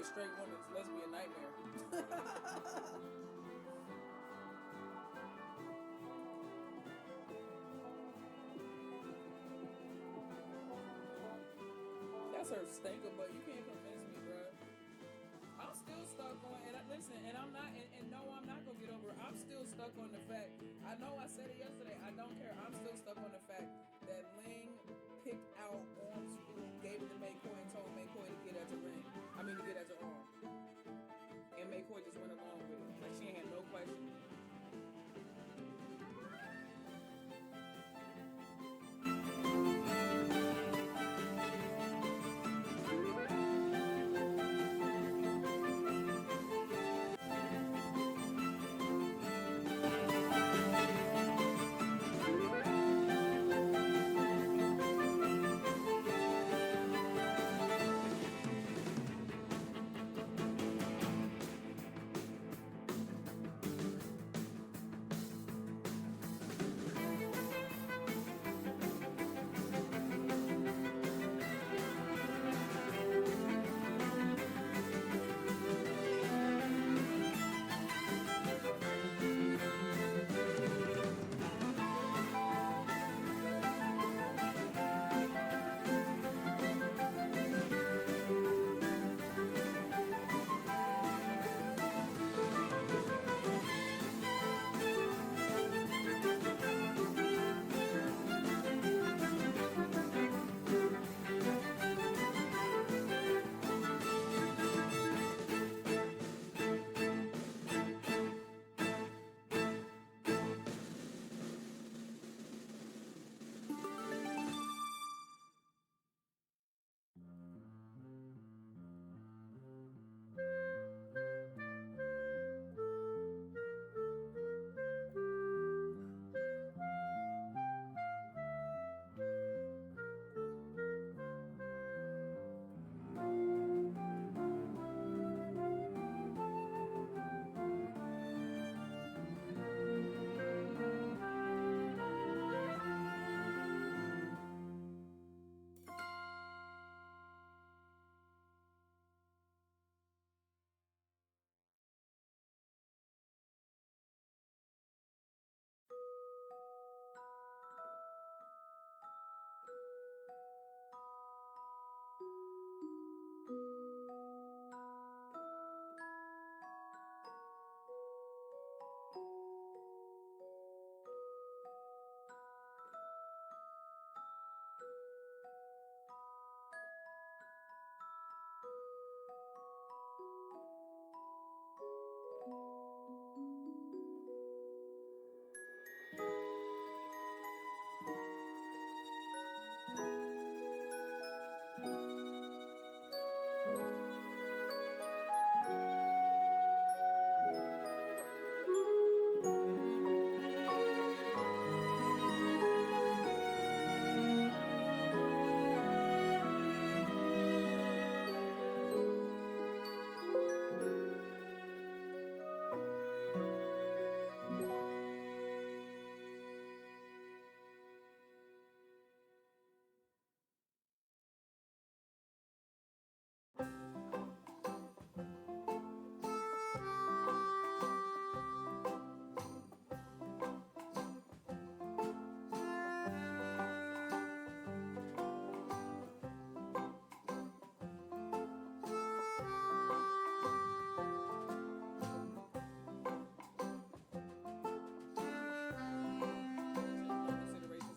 a straight woman's lesbian nightmare. That's her stinker, but you can't convince me, bro. I'm still stuck on, and listen, and I'm not, and no, I'm not gonna get over it. I'm still stuck on the fact. I know I said it yesterday. I don't care. I'm still stuck on the fact that Ling picked out arms, gave it to McCoy, and told McCoy to get at the ring. I mean, to get at the arm, and McCoy just went along with it. Like she ain't had no question.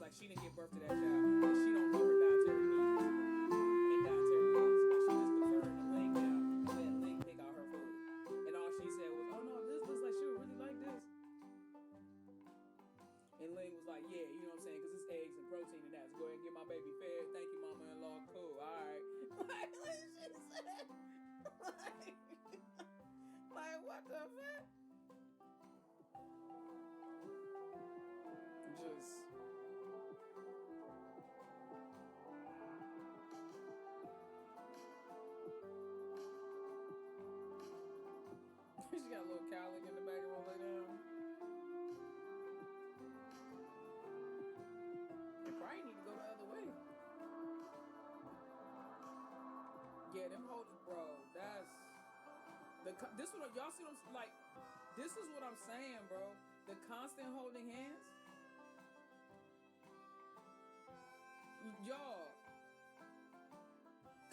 Like she didn't give birth to that child. Like she don't know her dietary needs and dietary wants. Like she just deferring to Ling now and let Ling pick out her food. And all she said was, "Oh no, this looks like she would really like this." And Ling was like, "Yeah, you know what I'm saying? Because it's eggs and protein and that. So go ahead and get my baby fed. Thank you, mama-in-law. Cool. All right." Like what she said. Like what the fuck? Just. She got a little cowlick in the back of her lay down. They probably need to go the other way. Yeah, them hoes, bro. That's This what y'all see. What I'm like. This is what I'm saying, bro. The constant holding hands, y'all.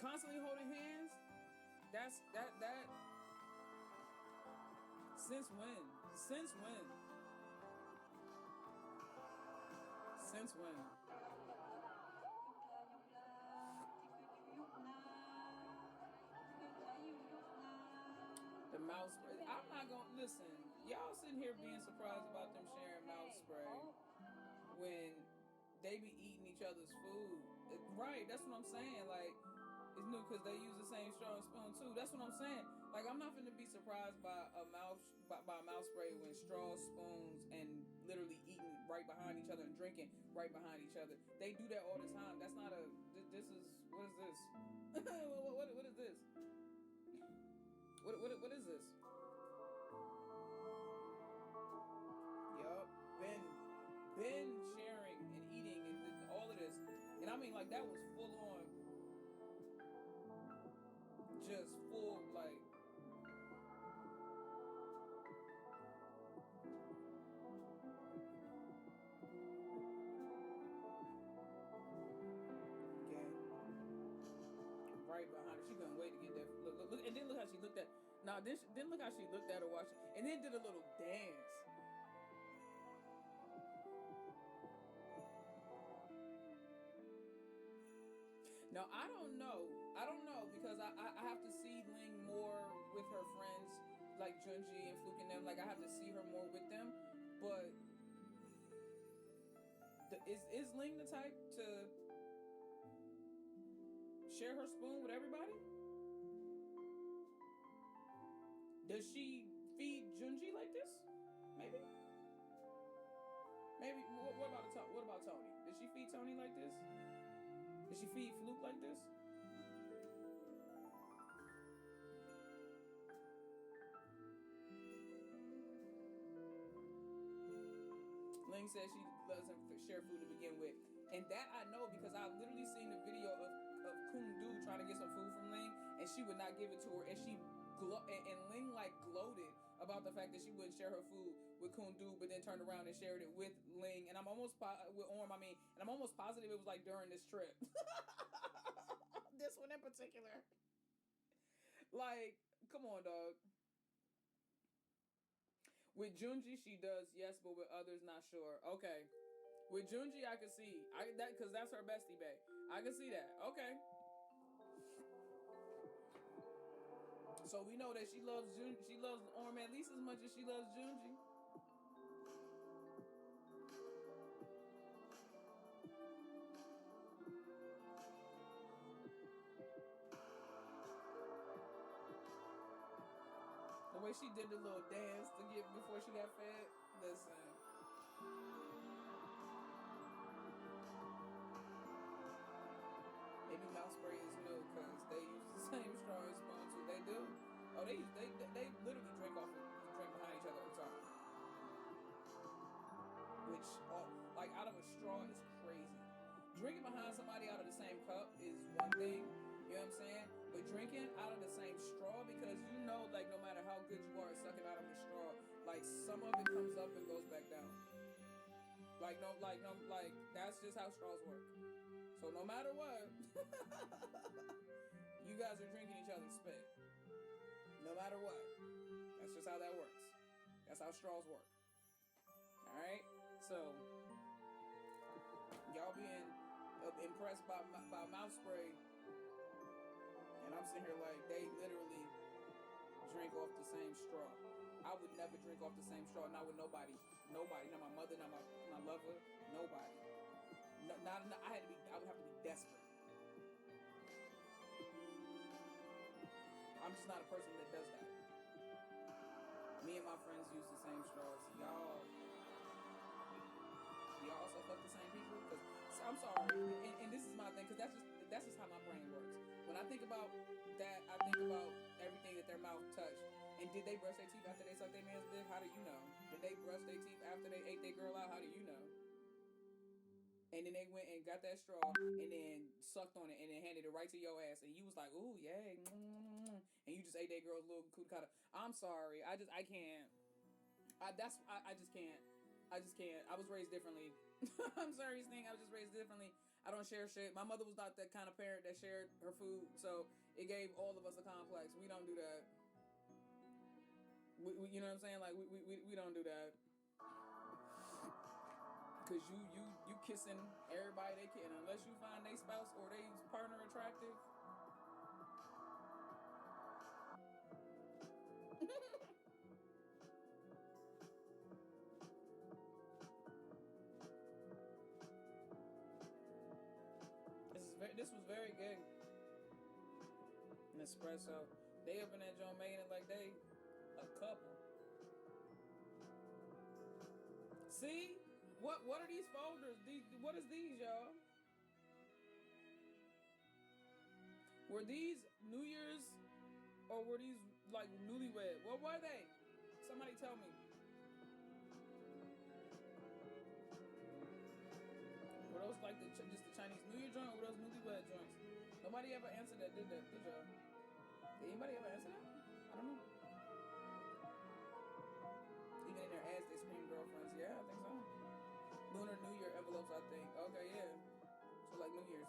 Constantly holding hands. That. Since when? Since when? Since when? The mouth spray. I'm not gonna listen. Y'all sitting here being surprised about them sharing mouth spray when they be eating each other's food. Right, that's what I'm saying. Like, it's new because they use the same straw and spoon too. That's what I'm saying. Like, I'm not gonna be surprised by a mouth spray when straws, spoons, and literally eating right behind each other and drinking right behind each other. They do that all the time. That's not a. This is what is this? What is this? What is this? Yup. Been sharing and eating and all of this. And I mean, like, that was full on, just full, like, gang, right behind her. She couldn't wait to get that. Look, and then look how she looked at. Nah, then look how she looked at her watching, and then did a little dance. Now I don't know. I don't know because I have to see Ling more with her friends like Junji and Fluke and them. Like I have to see her more with them. But is Ling the type to share her spoon with everybody? Does she feed Junji like this? Maybe. Maybe. What about Tony? Did she feed Tony like this? Did she feed Fluke like this? Ling says she doesn't share food to begin with. And that I know because I literally seen the video of Kung Du trying to get some food from Ling and she would not give it to her. And and Ling like gloated about the fact that she wouldn't share her food with Kung Du, but then turned around and shared it with Ling. And I'm almost with Orm, and I'm almost positive it was like during this trip. This one in particular. Like, come on, dog. With Junji, she does, yes, but with others, not sure. Okay. With Junji, I can see. Because that's her bestie bae. I can see that. Okay. So we know that she loves She loves Orm at least as much as she loves Junji. The way she did the little dance to get before she got fed. Listen. Maybe mouth spray is new because they use the same straw and spoon too. They do. Oh, they literally drink behind each other all the time. Which, like, out of a straw is crazy. Drinking behind somebody out of the same cup is one thing. You know what I'm saying? But drinking out of the same straw, because you know, like, no matter how good you are at sucking out of a straw, like, some of it comes up and goes back down. Like, that's just how straws work. So no matter what, you guys are drinking each other's spit. No matter what. That's just how that works. That's how straws work. Alright? So, y'all being impressed by mouth spray, and I'm sitting here like, they literally drink off the same straw. I would never drink off the same straw, not with nobody. Nobody. Not my mother, not my lover, nobody. No, I would have to be desperate. I'm just not a person that does that. Me and my friends use the same straws. Y'all also fuck the same people? Cause I'm sorry, and this is my thing, cause that's just how my brain works. When I think about that, I think about everything that their mouth touched. And did they brush their teeth after they sucked their man's dick? How do you know? Did they brush their teeth after they ate their girl out? How do you know? And then they went and got that straw and then sucked on it and then handed it right to your ass. And you was like, ooh, yay. and you just ate that girl's little cootie cutter. I'm sorry. I can't. I just can't. I just can't. I was raised differently. I'm sorry, Sting. I was just raised differently. I don't share shit. My mother was not that kind of parent that shared her food, so it gave all of us a complex. We don't do that. You know what I'm saying? Like we don't do that. Cause you kissing everybody they can, unless you find they spouse or they partner attractive. This was very good. An espresso. They up in that joint making it like they a couple. See? What are these folders? What is these, y'all? Were these New Year's or were these like newlywed? What were they? Somebody tell me. Were those like just the Chinese New Year joint or were those newlywed joints? Nobody ever answered that, did y'all? Did anybody ever answer that? I don't know. Even in their ads, they scream girlfriends. Yeah, I think so. Lunar New Year envelopes, I think. Okay, yeah. So like New Year's.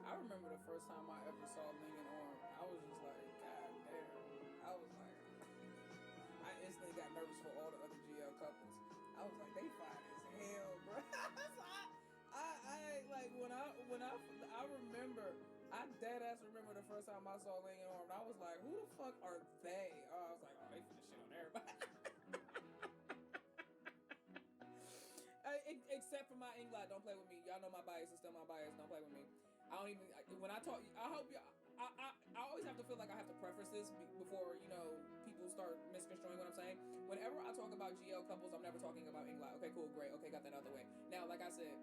I remember the first time I ever saw Ling and Orm. I was just like, God damn. I was like, I instantly got nervous for all the other GL couples. I was like, they fine as hell, bro. So I like when I remember, I dead ass remember the first time I saw Ling and Orm. I was like, who the fuck are they? Oh, I was like, oh, they finna shit on everybody. Except for my English, don't play with me. Y'all know my bias is still my bias. Don't play with me. I don't even when I talk. I hope you. I always have to feel like I have to preface this before people start misconstruing what I'm saying. Whenever I talk about GL couples, I'm never talking about English. Okay, cool, great. Okay, got that out of the way. Now, like I said,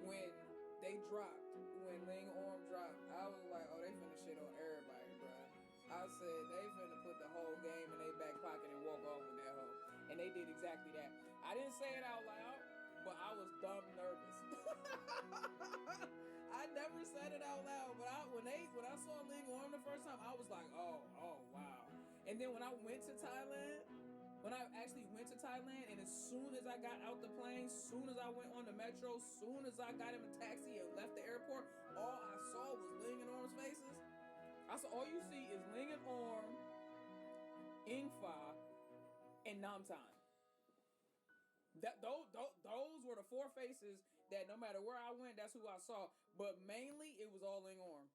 when they dropped, when Ling Orm dropped, I was like, oh, they finna shit on everybody, bro. I said they finna put the whole game in their back pocket and walk off with that hoe, and they did exactly that. I didn't say it out loud, but I was dumb nervous. I never said it out loud, but when I saw Ling Orm the first time, I was like, oh wow. And then when I actually went to Thailand, and as soon as I got out the plane, soon as I went on the metro, soon as I got in a taxi and left the airport, all I saw was Ling and Orm's faces. All you see is Ling and Orm, Ingfa, and Namtan. Those were the four faces that no matter where I went, that's who I saw. But mainly, it was all Ling Orm.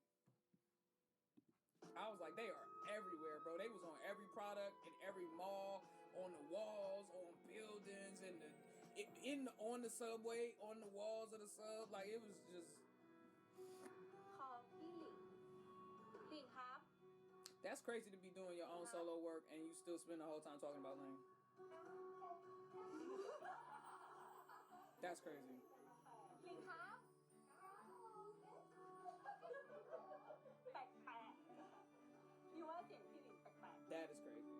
I was like, they are everywhere, bro. They was on every product, in every mall, on the walls, on buildings, on the subway, on the walls of the sub. Like, it was just... That's crazy to be doing your own solo work and you still spend the whole time talking about Ling. That's crazy. That is crazy.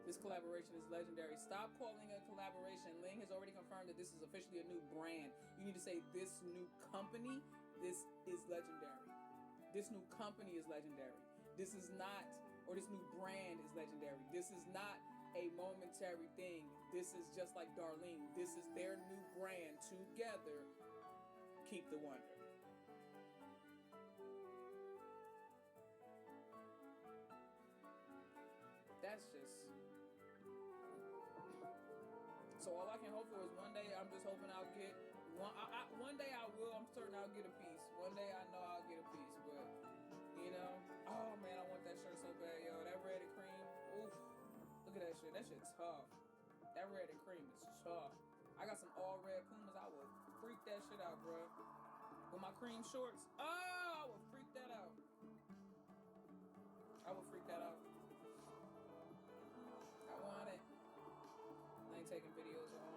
This collaboration is legendary. Stop calling it a collaboration. Ling has already confirmed that this is officially a new brand. You need to say this new company, this is legendary. This new company is legendary. This is not, or this new brand is legendary. This is not a momentary thing. This is just like Darlene. This is their new brand. Together, keep the wonder. That's just... So all I can hope for is one day I'm just hoping I'll get... One day I will. I'm certain I'll get a piece. One day I know I'll get a piece. But, oh man, I want that shirt so bad, yo. That red and cream. Oof. Look at that shit. That shit's tough. That red and cream is tough. I got some all red Pumas. I would freak that shit out, bro. With my cream shorts. Oh, I would freak that out. I would freak that out. I want it. I ain't taking videos on.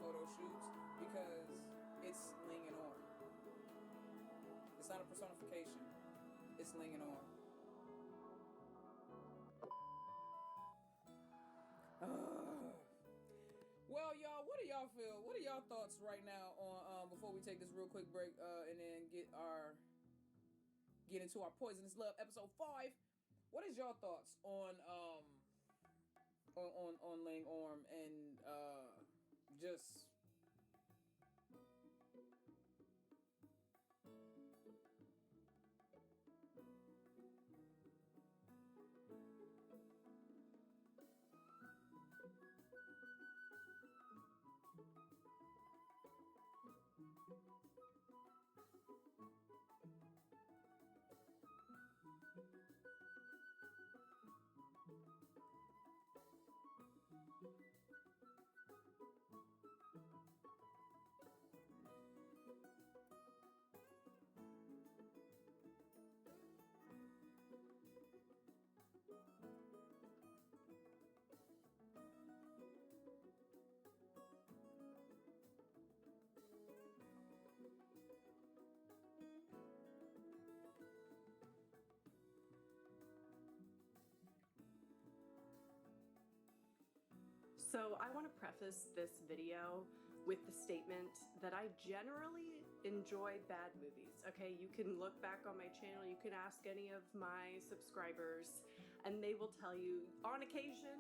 photo shoots because it's Ling and Orm. It's not a personification. It's Ling and Orm. Well, y'all, what do y'all feel? What are y'all thoughts right now on before we take this real quick break and then get into our Poisonous Love episode 5? What is your thoughts on Ling Orm and just So I want to preface this video with the statement that I generally enjoy bad movies. Okay, you can look back on my channel, you can ask any of my subscribers, and they will tell you on occasion,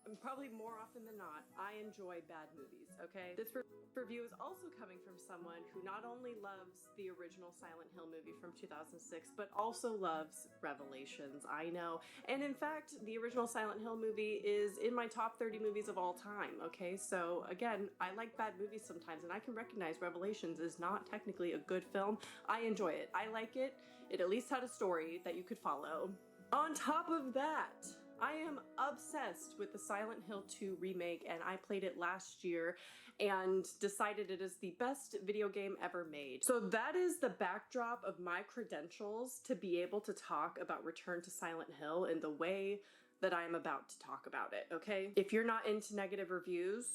and probably more often than not, I enjoy bad movies, okay? This review is also coming from someone who not only loves the original Silent Hill movie from 2006, but also loves Revelations, I know. And in fact, the original Silent Hill movie is in my top 30 movies of all time, okay? So again, I like bad movies sometimes, and I can recognize Revelations is not technically a good film. I enjoy it. I like it. It at least had a story that you could follow. On top of that, I am obsessed with the Silent Hill 2 remake, and I played it last year and decided it is the best video game ever made. So that is the backdrop of my credentials to be able to talk about Return to Silent Hill in the way that I am about to talk about it, okay? If you're not into negative reviews,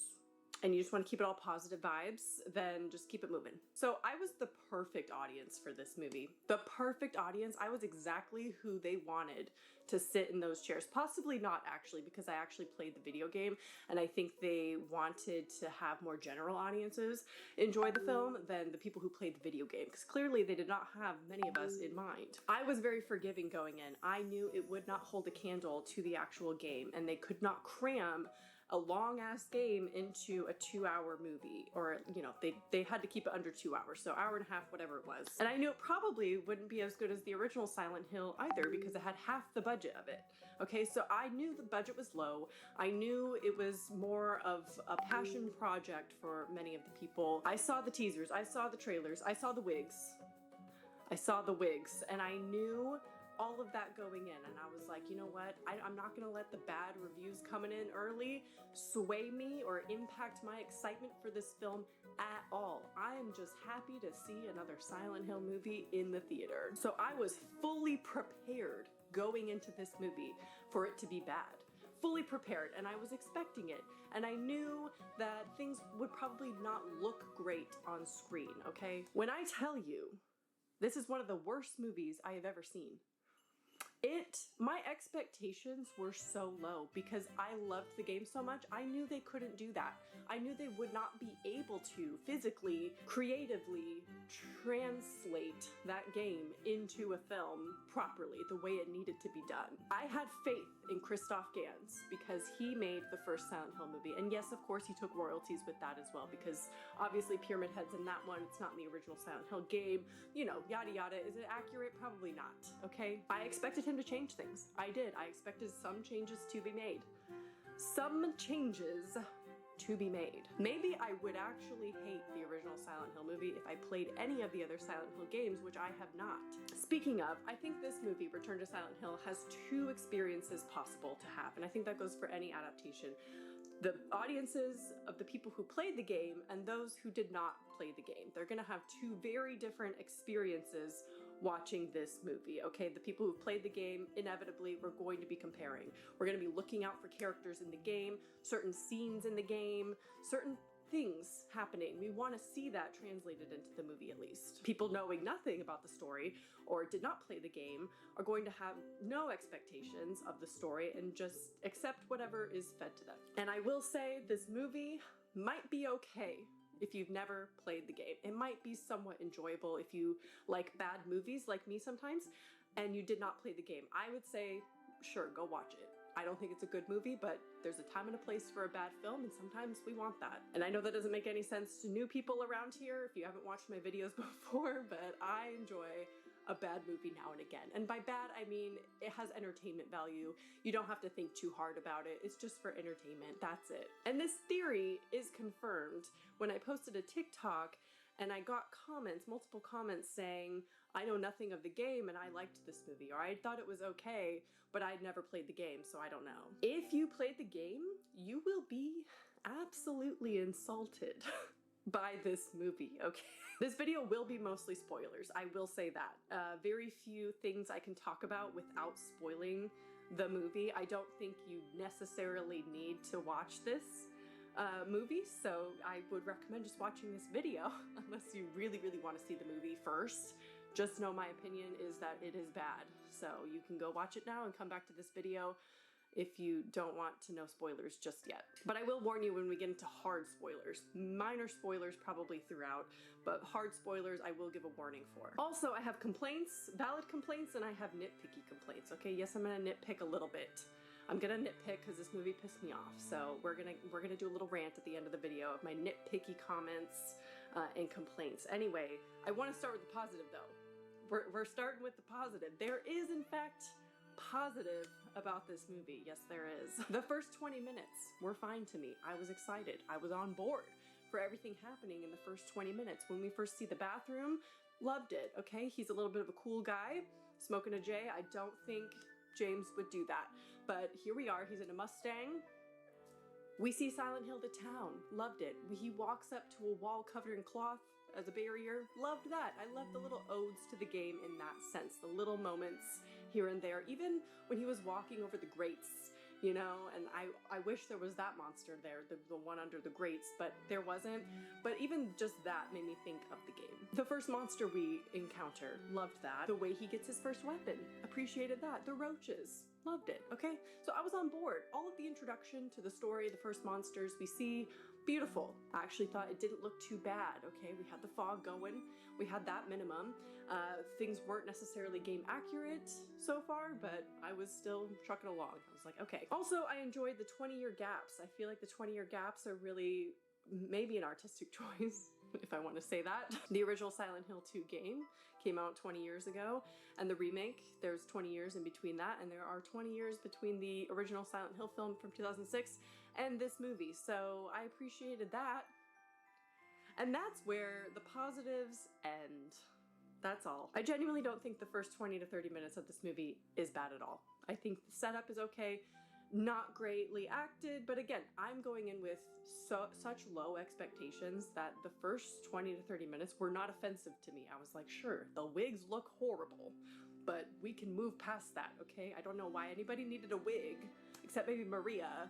and you just want to keep it all positive vibes, then just keep it moving. So I was the perfect audience for this movie. The perfect audience. I was exactly who they wanted to sit in those chairs. Possibly not actually, because I actually played the video game, and I think they wanted to have more general audiences enjoy the film than the people who played the video game, because clearly they did not have many of us in mind. I was very forgiving going in. I knew it would not hold a candle to the actual game, and they could not cram a long-ass game into a 2-hour movie, or, you know, they had to keep it under 2 hours, so hour and a half, whatever it was. And I knew it probably wouldn't be as good as the original Silent Hill either, because it had half the budget of it. Okay, so I knew the budget was low. I knew it was more of a passion project for many of the people. I saw the teasers, I saw the trailers, I saw the wigs. And I knew all of that going in, and I was like, you know what, I'm not gonna let the bad reviews coming in early sway me or impact my excitement for this film at all. I am just happy to see another Silent Hill movie in the theater. So I was fully prepared going into this movie for it to be bad. Fully prepared, and I was expecting it, and I knew that things would probably not look great on screen, okay? When I tell you, this is one of the worst movies I have ever seen. My expectations were so low because I loved the game so much. I knew they couldn't do that. I knew they would not be able to physically, creatively translate that game into a film properly, the way it needed to be done. I had faith in Christoph Gans because he made the first Silent Hill movie. And yes, of course, he took royalties with that as well, because obviously Pyramid Head's in that one. It's not in the original Silent Hill game. You know, yada yada. Is it accurate? Probably not, okay? I expected him to change things. I did. I expected some changes to be made. Maybe I would actually hate the original Silent Hill movie if I played any of the other Silent Hill games, which I have not. Speaking of, I think this movie, Return to Silent Hill, has 2 experiences possible to have, and I think that goes for any adaptation. The audiences of the people who played the game and those who did not play the game. They're gonna have 2 very different experiences watching this movie, okay? The people who've played the game, inevitably, we're going to be comparing. We're gonna be looking out for characters in the game, certain scenes in the game, certain things happening. We want to see that translated into the movie at least. People knowing nothing about the story or did not play the game are going to have no expectations of the story and just accept whatever is fed to them. And I will say this movie might be okay if you've never played the game. It might be somewhat enjoyable if you like bad movies like me sometimes and you did not play the game. I would say, sure, go watch it. I don't think it's a good movie, but there's a time and a place for a bad film, and sometimes we want that. And I know that doesn't make any sense to new people around here if you haven't watched my videos before, but I enjoy a bad movie now and again. And by bad, I mean it has entertainment value. You don't have to think too hard about it. It's just for entertainment. That's it. And this theory is confirmed when I posted a TikTok and I got comments, multiple comments saying, I know nothing of the game and I liked this movie, or I thought it was okay, but I'd never played the game, so I don't know. If you played the game, you will be absolutely insulted by this movie, okay? This video will be mostly spoilers, I will say that. Very few things I can talk about without spoiling the movie. I don't think you necessarily need to watch this movie, so I would recommend just watching this video unless you really, really want to see the movie first. Just know my opinion is that it is bad. So you can go watch it now and come back to this video if you don't want to know spoilers just yet. But I will warn you when we get into hard spoilers. Minor spoilers probably throughout, but hard spoilers I will give a warning for. Also, I have complaints, valid complaints, and I have nitpicky complaints, okay? Yes, I'm gonna nitpick a little bit. I'm gonna nitpick because this movie pissed me off. So we're gonna do a little rant at the end of the video of my nitpicky comments and complaints. Anyway, I want to start with the positive though. We're starting with the positive. There is, in fact, positive about this movie. Yes, there is. The first 20 minutes were fine to me. I was excited. I was on board for everything happening in the first 20 minutes. When we first see the bathroom, loved it, okay? He's a little bit of a cool guy, smoking a J. I don't think James would do that. But here we are. He's in a Mustang. We see Silent Hill, the town. Loved it. He walks up to a wall covered in cloth as a barrier. Loved that. I love the little odes to the game in that sense. The little moments here and there. Even when he was walking over the grates, you know, and I wish there was that monster there, the one under the grates, but there wasn't. But even just that made me think of the game. The first monster we encounter, loved that. The way he gets his first weapon, appreciated that. The roaches, loved it, okay? So I was on board. All of the introduction to the story, the first monsters we see, beautiful. I actually thought it didn't look too bad, okay? We had the fog going, we had that minimum. Things weren't necessarily game accurate so far, but I was still trucking along. I was like, okay. Also, I enjoyed the 20-year gaps. I feel like the 20-year gaps are really maybe an artistic choice, if I want to say that. The original Silent Hill 2 game came out 20 years ago, and the remake, there's 20 years in between that, and there are 20 years between the original Silent Hill film from 2006 and this movie, so I appreciated that. And that's where the positives end. That's all. I genuinely don't think the first 20 to 30 minutes of this movie is bad at all. I think the setup is okay, not greatly acted, but again, I'm going in with such low expectations that the first 20 to 30 minutes were not offensive to me. I was like, sure, the wigs look horrible, but we can move past that, okay? I don't know why anybody needed a wig, except maybe Maria.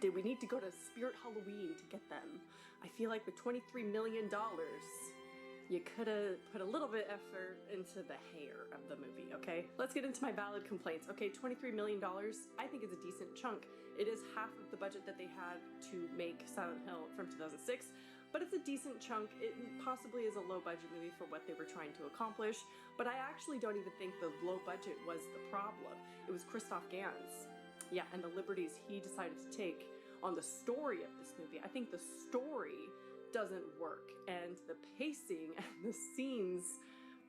Did we need to go to Spirit Halloween to get them? I feel like with $23 million, you could have put a little bit effort into the hair of the movie, okay? Let's get into my valid complaints. Okay, $23 million, I think is a decent chunk. It is half of the budget that they had to make Silent Hill from 2006, but it's a decent chunk. It possibly is a low budget movie for what they were trying to accomplish, but I actually don't even think the low budget was the problem. It was Christoph Gans. Yeah, and the liberties he decided to take on the story of this movie. I think the story doesn't work, and the pacing and the scenes,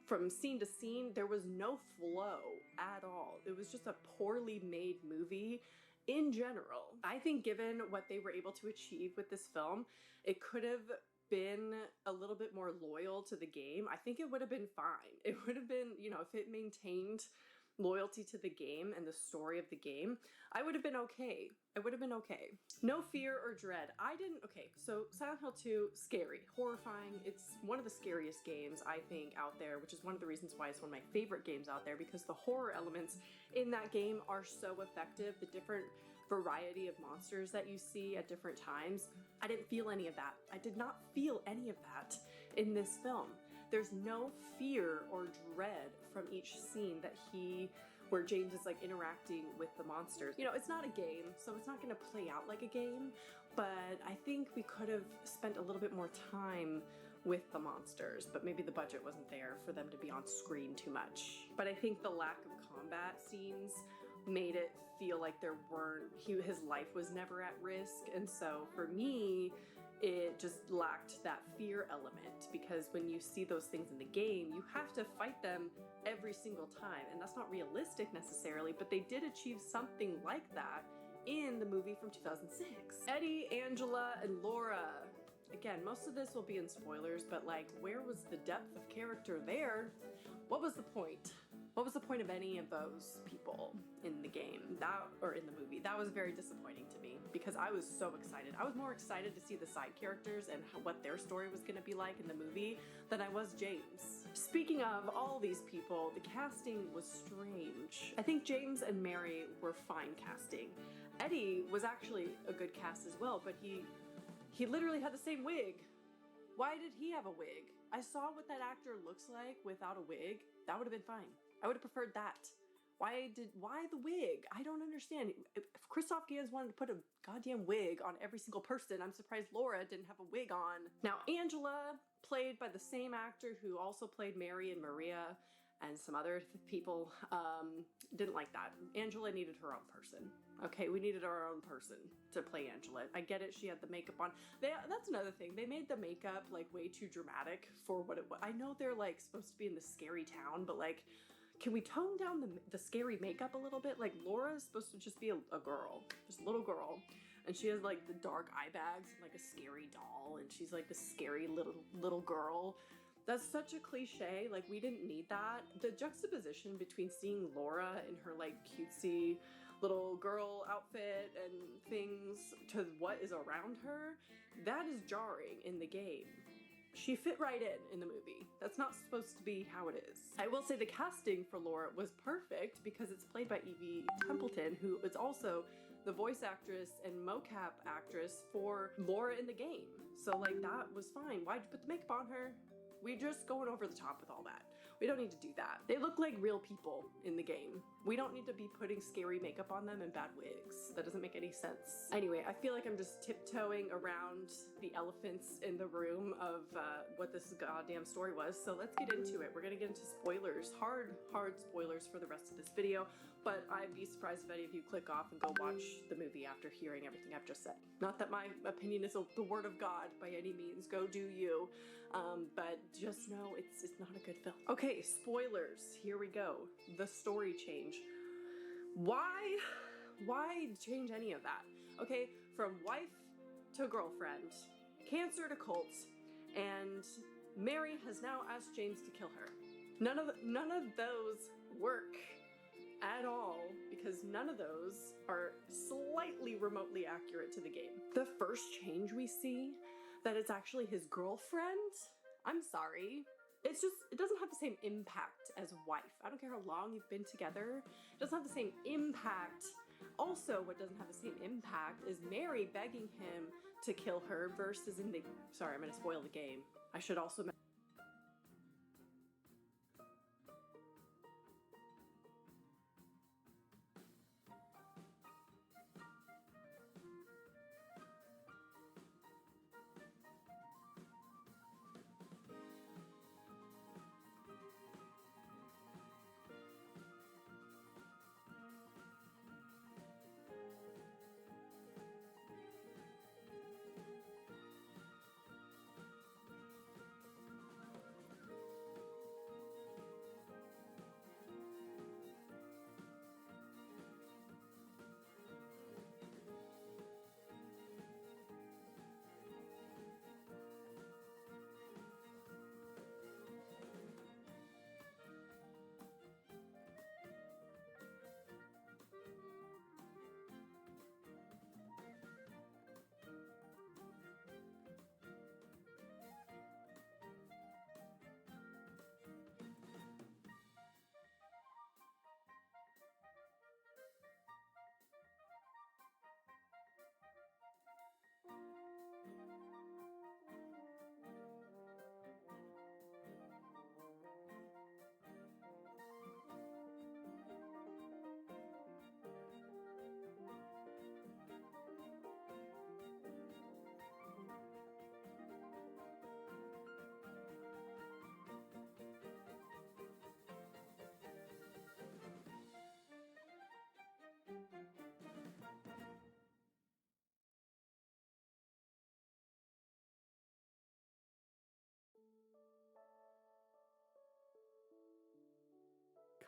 from scene to scene, there was no flow at all. It was just a poorly made movie in general. I think given what they were able to achieve with this film, it could have been a little bit more loyal to the game. I think it would have been fine. It would have been, you know, if it maintained loyalty to the game and the story of the game, I would have been okay. I would have been okay. No fear or dread. Okay, so Silent Hill 2, scary, horrifying. It's one of the scariest games, I think, out there, which is one of the reasons why it's one of my favorite games out there, because the horror elements in that game are so effective. The different variety of monsters that you see at different times. I didn't feel any of that. I did not feel any of that in this film. There's no fear or dread from each scene where James is like interacting with the monsters. You know, it's not a game, so it's not gonna play out like a game, but I think we could have spent a little bit more time with the monsters, but maybe the budget wasn't there for them to be on screen too much. But I think the lack of combat scenes made it feel like his life was never at risk, and so for me, it just lacked that fear element, because when you see those things in the game, you have to fight them every single time, and that's not realistic necessarily, but they did achieve something like that in the movie from 2006. Eddie, Angela, and Laura. Again, most of this will be in spoilers, but like, where was the depth of character there? What was the point? What was the point of any of those people in the game or in the movie? That was very disappointing to me, because I was so excited. I was more excited to see the side characters and what their story was going to be like in the movie than I was James. Speaking of all these people, the casting was strange. I think James and Mary were fine casting. Eddie was actually a good cast as well, but he literally had the same wig. Why did he have a wig? I saw what that actor looks like without a wig. That would have been fine. I would have preferred that. Why the wig? I don't understand. If Christoph Gans wanted to put a goddamn wig on every single person, I'm surprised Laura didn't have a wig on. Now, Angela, played by the same actor who also played Mary and Maria and some other people, didn't like that. Angela needed her own person. Okay, we needed our own person to play Angela. I get it, she had the makeup on. That's another thing. They made the makeup like way too dramatic for what it was. I know they're like supposed to be in the scary town, but like, can we tone down the scary makeup a little bit? Like, Laura is supposed to just be a girl, just a little girl. And she has like the dark eye bags and like a scary doll, and she's like the scary little girl. That's such a cliche, like we didn't need that. The juxtaposition between seeing Laura in her like cutesy little girl outfit and things to what is around her, that is jarring in the game. She fit right in the movie. That's not supposed to be how it is. I will say the casting for Laura was perfect because it's played by Evie Templeton, who is also the voice actress and mocap actress for Laura in the game. So like, that was fine. Why'd you put the makeup on her? We're just going over the top with all that. We don't need to do that. They look like real people in the game. We don't need to be putting scary makeup on them and bad wigs. That doesn't make any sense. Anyway, I feel like I'm just tiptoeing around the elephants in the room of what this goddamn story was. So let's get into it. We're gonna get into spoilers, hard spoilers for the rest of this video. But I'd be surprised if any of you click off and go watch the movie after hearing everything I've just said. Not that my opinion is the word of God by any means. Go do you. But just know it's not a good film. Okay, spoilers. Here we go. The story change. Why change any of that? Okay, from wife to girlfriend, cancer to cults, and Mary has now asked James to kill her. None of those work at all, because none of those are slightly remotely accurate to the game. The first change we see, that it's actually his girlfriend, I'm sorry. It doesn't have the same impact as wife. I don't care how long you've been together. It doesn't have the same impact. Also, what doesn't have the same impact is Mary begging him to kill her versus in the... Sorry, I'm gonna spoil the game. I should also...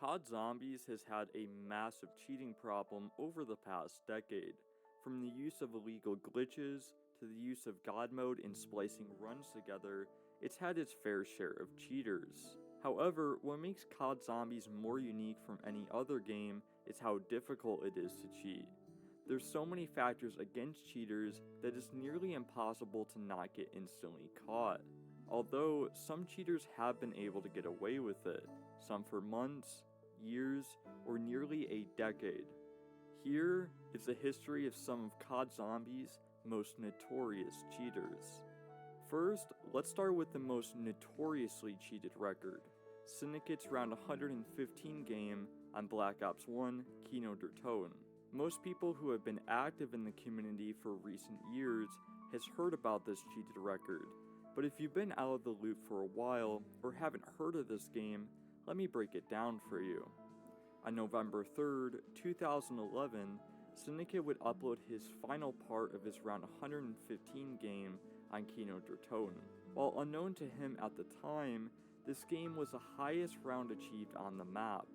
COD Zombies has had a massive cheating problem over the past decade, from the use of illegal glitches to the use of God mode and splicing runs together. It's had its fair share of cheaters. However, what makes COD Zombies more unique from any other game is how difficult it is to cheat. There's so many factors against cheaters that it's nearly impossible to not get instantly caught. Although some cheaters have been able to get away with it, some for months, years, or nearly a decade. Here is the history of some of COD Zombies' most notorious cheaters. First, let's start with the most notoriously cheated record, Syndicate's round 115 game on Black Ops 1 Kino der Toten. Most people who have been active in the community for recent years has heard about this cheated record, but if you've been out of the loop for a while or haven't heard of this game, let me break it down for you. On November 3rd, 2011, Syndicate would upload his final part of his round 115 game on Kino der Toten. While unknown to him at the time, this game was the highest round achieved on the map,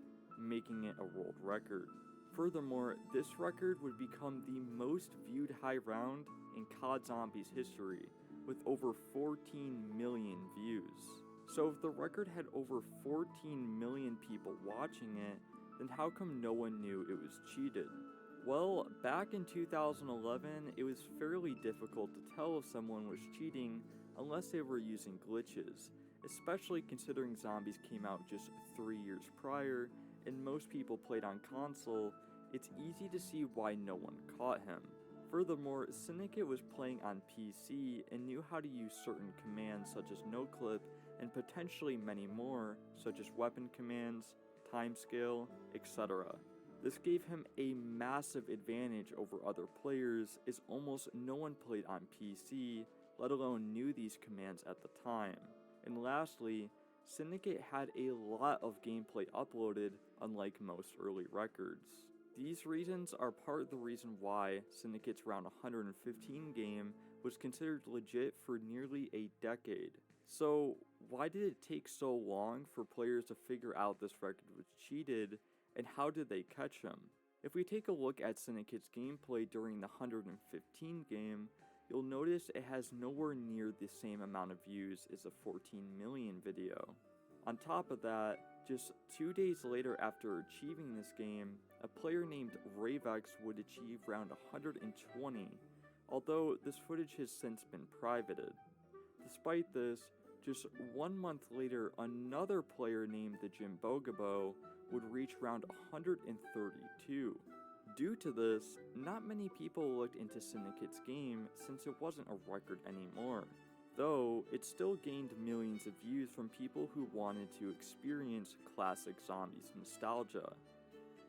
making it a world record. Furthermore, this record would become the most viewed high round in COD Zombies history, with over 14 million views. So if the record had over 14 million people watching it, then how come no one knew it was cheated? Well, back in 2011, it was fairly difficult to tell if someone was cheating unless they were using glitches, especially considering Zombies came out just 3 years prior, and most people played on console. It's easy to see why no one caught him. Furthermore, Syndicate was playing on PC and knew how to use certain commands such as noclip and potentially many more, such as weapon commands, timescale, etc. This gave him a massive advantage over other players, as almost no one played on PC, let alone knew these commands at the time. And lastly, Syndicate had a lot of gameplay uploaded, unlike most early records. These reasons are part of the reason why Syndicate's round 115 game was considered legit for nearly a decade. So why did it take so long for players to figure out this record was cheated, and how did they catch him? If we take a look at Syndicate's gameplay during the 115 game, you'll notice it has nowhere near the same amount of views as the 14 million video. On top of that, just 2 days later after achieving this game, a player named Ravex would achieve round 120, although this footage has since been privated. Despite this, just 1 month later, another player named the Jim Bogabo would reach round 132. Due to this, not many people looked into Syndicate's game since it wasn't a record anymore, though it still gained millions of views from people who wanted to experience classic Zombies nostalgia.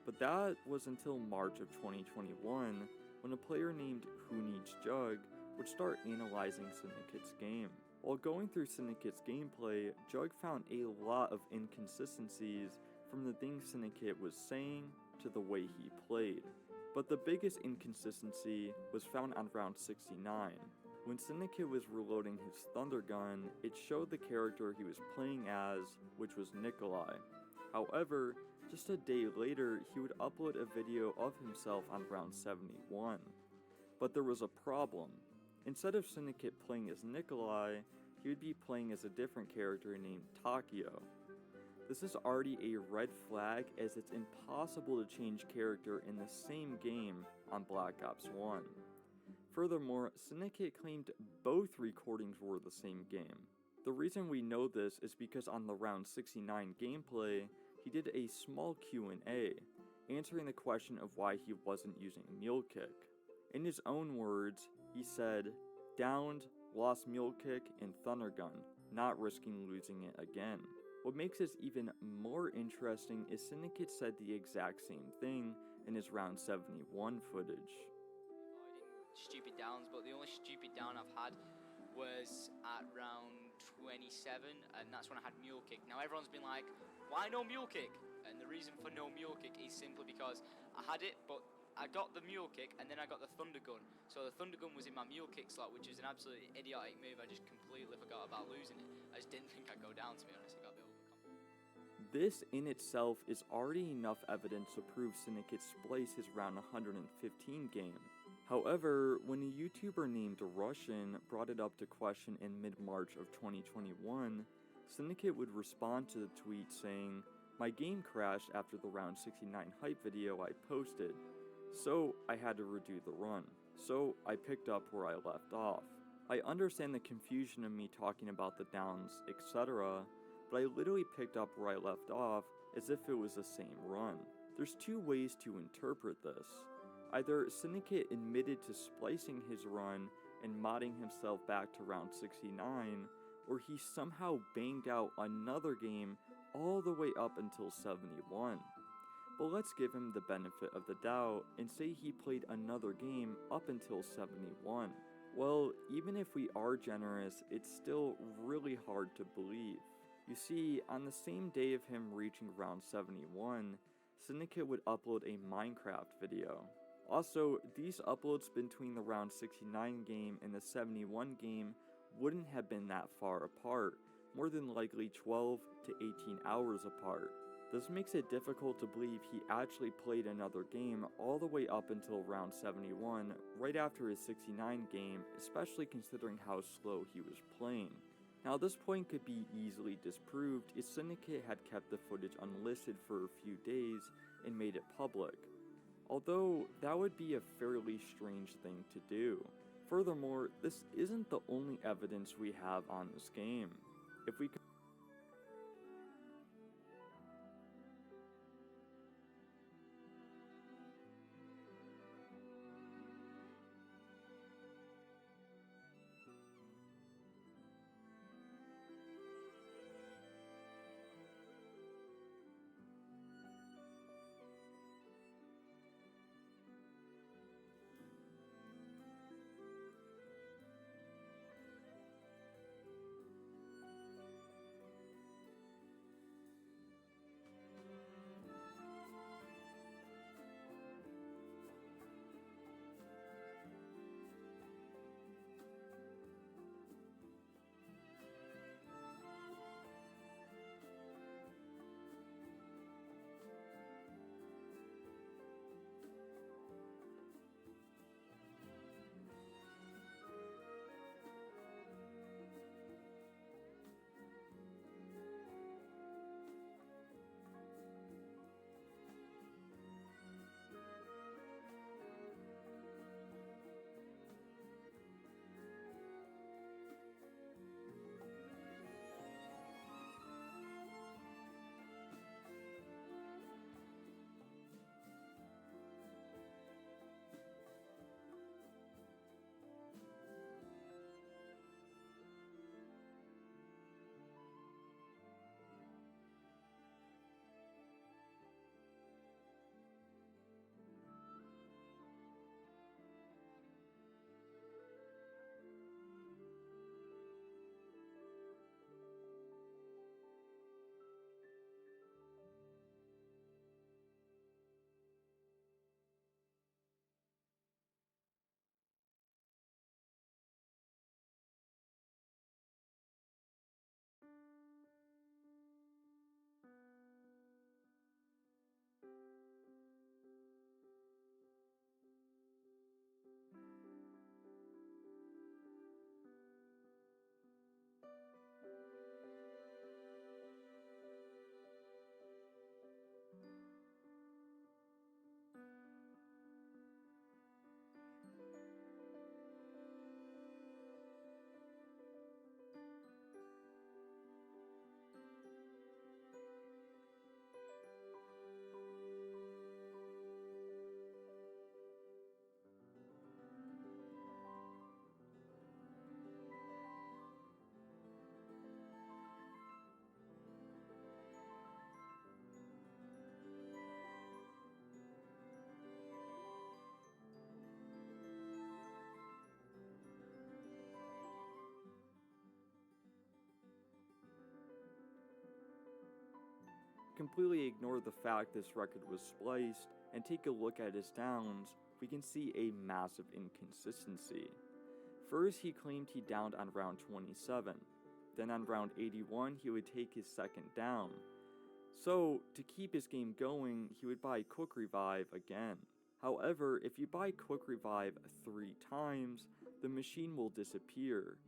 But that was until March of 2021, when a player named Who Needs Jug would start analyzing Syndicate's game. While going through Syndicate's gameplay, Jug found a lot of inconsistencies from the things Syndicate was saying to the way he played. But the biggest inconsistency was found on round 69. When Syndicate was reloading his Thunder Gun, it showed the character he was playing as, which was Nikolai. However, just a day later, he would upload a video of himself on round 71. But there was a problem. Instead of Syndicate playing as Nikolai, he would be playing as a different character named Takio. This is already a red flag, as it's impossible to change character in the same game on Black Ops 1. Furthermore, Syndicate claimed both recordings were the same game. The reason we know this is because on the round 69 gameplay, he did a small Q&A, answering the question of why he wasn't using Mule Kick. In his own words, he said, "Downed, lost Mule Kick, and Thunder Gun, not risking losing it again." What makes this even more interesting is Syndicate said the exact same thing in his round 71 footage. Stupid downs, but the only stupid down I've had was at round 27, and that's when I had Mule Kick. Now everyone's been like, why no Mule Kick? And the reason for no Mule Kick is simply because I had it, but I got the Mule Kick and then I got the Thunder Gun. So the Thunder Gun was in my Mule Kick slot, which is an absolutely idiotic move. I just completely forgot about losing it. I just didn't think I'd go down, to be honest. I got a bit overconfident. This in itself is already enough evidence to prove Syndicate spliced his round 115 game. However, when a YouTuber named Russian brought it up to question in mid-March of 2021, Syndicate would respond to the tweet saying, "My game crashed after the round 69 hype video I posted, so I had to redo the run. So I picked up where I left off. I understand the confusion of me talking about the downs, etc., but I literally picked up where I left off as if it was the same run." There's two ways to interpret this. Either Syndicate admitted to splicing his run and modding himself back to round 69, or he somehow banged out another game all the way up until 71. But let's give him the benefit of the doubt and say he played another game up until 71. Well, even if we are generous, it's still really hard to believe. You see, on the same day of him reaching round 71, Syndicate would upload a Minecraft video. Also, these uploads between the round 69 game and the 71 game wouldn't have been that far apart, more than likely 12 to 18 hours apart. This makes it difficult to believe he actually played another game all the way up until round 71, right after his 69 game, especially considering how slow he was playing. Now, this point could be easily disproved if Syndicate had kept the footage unlisted for a few days and made it public. Although, that would be a fairly strange thing to do. Furthermore, this isn't the only evidence we have on this game. If we completely ignore the fact this record was spliced and take a look at his downs, we can see a massive inconsistency. First, he claimed he downed on round 27. Then on round 81, he would take his second down. So, to keep his game going, he would buy Quick Revive again. However, if you buy Quick Revive 3 times, the machine will disappear.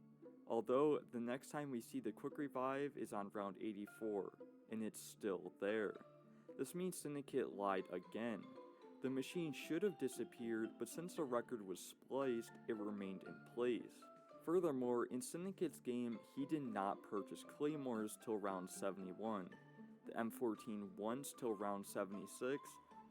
Although, the next time we see the Quick Revive is on round 84, and it's still there. This means Syndicate lied again. The machine should have disappeared, but since the record was spliced, it remained in place. Furthermore, in Syndicate's game, he did not purchase Claymores till round 71, the M14 once till round 76,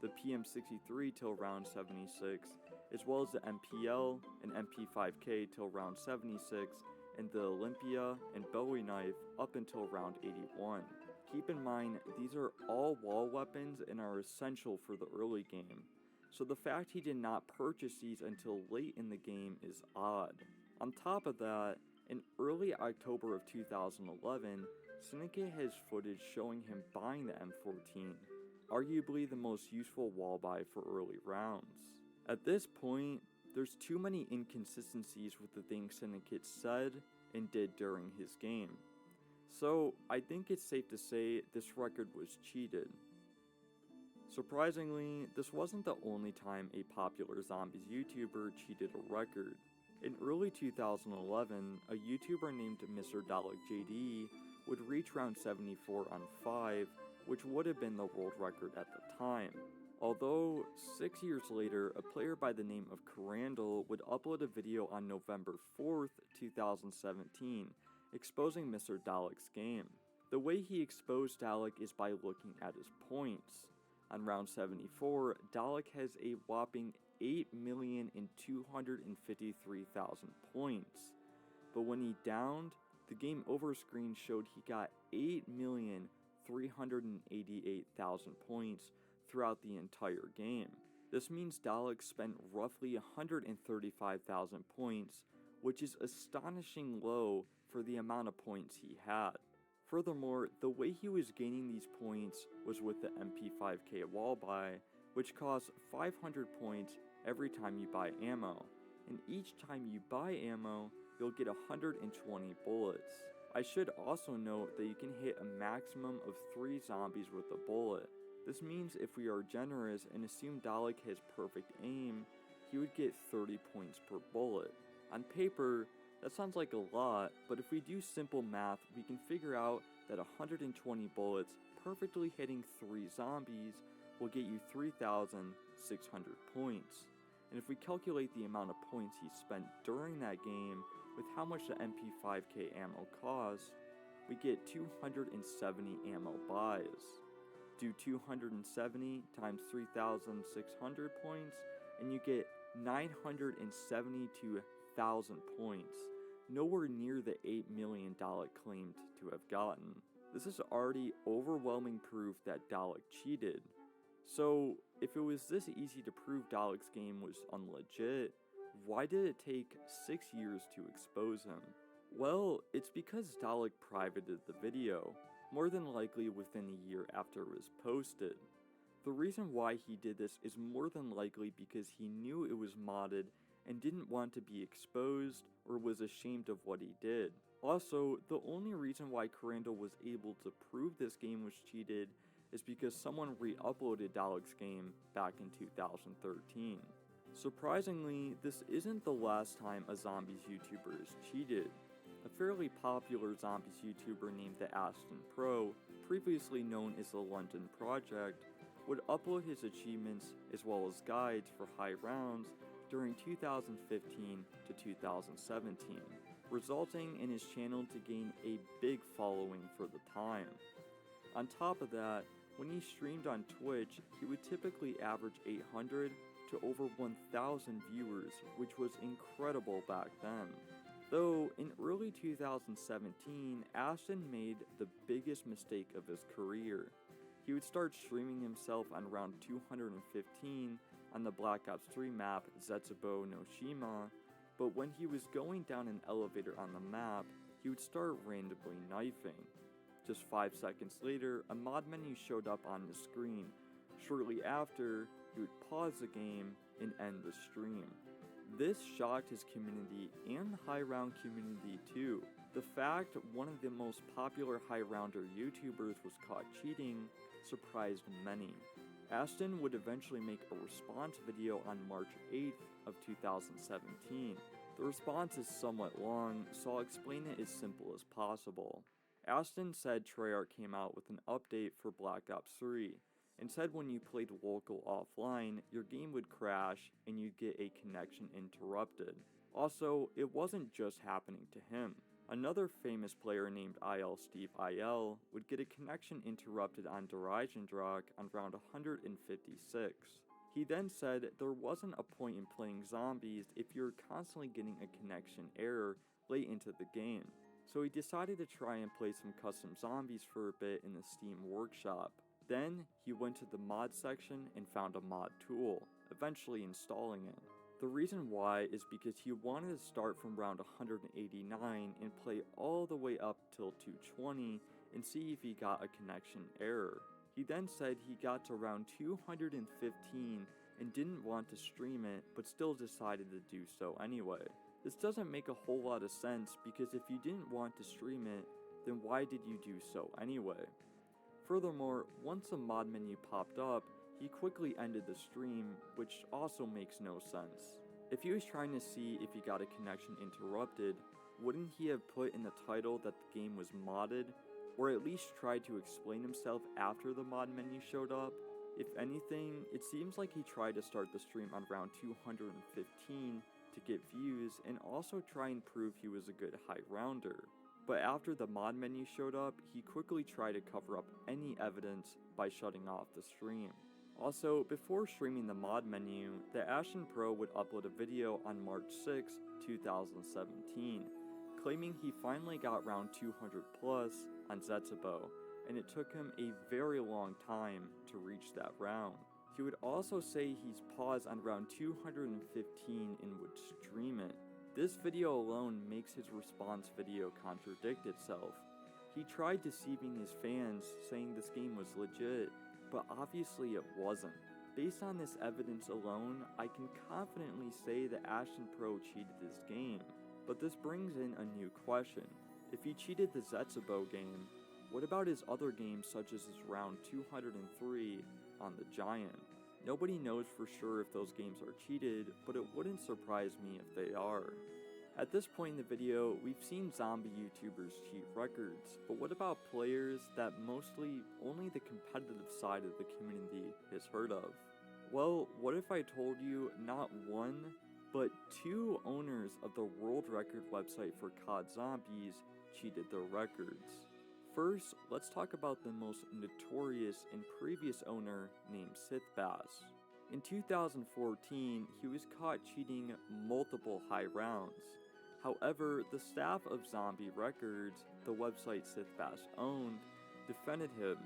the PM63 till round 76, as well as the MPL and MP5K till round 76, and the Olympia and Bowie knife up until round 81. Keep in mind, these are all wall weapons and are essential for the early game, so the fact he did not purchase these until late in the game is odd. On top of that, in early October of 2011, Syndicate has footage showing him buying the M14, arguably the most useful wall buy for early rounds. At this point, there's too many inconsistencies with the things Syndicate said and did during his game. So, I think it's safe to say this record was cheated. Surprisingly, this wasn't the only time a popular zombies YouTuber cheated a record. In early 2011, a YouTuber named Mr. Dalek JD would reach round 74 on 5, which would have been the world record at the time. Although, 6 years later, a player by the name of Carandle would upload a video on November 4th, 2017, exposing Mr. Dalek's game. The way he exposed Dalek is by looking at his points. On round 74, Dalek has a whopping 8,253,000 points. But when he downed, the game over screen showed he got 8,388,000 points throughout the entire game. This means Dalek spent roughly 135,000 points, which is astonishing low for the amount of points he had. Furthermore, the way he was gaining these points was with the MP5K wall buy, which costs 500 points every time you buy ammo, and each time you buy ammo, you'll get 120 bullets. I should also note that you can hit a maximum of 3 zombies with a bullet. This means if we are generous and assume Dalek has perfect aim, he would get 30 points per bullet. On paper, that sounds like a lot, but if we do simple math, we can figure out that 120 bullets perfectly hitting 3 zombies will get you 3,600 points. And if we calculate the amount of points he spent during that game with how much the MP5K ammo costs, we get 270 ammo buys. Do 270 times 3,600 points, and you get 972,000 points, nowhere near the $8 million Dalek claimed to have gotten. This is already overwhelming proof that Dalek cheated. So, if it was this easy to prove Dalek's game was unlegit, why did it take 6 years to expose him? Well, it's because Dalek privated the video, more than likely within a year after it was posted. The reason why he did this is more than likely because he knew it was modded and didn't want to be exposed or was ashamed of what he did. Also, the only reason why Carandle was able to prove this game was cheated is because someone re-uploaded Dalek's game back in 2013. Surprisingly, this isn't the last time a zombies YouTuber has cheated. A fairly popular zombies YouTuber named the Aston Pro, previously known as the London Project, would upload his achievements as well as guides for high rounds during 2015 to 2017, resulting in his channel to gain a big following for the time. On top of that, when he streamed on Twitch, he would typically average 800 to over 1,000 viewers, which was incredible back then. Though, in early 2017, Ashton made the biggest mistake of his career. He would start streaming himself on round 215 on the Black Ops 3 map Zetsubo no Shima, but when he was going down an elevator on the map, he would start randomly knifing. Just 5 seconds later, a mod menu showed up on the screen. Shortly after, he would pause the game and end the stream. This shocked his community and the high round community too, The fact one of the most popular high rounder YouTubers was caught cheating surprised many. Ashton would eventually make a response video on March 8th of 2017. The response is somewhat long, so I'll explain it as simple as possible. Ashton said Treyarch came out with an update for Black Ops 3, and said when you played local offline, your game would crash and you'd get a connection interrupted. Also, it wasn't just happening to him. Another famous player named IL Steve IL would get a connection interrupted on Drak on round 156. He then said there wasn't a point in playing zombies if you're constantly getting a connection error late into the game, so he decided to try and play some custom zombies for a bit in the Steam workshop. Then, he went to the mod section and found a mod tool, eventually installing it. The reason why is because he wanted to start from round 189 and play all the way up till 220 and see if he got a connection error. He then said he got to round 215 and didn't want to stream it, but still decided to do so anyway. This doesn't make a whole lot of sense because if you didn't want to stream it, then why did you do so anyway? Furthermore, once the mod menu popped up, he quickly ended the stream, which also makes no sense. If he was trying to see if he got a connection interrupted, wouldn't he have put in the title that the game was modded, or at least tried to explain himself after the mod menu showed up? If anything, it seems like he tried to start the stream on round 215 to get views and also try and prove he was a good high rounder. But after the mod menu showed up, he quickly tried to cover up any evidence by shutting off the stream. Also, before streaming the mod menu, the Ashton Pro would upload a video on March 6, 2017, claiming he finally got round 200 plus on Zetsubo, and it took him a very long time to reach that round. He would also say he's paused on round 215 and would stream it. This video alone makes his response video contradict itself. He tried deceiving his fans, saying this game was legit, but obviously it wasn't. Based on this evidence alone, I can confidently say that Ashton Pro cheated this game. But this brings in a new question. If he cheated the Zetsubo game, what about his other games such as his round 203 on the Giant? Nobody knows for sure if those games are cheated, but it wouldn't surprise me if they are. At this point in the video, we've seen zombie YouTubers cheat records, but what about players that mostly only the competitive side of the community has heard of? Well, what if I told you not one, but two owners of the world record website for COD Zombies cheated their records? First, let's talk about the most notorious and previous owner named Sithbass. In 2014, he was caught cheating multiple high rounds. However, the staff of Zombie Records, the website Sithbass owned, defended him,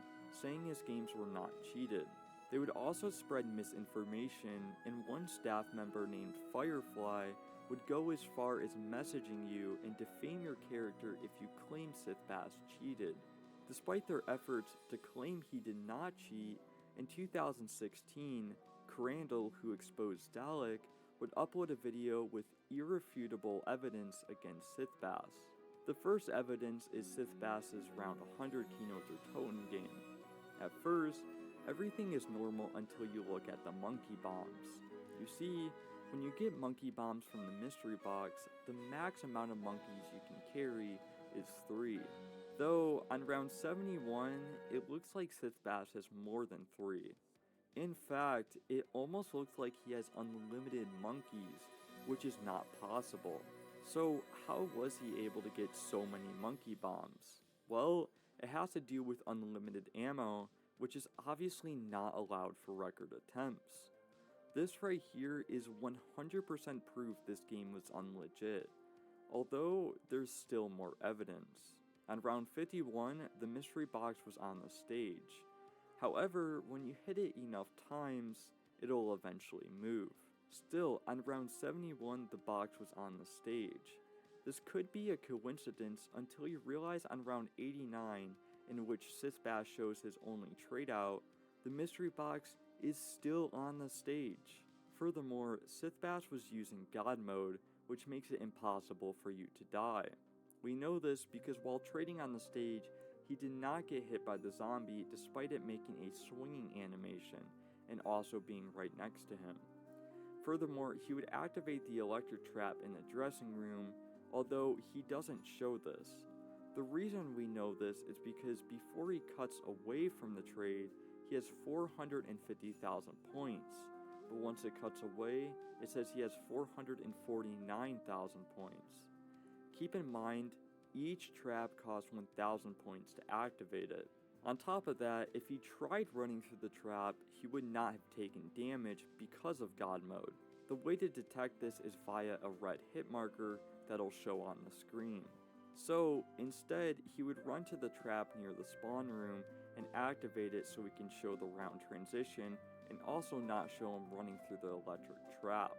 saying his games were not cheated. They would also spread misinformation, and one staff member named Firefly would go as far as messaging you and defame your character if you claim Sithbass cheated. Despite their efforts to claim he did not cheat, in 2016, Crandall, who exposed Dalek, would upload a video with irrefutable evidence against Sithbass. The first evidence is Sithbass's round 100 Keynote or Totem game. At first, everything is normal until you look at the monkey bombs. You see, when you get monkey bombs from the mystery box, the max amount of monkeys you can carry is 3. Though, on round 71, it looks like Sithbass has more than 3. In fact, it almost looks like he has unlimited monkeys, which is not possible. So how was he able to get so many monkey bombs? Well, it has to do with unlimited ammo, which is obviously not allowed for record attempts. This right here is 100% proof this game was unlegit, although there's still more evidence. On round 51, the mystery box was on the stage. However, when you hit it enough times, it'll eventually move. Still, on round 71, the box was on the stage. This could be a coincidence until you realize on round 89, in which Sithbass shows his only trade out, the mystery box is still on the stage. Furthermore, Sithbass was using God mode, which makes it impossible for you to die. We know this because while trading on the stage, he did not get hit by the zombie despite it making a swinging animation and also being right next to him. Furthermore, he would activate the electric trap in the dressing room, although he doesn't show this. The reason we know this is because before he cuts away from the trade, he has 450,000 points, but once it cuts away, it says he has 449,000 points. Keep in mind, each trap costs 1,000 points to activate it. On top of that, if he tried running through the trap, he would not have taken damage because of God mode. The way to detect this is via a red hit marker that'll show on the screen. So instead, he would run to the trap near the spawn room and activate it so we can show the round transition and also not show him running through the electric trap.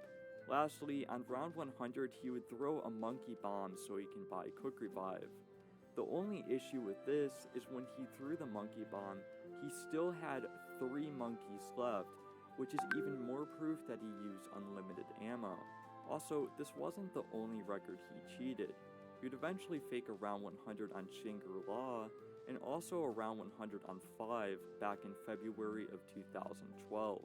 Lastly, on round 100, he would throw a monkey bomb so he can buy quick revive. The only issue with this is when he threw the monkey bomb, he still had 3 monkeys left, which is even more proof that he used unlimited ammo. Also, this wasn't the only record he cheated. He would eventually fake a round 100 on Shangri-La, and also a round 100 on 5 back in February of 2012.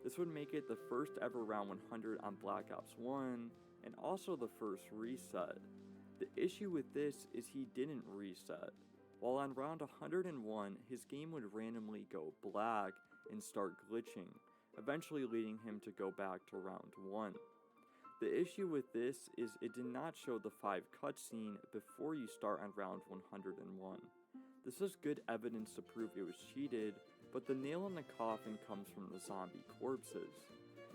This would make it the first ever round 100 on Black Ops 1, and also the first reset. The issue with this is he didn't reset. While on round 101, his game would randomly go black and start glitching, eventually leading him to go back to round 1. The issue with this is it did not show the 5 cutscene before you start on round 101. This is good evidence to prove it was cheated, but the nail in the coffin comes from the zombie corpses.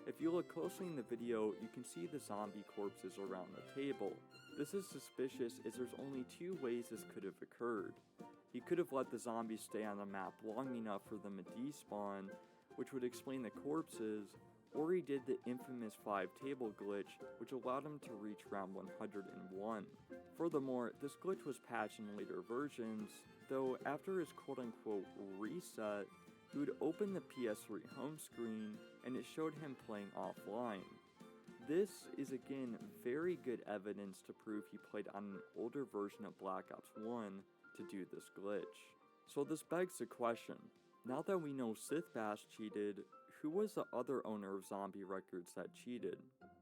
If you look closely in the video, you can see the zombie corpses around the table. This is suspicious as there's only 2 ways this could have occurred. He could have let the zombies stay on the map long enough for them to despawn, which would explain the corpses, or he did the infamous 5 table glitch, which allowed him to reach round 101. Furthermore, this glitch was patched in later versions, though after his quote-unquote reset, he would open the PS3 home screen and it showed him playing offline. This is again very good evidence to prove he played on an older version of Black Ops 1 to do this glitch. So this begs the question, now that we know Sith Bash cheated, who was the other owner of Zombie Records that cheated?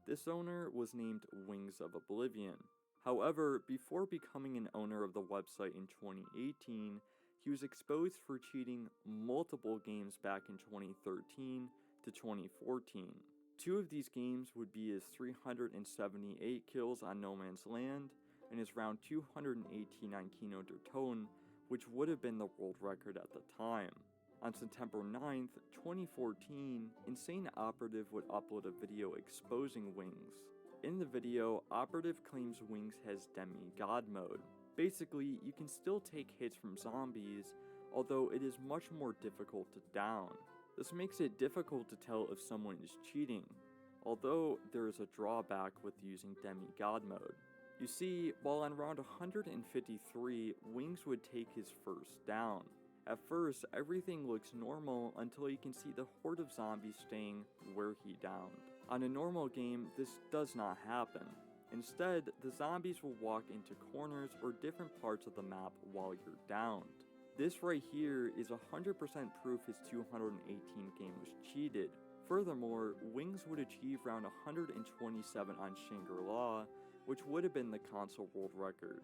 This owner was named Wings of Oblivion. However, before becoming an owner of the website in 2018, he was exposed for cheating multiple games back in 2013 to 2014. 2 of these games would be his 378 kills on No Man's Land and his round 218 on Kino der Toten, which would have been the world record at the time. On September 9th, 2014, Insane Operative would upload a video exposing Wings. In the video, Operative claims Wings has demigod mode. Basically, you can still take hits from zombies, although it is much more difficult to down. This makes it difficult to tell if someone is cheating, although there is a drawback with using demigod mode. You see, while on round 153, Wings would take his first down. At first, everything looks normal until you can see the horde of zombies staying where he downed. On a normal game, this does not happen. Instead, the zombies will walk into corners or different parts of the map while you're downed. This right here is 100% proof his 218 game was cheated. Furthermore, Wings would achieve round 127 on Shangri-La, which would have been the console world record,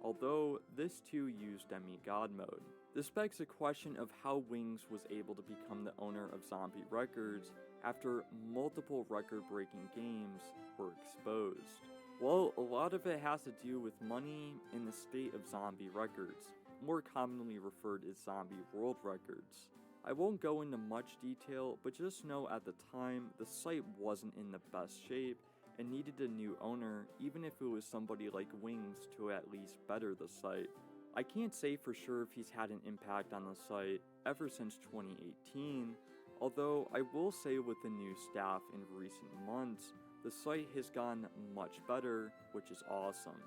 although this too used demigod mode. This begs the question of how Wings was able to become the owner of Zombie Records after multiple record-breaking games were exposed. Well, a lot of it has to do with money and the state of Zombie Records, more commonly referred as Zombie World Records. I won't go into much detail, but just know at the time, the site wasn't in the best shape and needed a new owner, even if it was somebody like Wings to at least better the site. I can't say for sure if he's had an impact on the site ever since 2018, although I will say with the new staff in recent months, the site has gotten much better, which is awesome.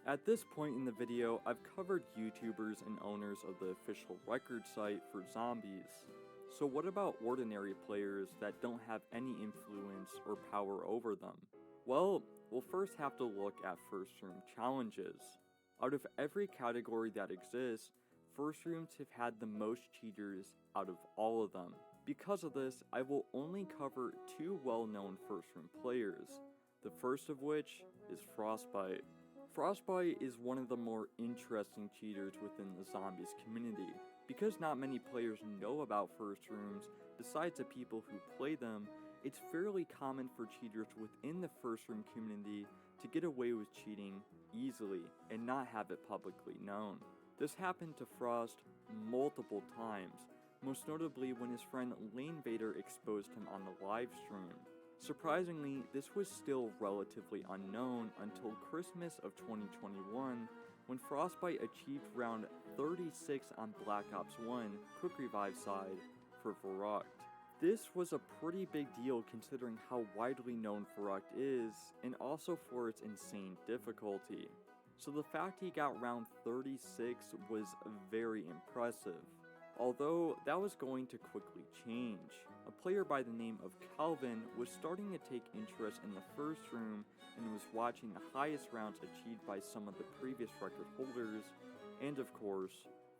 At this point in the video, I've covered YouTubers and owners of the official record site for zombies. So what about ordinary players that don't have any influence or power over them? Well, we'll first have to look at first room challenges. Out of every category that exists, first rooms have had the most cheaters out of all of them. Because of this, I will only cover 2 well-known first room players, the first of which is Frostbite. Frostbite is one of the more interesting cheaters within the zombies community. Because not many players know about first rooms, besides the people who play them, it's fairly common for cheaters within the first room community to get away with cheating easily and not have it publicly known. This happened to Frost multiple times, most notably when his friend Lane Vader exposed him on the live stream. Surprisingly, this was still relatively unknown until Christmas of 2021, when Frostbite achieved round 36 on Black Ops 1 Quick Revive side for Verrucht. This was a pretty big deal considering how widely known Verrucht is, and also for its insane difficulty. So the fact he got round 36 was very impressive. Although that was going to quickly change. A player by the name of Calvin was starting to take interest in the first room and was watching the highest rounds achieved by some of the previous record holders, and of course,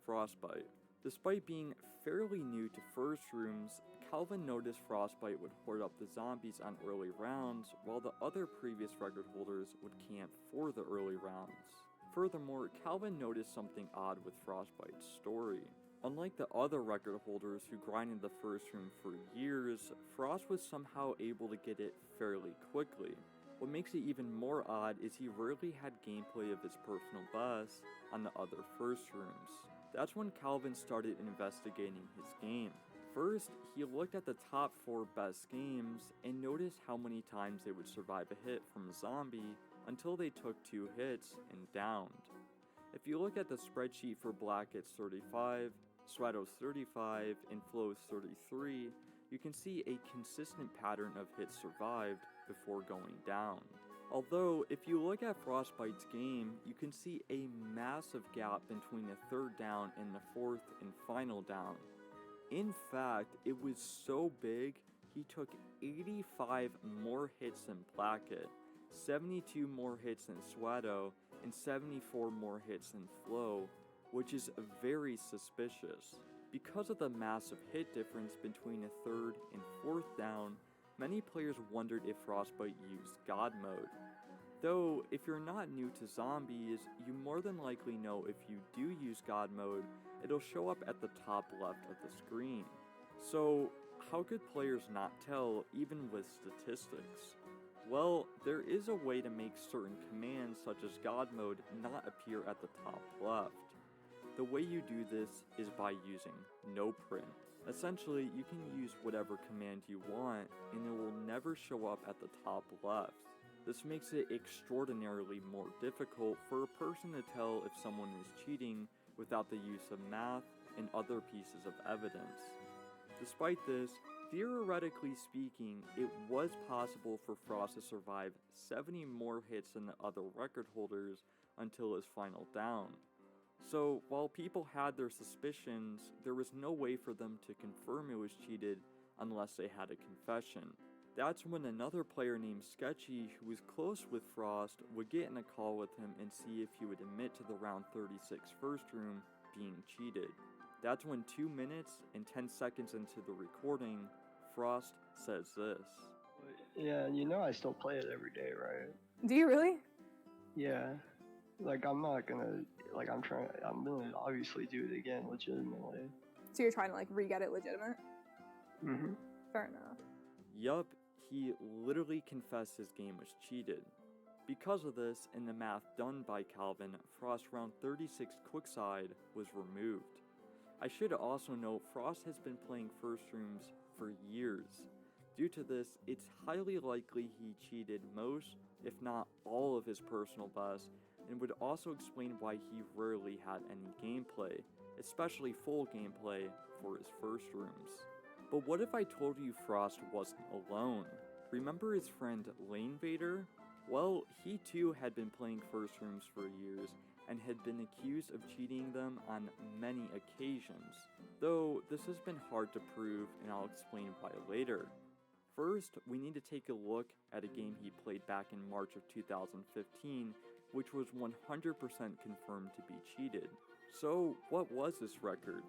Frostbite. Despite being fairly new to first rooms, Calvin noticed Frostbite would hoard up the zombies on early rounds, while the other previous record holders would camp for the early rounds. Furthermore, Calvin noticed something odd with Frostbite's story. Unlike the other record holders who grinded the first room for years, Frost was somehow able to get it fairly quickly. What makes it even more odd is he rarely had gameplay of his personal best on the other first rooms. That's when Calvin started investigating his game. First, he looked at the top 4 best games and noticed how many times they would survive a hit from a zombie until they took 2 hits and downed. If you look at the spreadsheet for Blackett's 35, Swato's 35, and Flow's 33, you can see a consistent pattern of hits survived before going down. Although, if you look at Frostbite's game, you can see a massive gap between the 3rd down and the 4th and final down. In fact, it was so big, he took 85 more hits than Blackett, 72 more hits than Swato, and 74 more hits than Flow, which is very suspicious. Because of the massive hit difference between the 3rd and 4th down, many players wondered if Frostbite used God mode. Though, if you're not new to zombies, you more than likely know if you do use God mode, it'll show up at the top left of the screen. So, how could players not tell, even with statistics? Well, there is a way to make certain commands such as God mode not appear at the top left. The way you do this is by using no print. Essentially, you can use whatever command you want, and it will never show up at the top left. This makes it extraordinarily more difficult for a person to tell if someone is cheating without the use of math and other pieces of evidence. Despite this, theoretically speaking, it was possible for Frost to survive 70 more hits than the other record holders until his final down. So, while people had their suspicions, there was no way for them to confirm it was cheated unless they had a confession. That's when another player named Sketchy, who was close with Frost, would get in a call with him and see if he would admit to the round 36 first room being cheated. That's when 2 minutes and 10 seconds into the recording, Frost says this. Yeah, you know I still play it every day, right? Do you really? Yeah. Like, I'm not gonna, like, I'm gonna obviously do it again legitimately. So you're trying to like re-get it legitimate? Mm-hmm. Fair enough. Yup, he literally confessed his game was cheated. Because of this, in the math done by Calvin, Frost round 36 quickside was removed. I should also note Frost has been playing first rooms for years. Due to this, it's highly likely he cheated most, if not all, of his personal best, and would also explain why he rarely had any gameplay, especially full gameplay, for his first rooms. But what if I told you Frost wasn't alone? Remember his friend Lane Vader? Well, he too had been playing first rooms for years, and had been accused of cheating them on many occasions. Though this has been hard to prove, and I'll explain why later. First, we need to take a look at a game he played back in March of 2015, which was 100% confirmed to be cheated. So, what was this record?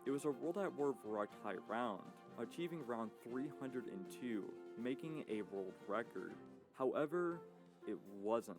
It was a World at War Varrock high round, achieving round 302, making it a world record. However, it wasn't.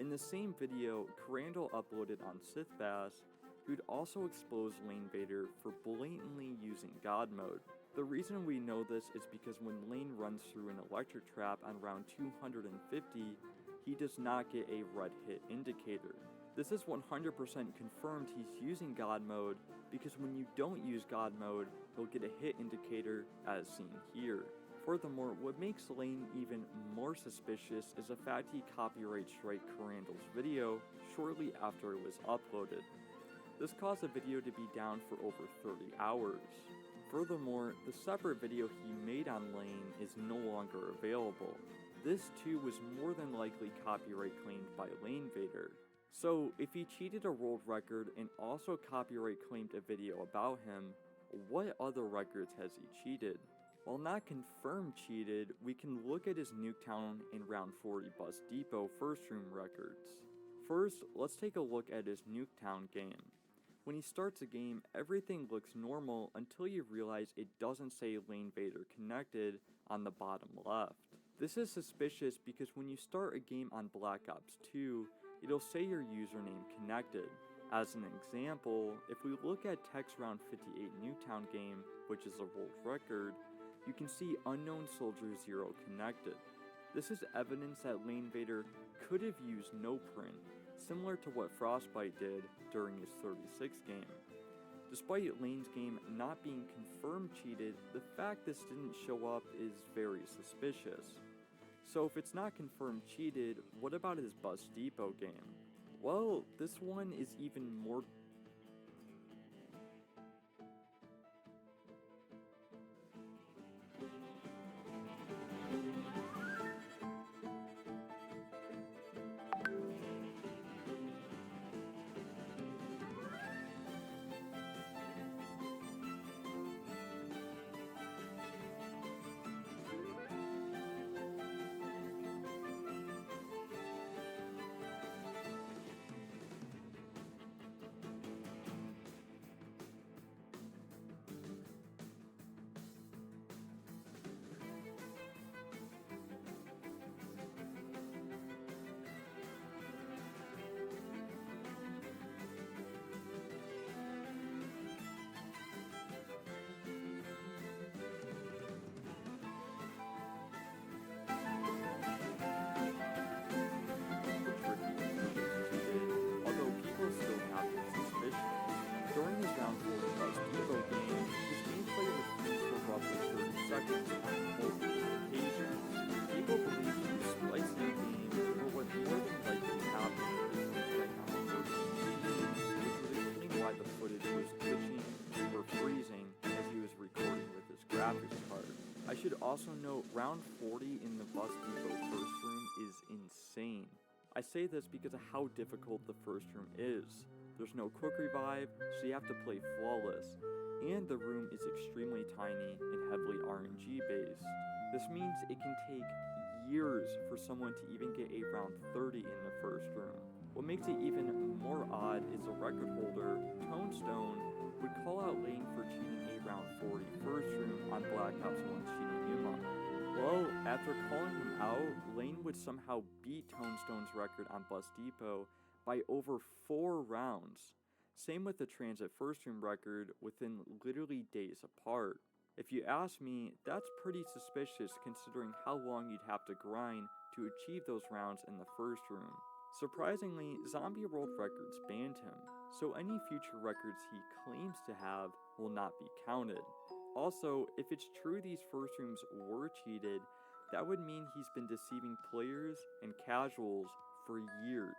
In the same video, Crandall uploaded on Sithbass, who'd also exposed Lane Vader for blatantly using God mode. The reason we know this is because when Lane runs through an electric trap on round 250, he does not get a red hit indicator. This is 100% confirmed he's using God mode because when you don't use God mode, he'll get a hit indicator as seen here. Furthermore, what makes Lane even more suspicious is the fact he copyright strike Crandall's video shortly after it was uploaded. This caused the video to be down for over 30 hours. Furthermore, the separate video he made on Lane is no longer available. This too was more than likely copyright claimed by Lane Vader. So, if he cheated a world record and also copyright claimed a video about him, what other records has he cheated? While not confirmed cheated, we can look at his Nuketown and Round 40 Bus Depot first room records. First, let's take a look at his Nuketown game. When he starts a game, everything looks normal until you realize it doesn't say Lane Vader connected on the bottom left. This is suspicious because when you start a game on Black Ops 2, it'll say your username connected. As an example, if we look at Tech's Round 58 Nuketown game, which is a world record, you can see Unknown Soldier 0 connected. This is evidence that Lane Vader could have used no print, similar to what Frostbite did during his 36 game. Despite Lane's game not being confirmed cheated, the fact this didn't show up is very suspicious. So if it's not confirmed cheated, what about his Bus Depot game? Well, this one is even more I should also note, round 40 in the Bus Depot first room is insane. I say this because of how difficult the first room is. There's no quick revive, so you have to play flawless, and the room is extremely tiny and heavily RNG based. This means it can take years for someone to even get a round 30 in the first room. What makes it even more odd is the record holder, Tonestone, would call out Lane for cheating a round 40 first room on Black Ops 1 Shinonuma. Well, after calling him out, Lane would somehow beat Tonestone's record on Bus Depot by over 4 rounds. Same with the Transit first room record within literally days apart. If you ask me, that's pretty suspicious considering how long you'd have to grind to achieve those rounds in the first room. Surprisingly, Zombie World Records banned him, so any future records he claims to have will not be counted. Also, if it's true these first rooms were cheated, that would mean he's been deceiving players and casuals for years.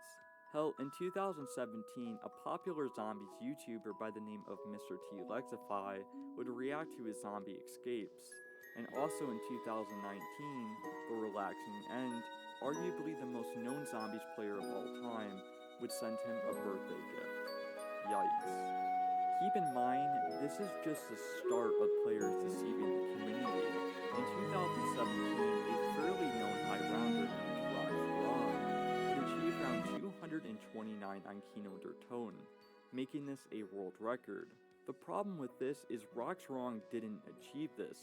Hell, in 2017, a popular zombies YouTuber by the name of Mr. T Lexify would react to his zombie escapes. And also in 2019, The Relaxing End, arguably the most known zombies player of all time, would send him a birthday gift. Yikes. Keep in mind, this is just the start of players deceiving the community. In 2017, a fairly known high rounder named Rock Ron would achieve around 250 129 on Kino der Ton, making this a world record. The problem with this is Roxrong didn't achieve this.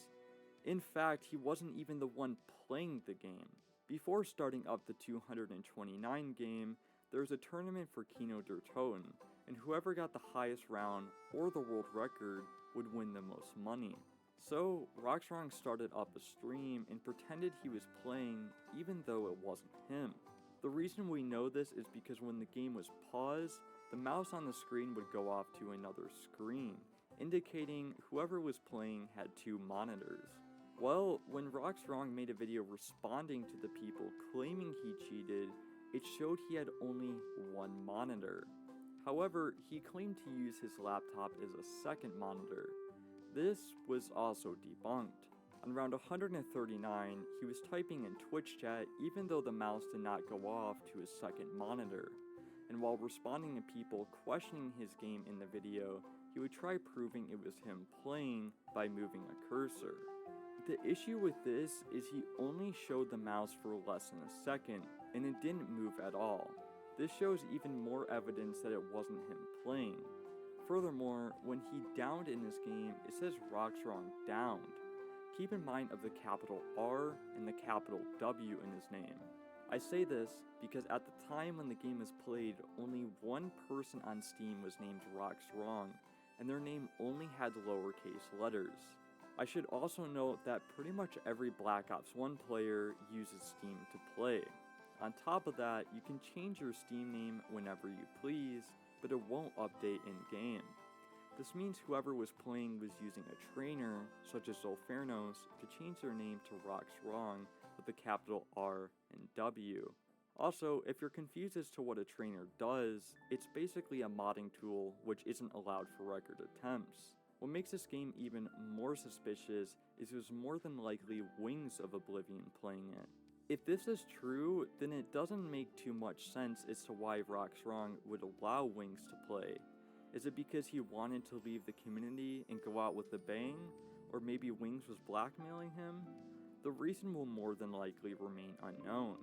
In fact, he wasn't even the one playing the game. Before starting up the 229 game, there was a tournament for Kino der Ton, and whoever got the highest round or the world record would win the most money. So, Roxrong started up a stream and pretended he was playing even though it wasn't him. The reason we know this is because when the game was paused, the mouse on the screen would go off to another screen, indicating whoever was playing had two monitors. Well, when Roxrong made a video responding to the people claiming he cheated, it showed he had only one monitor. However, he claimed to use his laptop as a second monitor. This was also debunked. On round 139, he was typing in Twitch chat even though the mouse did not go off to his second monitor. And while responding to people questioning his game in the video, he would try proving it was him playing by moving a cursor. The issue with this is he only showed the mouse for less than a second, and it didn't move at all. This shows even more evidence that it wasn't him playing. Furthermore, when he downed in this game, it says Roxrong downed. Keep in mind of the capital R and the capital W in his name. I say this because at the time when the game was played, only one person on Steam was named Roxrong, and their name only had lowercase letters. I should also note that pretty much every Black Ops 1 player uses Steam to play. On top of that, you can change your Steam name whenever you please, but it won't update in-game. This means whoever was playing was using a trainer, such as Zolfernos, to change their name to Roxrong with the capital R and W. Also, if you're confused as to what a trainer does, it's basically a modding tool which isn't allowed for record attempts. What makes this game even more suspicious is there's more than likely Wings of Oblivion playing it. If this is true, then it doesn't make too much sense as to why Roxrong would allow Wings to play. Is it because he wanted to leave the community and go out with a bang? Or maybe Wings was blackmailing him? The reason will more than likely remain unknown.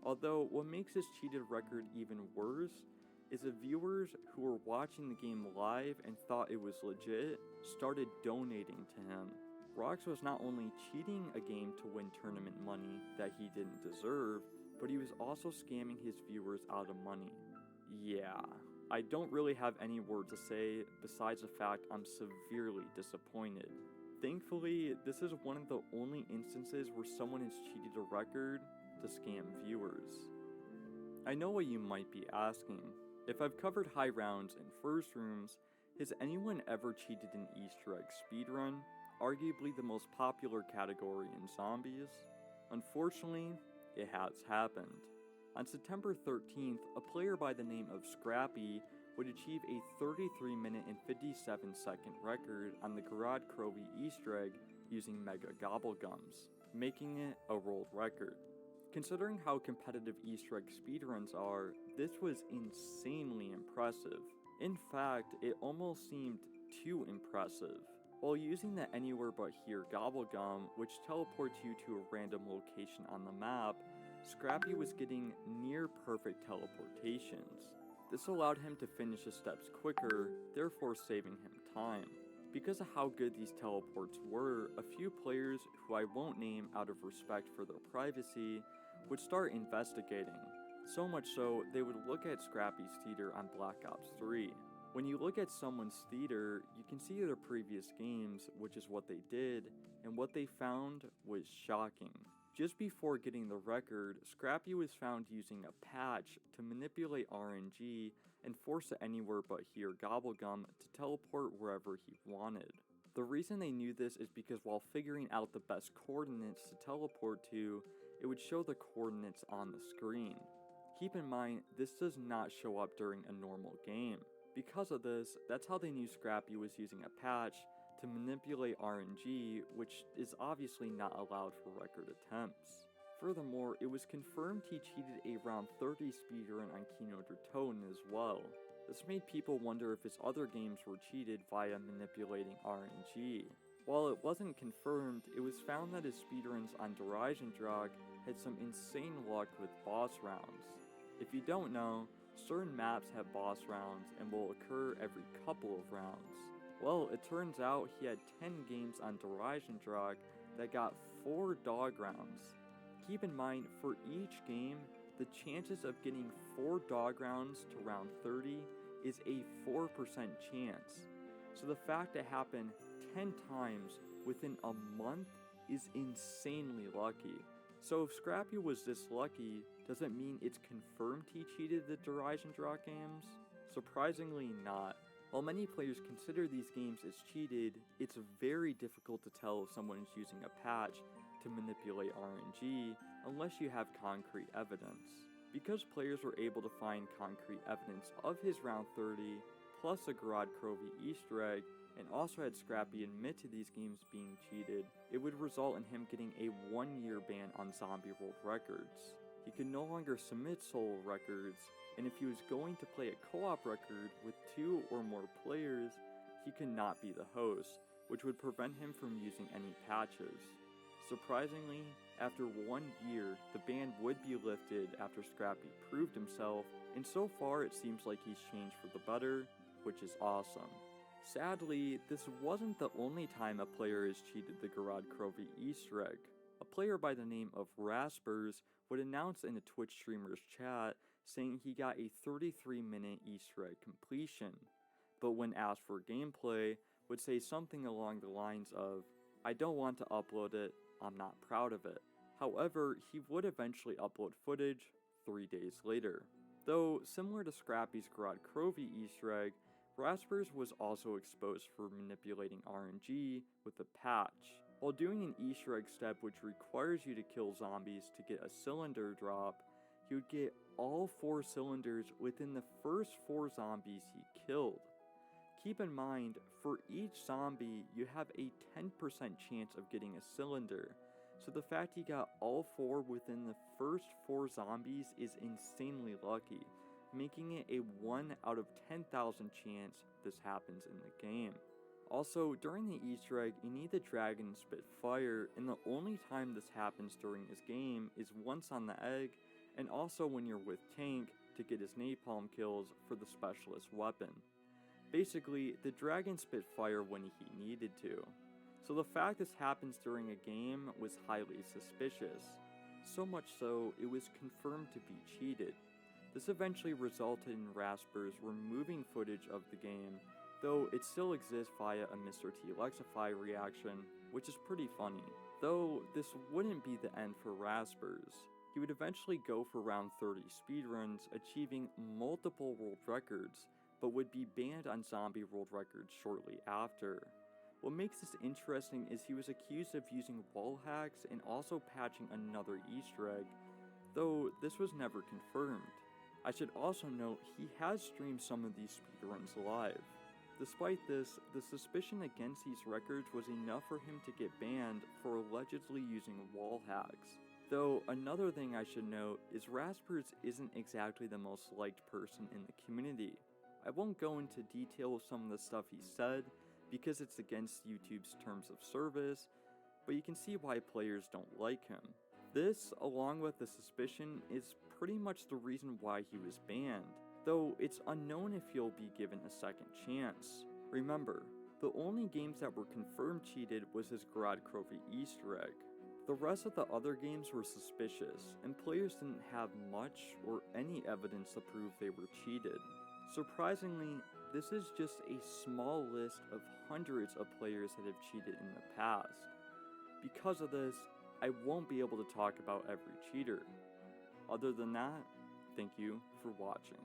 Although, what makes this cheated record even worse is the viewers who were watching the game live and thought it was legit started donating to him. Rox was not only cheating a game to win tournament money that he didn't deserve, but he was also scamming his viewers out of money. Yeah, I don't really have any words to say besides the fact I'm severely disappointed. Thankfully, this is one of the only instances where someone has cheated a record to scam viewers. I know what you might be asking. If I've covered high rounds and first rooms, has anyone ever cheated an Easter egg speedrun? Arguably the most popular category in zombies? Unfortunately, it has happened. On September 13th, a player by the name of Scrappy would achieve a 33-minute and 57-second record on the Garad Krovi Easter egg using Mega Gobblegums, making it a world record. Considering how competitive Easter egg speedruns are, this was insanely impressive. In fact, it almost seemed too impressive. While using the Anywhere But Here Gobblegum, which teleports you to a random location on the map, Scrappy was getting near perfect teleportations. This allowed him to finish his steps quicker, therefore saving him time. Because of how good these teleports were, a few players, who I won't name out of respect for their privacy, would start investigating. So much so, they would look at Scrappy's theater on Black Ops 3. When you look at someone's theater, you can see their previous games, which is what they did, and what they found was shocking. Just before getting the record, Scrappy was found using a patch to manipulate RNG and force the Anywhere But Here Gobblegum to teleport wherever he wanted. The reason they knew this is because while figuring out the best coordinates to teleport to, it would show the coordinates on the screen. Keep in mind, this does not show up during a normal game. Because of this, that's how they knew Scrappy was using a patch to manipulate RNG, which is obviously not allowed for record attempts. Furthermore, it was confirmed he cheated a round 30 speedrun on Kino der Ton as well. This made people wonder if his other games were cheated via manipulating RNG. While it wasn't confirmed, it was found that his speedruns on Derision Drog had some insane luck with boss rounds. If you don't know, Certain maps have boss rounds and will occur every couple of rounds. Well, it turns out he had 10 games on Derision Drog that got 4 dog rounds. Keep in mind, for each game, the chances of getting 4 dog rounds to round 30 is a 4% chance. So the fact it happened 10 times within a month is insanely lucky. So if Scrappy was this lucky, does it mean it's confirmed he cheated the Derision Draw games? Surprisingly not. While many players consider these games as cheated, it's very difficult to tell if someone is using a patch to manipulate RNG unless you have concrete evidence. Because players were able to find concrete evidence of his round 30, plus a Garad Crovey Easter egg, and also had Scrappy admit to these games being cheated, it would result in him getting a 1-year ban on Zombie World Records. He could no longer submit solo records, and if he was going to play a co-op record with 2 or more players, he could not be the host, which would prevent him from using any patches. Surprisingly, after 1 year, the ban would be lifted after Scrappy proved himself, and so far it seems like he's changed for the better, which is awesome. Sadly, this wasn't the only time a player has cheated the Garad Crovey Easter egg. A player by the name of Raspers would announce in a Twitch streamer's chat saying he got a 33-minute Easter egg completion, but when asked for gameplay, would say something along the lines of, "I don't want to upload it, I'm not proud of it." However, he would eventually upload footage 3 days later. Though, similar to Scrappy's Garad Crovey Easter egg, Raspers was also exposed for manipulating RNG with a patch. While doing an Easter egg step which requires you to kill zombies to get a cylinder drop, he would get all 4 cylinders within the first 4 zombies he killed. Keep in mind, for each zombie, you have a 10% chance of getting a cylinder, so the fact he got all 4 within the first 4 zombies is insanely lucky, making it a 1 out of 10,000 chance this happens in the game. Also, during the Easter egg, you need the dragon to spit fire, and the only time this happens during this game is once on the egg, and also when you're with Tank to get his napalm kills for the specialist weapon. Basically, the dragon spit fire when he needed to. So the fact this happens during a game was highly suspicious. So much so, it was confirmed to be cheated. This eventually resulted in Raspers removing footage of the game, though it still exists via a Mr. T Lexify reaction, which is pretty funny. Though this wouldn't be the end for Raspers. He would eventually go for round 30 speedruns, achieving multiple world records, but would be banned on Zombie World Records shortly after. What makes this interesting is he was accused of using wall hacks and also patching another Easter egg, though this was never confirmed. I should also note he has streamed some of these speedruns live. Despite this, the suspicion against these records was enough for him to get banned for allegedly using wall hacks. Though another thing I should note is Raspers isn't exactly the most liked person in the community. I won't go into detail of some of the stuff he said because it's against YouTube's terms of service, but you can see why players don't like him. This, along with the suspicion, is pretty much the reason why he was banned, though it's unknown if he'll be given a second chance. Remember, the only games that were confirmed cheated was his Garad Crovey Easter egg. The rest of the other games were suspicious, and players didn't have much or any evidence to prove they were cheated. Surprisingly, this is just a small list of hundreds of players that have cheated in the past. Because of this, I won't be able to talk about every cheater. Other than that, thank you for watching.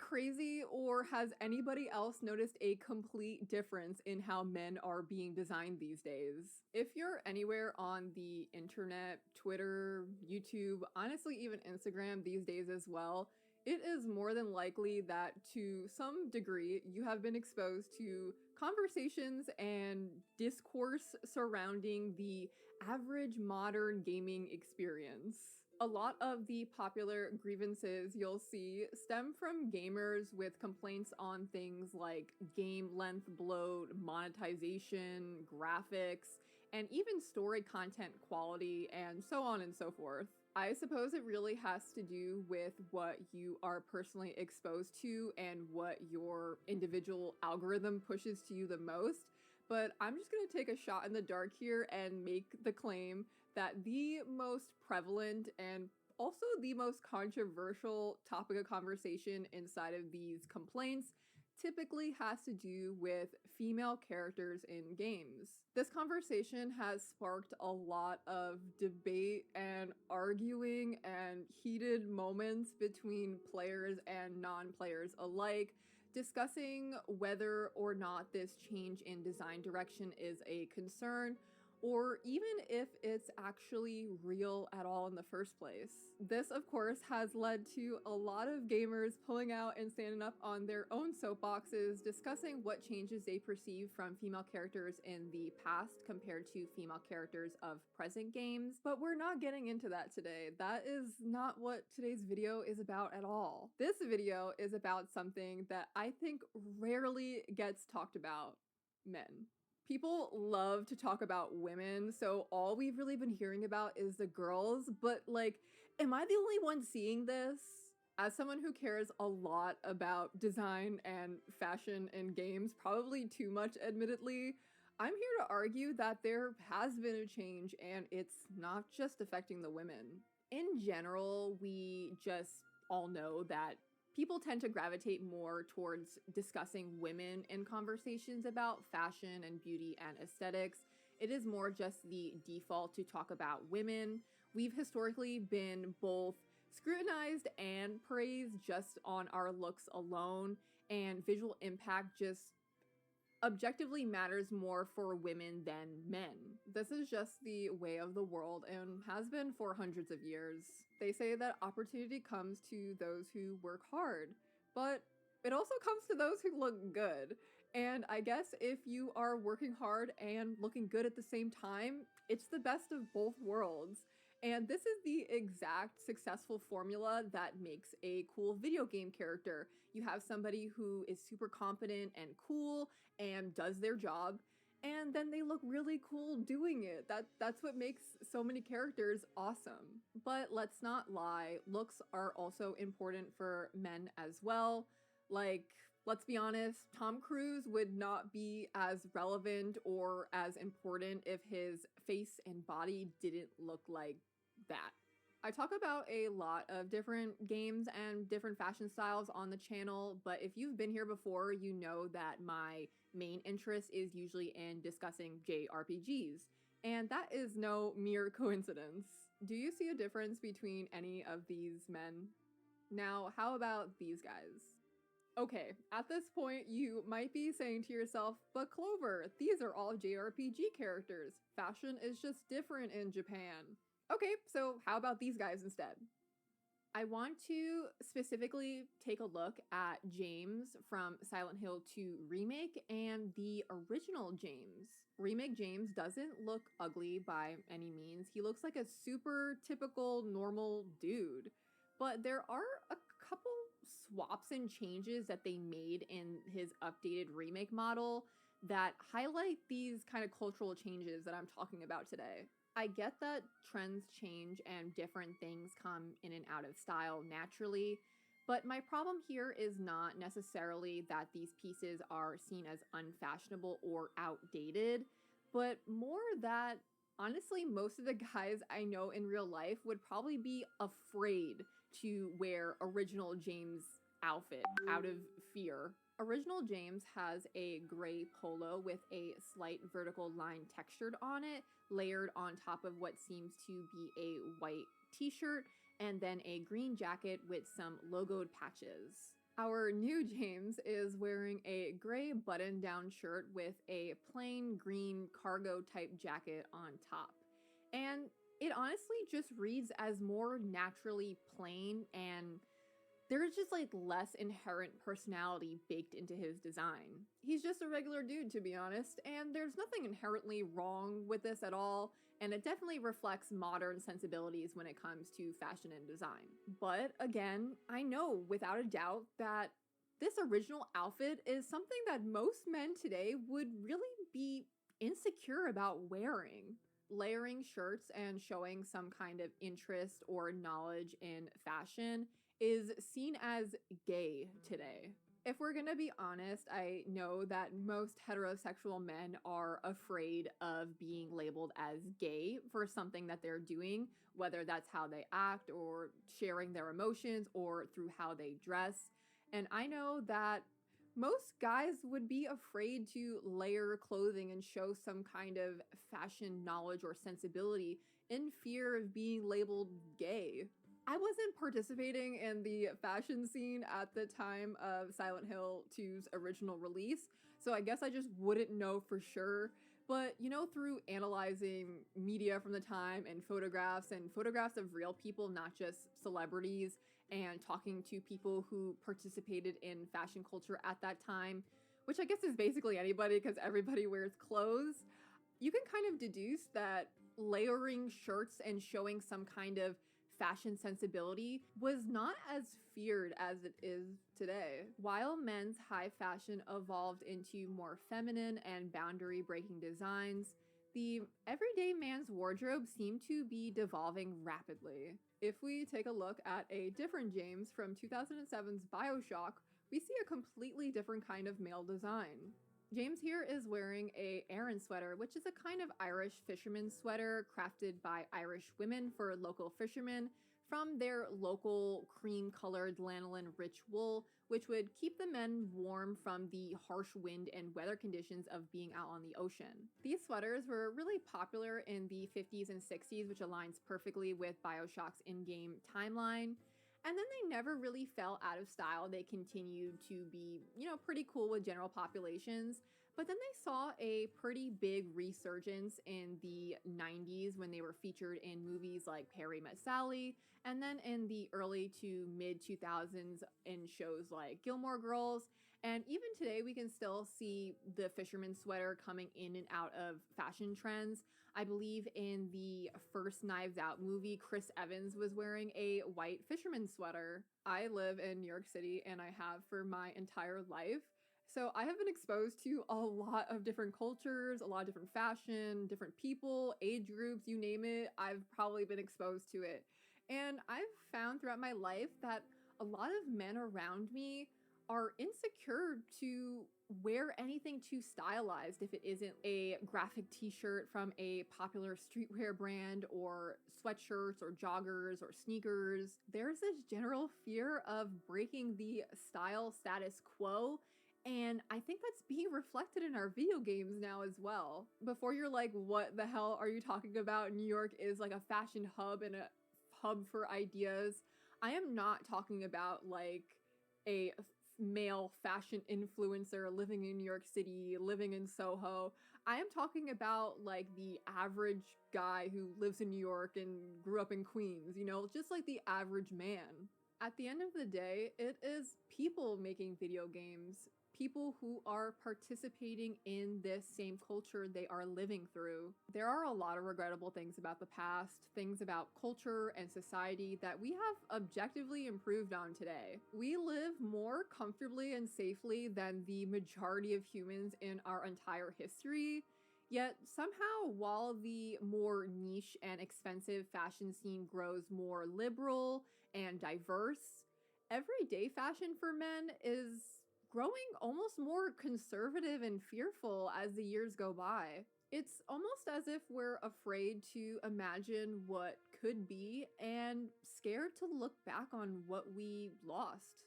crazy, or has anybody else noticed a complete difference in how men are being designed these days? If you're anywhere on the internet, Twitter, YouTube, honestly even Instagram these days as well, it is more than likely that to some degree you have been exposed to conversations and discourse surrounding the average modern gaming experience. A lot of the popular grievances you'll see stem from gamers with complaints on things like game length bloat, monetization, graphics, and even story content quality, and so on and so forth. I suppose it really has to do with what you are personally exposed to and what your individual algorithm pushes to you the most. But I'm just going to take a shot in the dark here and make the claim that the most prevalent and also the most controversial topic of conversation inside of these complaints typically has to do with female characters in games. This conversation has sparked a lot of debate and arguing and heated moments between players and non-players alike, discussing whether or not this change in design direction is a concern, or even if it's actually real at all in the first place. This, of course, has led to a lot of gamers pulling out and standing up on their own soapboxes, discussing what changes they perceive from female characters in the past compared to female characters of present games. But we're not getting into that today. That is not what today's video is about at all. This video is about something that I think rarely gets talked about: men. People love to talk about women, so all we've really been hearing about is the girls, but like, am I the only one seeing this? As someone who cares a lot about design and fashion in games, probably too much admittedly, I'm here to argue that there has been a change and it's not just affecting the women. In general, we just all know that people tend to gravitate more towards discussing women in conversations about fashion and beauty and aesthetics. It is more just the default to talk about women. We've historically been both scrutinized and praised just on our looks alone, and visual impact just objectively matters more for women than men. This is just the way of the world and has been for hundreds of years. They say that opportunity comes to those who work hard, but it also comes to those who look good. And I guess if you are working hard and looking good at the same time, it's the best of both worlds. And this is the exact successful formula that makes a cool video game character. You have somebody who is super competent and cool and does their job, and then they look really cool doing it. That's what makes so many characters awesome. But let's not lie, looks are also important for men as well. Like, let's be honest, Tom Cruise would not be as relevant or as important if his face and body didn't look like that. I talk about a lot of different games and different fashion styles on the channel, but if you've been here before, you know that my main interest is usually in discussing JRPGs, and that is no mere coincidence. Do you see a difference between any of these men? Now, how about these guys? Okay, at this point, you might be saying to yourself, but Clover, these are all JRPG characters. Fashion is just different in Japan. Okay, so how about these guys instead? I want to specifically take a look at James from Silent Hill 2 Remake and the original James. Remake James doesn't look ugly by any means. He looks like a super typical normal dude. But there are a couple swaps and changes that they made in his updated remake model that highlight these kind of cultural changes that I'm talking about today. I get that trends change and different things come in and out of style naturally, but my problem here is not necessarily that these pieces are seen as unfashionable or outdated, but more that honestly most of the guys I know in real life would probably be afraid to wear original James' outfit out of fear. Original James has a gray polo with a slight vertical line textured on it, layered on top of what seems to be a white t-shirt, and then a green jacket with some logoed patches. Our new James is wearing a gray button-down shirt with a plain green cargo type jacket on top. And it honestly just reads as more naturally plain, and there's just like less inherent personality baked into his design. He's just a regular dude, to be honest, and there's nothing inherently wrong with this at all, and it definitely reflects modern sensibilities when it comes to fashion and design. But again, I know without a doubt that this original outfit is something that most men today would really be insecure about wearing. Layering shirts and showing some kind of interest or knowledge in fashion is seen as gay today. If we're gonna be honest, I know that most heterosexual men are afraid of being labeled as gay for something that they're doing, whether that's how they act or sharing their emotions or through how they dress. And I know that most guys would be afraid to layer clothing and show some kind of fashion knowledge or sensibility in fear of being labeled gay. I wasn't participating in the fashion scene at the time of Silent Hill 2's original release, so I guess I just wouldn't know for sure. But, you know, through analyzing media from the time and photographs of real people, not just celebrities, and talking to people who participated in fashion culture at that time, which I guess is basically anybody because everybody wears clothes, you can kind of deduce that layering shirts and showing some kind of fashion sensibility was not as feared as it is today. While men's high fashion evolved into more feminine and boundary breaking designs, the everyday man's wardrobe seemed to be devolving rapidly. If we take a look at a different James from 2007's BioShock, we see a completely different kind of male design. James here is wearing a Aran sweater, which is a kind of Irish fisherman's sweater crafted by Irish women for local fishermen from their local cream-colored lanolin-rich wool, which would keep the men warm from the harsh wind and weather conditions of being out on the ocean. These sweaters were really popular in the 50s and 60s, which aligns perfectly with BioShock's in-game timeline. And then they never really fell out of style. They continued to be, pretty cool with general populations. But then they saw a pretty big resurgence in the 90s when they were featured in movies like Harry Met Sally, and then in the early to mid 2000s in shows like Gilmore Girls. And even today, we can still see the fisherman's sweater coming in and out of fashion trends. I believe in the first Knives Out movie, Chris Evans was wearing a white fisherman's sweater. I live in New York City, and I have for my entire life. So I have been exposed to a lot of different cultures, a lot of different fashion, different people, age groups, you name it. I've probably been exposed to it. And I've found throughout my life that a lot of men around me are insecure to wear anything too stylized if it isn't a graphic t-shirt from a popular streetwear brand or sweatshirts or joggers or sneakers. There's this general fear of breaking the style status quo, and I think that's being reflected in our video games now as well. Before you're like, what the hell are you talking about? New York is like a fashion hub and a hub for ideas. I am not talking about like a male fashion influencer living in New York City, living in Soho. I am talking about like the average guy who lives in New York and grew up in Queens, just like the average man. At the end of the day, it is people making video games, people who are participating in this same culture they are living through. There are a lot of regrettable things about the past, things about culture and society that we have objectively improved on today. We live more comfortably and safely than the majority of humans in our entire history. Yet somehow, while the more niche and expensive fashion scene grows more liberal and diverse, everyday fashion for men is growing almost more conservative and fearful as the years go by. It's almost as if we're afraid to imagine what could be and scared to look back on what we lost.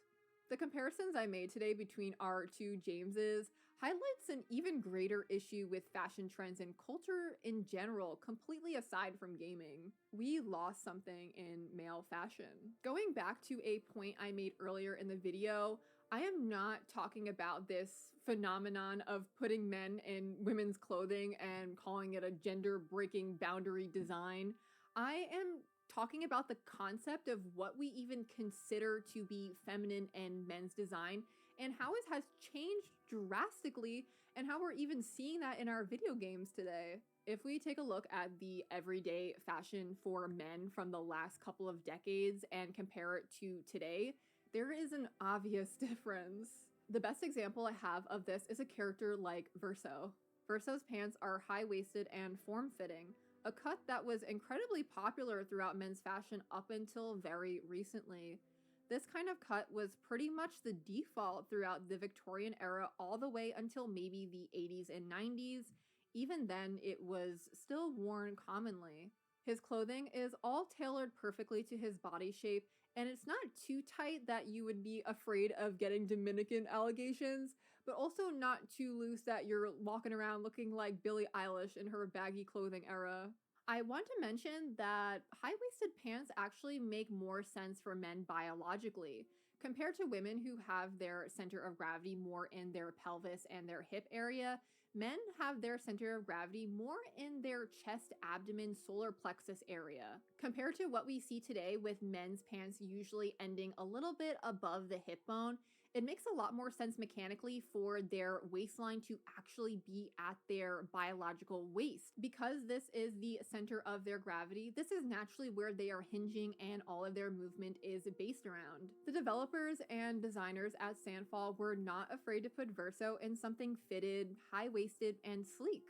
The comparisons I made today between our two Jameses highlights an even greater issue with fashion trends and culture in general, completely aside from gaming. We lost something in male fashion. Going back to a point I made earlier in the video, I am not talking about this phenomenon of putting men in women's clothing and calling it a gender-breaking boundary design. I am talking about the concept of what we even consider to be feminine and men's design and how it has changed drastically and how we're even seeing that in our video games today. If we take a look at the everyday fashion for men from the last couple of decades and compare it to today, there is an obvious difference. The best example I have of this is a character like Verso. Verso's pants are high-waisted and form-fitting, a cut that was incredibly popular throughout men's fashion up until very recently. This kind of cut was pretty much the default throughout the Victorian era all the way until maybe the 80s and 90s. Even then, it was still worn commonly. His clothing is all tailored perfectly to his body shape, and it's not too tight that you would be afraid of getting Dominican allegations, but also not too loose that you're walking around looking like Billie Eilish in her baggy clothing era. I want to mention that high-waisted pants actually make more sense for men biologically, compared to women who have their center of gravity more in their pelvis and their hip area. Men have their center of gravity more in their chest, abdomen, solar plexus area, compared to what we see today with men's pants usually ending a little bit above the hip bone. It makes a lot more sense mechanically for their waistline to actually be at their biological waist. Because this is the center of their gravity, this is naturally where they are hinging and all of their movement is based around. The developers and designers at Sandfall were not afraid to put Verso in something fitted, high-waisted, and sleek.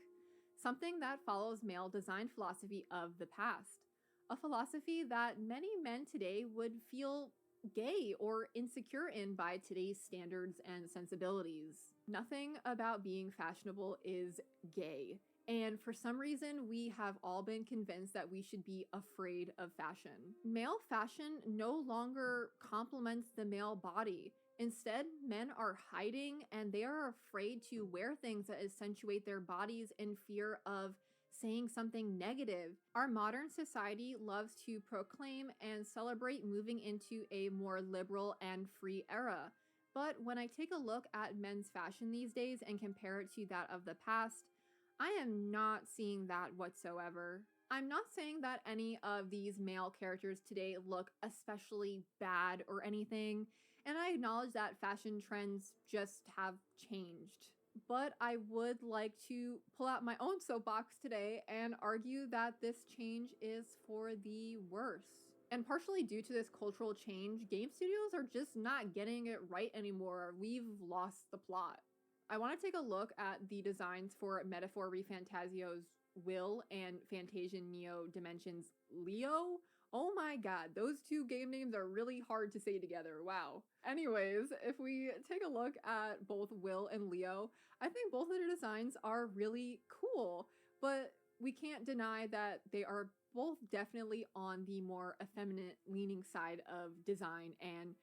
Something that follows male design philosophy of the past. A philosophy that many men today would feel gay or insecure in by today's standards and sensibilities. Nothing about being fashionable is gay. And for some reason, we have all been convinced that we should be afraid of fashion. Male fashion no longer complements the male body. Instead, men are hiding and they are afraid to wear things that accentuate their bodies in fear of saying something negative. Our modern society loves to proclaim and celebrate moving into a more liberal and free era. But when I take a look at men's fashion these days and compare it to that of the past, I am not seeing that whatsoever. I'm not saying that any of these male characters today look especially bad or anything, and I acknowledge that fashion trends just have changed. But I would like to pull out my own soapbox today and argue that this change is for the worse. And partially due to this cultural change, game studios are just not getting it right anymore. We've lost the plot. I want to take a look at the designs for Metaphor ReFantasio's Will and Fantasian Neo Dimensions Leo. Oh my god, those two game names are really hard to say together, wow. Anyways, if we take a look at both Will and Leo, I think both of their designs are really cool, but we can't deny that they are both definitely on the more effeminate leaning side of design and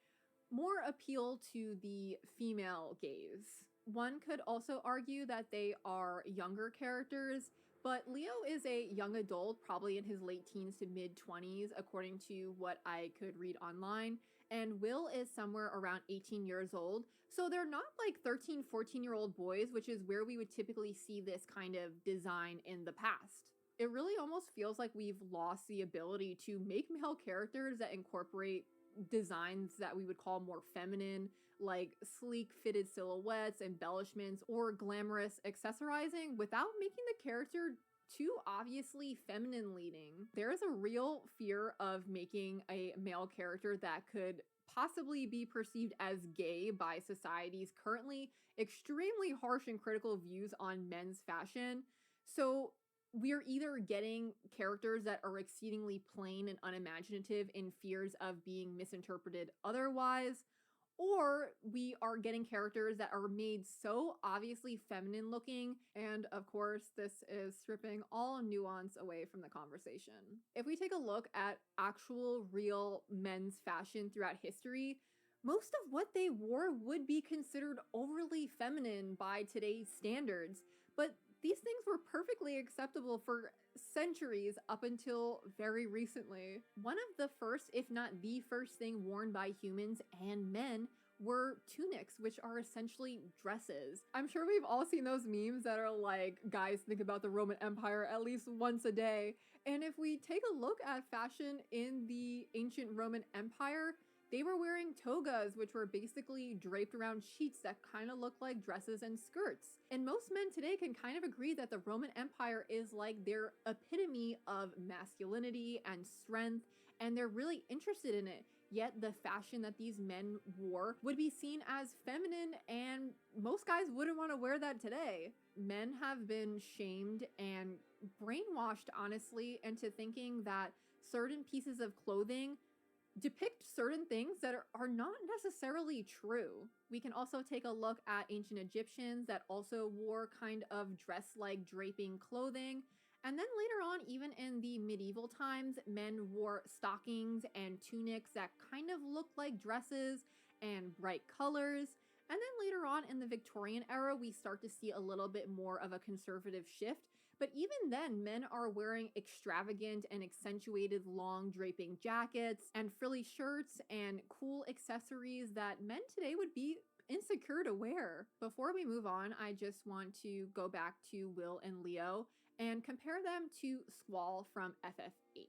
more appeal to the female gaze. One could also argue that they are younger characters, but Leo is a young adult, probably in his late teens to mid-20s, according to what I could read online, and Will is somewhere around 18 years old, so they're not like 13, 14-year-old boys, which is where we would typically see this kind of design in the past. It really almost feels like we've lost the ability to make male characters that incorporate designs that we would call more feminine, like sleek fitted silhouettes, embellishments, or glamorous accessorizing without making the character too obviously feminine leaning. There is a real fear of making a male character that could possibly be perceived as gay by society's currently extremely harsh and critical views on men's fashion. So we're either getting characters that are exceedingly plain and unimaginative in fears of being misinterpreted otherwise, or we are getting characters that are made so obviously feminine looking, and of course this is stripping all nuance away from the conversation. If we take a look at actual real men's fashion throughout history, most of what they wore would be considered overly feminine by today's standards, but these things were perfectly acceptable for centuries up until very recently. One of the first, if not the first thing worn by humans and men were tunics, which are essentially dresses. I'm sure we've all seen those memes that are like, guys think about the Roman Empire at least once a day. And if we take a look at fashion in the ancient Roman Empire, they were wearing togas, which were basically draped around sheets that kind of look like dresses and skirts. And most men today can kind of agree that the Roman Empire is like their epitome of masculinity and strength, and they're really interested in it. Yet the fashion that these men wore would be seen as feminine, and most guys wouldn't want to wear that today. Men have been shamed and brainwashed, honestly, into thinking that certain pieces of clothing depict certain things that are not necessarily true. We can also take a look at ancient Egyptians that also wore kind of dress-like draping clothing. And then later on, even in the medieval times, men wore stockings and tunics that kind of looked like dresses and bright colors. And then later on in the Victorian era, we start to see a little bit more of a conservative shift. But even then, men are wearing extravagant and accentuated long draping jackets and frilly shirts and cool accessories that men today would be insecure to wear. Before we move on, I just want to go back to Will and Leo and compare them to Squall from FF8.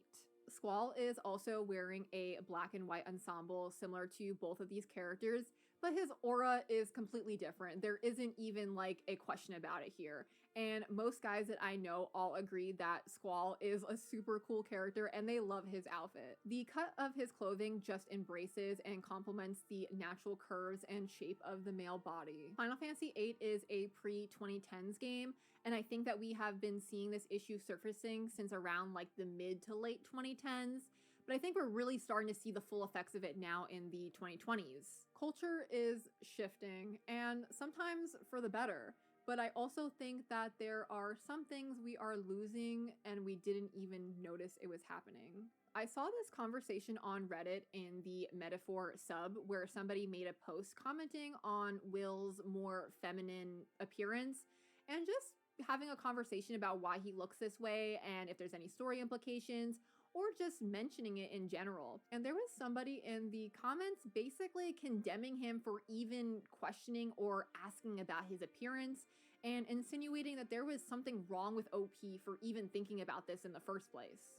Squall is also wearing a black and white ensemble similar to both of these characters, but his aura is completely different. There isn't even like a question about it here. And most guys that I know all agree that Squall is a super cool character and they love his outfit. The cut of his clothing just embraces and complements the natural curves and shape of the male body. Final Fantasy VIII is a pre-2010s game, and I think that we have been seeing this issue surfacing since around like the mid to late 2010s. But I think we're really starting to see the full effects of it now in the 2020s. Culture is shifting, and sometimes for the better. But I also think that there are some things we are losing and we didn't even notice it was happening. I saw this conversation on Reddit in the Metaphor sub where somebody made a post commenting on Will's more feminine appearance and just having a conversation about why he looks this way and if there's any story implications, or just mentioning it in general. And there was somebody in the comments basically condemning him for even questioning or asking about his appearance and insinuating that there was something wrong with OP for even thinking about this in the first place.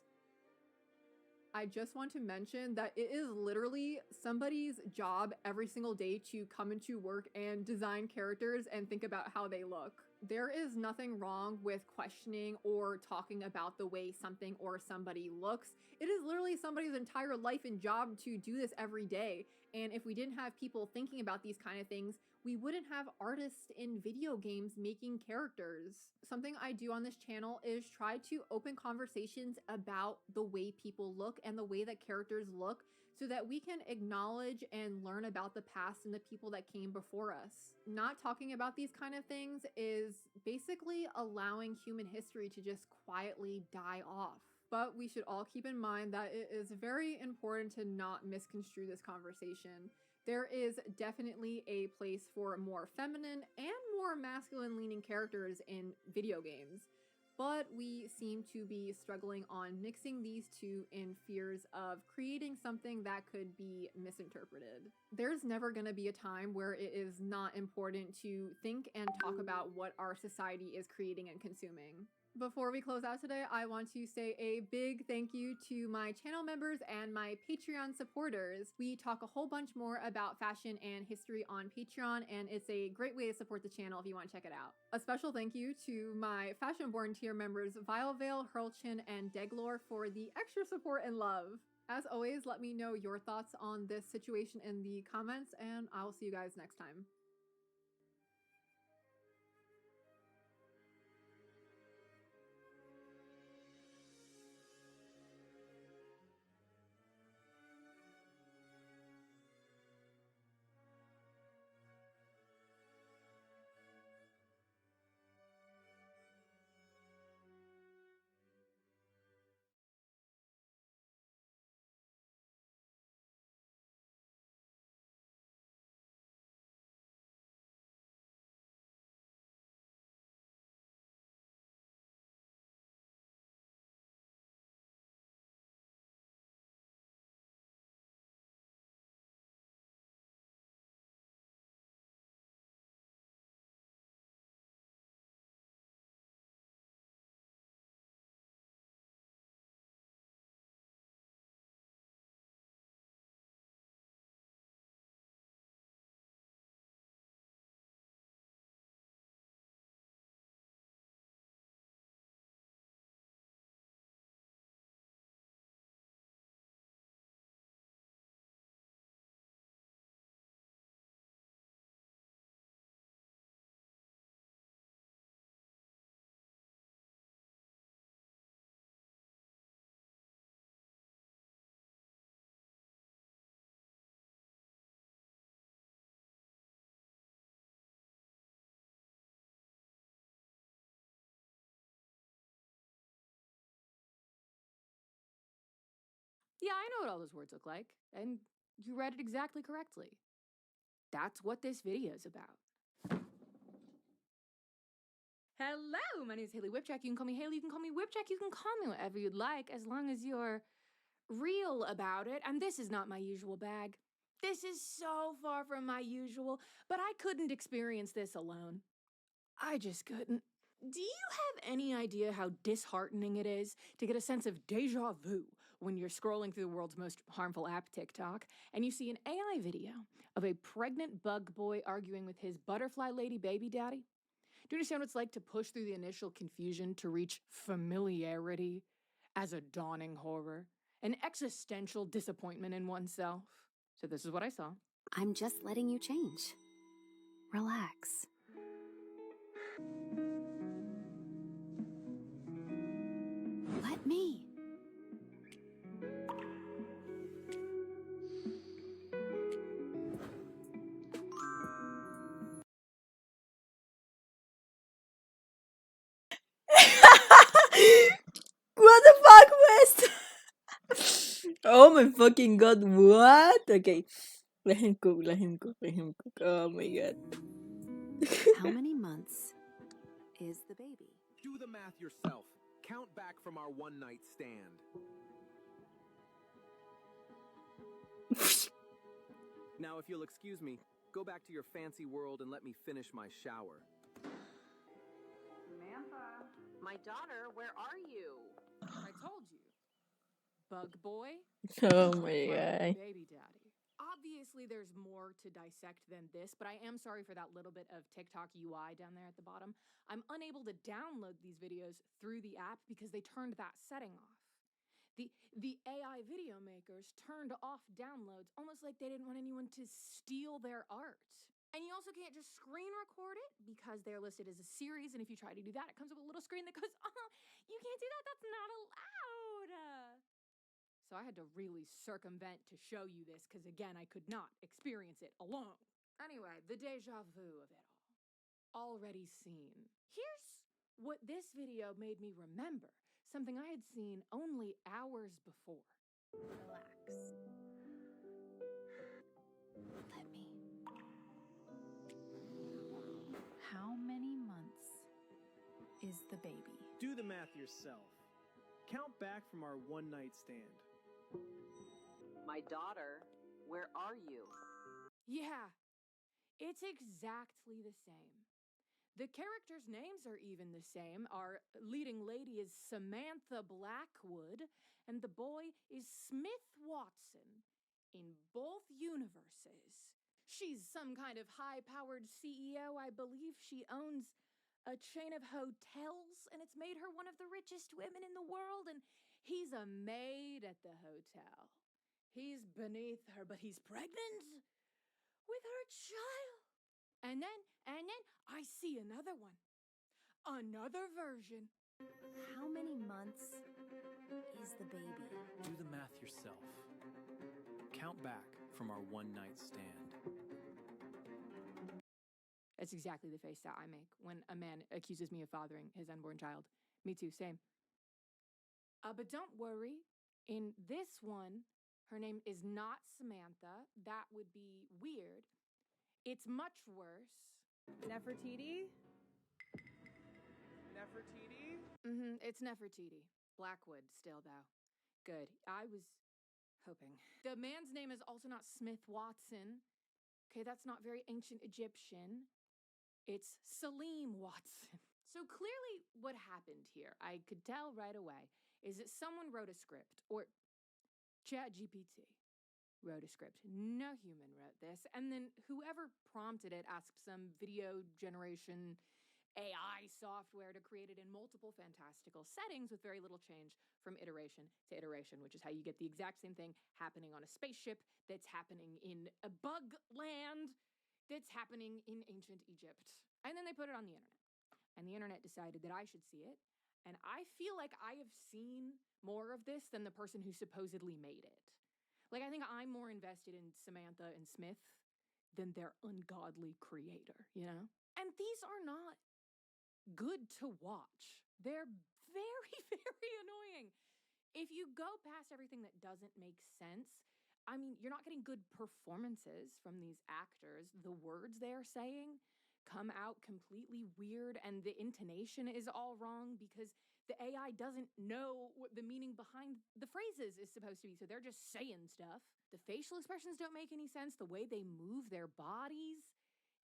I just want to mention that it is literally somebody's job every single day to come into work and design characters and think about how they look. There is nothing wrong with questioning or talking about the way something or somebody looks. It is literally somebody's entire life and job to do this every day. And if we didn't have people thinking about these kind of things, we wouldn't have artists in video games making characters. Something I do on this channel is try to open conversations about the way people look and the way that characters look so that we can acknowledge and learn about the past and the people that came before us. Not talking about these kind of things is basically allowing human history to just quietly die off. But we should all keep in mind that it is very important to not misconstrue this conversation. There is definitely a place for more feminine and more masculine leaning characters in video games, but we seem to be struggling on mixing these two in fears of creating something that could be misinterpreted. There's never going to be a time where it is not important to think and talk about what our society is creating and consuming. Before we close out today, I want to say a big thank you to my channel members and my Patreon supporters. We talk a whole bunch more about fashion and history on Patreon, and it's a great way to support the channel if you want to check it out. A special thank you to my Fashion Born tier members Vilevale, Hurlchin, and Deglor for the extra support and love. As always, let me know your thoughts on this situation in the comments, and I'll see you guys next time. Yeah, I know what all those words look like, and you read it exactly correctly. That's what this video is about. Hello, my name is Haley Whipjack. You can call me Haley, you can call me Whipjack, you can call me whatever you'd like, as long as you're real about it. And this is not my usual bag. This is so far from my usual, but I couldn't experience this alone. I just couldn't. Do you have any idea how disheartening it is to get a sense of deja vu when you're scrolling through the world's most harmful app, TikTok, and you see an AI video of a pregnant bug boy arguing with his butterfly lady baby daddy? Do you understand what it's like to push through the initial confusion to reach familiarity as a dawning horror? An existential disappointment in oneself? So this is what I saw. I'm just letting you change. Relax. Let me. What the fuck, West? Oh my fucking god, what? Okay. Let him cook, let him cook, let him cook. Oh my god. How many months is the baby? Do the math yourself. Count back from our one-night stand. Now, if you'll excuse me, go back to your fancy world and let me finish my shower. Samantha, my daughter, where are you? I told you. Bug boy? Oh my Butterfly god. baby daddy. Obviously, there's more to dissect than this, but I am sorry for that little bit of TikTok UI down there at the bottom. I'm unable to download these videos through the app because they turned that setting off. The AI video makers turned off downloads almost like they didn't want anyone to steal their art. And you also can't just screen record it because they're listed as a series, and if you try to do that, it comes up with a little screen that goes, oh, you can't do that, that's not allowed. So I had to really circumvent to show you this because, again, I could not experience it alone. Anyway, the deja vu of it all. Already seen. Here's what this video made me remember, something I had seen only hours before. Relax. Let me. How many months is the baby? Do the math yourself. Count back from our one-night stand. My daughter, where are you? Yeah, it's exactly the same. The characters' names are even the same. Our leading lady is Samantha Blackwood, and the boy is Smith Watson in both universes. She's some kind of high-powered CEO. I believe she owns a chain of hotels, and it's made her one of the richest women in the world, and he's a maid at the hotel. He's beneath her, but he's pregnant with her child. And then I see another one. Another version. How many months is the baby? Do the math yourself. Count back from our one-night stand. That's exactly the face that I make when a man accuses me of fathering his unborn child. Me too, same. But don't worry. In this one, her name is not Samantha. That would be weird. It's much worse. Nefertiti? Nefertiti? It's Nefertiti. Blackwood still, though. Good. I was hoping. The man's name is also not Smith Watson. Okay, that's not very ancient Egyptian. It's Salim Watson. So clearly what happened here, I could tell right away, is that someone wrote a script, or ChatGPT wrote a script. No human wrote this. And then whoever prompted it asked some video generation AI software to create it in multiple fantastical settings with very little change from iteration to iteration, which is how you get the exact same thing happening on a spaceship that's happening in a bug land that's happening in ancient Egypt. And then they put it on the internet. And the internet decided that I should see it. And I feel like I have seen more of this than the person who supposedly made it. Like, I think I'm more invested in Samantha and Smith than their ungodly creator, you know? And these are not good to watch. They're very, very annoying. If you go past everything that doesn't make sense, I mean, you're not getting good performances from these actors. The words they're saying come out completely weird, and the intonation is all wrong because the AI doesn't know what the meaning behind the phrases is supposed to be. So they're just saying stuff. The facial expressions don't make any sense. The way they move their bodies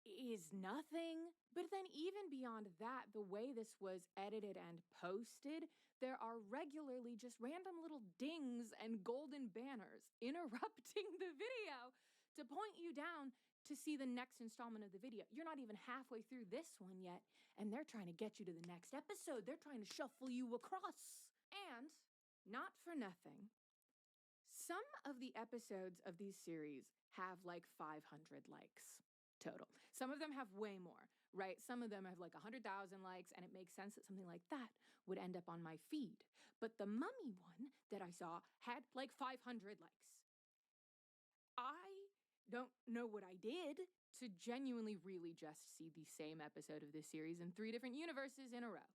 is nothing. But then, even beyond that, the way this was edited and posted, there are regularly just random little dings and golden banners interrupting the video to point you down to see the next installment of the video. You're not even halfway through this one yet, and they're trying to get you to the next episode. They're trying to shuffle you across. And not for nothing, some of the episodes of these series have like 500 likes total. Some of them have way more, right? Some of them have like 100,000 likes, and it makes sense that something like that would end up on my feed. But the mummy one that I saw had like 500 likes. I don't know what I did to genuinely really just see the same episode of this series in 3 different universes in a row.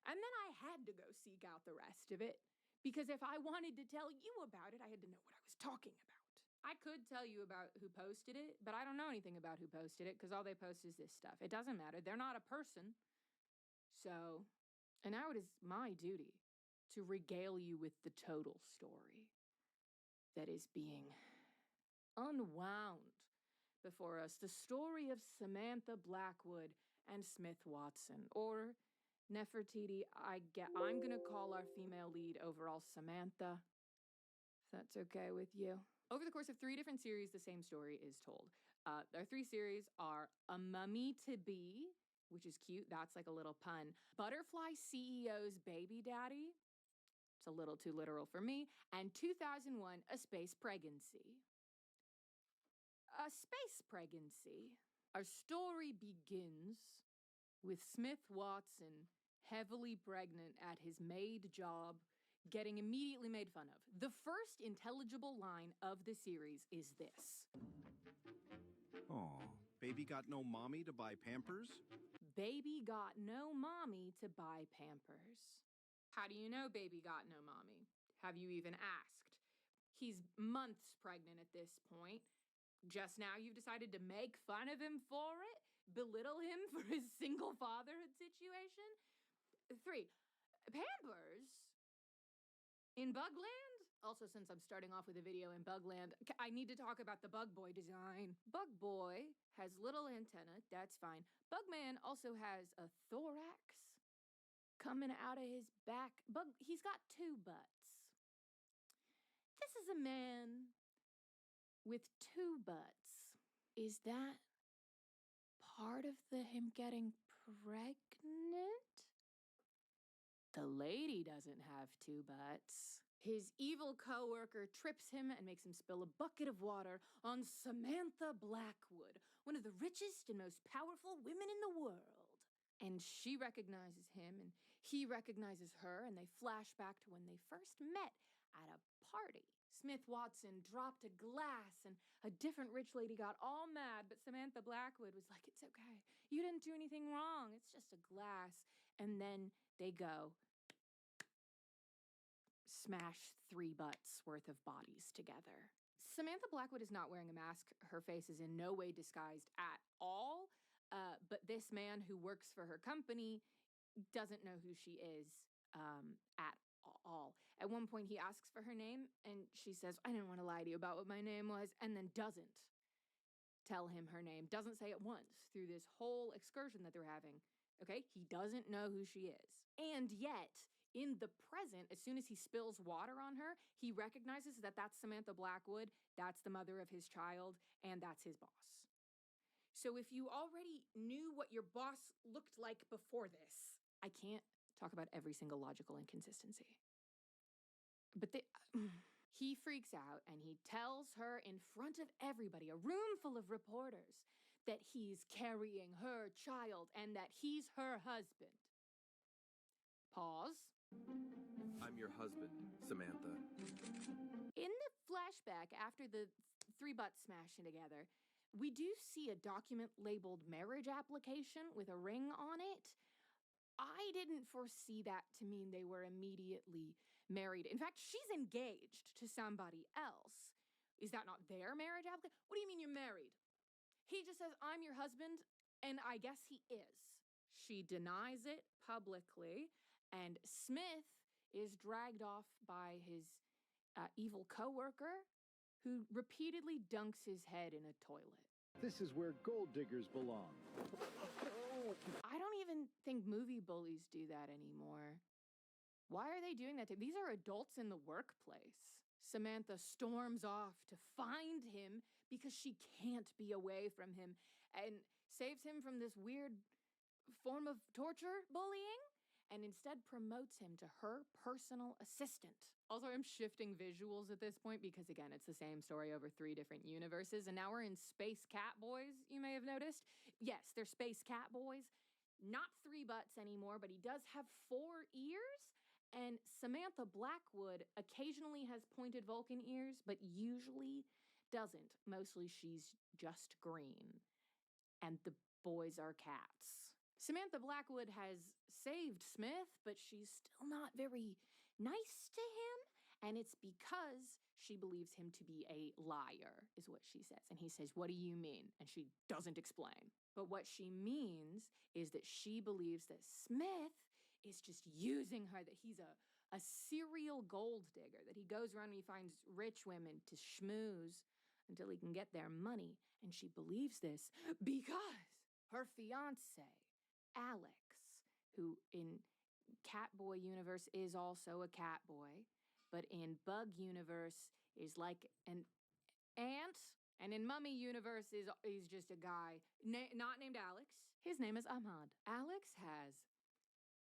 And then I had to go seek out the rest of it, because if I wanted to tell you about it, I had to know what I was talking about. I could tell you about who posted it, but I don't know anything about who posted it because all they post is this stuff. It doesn't matter. They're not a person. So, and now it is my duty to regale you with the total story that is being unwound before us. The story of Samantha Blackwood and Smith Watson, or Nefertiti. I'm gonna call our female lead overall Samantha, if that's okay with you. Over the course of 3 different series, the same story is told. Our 3 series are A Mummy to Be, which is cute. That's like a little pun. Butterfly CEO's Baby Daddy. It's a little too literal for me. And 2001, A Space Pregnancy. A Space Pregnancy. Our story begins with Smith Watson heavily pregnant at his maid job, getting immediately made fun of. The first intelligible line of the series is this. Aw, baby got no mommy to buy Pampers? Baby got no mommy to buy Pampers. How do you know baby got no mommy? Have you even asked? He's months pregnant at this point. Just now you've decided to make fun of him for it? Belittle him for his single fatherhood situation? 3, Pampers? In Bugland? Also, since I'm starting off with a video in Bugland, I need to talk about the Bug Boy design. Bug Boy has little antenna, that's fine. Bugman also has a thorax coming out of his back. He's got 2 butts. This is a man with 2 butts. Is that part of him getting pregnant? The lady doesn't have 2 butts. His evil coworker trips him and makes him spill a bucket of water on Samantha Blackwood, one of the richest and most powerful women in the world. And she recognizes him, and he recognizes her, and they flash back to when they first met at a party. Smith Watson dropped a glass, and a different rich lady got all mad, but Samantha Blackwood was like, "It's okay. You didn't do anything wrong. It's just a glass." And then they go smash 3 butts worth of bodies together. Samantha Blackwood is not wearing a mask. Her face is in no way disguised at all. But this man who works for her company doesn't know who she is at all. At one point, he asks for her name, and she says, "I didn't want to lie to you about what my name was," and then doesn't tell him her name, doesn't say it once through this whole excursion that they're having. Okay? He doesn't know who she is. And yet, in the present, as soon as he spills water on her, he recognizes that that's Samantha Blackwood, that's the mother of his child, and that's his boss. So if you already knew what your boss looked like before this, I can't talk about every single logical inconsistency. But he freaks out and he tells her in front of everybody, a room full of reporters, that he's carrying her child and that he's her husband. Pause. I'm your husband, Samantha. In the flashback, after the 3 butts smashing together, we do see a document labeled marriage application with a ring on it. I didn't foresee that to mean they were immediately married. In fact, she's engaged to somebody else. Is that not their marriage application? What do you mean you're married? He just says, I'm your husband, and I guess he is. She denies it publicly, and Smith is dragged off by his evil coworker who repeatedly dunks his head in a toilet. This is where gold diggers belong. I don't even think movie bullies do that anymore. Why are they doing that? These are adults in the workplace. Samantha storms off to find him because she can't be away from him and saves him from this weird form of torture bullying and instead promotes him to her personal assistant. Also, I'm shifting visuals at this point because, again, it's the same story over 3 different universes, and now we're in Space Cat Boys, you may have noticed. Yes, they're Space Cat Boys. Not 3 butts anymore, but he does have 4 ears. And Samantha Blackwood occasionally has pointed Vulcan ears, but usually doesn't. Mostly she's just green. And the boys are cats. Samantha Blackwood has saved Smith, but she's still not very nice to him. And it's because she believes him to be a liar, is what she says. And he says, what do you mean? And she doesn't explain. But what she means is that she believes that Smith is just using her, that he's a serial gold digger, that he goes around and he finds rich women to schmooze until he can get their money. And she believes this because her fiance, Alex, who in Catboy universe is also a cat boy, but in Bug universe is like an ant, and in Mummy universe is just a guy not named Alex. His name is Ahmad. Alex has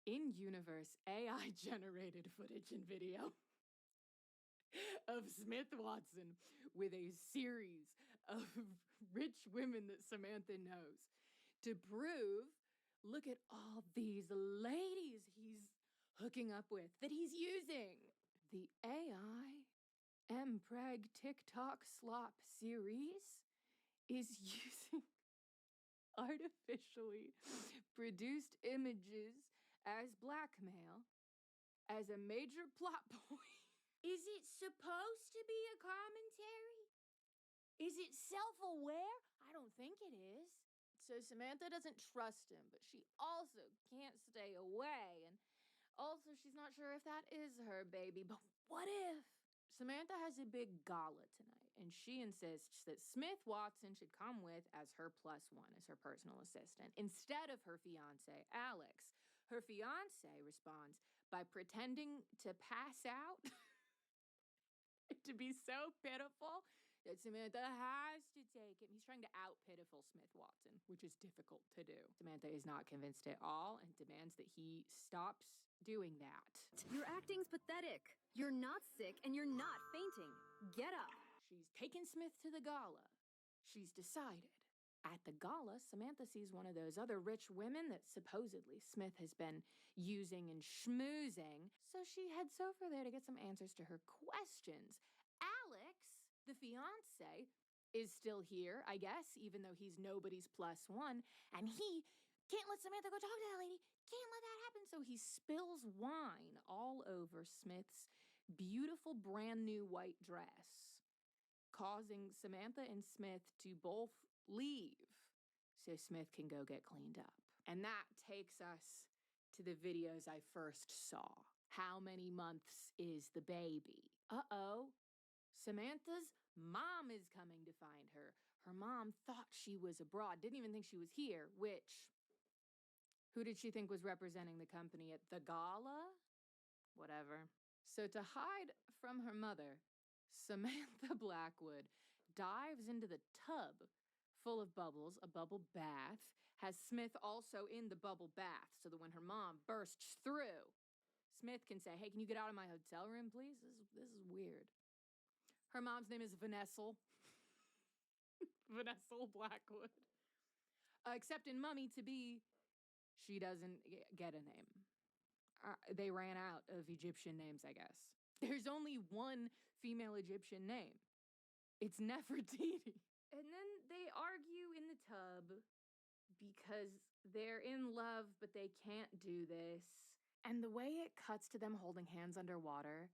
in-universe AI-generated footage and video of Smith Watson with a series of rich women that Samantha knows to prove, look at all these ladies he's hooking up with, that he's using. The AI MPreg TikTok slop series is using artificially produced images as blackmail as a major plot point. Is it supposed to be a commentary? Is it self-aware? I don't think it is. So Samantha doesn't trust him, but she also can't stay away. And also she's not sure if that is her baby, but what if? Samantha has a big gala tonight, and she insists that Smith Watson should come with as her +1, as her personal assistant, instead of her fiance, Alex. Her fiance responds by pretending to pass out, to be so pitiful that Samantha has to take him. He's trying to out-pitiful Smith Watson, which is difficult to do. Samantha is not convinced at all and demands that he stops doing that. Your acting's pathetic. You're not sick and you're not fainting. Get up. She's taken Smith to the gala. She's decided. At the gala, Samantha sees one of those other rich women that supposedly Smith has been using and schmoozing. So she heads over there to get some answers to her questions. Alex, the fiance, is still here, I guess, even though he's nobody's +1. And he can't let Samantha go talk to that lady. Can't let that happen. So he spills wine all over Smith's beautiful brand new white dress, causing Samantha and Smith to both leave so Smith can go get cleaned up. And that takes us to the videos I first saw. How many months is the baby? Uh-oh. Samantha's mom is coming to find her. Her mom thought she was abroad, didn't even think she was here, which, who did she think was representing the company at the gala? Whatever. So to hide from her mother, Samantha Blackwood dives into the tub full of bubbles, a bubble bath, has Smith also in the bubble bath so that when her mom bursts through, Smith can say, hey, can you get out of my hotel room, please? This is weird. Her mom's name is Vanessa. Vanessa Blackwood. Except in Mummy to be, she doesn't get a name. They ran out of Egyptian names, I guess. There's only one female Egyptian name. It's Nefertiti. And then they argue in the tub because they're in love, but they can't do this. And the way it cuts to them holding hands underwater,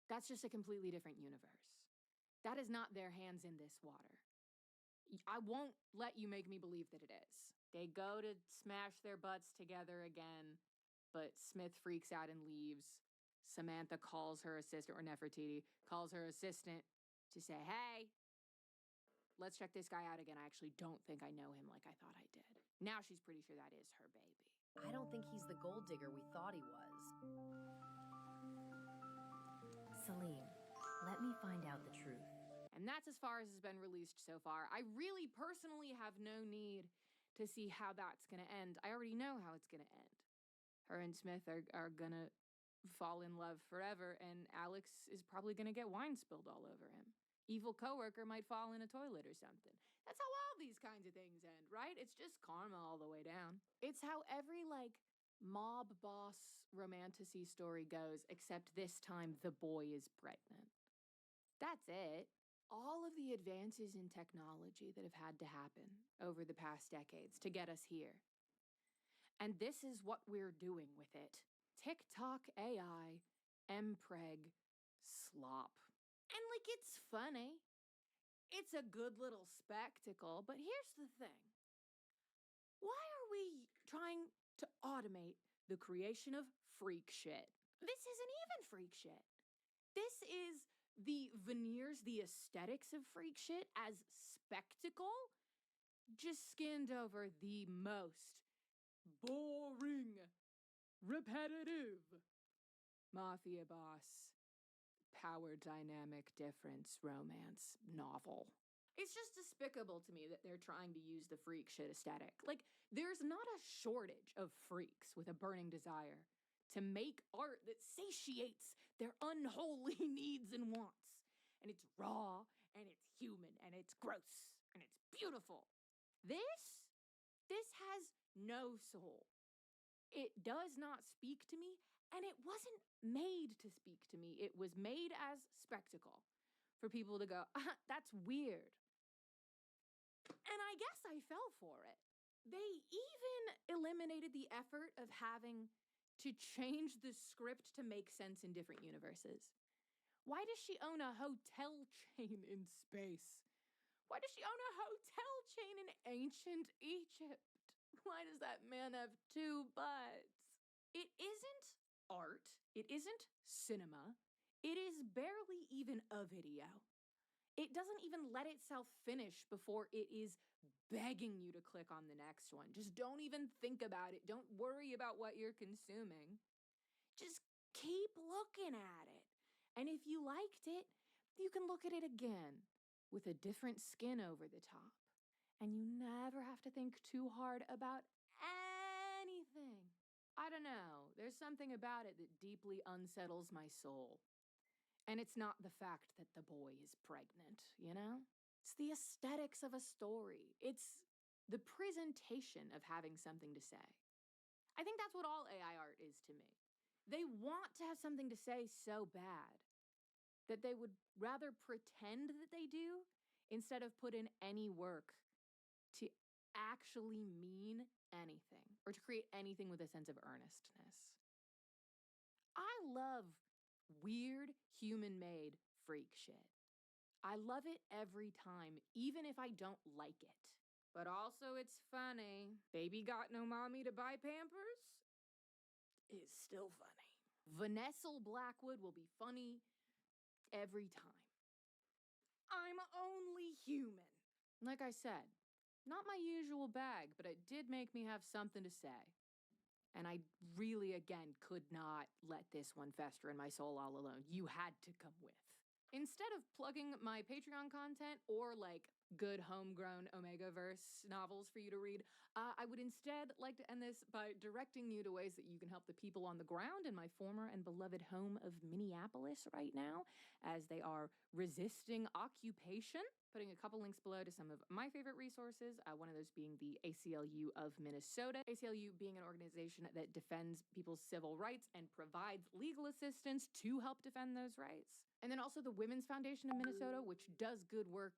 that's just a completely different universe. That is not their hands in this water. I won't let you make me believe that it is. They go to smash their butts together again, but Smith freaks out and leaves. Samantha calls her assistant, or Nefertiti calls her assistant to say, hey, let's check this guy out again. I actually don't think I know him like I thought I did. Now she's pretty sure that is her baby. I don't think he's the gold digger we thought he was. Salim, let me find out the truth. And that's as far as has been released so far. I really personally have no need to see how that's going to end. I already know how it's going to end. Her and Smith are going to fall in love forever, and Alex is probably going to get wine spilled all over him. Evil coworker might fall in a toilet or something. That's how all these kinds of things end, right? It's just karma all the way down. It's how every, mob boss romantasy story goes, except this time the boy is pregnant. That's it. All of the advances in technology that have had to happen over the past decades to get us here. And this is what we're doing with it. TikTok AI, mpreg, slop. And it's funny. It's a good little spectacle, but here's the thing. Why are we trying to automate the creation of freak shit? This isn't even freak shit. This is the veneers, the aesthetics of freak shit as spectacle, just skinned over the most boring, repetitive mafia boss, power dynamic difference romance novel. It's just despicable to me that they're trying to use the freak shit aesthetic. There's not a shortage of freaks with a burning desire to make art that satiates their unholy needs and wants. And it's raw, and it's human, and it's gross, and it's beautiful. This has no soul. It does not speak to me, and it wasn't made to speak to me. It was made as spectacle for people to go, that's weird. And I guess I fell for it. They even eliminated the effort of having to change the script to make sense in different universes. Why does she own a hotel chain in space? Why does she own a hotel chain in ancient Egypt? Why does that man have 2 butts? It isn't art. It isn't cinema. It is barely even a video. It doesn't even let itself finish before it is begging you to click on the next one. Just don't even think about it. Don't worry about what you're consuming. Just keep looking at it. And if you liked it, you can look at it again with a different skin over the top. And you never have to think too hard about anything. I don't know. There's something about it that deeply unsettles my soul. And it's not the fact that the boy is pregnant, you know? It's the aesthetics of a story. It's the presentation of having something to say. I think that's what all AI art is to me. They want to have something to say so bad that they would rather pretend that they do instead of put in any work to actually mean anything or to create anything with a sense of earnestness. I love weird human-made freak shit. I love it every time, even if I don't like it. But also it's funny. Baby got no mommy to buy Pampers is still funny. Vanessa Blackwood will be funny every time. I'm only human. Like I said, not my usual bag, but it did make me have something to say. And I really, again, could not let this one fester in my soul all alone. You had to come with. Instead of plugging my Patreon content or good homegrown Omegaverse novels for you to read, I would instead like to end this by directing you to ways that you can help the people on the ground in my former and beloved home of Minneapolis right now as they are resisting occupation. Putting a couple links below to some of my favorite resources, one of those being the ACLU of Minnesota. ACLU being an organization that defends people's civil rights and provides legal assistance to help defend those rights. And then also the Women's Foundation of Minnesota, which does good work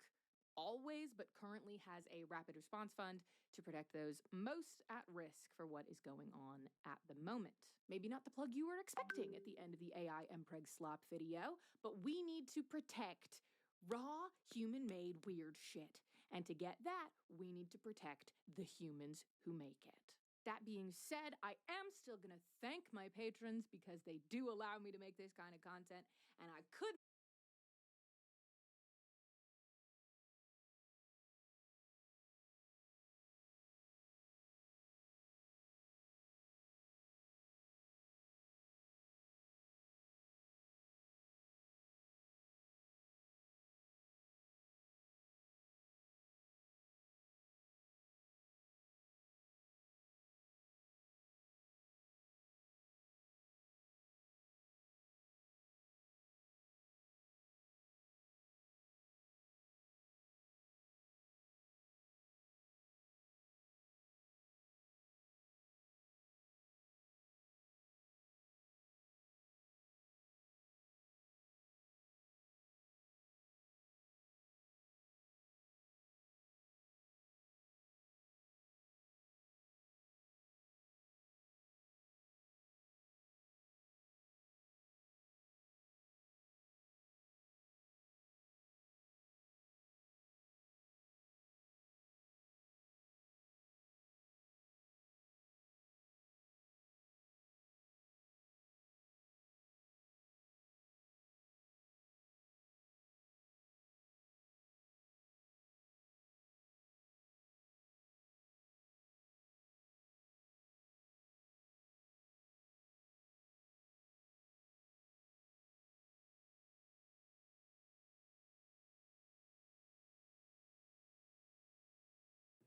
always, but currently has a rapid response fund to protect those most at risk for what is going on at the moment. Maybe not the plug you were expecting at the end of the AI Mpreg slop video, but we need to protect raw, human-made weird shit. And to get that, we need to protect the humans who make it. That being said, I am still gonna thank my patrons because they do allow me to make this kind of content, and I could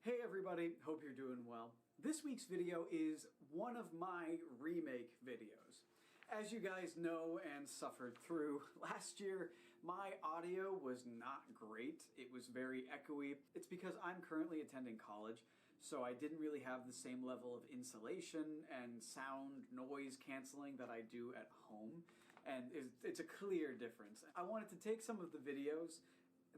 Hey everybody, hope you're doing well. This week's video is one of my remake videos. As you guys know and suffered through, last year my audio was not great. It was very echoey. It's because I'm currently attending college, so I didn't really have the same level of insulation and sound noise canceling that I do at home, and it's a clear difference. I wanted to take some of the videos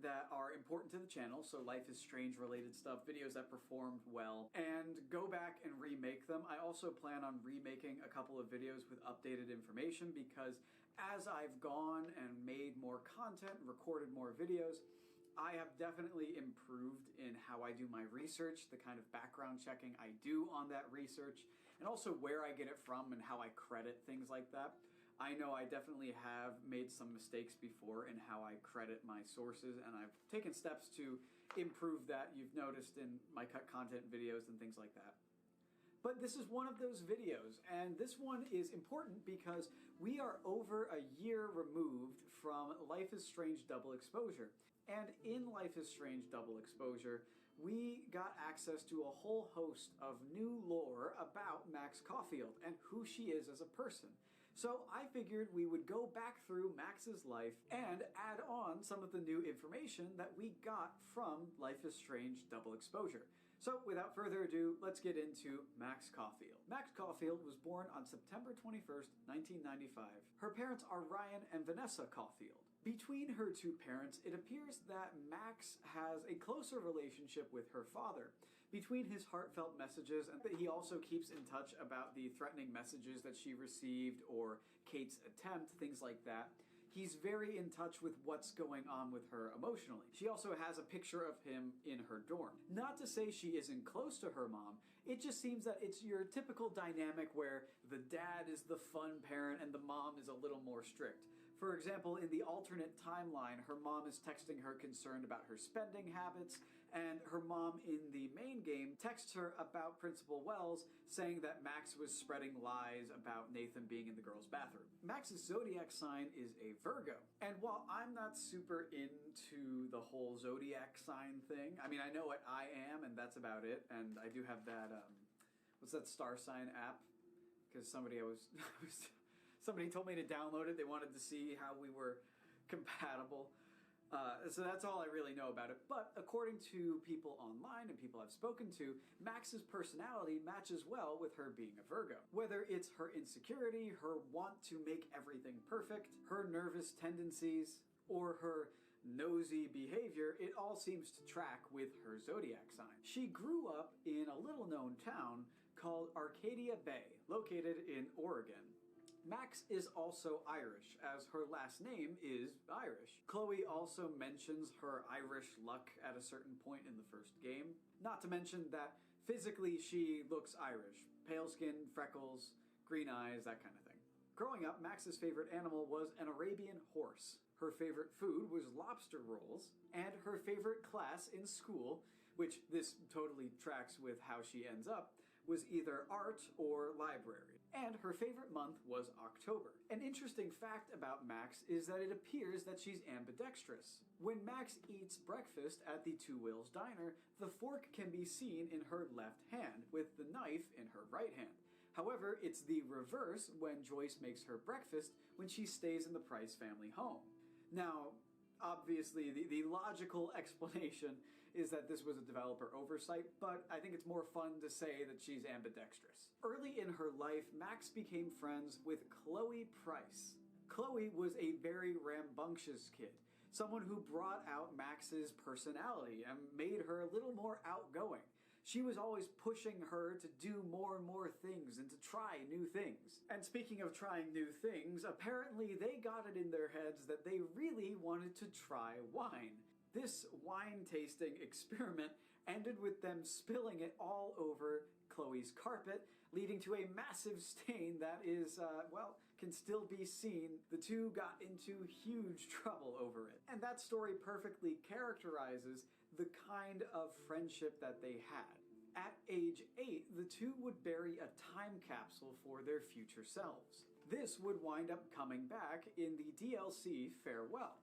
that are important to the channel, so Life is Strange related stuff, videos that performed well, and go back and remake them. I also plan on remaking a couple of videos with updated information because as I've gone and made more content and recorded more videos, I have definitely improved in how I do my research, the kind of background checking I do on that research, and also where I get it from and how I credit things like that. I know I definitely have made some mistakes before in how I credit my sources, and I've taken steps to improve that. You've noticed in my cut content videos and things like that. But this is one of those videos, and this one is important because we are over a year removed from Life is Strange Double Exposure. And in Life is Strange Double Exposure, we got access to a whole host of new lore about Max Caulfield and who she is as a person. So I figured we would go back through Max's life and add on some of the new information that we got from Life is Strange Double Exposure. So without further ado, let's get into Max Caulfield. Max Caulfield was born on September 21st, 1995. Her parents are Ryan and Vanessa Caulfield. Between her two parents, it appears that Max has a closer relationship with her father. Between his heartfelt messages, and he also keeps in touch about the threatening messages that she received or Kate's attempt, things like that. He's very in touch with what's going on with her emotionally. She also has a picture of him in her dorm. Not to say she isn't close to her mom, it just seems that it's your typical dynamic where the dad is the fun parent and the mom is a little more strict. For example, in the alternate timeline, her mom is texting her concerned about her spending habits, and her mom in the main game texts her about Principal Wells, saying that Max was spreading lies about Nathan being in the girls' bathroom. Max's zodiac sign is a Virgo, and while I'm not super into the whole zodiac sign thing, I mean, I know what I am, and that's about it, and I do have that, what's that star sign app? Because somebody somebody told me to download it. They wanted to see how we were compatible. So that's all I really know about it. But according to people online and people I've spoken to, Max's personality matches well with her being a Virgo. Whether it's her insecurity, her want to make everything perfect, her nervous tendencies, or her nosy behavior, it all seems to track with her zodiac sign. She grew up in a little-known town called Arcadia Bay, located in Oregon. Max is also Irish, as her last name is Irish. Chloe also mentions her Irish luck at a certain point in the first game. Not to mention that physically she looks Irish. Pale skin, freckles, green eyes, that kind of thing. Growing up, Max's favorite animal was an Arabian horse. Her favorite food was lobster rolls, and her favorite class in school, which this totally tracks with how she ends up, was either art or library. And her favorite month was October. An interesting fact about Max is that it appears that she's ambidextrous. When Max eats breakfast at the Two Wheels Diner, the fork can be seen in her left hand, with the knife in her right hand. However, it's the reverse when Joyce makes her breakfast when she stays in the Price family home. Now, obviously, the logical explanation is that this was a developer oversight, but I think it's more fun to say that she's ambidextrous. Early in her life, Max became friends with Chloe Price. Chloe was a very rambunctious kid, someone who brought out Max's personality and made her a little more outgoing. She was always pushing her to do more and more things and to try new things. And speaking of trying new things, apparently they got it in their heads that they really wanted to try wine. This wine tasting experiment ended with them spilling it all over Chloe's carpet, leading to a massive stain that is, can still be seen. The two got into huge trouble over it. And that story perfectly characterizes the kind of friendship that they had. At age 8, the two would bury a time capsule for their future selves. This would wind up coming back in the DLC Farewell.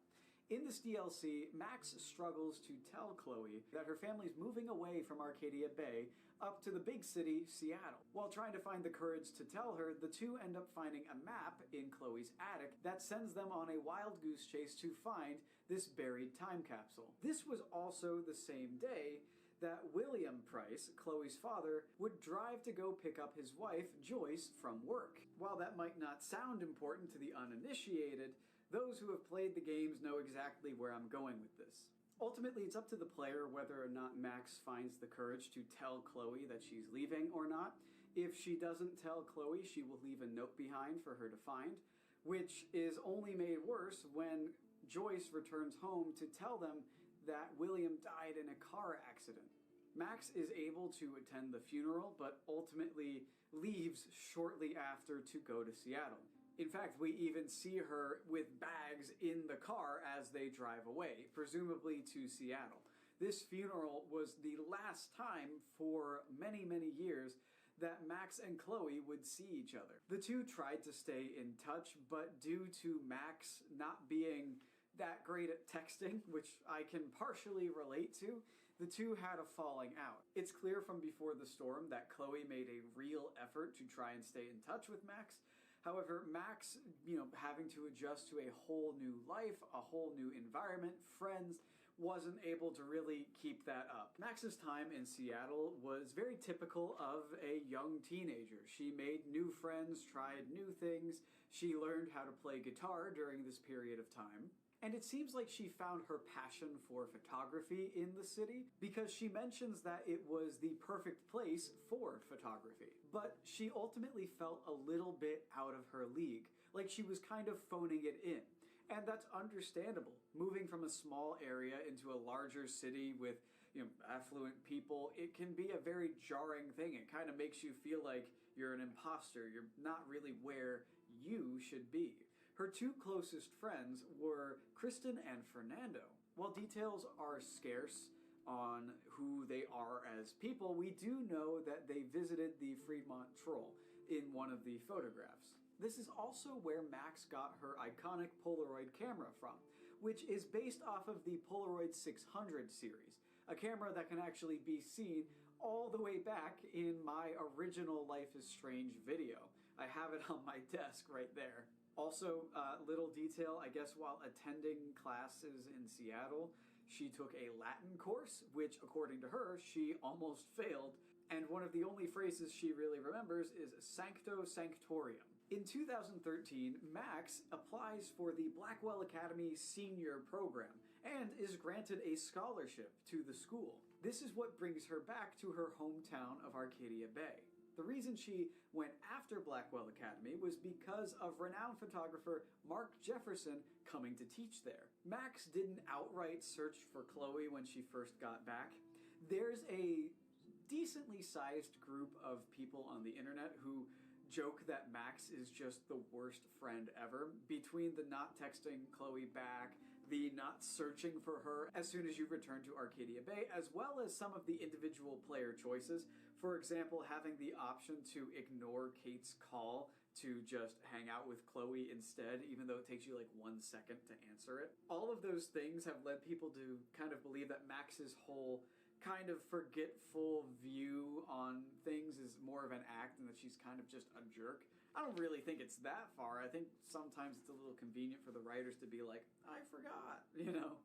In this DLC, Max struggles to tell Chloe that her family's moving away from Arcadia Bay up to the big city, Seattle. While trying to find the courage to tell her, the two end up finding a map in Chloe's attic that sends them on a wild goose chase to find this buried time capsule. This was also the same day that William Price, Chloe's father, would drive to go pick up his wife, Joyce, from work. While that might not sound important to the uninitiated, those who have played the games know exactly where I'm going with this. Ultimately, it's up to the player whether or not Max finds the courage to tell Chloe that she's leaving or not. If she doesn't tell Chloe, she will leave a note behind for her to find, which is only made worse when Joyce returns home to tell them that William died in a car accident. Max is able to attend the funeral, but ultimately leaves shortly after to go to Seattle. In fact, we even see her with bags in the car as they drive away, presumably to Seattle. This funeral was the last time for many, many years that Max and Chloe would see each other. The two tried to stay in touch, but due to Max not being that great at texting, which I can partially relate to, the two had a falling out. It's clear from before the storm that Chloe made a real effort to try and stay in touch with Max. However, Max, having to adjust to a whole new life, a whole new environment, friends, wasn't able to really keep that up. Max's time in Seattle was very typical of a young teenager. She made new friends, tried new things. She learned how to play guitar during this period of time. And it seems like she found her passion for photography in the city because she mentions that it was the perfect place for photography. But she ultimately felt a little bit out of her league, like she was kind of phoning it in. And that's understandable. Moving from a small area into a larger city with affluent people, it can be a very jarring thing. It kind of makes you feel like you're an imposter. You're not really where you should be. Her two closest friends were Kristen and Fernando. While details are scarce on who they are as people, we do know that they visited the Fremont Troll in one of the photographs. This is also where Max got her iconic Polaroid camera from, which is based off of the Polaroid 600 series, a camera that can actually be seen all the way back in my original Life is Strange video. I have it on my desk right there. Also, little detail, I guess while attending classes in Seattle, she took a Latin course, which according to her, she almost failed. And one of the only phrases she really remembers is Sancto Sanctorium. In 2013, Max applies for the Blackwell Academy Senior Program, and is granted a scholarship to the school. This is what brings her back to her hometown of Arcadia Bay. The reason she went after Blackwell Academy was because of renowned photographer Mark Jefferson coming to teach there. Max didn't outright search for Chloe when she first got back. There's a decently sized group of people on the internet who joke that Max is just the worst friend ever. Between the not texting Chloe back, the not searching for her as soon as you return to Arcadia Bay, as well as some of the individual player choices. For example, having the option to ignore Kate's call to just hang out with Chloe instead, even though it takes you like 1 second to answer it. All of those things have led people to kind of believe that Max's whole kind of forgetful view on things is more of an act and that she's kind of just a jerk. I don't really think it's that far. I think sometimes it's a little convenient for the writers to be like, I forgot, you know?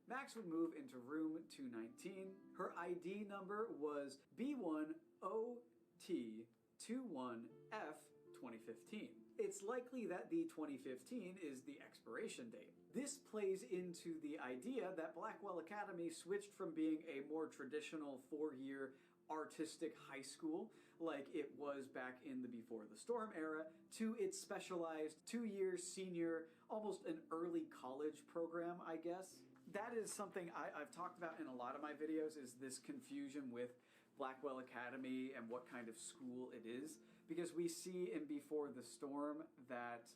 Max would move into room 219. Her ID number was B1OT21F2015. It's likely that the 2015 is the expiration date. This plays into the idea that Blackwell Academy switched from being a more traditional 4-year artistic high school, like it was back in the Before the Storm era, to its specialized 2-year senior, almost an early college program, I guess. That is something I've talked about in a lot of my videos, is this confusion with Blackwell Academy and what kind of school it is. Because we see in Before the Storm that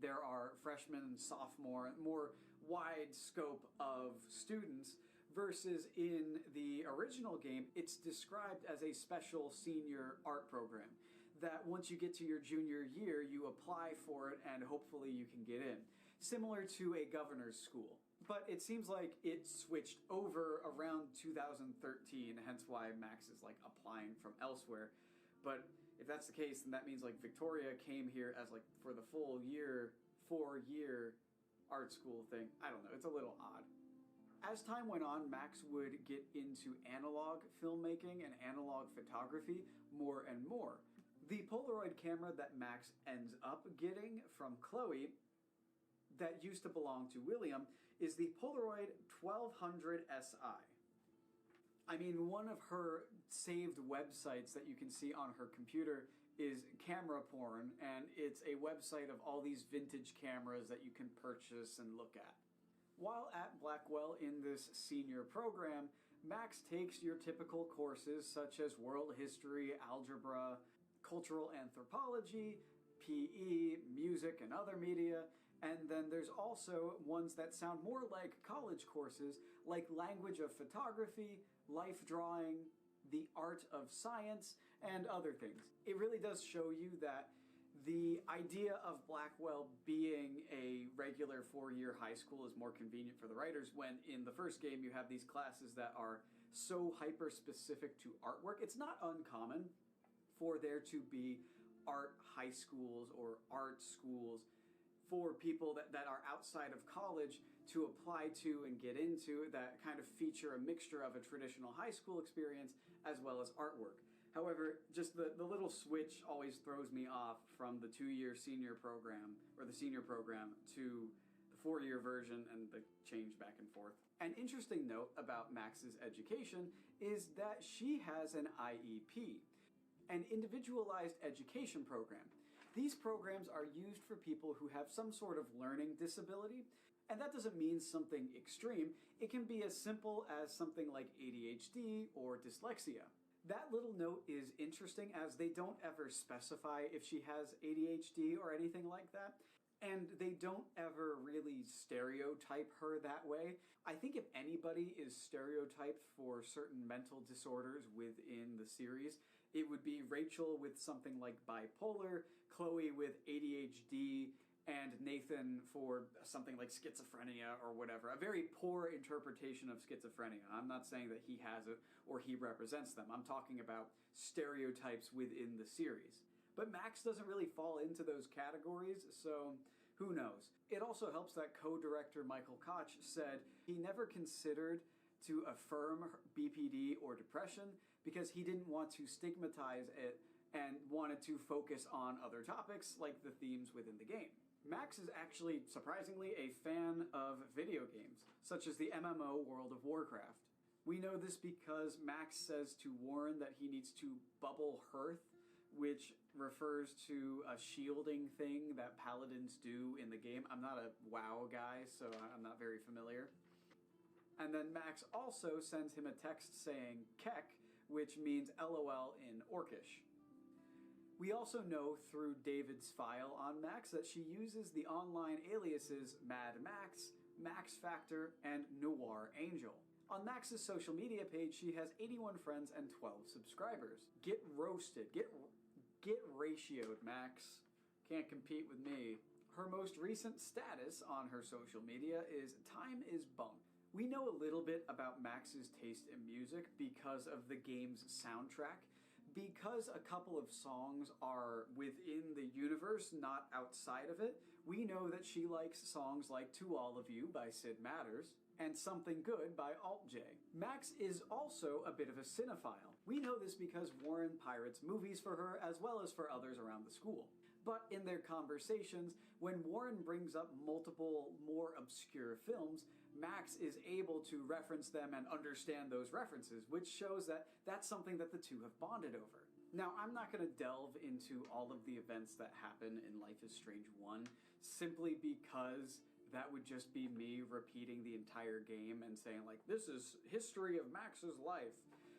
there are freshmen and sophomore, more wide scope of students, versus in the original game, it's described as a special senior art program. That once you get to your junior year, you apply for it and hopefully you can get in. Similar to a governor's school. But it seems like it switched over around 2013, hence why Max is like applying from elsewhere. But if that's the case, then that means like Victoria came here as like for the full year, 4-year art school thing. I don't know, it's a little odd. As time went on, Max would get into analog filmmaking and analog photography more and more. The Polaroid camera that Max ends up getting from Chloe that used to belong to William is the Polaroid 1200 SI. I mean, one of her saved websites that you can see on her computer is Camera Porn, and it's a website of all these vintage cameras that you can purchase and look at. While at Blackwell in this senior program, Max takes your typical courses such as world history, algebra, cultural anthropology, PE, music, and other media. And then there's also ones that sound more like college courses, like language of photography, life drawing, the art of science, and other things. It really does show you that the idea of Blackwell being a regular 4-year high school is more convenient for the writers, when in the first game you have these classes that are so hyper-specific to artwork. It's not uncommon for there to be art high schools or art schools for people that are outside of college to apply to and get into, that kind of feature a mixture of a traditional high school experience as well as artwork. However, just the little switch always throws me off from the 2-year senior program, or the senior program, to the 4-year version and the change back and forth. An interesting note about Max's education is that she has an IEP, an individualized education program. These programs are used for people who have some sort of learning disability, and that doesn't mean something extreme. It can be as simple as something like ADHD or dyslexia. That little note is interesting, as they don't ever specify if she has ADHD or anything like that, and they don't ever really stereotype her that way. I think if anybody is stereotyped for certain mental disorders within the series, it would be Rachel with something like bipolar, Chloe with ADHD, and Nathan for something like schizophrenia or whatever. A very poor interpretation of schizophrenia. I'm not saying that he has it or he represents them. I'm talking about stereotypes within the series. But Max doesn't really fall into those categories, so who knows? It also helps that co-director Michael Koch said he never considered to affirm BPD or depression because he didn't want to stigmatize it and wanted to focus on other topics like the themes within the game. Max is actually, surprisingly, a fan of video games, such as the MMO World of Warcraft. We know this because Max says to Warren that he needs to bubble Hearth, which refers to a shielding thing that paladins do in the game. I'm not a WoW guy, so I'm not very familiar. And then Max also sends him a text saying Kek, which means LOL in Orcish. We also know through David's file on Max that she uses the online aliases Mad Max, Max Factor, and Noir Angel. On Max's social media page, she has 81 friends and 12 subscribers. Get roasted. Get ratioed, Max. Can't compete with me. Her most recent status on her social media is Time is Bunk. We know a little bit about Max's taste in music because of the game's soundtrack. Because a couple of songs are within the universe, not outside of it, we know that she likes songs like To All of You by Sid Matters and Something Good by Alt J. Max is also a bit of a cinephile. We know this because Warren pirates movies for her as well as for others around the school. But in their conversations, when Warren brings up multiple more obscure films, Max is able to reference them and understand those references, which shows that that's something that the two have bonded over. Now, I'm not going to delve into all of the events that happen in Life is Strange 1, simply because that would just be me repeating the entire game and saying, like, this is history of Max's life.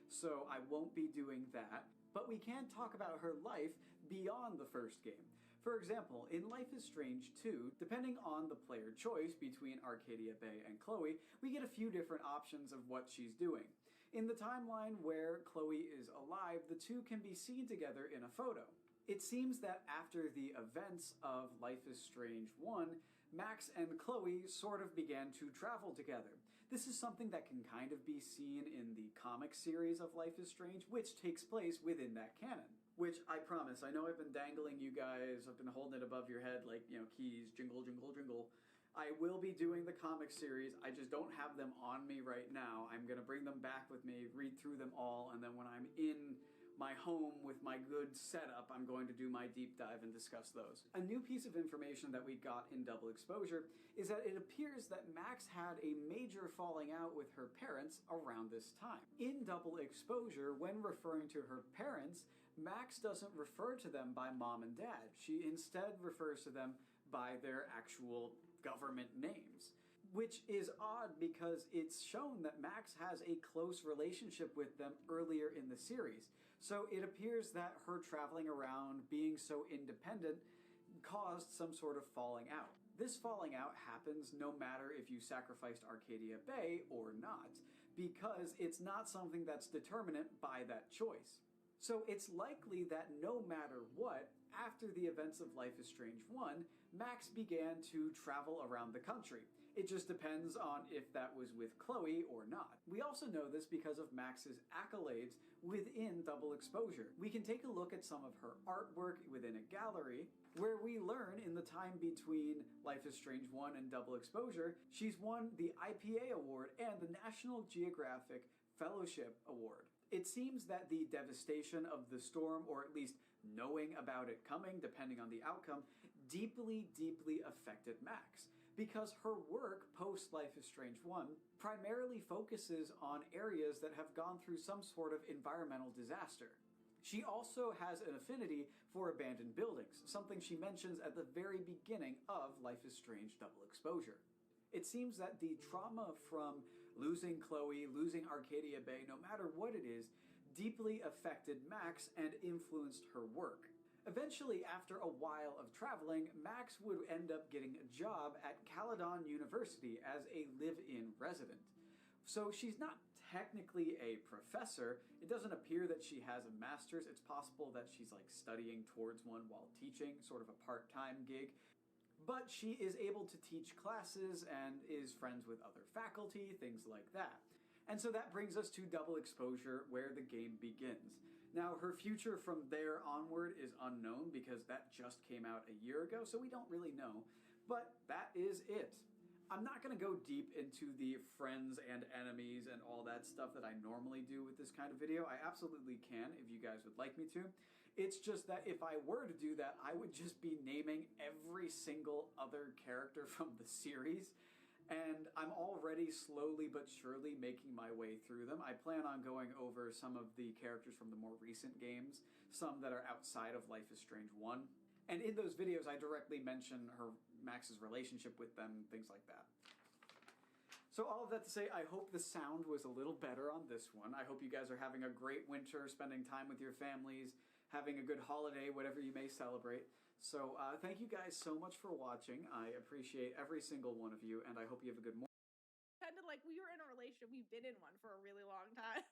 So I won't be doing that. But we can talk about her life beyond the first game. For example, in Life is Strange 2, depending on the player choice between Arcadia Bay and Chloe, we get a few different options of what she's doing. In the timeline where Chloe is alive, the two can be seen together in a photo. It seems that after the events of Life is Strange 1, Max and Chloe sort of began to travel together. This is something that can kind of be seen in the comic series of Life is Strange, which takes place within that canon. Which I promise, I know I've been dangling you guys, I've been holding it above your head like, keys, jingle, jingle, jingle. I will be doing the comic series, I just don't have them on me right now. I'm gonna bring them back with me, read through them all, and then when I'm in my home with my good setup, I'm going to do my deep dive and discuss those. A new piece of information that we got in Double Exposure is that it appears that Max had a major falling out with her parents around this time. In Double Exposure, when referring to her parents, Max doesn't refer to them by mom and dad. She instead refers to them by their actual government names. Which is odd because it's shown that Max has a close relationship with them earlier in the series. So it appears that her traveling around, being so independent, caused some sort of falling out. This falling out happens no matter if you sacrificed Arcadia Bay or not, because it's not something that's determinate by that choice. So it's likely that no matter what, after the events of Life is Strange 1, Max began to travel around the country. It just depends on if that was with Chloe or not. We also know this because of Max's accolades within Double Exposure. We can take a look at some of her artwork within a gallery, where we learn in the time between Life is Strange 1 and Double Exposure, she's won the IPA Award and the National Geographic Fellowship Award. It seems that the devastation of the storm, or at least knowing about it coming, depending on the outcome, deeply, deeply affected Max. Because her work post Life is Strange 1 primarily focuses on areas that have gone through some sort of environmental disaster. She also has an affinity for abandoned buildings, something she mentions at the very beginning of Life is Strange Double Exposure. It seems that the trauma from losing Chloe, losing Arcadia Bay, no matter what it is, deeply affected Max and influenced her work. Eventually, after a while of traveling, Max would end up getting a job at Caledon University as a live-in resident. So she's not technically a professor. It doesn't appear that she has a master's. It's possible that she's studying towards one while teaching, sort of a part-time gig. But she is able to teach classes and is friends with other faculty, things like that. And so that brings us to Double Exposure, where the game begins. Now, her future from there onward is unknown because that just came out a year ago, so we don't really know. But that is it. I'm not going to go deep into the friends and enemies and all that stuff that I normally do with this kind of video. I absolutely can if you guys would like me to. It's just that if I were to do that, I would just be naming every single other character from the series. And I'm already slowly but surely making my way through them. I plan on going over some of the characters from the more recent games, some that are outside of Life is Strange 1. And in those videos, I directly mention Max's relationship with them, things like that. So all of that to say, I hope the sound was a little better on this one. I hope you guys are having a great winter, spending time with your families, having a good holiday, whatever you may celebrate. So thank you guys so much for watching. I appreciate every single one of you, and I hope you have a good morning. Pretended like we were in a relationship. We've been in one for a really long time.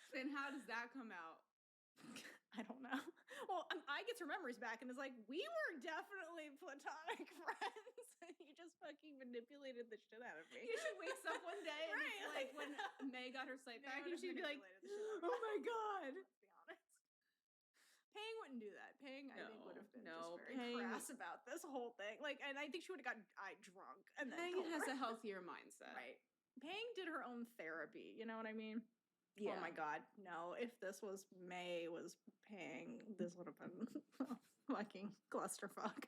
Then how does that come out? I don't know. Well, I get her memories back and is like, we were definitely platonic friends. You just fucking manipulated the shit out of me. She wakes up one day and Right, it's like when May got her sight back and she'd be like, oh my god. Let's be honest. Paying wouldn't do that. Paying, I think, would have been just very crass about this whole thing. Like, and I think she would have gotten drunk. And then Paying has a healthier mindset. Right. Paying did her own therapy. You know what I mean? Yeah. Oh my god, no. If this was May was Paying, this would have been fucking clusterfuck.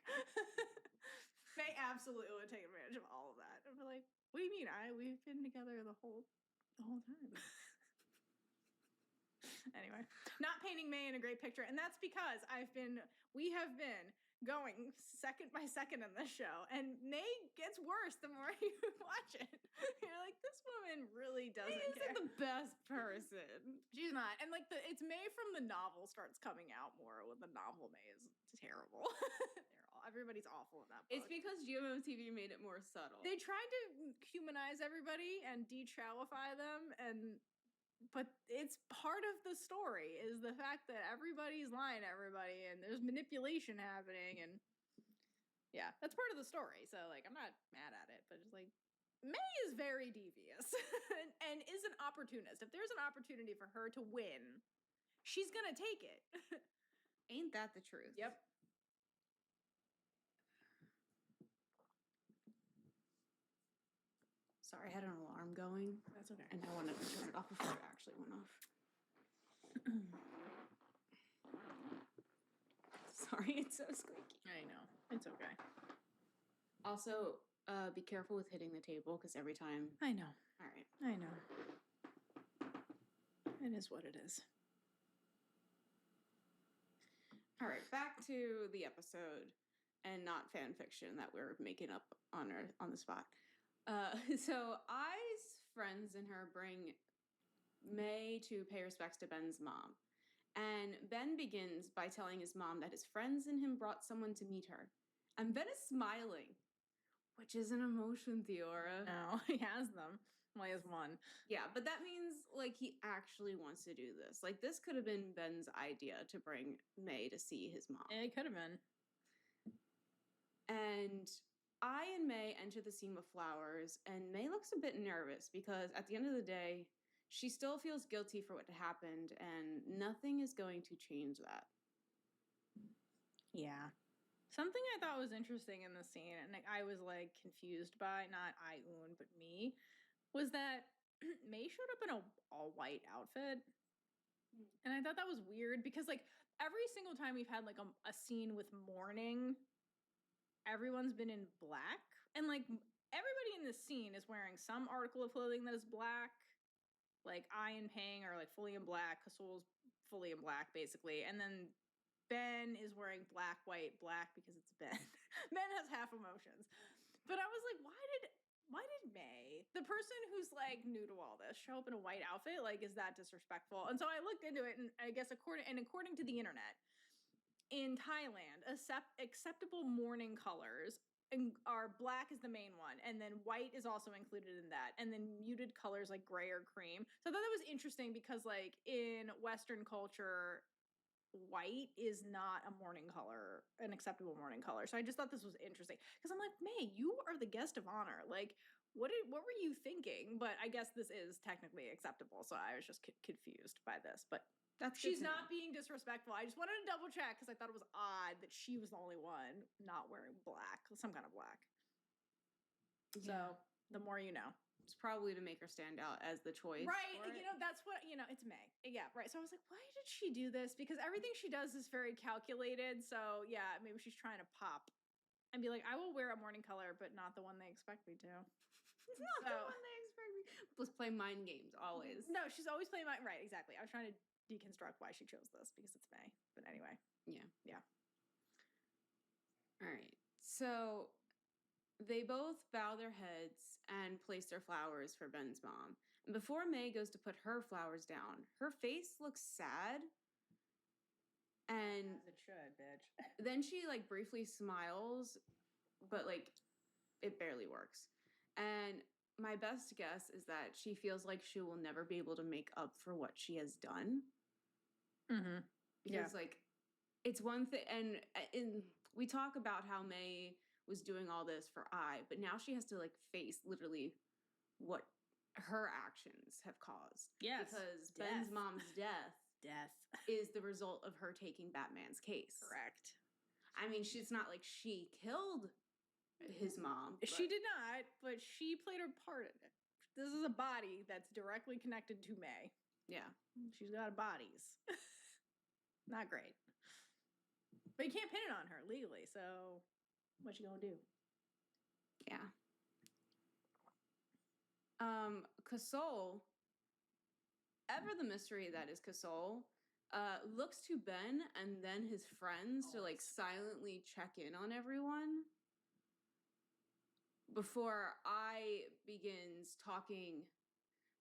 May absolutely would take advantage of all of that. I'd be like, what do you mean? We've been together the whole time. Anyway, not painting May in a great picture, and that's because we have been going second by second in this show, and May gets worse the more you watch it. You're like, this woman really doesn't care. Isn't the best person. She's not, and like it's May from the novel starts coming out more. When the novel May is terrible. Everybody's awful in that book. It's because GMMTV made it more subtle. They tried to humanize everybody and de-trowify them, but it's part of the story is the fact that everybody's lying to everybody and there's manipulation happening, and yeah, that's part of the story. So like, I'm not mad at it, but it's like May is very devious and is an opportunist. If there's an opportunity for her to win, she's gonna take it. Ain't that the truth? Yep. Sorry, I had an alarm going. That's okay. And I wanted to turn it off before it actually went off. Sorry, it's so squeaky. I know. It's okay. Also, be careful with hitting the table because every time. I know. All right. I know. It is what it is. All right, back to the episode and not fan fiction that we're making up on the spot. So I's friends and her bring May to pay respects to Ben's mom. And Ben begins by telling his mom that his friends and him brought someone to meet her. And Ben is smiling, which is an emotion, Theora. No, he has them. Well, he has one. Yeah, but that means, like, he actually wants to do this. Like, this could have been Ben's idea to bring May to see his mom. It could have been. And I and May enter the scene with flowers, and May looks a bit nervous because at the end of the day, she still feels guilty for what happened, and nothing is going to change that. Yeah. Something I thought was interesting in the scene, and I was like confused by, not I-un, but me, was that May showed up in a all-white outfit. And I thought that was weird because like every single time we've had like a scene with mourning, everyone's been in black, and like everybody in this scene is wearing some article of clothing that is black. Like I and Pang are like fully in black, Kasul's fully in black basically, and then Ben is wearing black, white, black because it's Ben. Ben has half emotions. But I was like, why did May, the person who's like new to all this, show up in a white outfit? Like, is that disrespectful? And so I looked into it, and I guess according to the internet, in Thailand, acceptable mourning colors are black is the main one, and then white is also included in that, and then muted colors like gray or cream. So I thought that was interesting because like in Western culture, white is not a mourning color, an acceptable mourning color. So I just thought this was interesting because I'm like, May, you are the guest of honor. Like, what were you thinking? But I guess this is technically acceptable. So I was just confused by this, but she's not being disrespectful. I just wanted to double check because I thought it was odd that she was the only one not wearing black, some kind of black. Yeah. So the more you know. probably to make her stand out as the choice. Right, for it. you know, that's what, you know, it's May. Yeah, right. So I was like, why did she do this? Because everything she does is very calculated. So yeah, maybe she's trying to pop and be like, I will wear a morning color, but not the one they expect me to. It's not the one they expect me. Let's play mind games always. No, she's always playing my right, exactly. I was trying to deconstruct why she chose this because it's May. But anyway. Yeah. Yeah. All right. So they both bow their heads and place their flowers for Ben's mom. And before May goes to put her flowers down, her face looks sad. And As it should, bitch. then she like briefly smiles, but like it barely works. And my best guess is that she feels like she will never be able to make up for what she has done. Mm-hmm. Because like it's one thing, and we talk about how May was doing all this for I, but now she has to like face literally what her actions have caused. Yes. Because Death. Ben's mom's death Death. is the result of her taking Batman's case. Correct. I mean, it's not like she killed his mom. She did not, but she played her part in it. This is a body that's directly connected to May. Yeah. She's got bodies. Not great. But you can't pin it on her legally, so what you gonna do? Yeah. Kasol, ever the mystery that is Kasol, looks to Ben and then his friends to like silently check in on everyone before I begins talking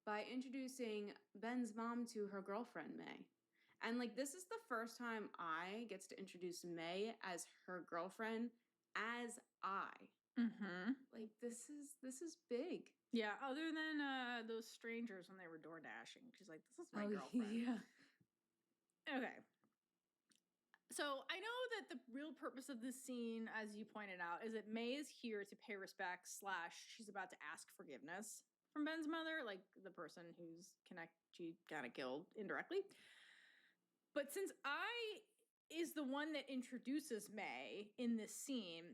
by introducing Ben's mom to her girlfriend May. And like this is the first time I gets to introduce May as her girlfriend as I. Mm-hmm. Like this is big. Yeah, other than those strangers when they were door dashing. She's like, this is my girlfriend. Yeah. Okay. So I know that the real purpose of this scene, as you pointed out, is that May is here to pay respects / she's about to ask forgiveness from Ben's mother, like the person she kind of killed indirectly. But since I is the one that introduces May in this scene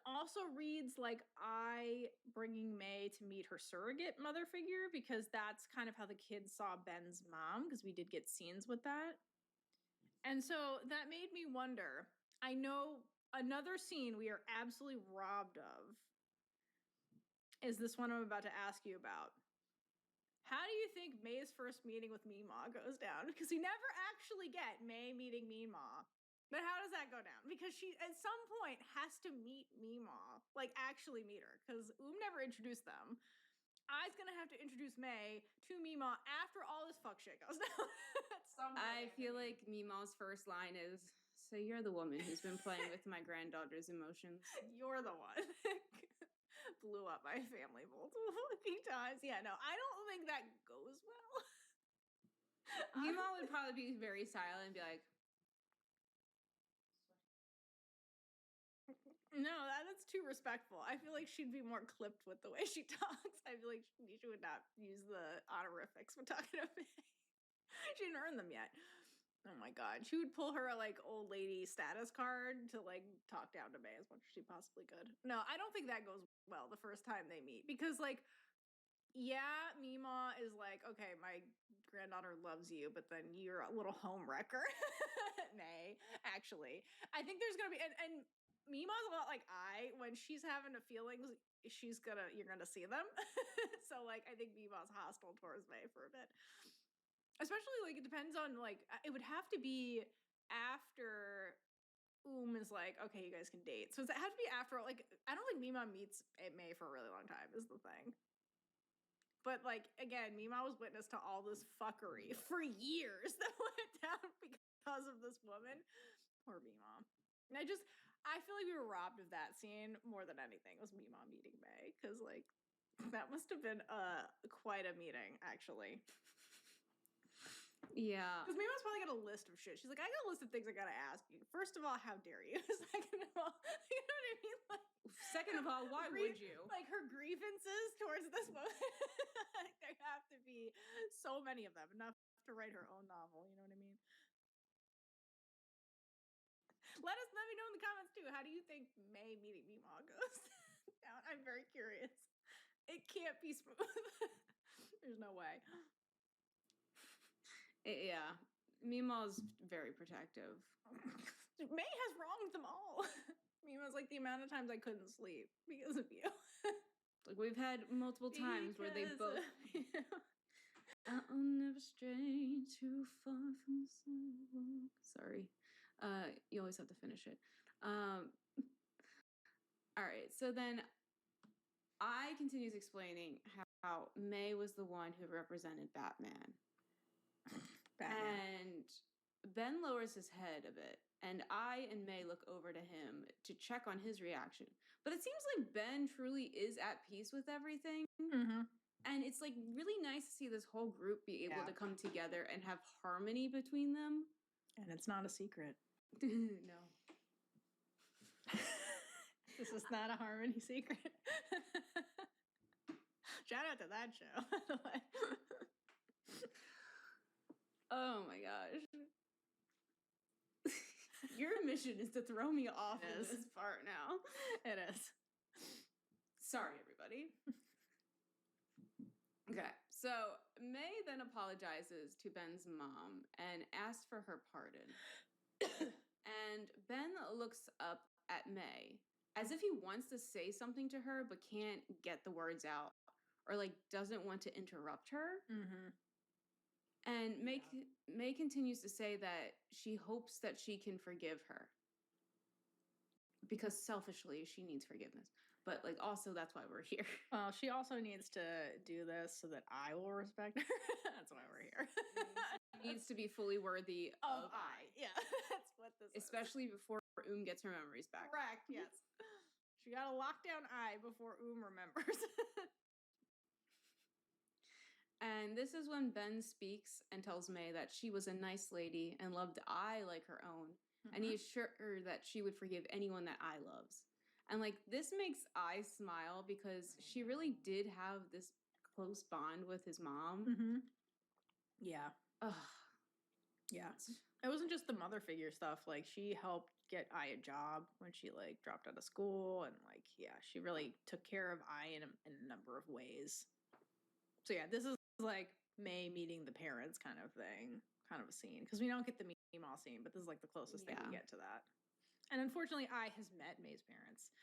also reads like I bringing May to meet her surrogate mother figure, because that's kind of how the kids saw Ben's mom, because we did get scenes with that. And so that made me wonder, I know another scene we are absolutely robbed of is this one I'm about to ask you about. How do you think May's first meeting with Meemaw goes down? Because we never actually get May meeting Meemaw. But how does that go down? Because she, at some point, has to meet Meemaw. Like, actually meet her. Because never introduced them. I's gonna have to introduce May to Meemaw after all this fuck shit goes down. I feel like Meemaw's first line is, so you're the woman who's been playing with my granddaughter's emotions. You're the one. Blew up my family multiple fucking times. Yeah, no, I don't think that goes well. Meemaw would probably be very silent and be like, no, that's too respectful. I feel like she'd be more clipped with the way she talks. I feel like she would not use the honorifics when talking to me. She didn't earn them yet. Oh my god. She would pull her like old lady status card to like talk down to May as much as she possibly could. No, I don't think that goes well the first time they meet, because like, yeah, Meemaw is like, okay, my granddaughter loves you, but then you're a little home wrecker. May, actually. I think there's gonna be and Meemaw's a lot like when she's having a feelings, you're gonna see them. So like I think Meemaw's hostile towards May for a bit. Especially, like, it depends on, like, it would have to be after is like, okay, you guys can date. So it has to be after, like, I don't think Meemaw meets May for a really long time, is the thing. But, like, again, Meemaw was witness to all this fuckery for years that went down because of this woman. Poor Meemaw. And I feel like we were robbed of that scene more than anything, was Meemaw meeting May. Because, like, that must have been quite a meeting, actually. Yeah. Because Meemaw's probably got a list of shit. She's like, I got a list of things I gotta ask you. First of all, how dare you? Second of all, you know what I mean? Like, second of all, why would you? Like her grievances towards this woman. There have to be so many of them, enough to write her own novel. You know what I mean? Let me know in the comments too. How do you think May meeting Meemaw goes down? I'm very curious. It can't be smooth. There's no way. Yeah, Mima's very protective. May has wronged them all. Mima's like, the amount of times I couldn't sleep because of you. Like, we've had multiple times where they Because both. of you. I'll never stray too far from the sidewalk. Sorry. You always have to finish it. All right, so then I continues explaining how May was the one who represented Batman. And Ben lowers his head a bit, and I and May look over to him to check on his reaction. But it seems like Ben truly is at peace with everything. Mm-hmm. And it's like really nice to see this whole group be able Yeah. to come together and have harmony between them. And it's not a secret. No. This is not a Harmony secret. Shout out to that show, by the way. Oh my gosh. Your mission is to throw me off It of is. this part now. It is. Sorry, everybody. Okay, so May then apologizes to Ben's mom and asks for her pardon. And Ben looks up at May as if he wants to say something to her but can't get the words out, or like doesn't want to interrupt her. Mm-hmm. And May continues to say that she hopes that she can forgive her because selfishly she needs forgiveness. But like also that's why we're here. Well, she also needs to do this so that I will respect her. That's why we're here. She needs to be fully worthy of I. Yeah, that's what this especially before gets her memories back. Correct, yes. She got a lockdown eye before remembers. And this is when Ben speaks and tells May that she was a nice lady and loved I like her own. And he assured her that she would forgive anyone that I loves. And like this makes I smile because she really did have this close bond with his mom. Mm-hmm. Yeah. Ugh. Yeah. It wasn't just the mother figure stuff. Like she helped get I a job when she like dropped out of school, and like she really took care of I in a number of ways. So yeah, this is like May meeting the parents kind of thing, kind of a scene, because we don't get the Meemaw scene, but this is like the closest thing we get to that. And unfortunately, I has met May's parents.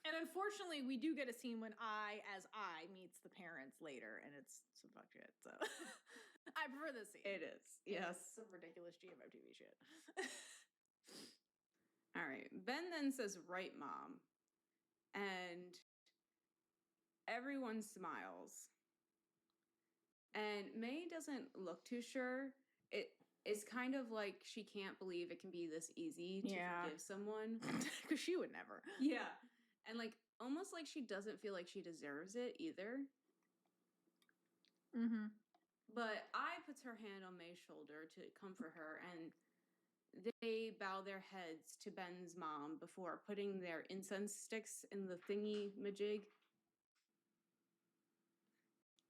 And unfortunately, we do get a scene when I meets the parents later, and it's some fuck shit. So I prefer this scene. It is, yes. It's some ridiculous GMMTV shit. All right. Ben then says, "Right, Mom," and everyone smiles. And May doesn't look too sure. It's kind of like she can't believe it can be this easy to forgive someone. Because she would never. Yeah. And like almost like she doesn't feel like she deserves it either. Mm-hmm. But I puts her hand on May's shoulder to comfort her, and they bow their heads to Ben's mom before putting their incense sticks in the thingy majig.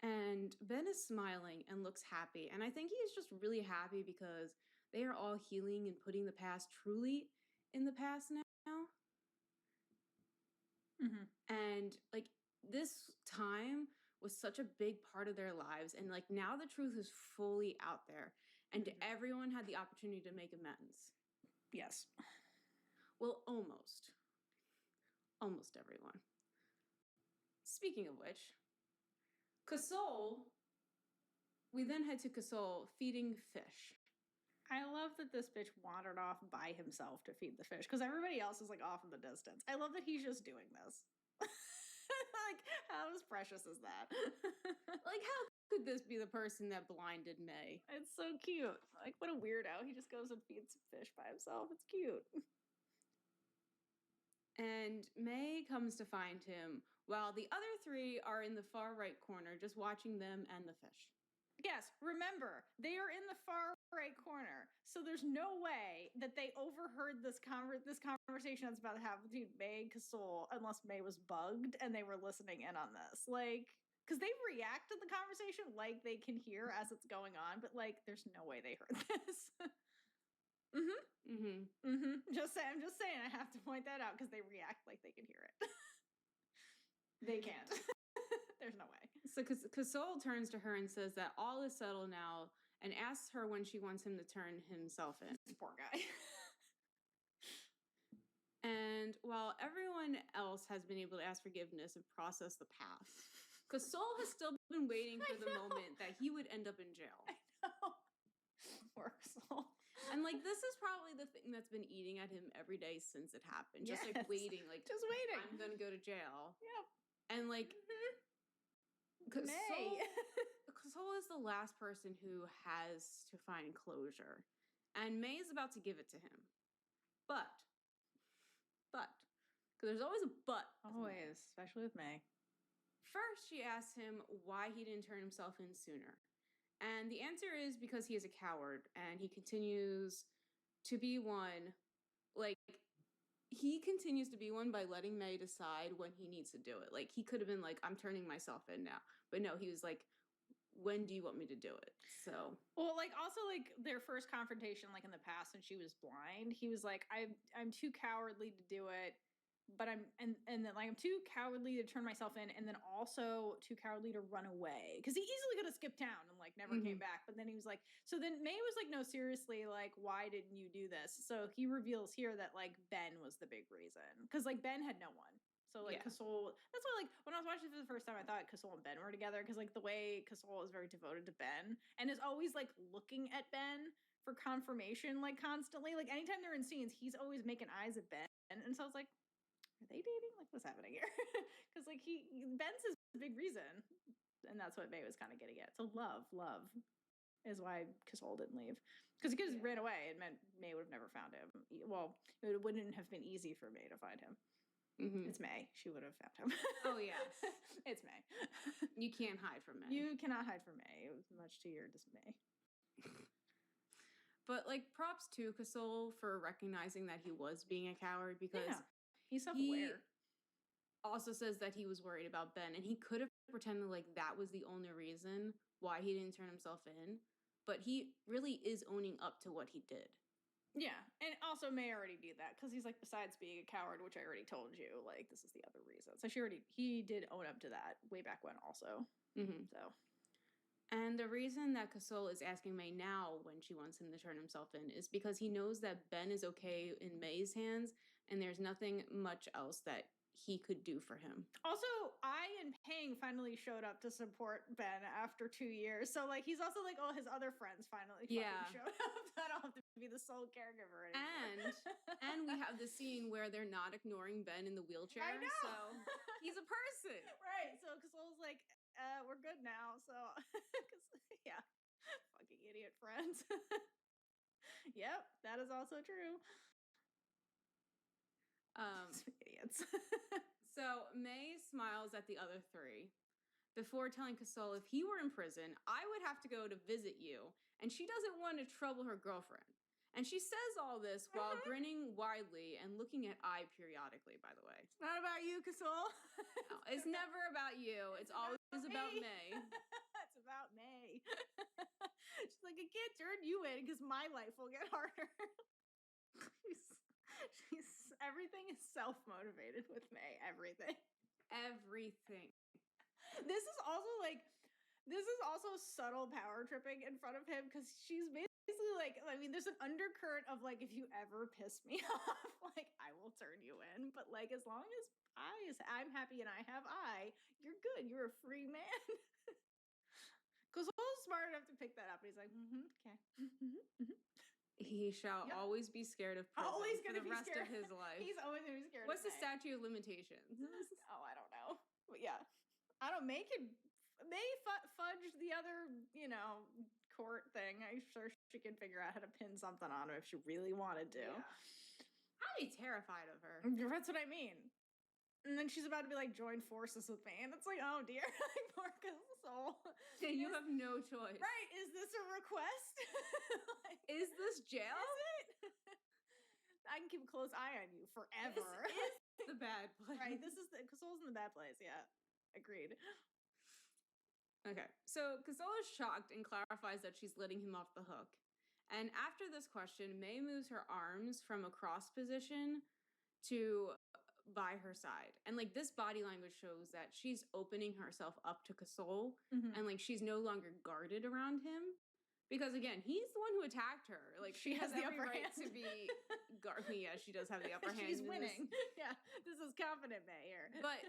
And Ben is smiling and looks happy. And I think he is just really happy because they are all healing and putting the past truly in the past now. Mm-hmm. And like this time was such a big part of their lives. And like now the truth is fully out there. And everyone had the opportunity to make amends. Yes. Well, almost. Almost everyone. Speaking of which, Kasol, we then head to Kasol feeding fish. I love that this bitch wandered off by himself to feed the fish because everybody else is like off in the distance. I love that he's just doing this. Like, how precious is that? Like, how could this be the person that blinded May? It's so cute. Like, what a weirdo. He just goes and feeds fish by himself. It's cute. And May comes to find him while the other three are in the far right corner just watching them and the fish. Yes, remember, they are in the far right corner. So there's no way that they overheard this conversation that's about to happen between May and Kasol unless May was bugged and they were listening in on this. Like, because they react to the conversation like they can hear as it's going on, but like, there's no way they heard this. I'm just saying, I have to point that out because they react like they can hear it. They can't. There's no way. So Kasol turns to her and says that all is settled now and asks her when she wants him to turn himself in. Poor guy. And while everyone else has been able to ask forgiveness and process the past, Kasol has still been waiting for the moment that he would end up in jail. I know. Poor Kasol. And like this is probably the thing that's been eating at him every day since it happened. Just like Yes. waiting, like Just waiting. I'm gonna go to jail. Yep. And like May. Kasol is the last person who has to find closure. And May is about to give it to him. But, because there's always a but. Always, especially with May. First, she asks him why he didn't turn himself in sooner. And the answer is because he is a coward and he continues to be one. Like, he continues to be one by letting May decide when he needs to do it. Like, he could have been like, I'm turning myself in now. But no, he was like, when do you want me to do it? So. Well, like, also, like, their first confrontation, like, in the past when she was blind, he was like, I'm too cowardly to do it. But and then like I'm too cowardly to turn myself in, and then also too cowardly to run away because he easily could have skipped town and like never came back. But then he was like, so then May was like, no, seriously, like why didn't you do this? So he reveals here that like Ben was the big reason because like Ben had no one. So like Kasol, that's why like when I was watching it for the first time, I thought Kasol and Ben were together because like the way Kasol is very devoted to Ben and is always like looking at Ben for confirmation like constantly. Like anytime they're in scenes, he's always making eyes at Ben, and so I was like, are they dating? Like, what's happening here? Because, like, Ben's his big reason. And that's what May was kind of getting at. So, love is why Kasol didn't leave. Because he could have ran away. It meant May would have never found him. Well, it wouldn't have been easy for May to find him. It's May. She would have found him. Oh, yes. It's May. You can't hide from May. You cannot hide from May. It was much to your dismay. But, like, props to Kasol for recognizing that he was being a coward because... Yeah. He's self-aware. He also says that he was worried about Ben, and he could have pretended like that was the only reason why he didn't turn himself in, but he really is owning up to what he did. Yeah, and also May already knew that because he's like, besides being a coward, which I already told you, like this is the other reason. So he did own up to that way back when, also. So. And the reason that Kasol is asking May now when she wants him to turn himself in is because he knows that Ben is okay in May's hands, and there's nothing much else that he could do for him. Also, I and Pang finally showed up to support Ben after 2 years. So, like, he's also like all his other friends finally fucking showed up. I don't have to be the sole caregiver anymore. And we have the scene where they're not ignoring Ben in the wheelchair. I know. So he's a person. Right. So Kasol's like, we're good now. So, yeah. Fucking idiot friends. Yep, that is also true. Idiots. So May smiles at the other three before telling Kasol, if he were in prison, I would have to go to visit you, and she doesn't want to trouble her girlfriend. And she says all this while grinning widely and looking at I periodically, by the way. It's not about you, Kasol. No, it's never about you. It's always about May. It's about May. She's like, I can't turn you in because my life will get harder. She's everything is self-motivated with May. Everything. This is also subtle power tripping in front of him because she's basically like, I mean, there's an undercurrent of like, if you ever piss me off, like I will turn you in. But like, as long as I'm happy and I have you're good. You're a free man. Because Will's smart enough to pick that up. And he's like, okay. He shall always be scared of prison always for gonna the be rest scared. of his life. He's always gonna be scared. What's of the May. statute of limitations? Oh, I don't know. But yeah, I don't. May fudge the other, court thing. I'm sure she can figure out how to pin something on him if she really wanted to. Yeah. I'd be terrified of her. That's what I mean. And then she's about to be like, join forces with me. And it's like, oh dear, like poor Kasol. Yeah, you have no choice. Right. Is this a request? Like, is this jail? Is it? I can keep a close eye on you forever. This is the bad place. Right. Kasol's in the bad place. Yeah. Agreed. Okay. So Kasol is shocked and clarifies that she's letting him off the hook. And after this question, May moves her arms from a cross position to by her side. And like this body language shows that she's opening herself up to Kasol, Mhm. and like she's no longer guarded around him. Because again, he's the one who attacked her. Like she has the every upper right hand. to be yeah, she does have the upper hand. She's in this. winning. Yeah, this is confident May here. But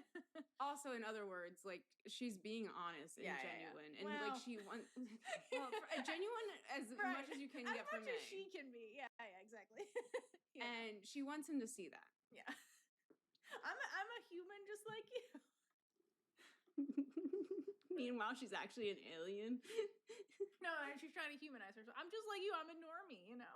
also, in other words, like she's being honest and genuine, and like Well- she wants genuine as much as you can get from as much May. as she can be. Yeah, exactly. And she wants him to see that. Yeah. I'm a human just like you. Meanwhile, she's actually an alien. No, and she's trying to humanize herself. I'm just like you. I'm a normie, you know.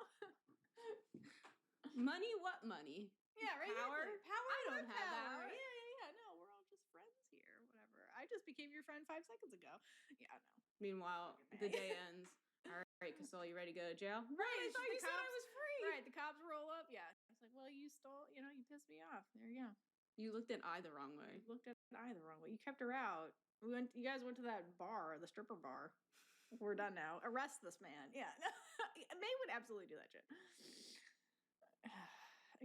Money? What money? Yeah, right. Power? Exactly. Power. I don't what have that, power? right? Yeah. No, we're all just friends here. Whatever. I just became your friend 5 seconds ago. Yeah, no. Meanwhile, the day ends. All right, Kasol, you ready to go to jail? Right. I thought the you said I cops- was free. Right. The cops roll up. Yeah. It's like, well, you stole. You know, you pissed me off. There you go. You looked at I the wrong way. You looked at I the wrong way. You kept her out. You guys went to that bar, the stripper bar. We're done now. Arrest this man. Yeah. May would absolutely do that shit.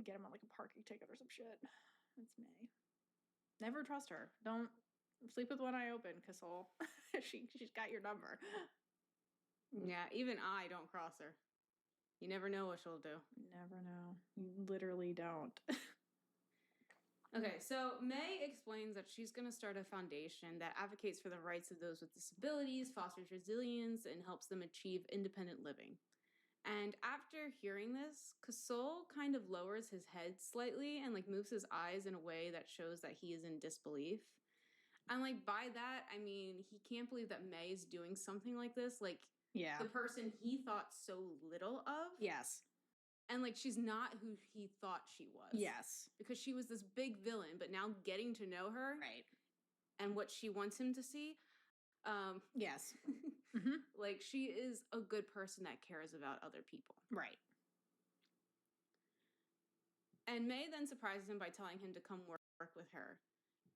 Get him on like a parking ticket or some shit. That's May. Never trust her. Don't sleep with one eye open, Kasol. She's got your number. Yeah, even I don't cross her. You never know what she'll do. Never know. You literally don't. Okay, so May explains that she's going to start a foundation that advocates for the rights of those with disabilities, fosters resilience, and helps them achieve independent living. And after hearing this, Kasol kind of lowers his head slightly and like moves his eyes in a way that shows that he is in disbelief. And like by that, I mean, he can't believe that May is doing something like this. Like Yeah. the person he thought so little of. Yes. And like she's not who he thought she was. Yes. Because she was this big villain, but now getting to know her Right. and what she wants him to see, yes. like she is a good person that cares about other people. Right. And May then surprises him by telling him to come work with her.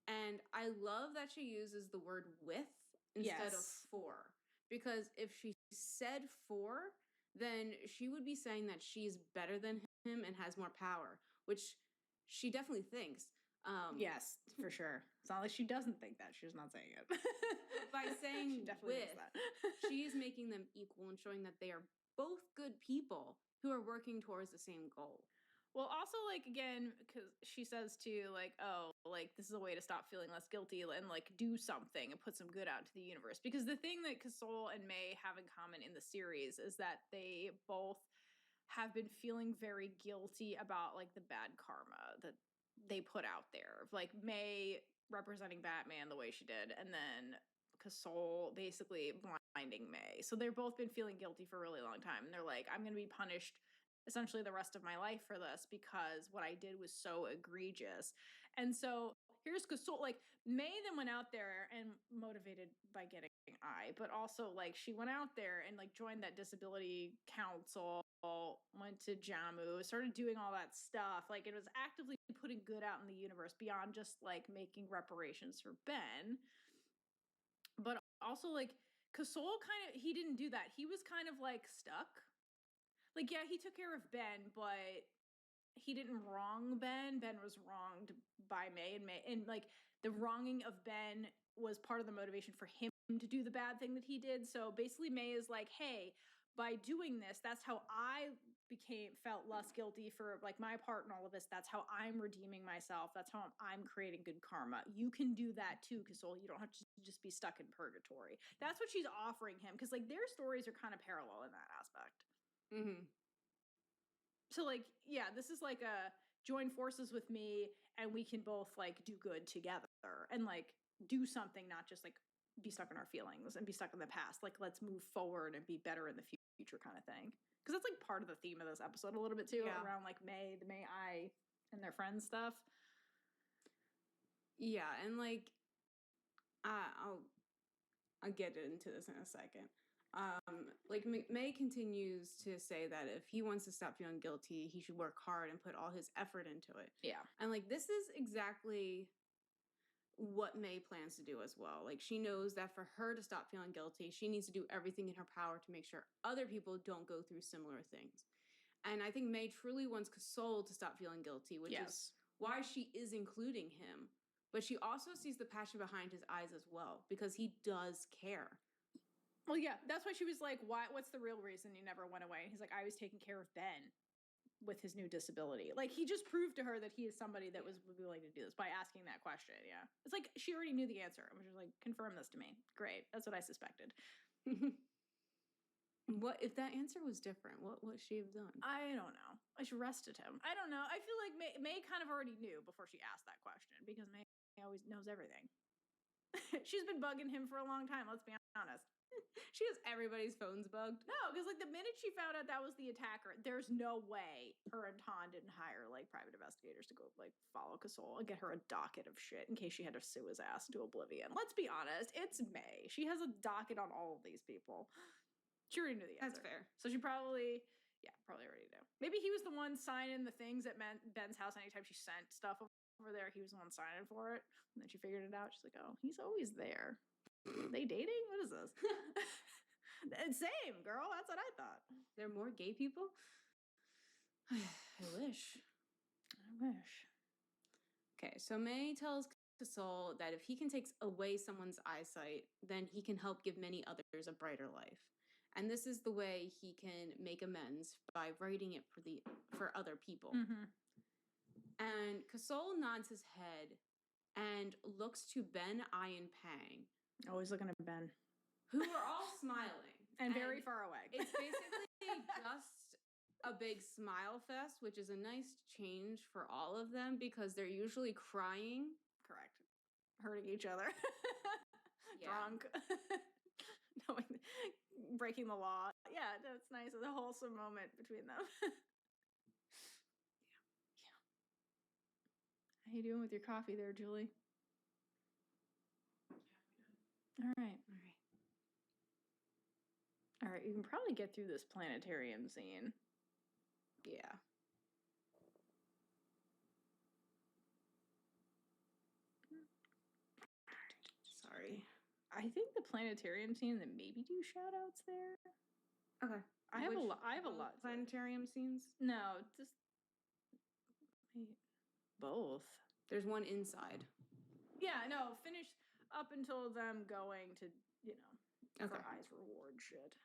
And I love that she uses the word with instead of Yes. for. Because if she said for, then she would be saying that she's better than him and has more power, which she definitely thinks. Yes, for sure. It's not like she doesn't think that. She's not saying it. By saying She definitely with, thinks that. she is making them equal and showing that they are both good people who are working towards the same goal. Well, also, like, again, because she says to, like, oh, like, this is a way to stop feeling less guilty and, like, do something and put some good out into the universe. Because the thing that Kasol and May have in common in the series is that they both have been feeling very guilty about, like, the bad karma that they put out there. Like, May representing Batman the way she did, and then Kasol basically blinding May. So they've both been feeling guilty for a really long time. And they're like, I'm going to be punished essentially the rest of my life for this because what I did was so egregious. And so here's Kasol, like May then went out there and motivated by getting I, but also like she went out there and like joined that disability council, went to Jammu, started doing all that stuff. Like it was actively putting good out in the universe beyond just like making reparations for Ben. But also like Kasol he didn't do that. He was kind of like stuck. Like, yeah, he took care of Ben, but he didn't wrong Ben. Ben was wronged by May, and like the wronging of Ben was part of the motivation for him to do the bad thing that he did. So basically, May is like, hey, by doing this, that's how I felt less guilty for like my part in all of this. That's how I'm redeeming myself. That's how I'm creating good karma. You can do that too, Kasol. You don't have to just be stuck in purgatory. That's what she's offering him because like their stories are kind of parallel in that aspect. Mm-hmm. So like, yeah, this is like a join forces with me and we can both like do good together and like do something, not just like be stuck in our feelings and be stuck in the past. Like, let's move forward and be better in the future kind of thing. Because that's like part of the theme of this episode a little bit too, around like May, the May I and their friends stuff. Yeah, and like, I'll get into this in a second. Like May continues to say that if he wants to stop feeling guilty, he should work hard and put all his effort into it. Yeah. And like this is exactly what May plans to do as well. Like she knows that for her to stop feeling guilty, she needs to do everything in her power to make sure other people don't go through similar things. And I think May truly wants Kasol to stop feeling guilty, which is why she is including him. But she also sees the passion behind his eyes as well, because he does care. Well, yeah, that's why she was like, what's the real reason you never went away? And he's like, I was taking care of Ben with his new disability. Like, he just proved to her that he is somebody that was willing to do this by asking that question. Yeah. It's like she already knew the answer. And was just like, confirm this to me. Great. That's what I suspected. What if that answer was different? What would she have done? I don't know. She arrested him. I don't know. I feel like May kind of already knew before she asked that question, because May always knows everything. She's been bugging him for a long time, let's be honest. She has everybody's phones bugged. No, because like the minute she found out that was the attacker, there's no way her and Ton didn't hire like private investigators to go like follow Casol and get her a docket of shit in case she had to sue his ass into oblivion. Let's be honest, it's May. She has a docket on all of these people. She already knew the answer. That's fair. So she probably already knew. Maybe he was the one signing the things at Ben's house anytime she sent stuff over there. He was the one signing for it. And then she figured it out. She's like, oh, he's always there. Are they dating? What is this? Same, girl. That's what I thought. There are more gay people? I wish. Okay, so May tells Casol that if he can take away someone's eyesight, then he can help give many others a brighter life. And this is the way he can make amends by writing it for other people. Mm-hmm. And Casol nods his head and looks to Ben, I, and Pang. Always looking at Ben. Who are all smiling. And very far away. It's basically just a big smile fest, which is a nice change for all of them because they're usually crying. Correct. Hurting each other. Drunk. Breaking the law. Yeah, that's nice. It's a wholesome moment between them. Yeah. How you doing with your coffee there, Julie? All right. All right, you can probably get through this planetarium scene. Yeah. Sorry. I think the planetarium scene, that maybe do shout outs there. Okay. I have a lot. Planetarium scenes? No, just both. There's one inside. Yeah, no, finish up until them going to, for Eyes Reward shit.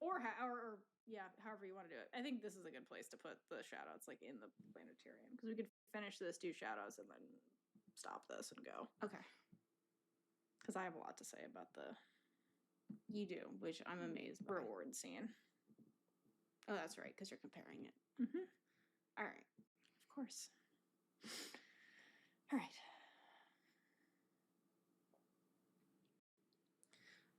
Or however you want to do it. I think this is a good place to put the shout outs like in the planetarium, because we could finish this, do shout outs, and then stop this and go. Okay. Because I have a lot to say about the You do, which I'm amazed by. reward scene. Oh, that's right, because you're comparing it. Mm-hmm. All right. Of course. All right.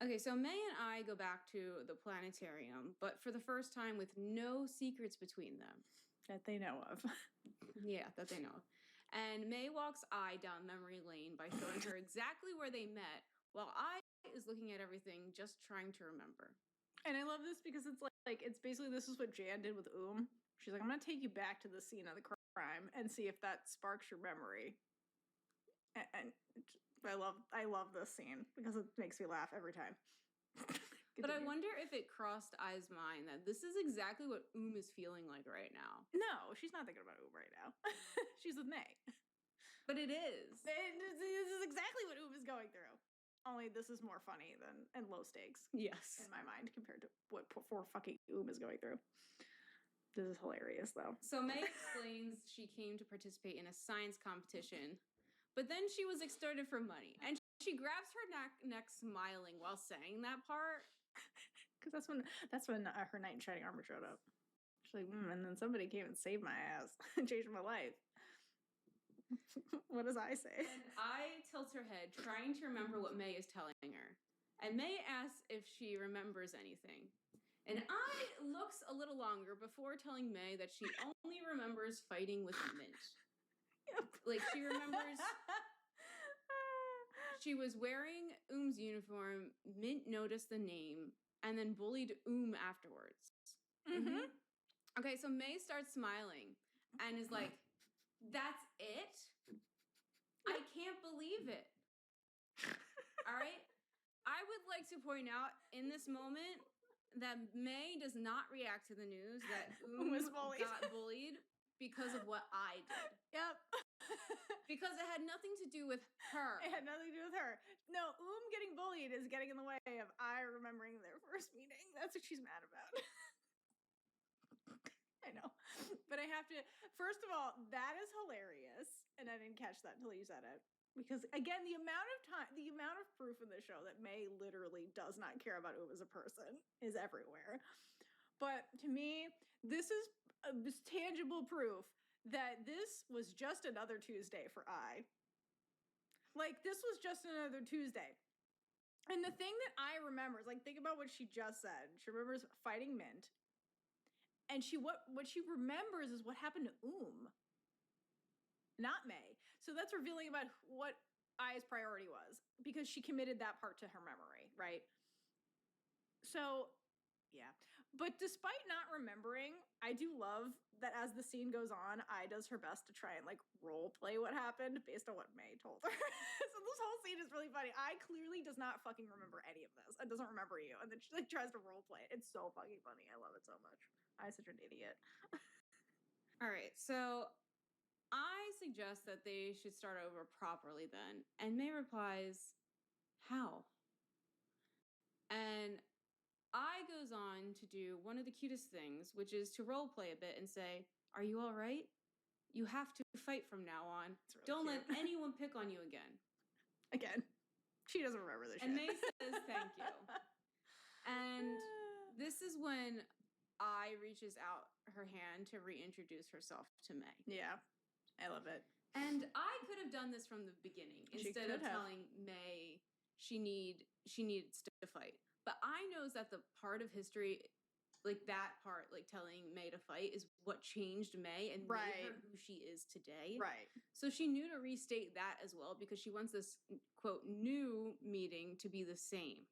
Okay, so May and I go back to the planetarium, but for the first time with no secrets between them. That they know of. Yeah, that they know of. And May walks I down memory lane by showing her exactly where they met, while I is looking at everything, just trying to remember. And I love this because it's like it's basically this is what Jan did with She's like, I'm gonna take you back to the scene of the crime and see if that sparks your memory. And I love this scene because it makes me laugh every time. But I wonder if it crossed I's mind that this is exactly what is feeling like right now. No, she's not thinking about right now. She's with May. But it is. This is exactly what is going through. Only this is more funny and low stakes. Yes. In my mind, compared to what poor fucking is going through. This is hilarious, though. So May explains she came to participate in a science competition, but then she was extorted for money. And she grabs her neck smiling while saying that part. Because that's when her knight in shining armor showed up. She's like, and then somebody came and saved my ass and changed my life. What does I say? And I tilt her head, trying to remember what May is telling her. And May asks if she remembers anything. And I looks a little longer before telling May that she only remembers fighting with Mint. Yep. Like, she remembers she was wearing uniform, Mint noticed the name, and then bullied afterwards. Mm-hmm. Okay, so May starts smiling and is like, that's it? I can't believe it. All right? I would like to point out in this moment that May does not react to the news that was bullied. got bullied because of what I did. Yep. Because it had nothing to do with her. It had nothing to do with her. No, getting bullied is getting in the way of I remembering their first meeting. That's what she's mad about. I know. But I have to, first of all, that is hilarious. And I didn't catch that until you said it. Because again, the amount of proof in the show that May literally does not care about as a person is everywhere. But to me, this is tangible proof that this was just another Tuesday for I. Like, this was just another Tuesday. And the thing that I remember is, like, think about what she just said. She remembers fighting Mint. And what she remembers is what happened to not May. So that's revealing about what I's priority was, because she committed that part to her memory, right? So, yeah. But despite not remembering, I do love that as the scene goes on, I does her best to try and like role play what happened based on what May told her. So this whole scene is really funny. I clearly does not fucking remember any of this and doesn't remember you. And then she like tries to role play it. It's so fucking funny. I love it so much. I'm such an idiot. All right, so I suggest that they should start over properly then. And May replies, how? And I goes on to do one of the cutest things, which is to role play a bit and say, are you all right? You have to fight from now on. Really Don't cute. let anyone pick on you again. Again, she doesn't remember this And shit. May says, thank you. And this is when I reaches out her hand to reintroduce herself to May. Yeah, I love it. And I could have done this from the beginning She instead of could have. telling May she needs to fight. But I knows that the part of history, like that part, like telling May to fight, is what changed May and made her who she is today. Right. So she knew to restate that as well, because she wants this quote new meeting to be the same.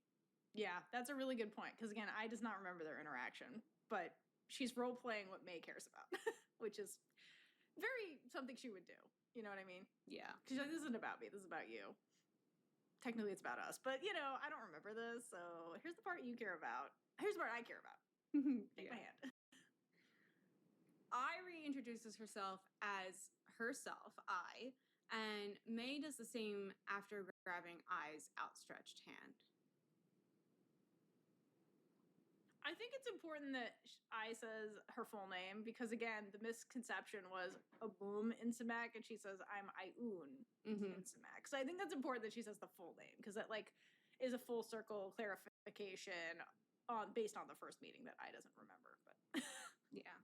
Yeah, that's a really good point. Because again, I does not remember their interaction, but she's role playing what May cares about, which is very something she would do. You know what I mean? Yeah. She's like, this isn't about me. This is about you. Technically, it's about us, but you know, I don't remember this. So here's the part you care about. Here's the part I care about. Take my hand. I reintroduces herself as herself, I, and May does the same after grabbing I's outstretched hand. I think it's important that I says her full name because again, the misconception was a boom in Samak, and she says I'm Ioun in Samak. So I think that's important that she says the full name because that like is a full circle clarification on based on the first meeting that I doesn't remember. But yeah.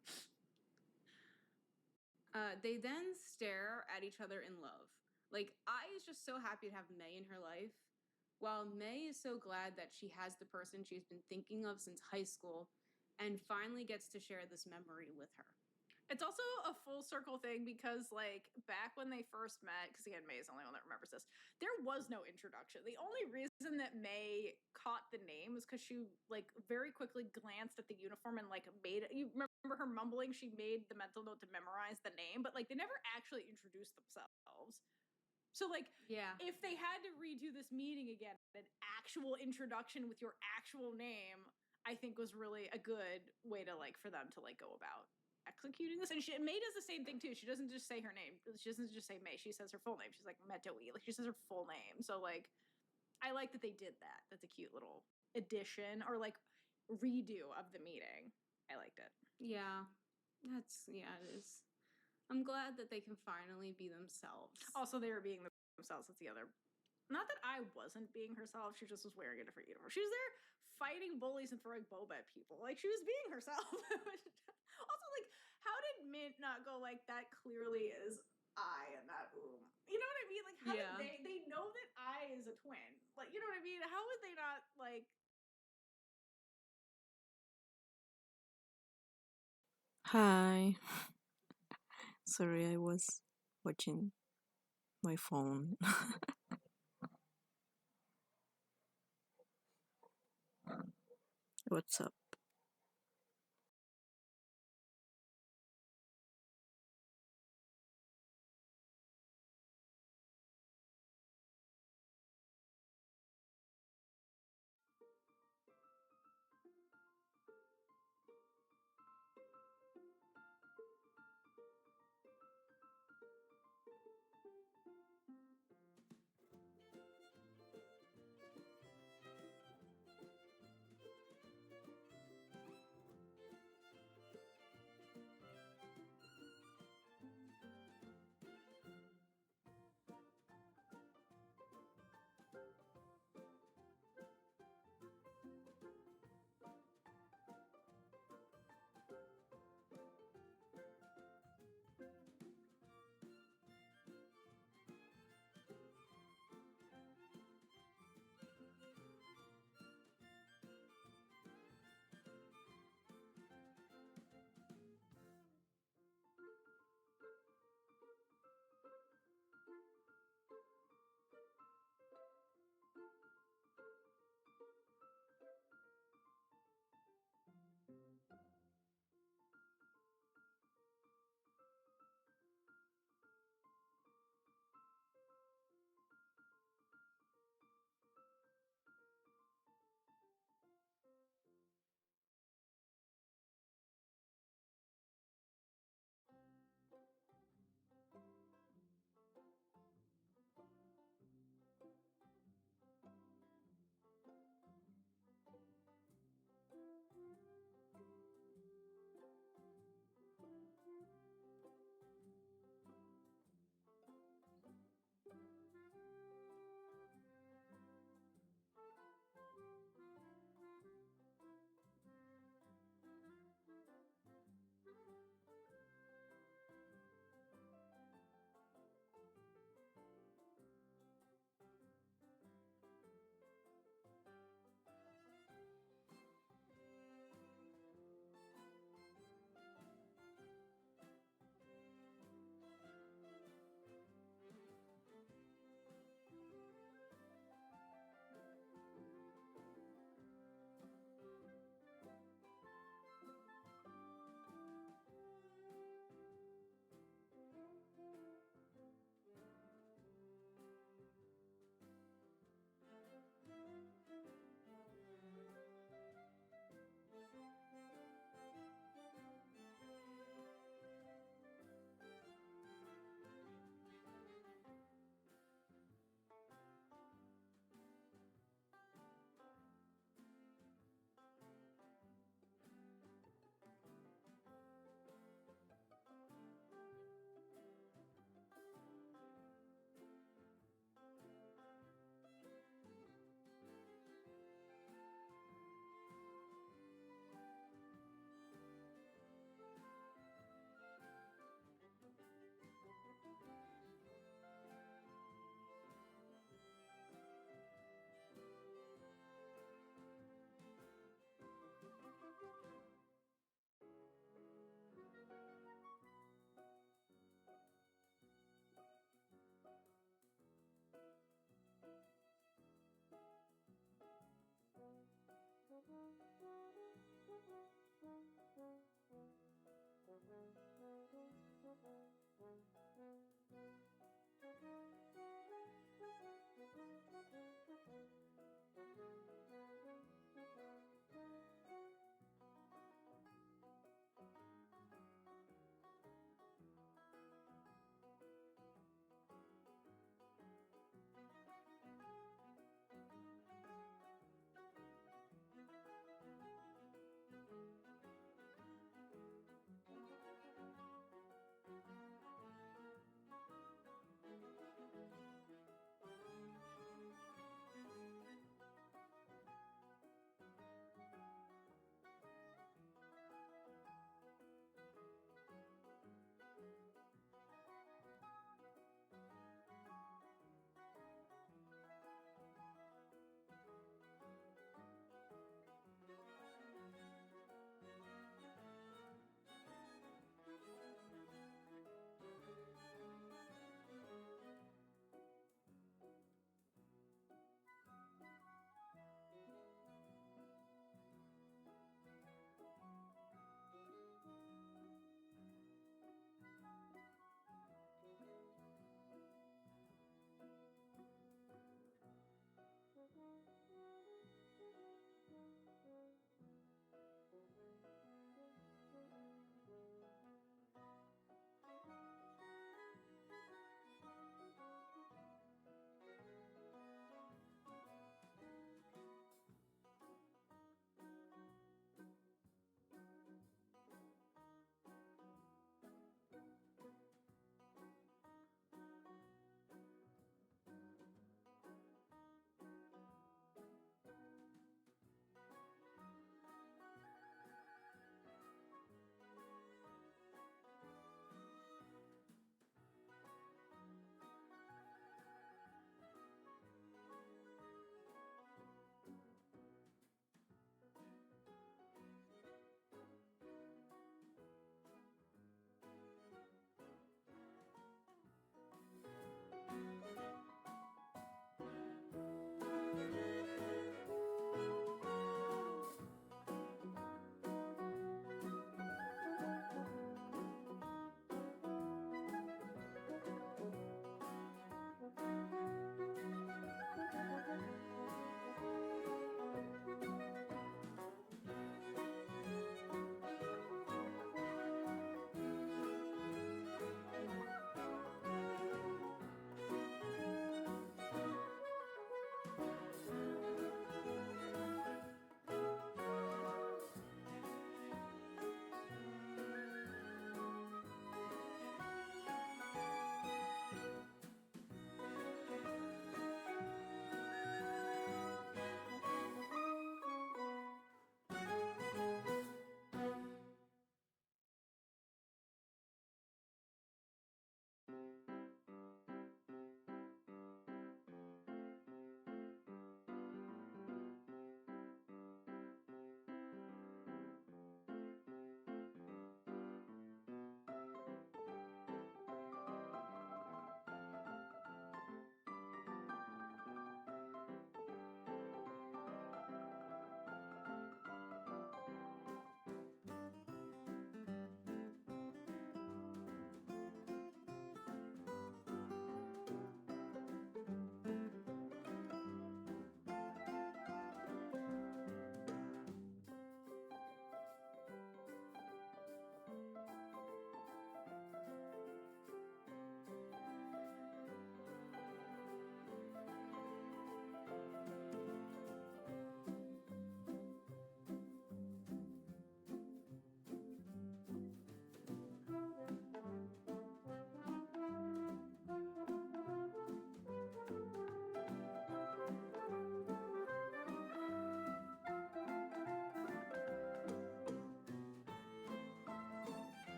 They then stare at each other in love. Like, I is just so happy to have May in her life, while May is so glad that she has the person she's been thinking of since high school and finally gets to share this memory with her. It's also a full circle thing because, like, back when they first met, because again, May is the only one that remembers this, there was no introduction. The only reason that May caught the name was because she, like, very quickly glanced at the uniform and, like, made it. You remember her mumbling? She made the mental note to memorize the name, but, like, they never actually introduced themselves. So, like, yeah, if they had to redo this meeting again, an actual introduction with your actual name, I think was really a good way to, like, for them to, like, go about executing this. And May does the same thing too. She doesn't just say her name. She doesn't just say May. She says her full name. She's like Metoe. Like she says her full name. So like, I like that they did that. That's a cute little addition or like redo of the meeting. I liked it. Yeah, it is. I'm glad that they can finally be themselves. Also, they were being themselves. That's the other. Not that I wasn't being herself. She just was wearing a different uniform. She was there fighting bullies and throwing boba at people. Like she was being herself. Also, like, how did Mint not go like that? Clearly is I and not You know what I mean? Like, how did they know that I is a twin? Like, you know what I mean? How would they not like? Hi. Sorry, I was watching my phone. What's up?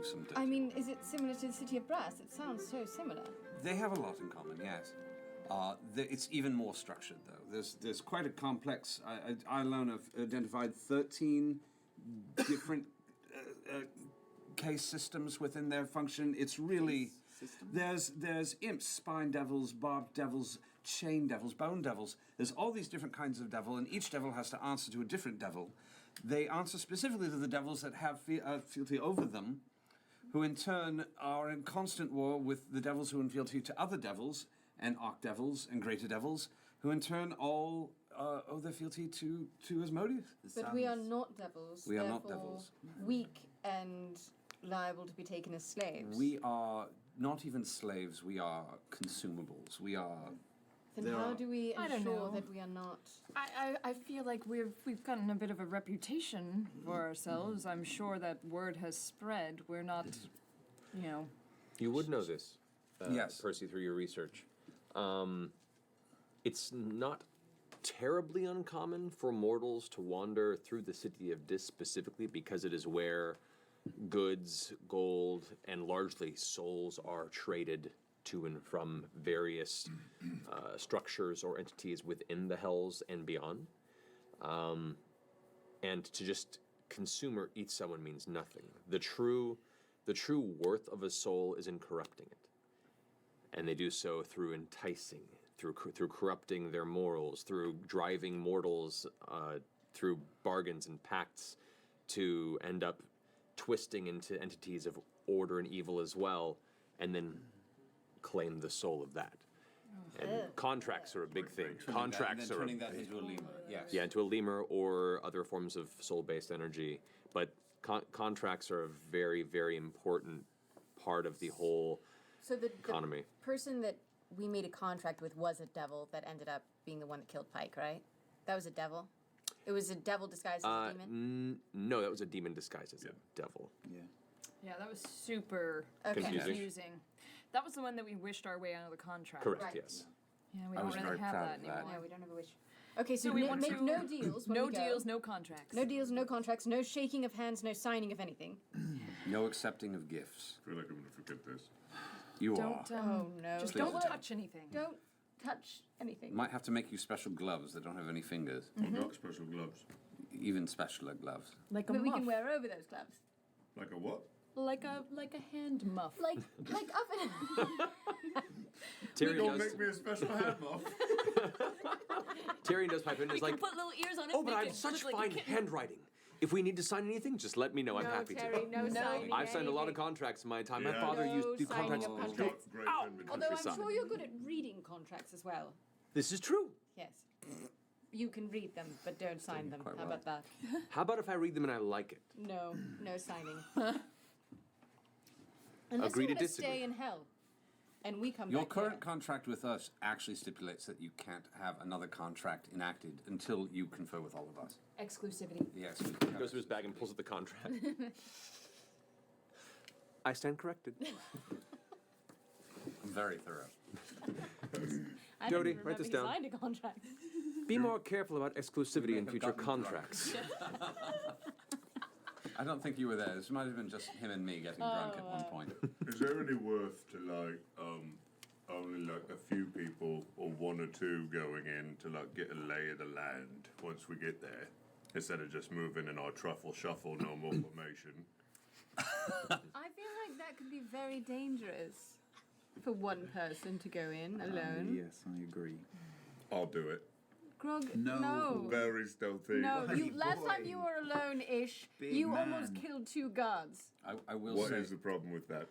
some. I mean, is it similar to the City of Brass? It sounds so similar. They have a lot in common, yes. It's even more structured, though. There's quite a complex. I alone have identified 13 different case systems within their function. It's really there's imps, spine devils, barbed devils, chain devils, bone devils. There's all these different kinds of devil, and each devil has to answer to a different devil. They answer specifically to the devils that have fealty over them, who in turn are in constant war with the devils who in fealty to other devils, and archdevils and greater devils, who in turn all owe their fealty to Asmodeus. But we are not devils. We are not therefore devils. Weak and liable to be taken as slaves. We are not even slaves. We are consumables. We are. Then how do we I don't ensure know. that we are not? I feel like we've gotten a bit of a reputation for ourselves. I'm sure that word has spread. We're not, you know. You would know this, yes, Percy, through your research. It's not terribly uncommon for mortals to wander through the city of Dis specifically because it is where goods, gold, and largely souls are traded to and from various structures or entities within the hells and beyond. And to just consume or eat someone means nothing. The true worth of a soul is in corrupting it. And they do so through enticing, through corrupting their morals, through driving mortals through bargains and pacts to end up twisting into entities of order and evil as well, and then claim the soul of that. And contracts are a big thing. Contracts are turning that into a lemur. Yes. Yeah, into a lemur or other forms of soul-based energy. But contracts are a very, very important part of the whole So the economy. person that we made a contract with was a devil that ended up being the one that killed Pike, right? That was a devil? It was a devil disguised as a demon? No, that was a demon disguised as a devil. Yeah. Yeah, that was super confusing. That was the one that we wished our way out of the contract. Correct, yes. Yeah, we I don't was really very have proud that of that. anymore. Yeah, we don't have a wish. Okay, so, we we want make to- no deals when no we go. deals, no contracts. No deals, no contracts, no shaking of hands, no signing of anything. No accepting of gifts. I feel like I'm going to forget this. You Don't, are. Oh, no. Just Please don't do. touch anything. Don't touch anything. Might have to make you special gloves that don't have any fingers. I've got special gloves. Even specialer gloves. Like a But we can muff. wear over those gloves. Like a what? Like a hand muff. Like oven. Tyrion Don't does, make me a special hand muff. Tyrion does pipe in and is like, put little ears on it. oh, but I have such fine handwriting. If we need to sign anything, just let me know. I'm No, happy Terry, to. no signing I've signed a lot of anything. contracts in my time. Yeah. My father No used to do signing contracts. of He's got contracts. great Ow! pen Although I'm countryside. sure you're good at reading contracts as well. This is true. Yes. You can read them, but don't sign them. quite How well. about that? How about if I read them and I like it? No, no signing. Unless Agree you to want to disagree. stay in hell, and we come Your back current here. contract with us actually stipulates that you can't have another contract enacted until you confer with all of us. Exclusivity. Yes. Goes to his bag and pulls out the contract. I stand corrected. I'm very thorough. I Jody, didn't write this remember down. you signed a contract. Be more careful about exclusivity in I've future gotten drunk. contracts. I don't think you were there. This might have been just him and me getting drunk at one point. Is there any worth to like only like a few people or one or two going in to like get a lay of the land once we get there, instead of just moving in our truffle shuffle normal formation? I feel like that could be very dangerous for one person to go in alone. Yes, I agree. I'll do it. Grog, No. no. Very stealthy. No, Buddy last time boy. you were alone-ish, Big you man. almost killed 2 guards. I will What say. is the problem with that?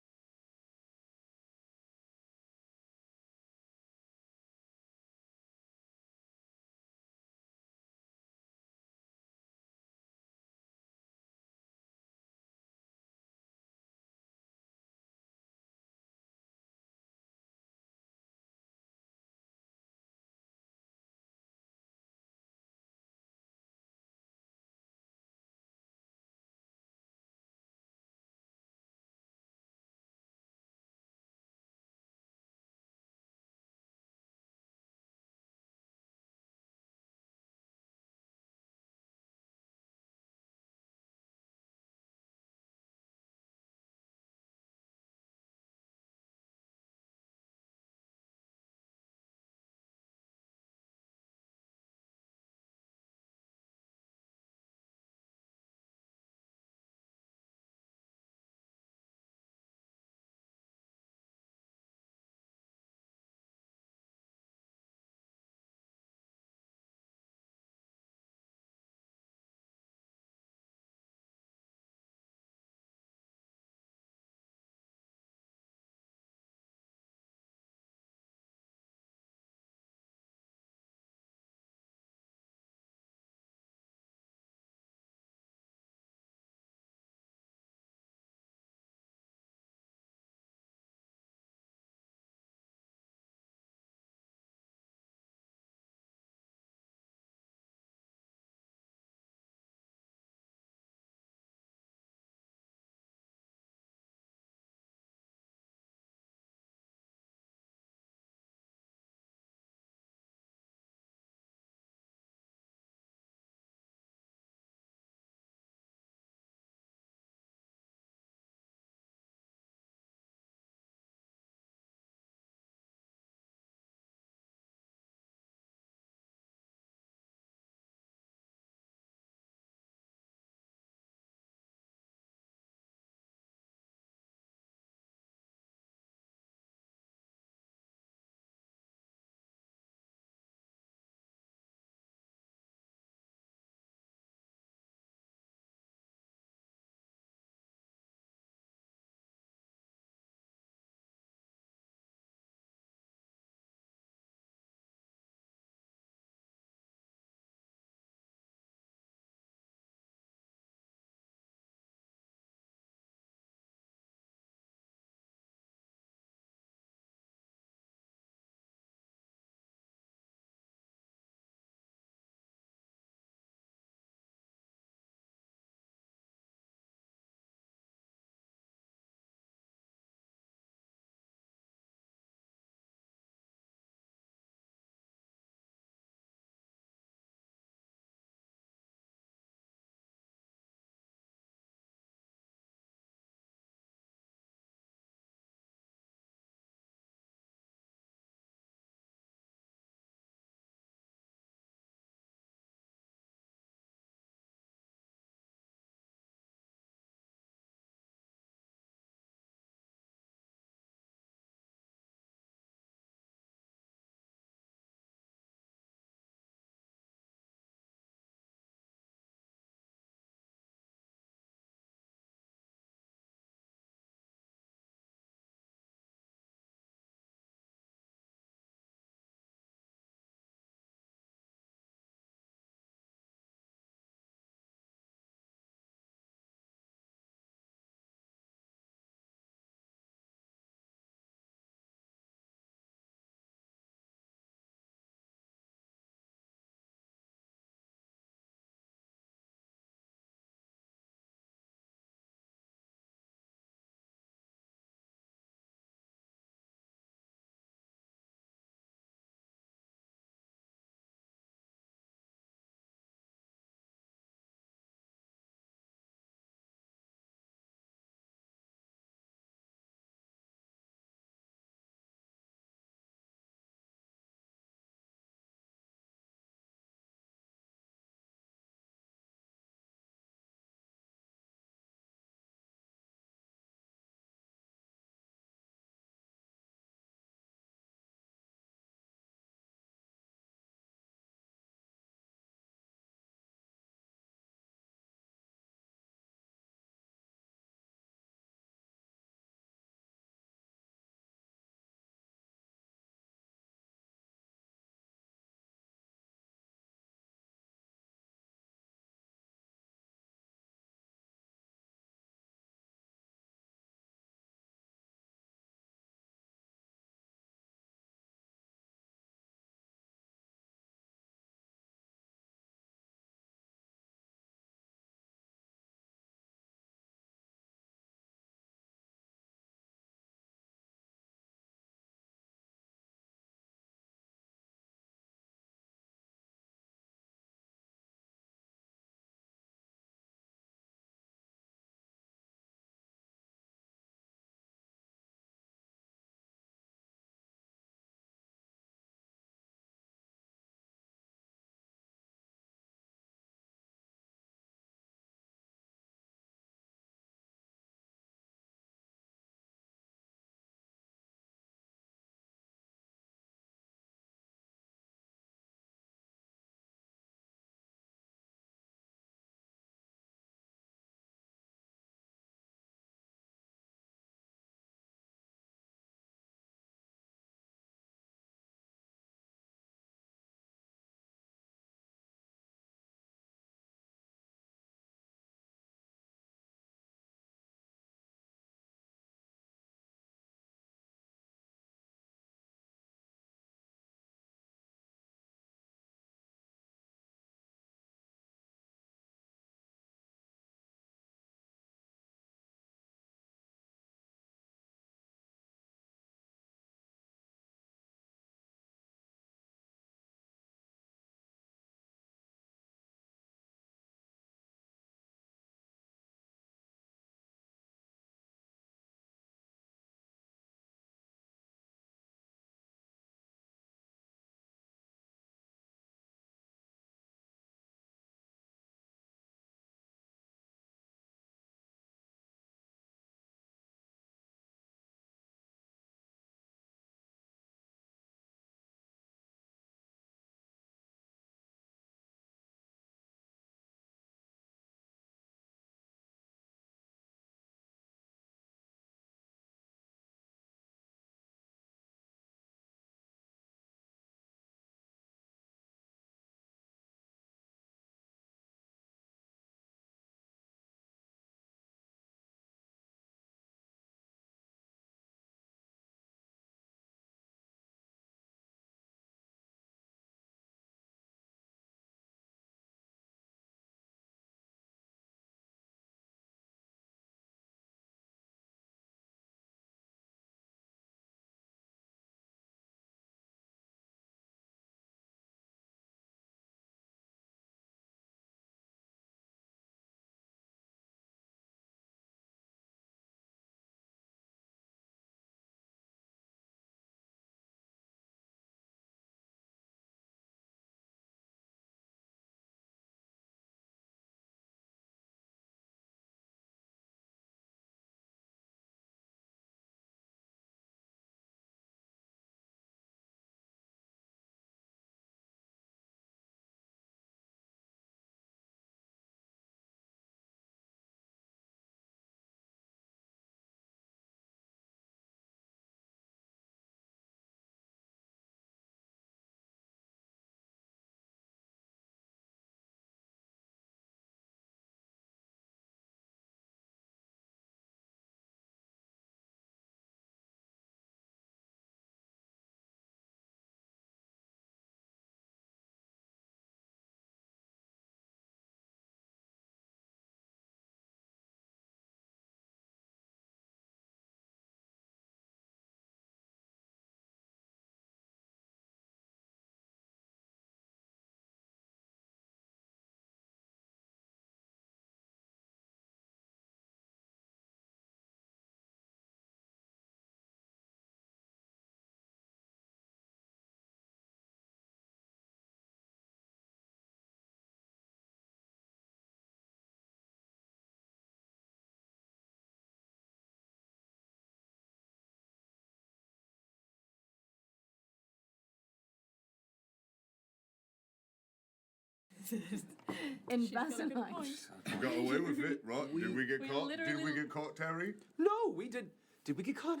In She's got a good Vaseline. point. We got away with it, right? Did we get we caught? Did we literally- get caught, Terry? No, we did. Did we get caught?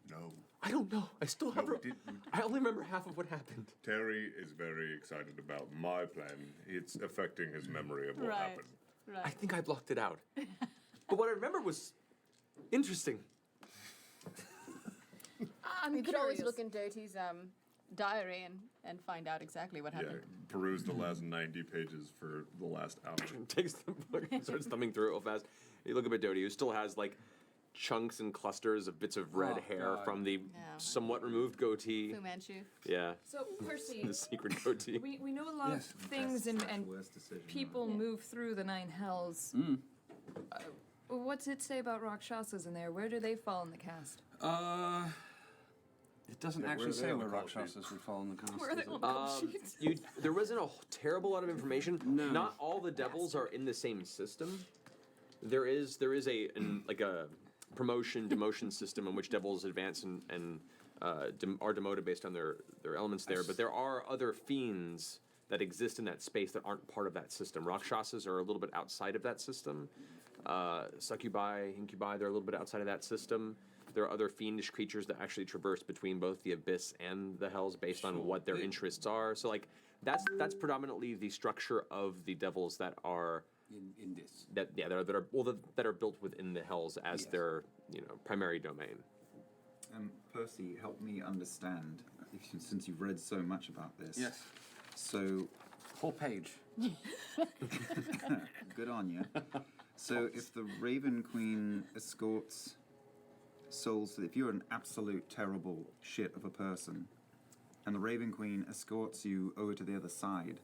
No. I don't know. I still have. No, we did. I only remember half of what happened. Terry is very excited about my plan. It's affecting his memory of what happened. Right. I think I blocked it out. But what I remember was interesting. I'm you could always look in Doty's diary and find out exactly what Yeah, happened. peruse the last 90 pages for the last hour. Takes the book and starts thumbing through it real fast. You look up at Doty, who still has like chunks and clusters of bits of red hair from the somewhat removed goatee. Fu Manchu. Yeah. So, Percy, The secret goatee. we know a lot of things and people move through the 9 hells. What's it say about Rakshasas in there? Where do they fall in the cast? It doesn't Yeah, actually where say are they where on the call Rakshasas would fall in the cast. Where are they does on it? the call sheets? There wasn't a terrible lot of information. No. Not all the devils are in the same system. There is like a promotion demotion system in which devils advance and are demoted based on their elements there. But there are other fiends that exist in that space that aren't part of that system. Rakshasas are a little bit outside of that system. Succubi, incubi, they're a little bit outside of that system. There are other fiendish creatures that actually traverse between both the abyss and the hells based on what their interests are. So like that's predominantly the structure of the devils that are in this. That are built within the hells as their primary domain. Percy, help me understand, since you've read so much about this. Yes. So, whole page. Good on you. So, if the Raven Queen escorts souls, if you're an absolute terrible shit of a person, and the Raven Queen escorts you over to the other side,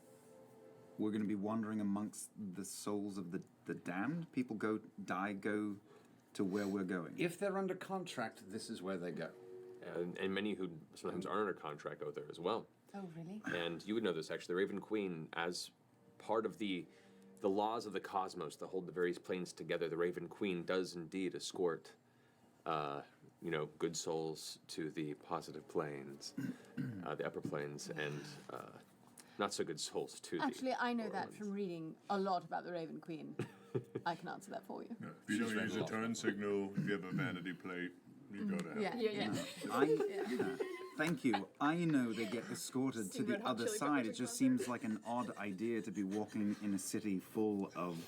we're going to be wandering amongst the souls of the damned. People go to where we're going. If they're under contract, this is where they go. And many who sometimes aren't under contract go there as well. Oh, really? And you would know this actually. The Raven Queen, as part of the laws of the cosmos that hold the various planes together, the Raven Queen does indeed escort good souls to the positive planes, the upper planes, and not so good souls to Actually, the I know lower that ones. from reading a lot about the Raven Queen. I can answer that for you. Yeah. If you don't use a turn signal, if you have a vanity plate, you go to hell. Yeah. Thank you. I know they get escorted to Seen the Red Hot other Chili side. Peppers It just seems like an odd idea to be walking in a city full of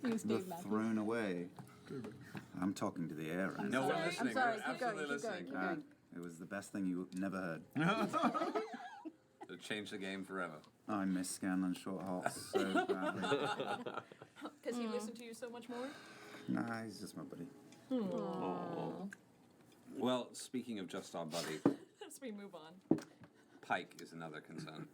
Use the Dave Matthews. thrown away. I'm talking to the air. I'm No, sorry. we're listening. I'm sorry. We're Keep going. absolutely Keep going. listening. Keep going. It was the best thing you never heard. It'll change the game forever. I miss Scanlan Short Halts so badly. Because he listened to you so much more? Nah, he's just my buddy. Aww. Well, speaking of just our buddy, As we move on. Pike is another concern.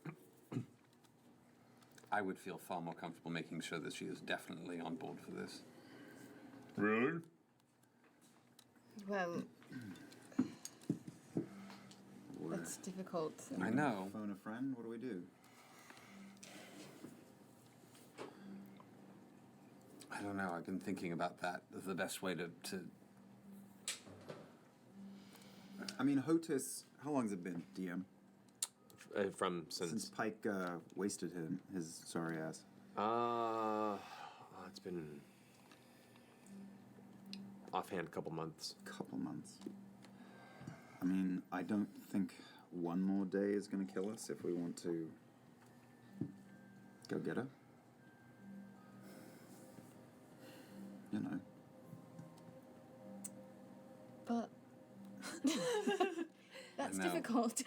I would feel far more comfortable making sure that she is definitely on board for this. Really? Well, that's difficult. I know. Phone a friend? What do we do? I don't know. I've been thinking about that. The best way to I mean, Hotus, how long has it been, DM? Since Pike wasted his sorry ass. It's been offhand a couple months. Couple months. I mean, I don't think one more day is going to kill us if we want to go get her. You know. But that's know. difficult.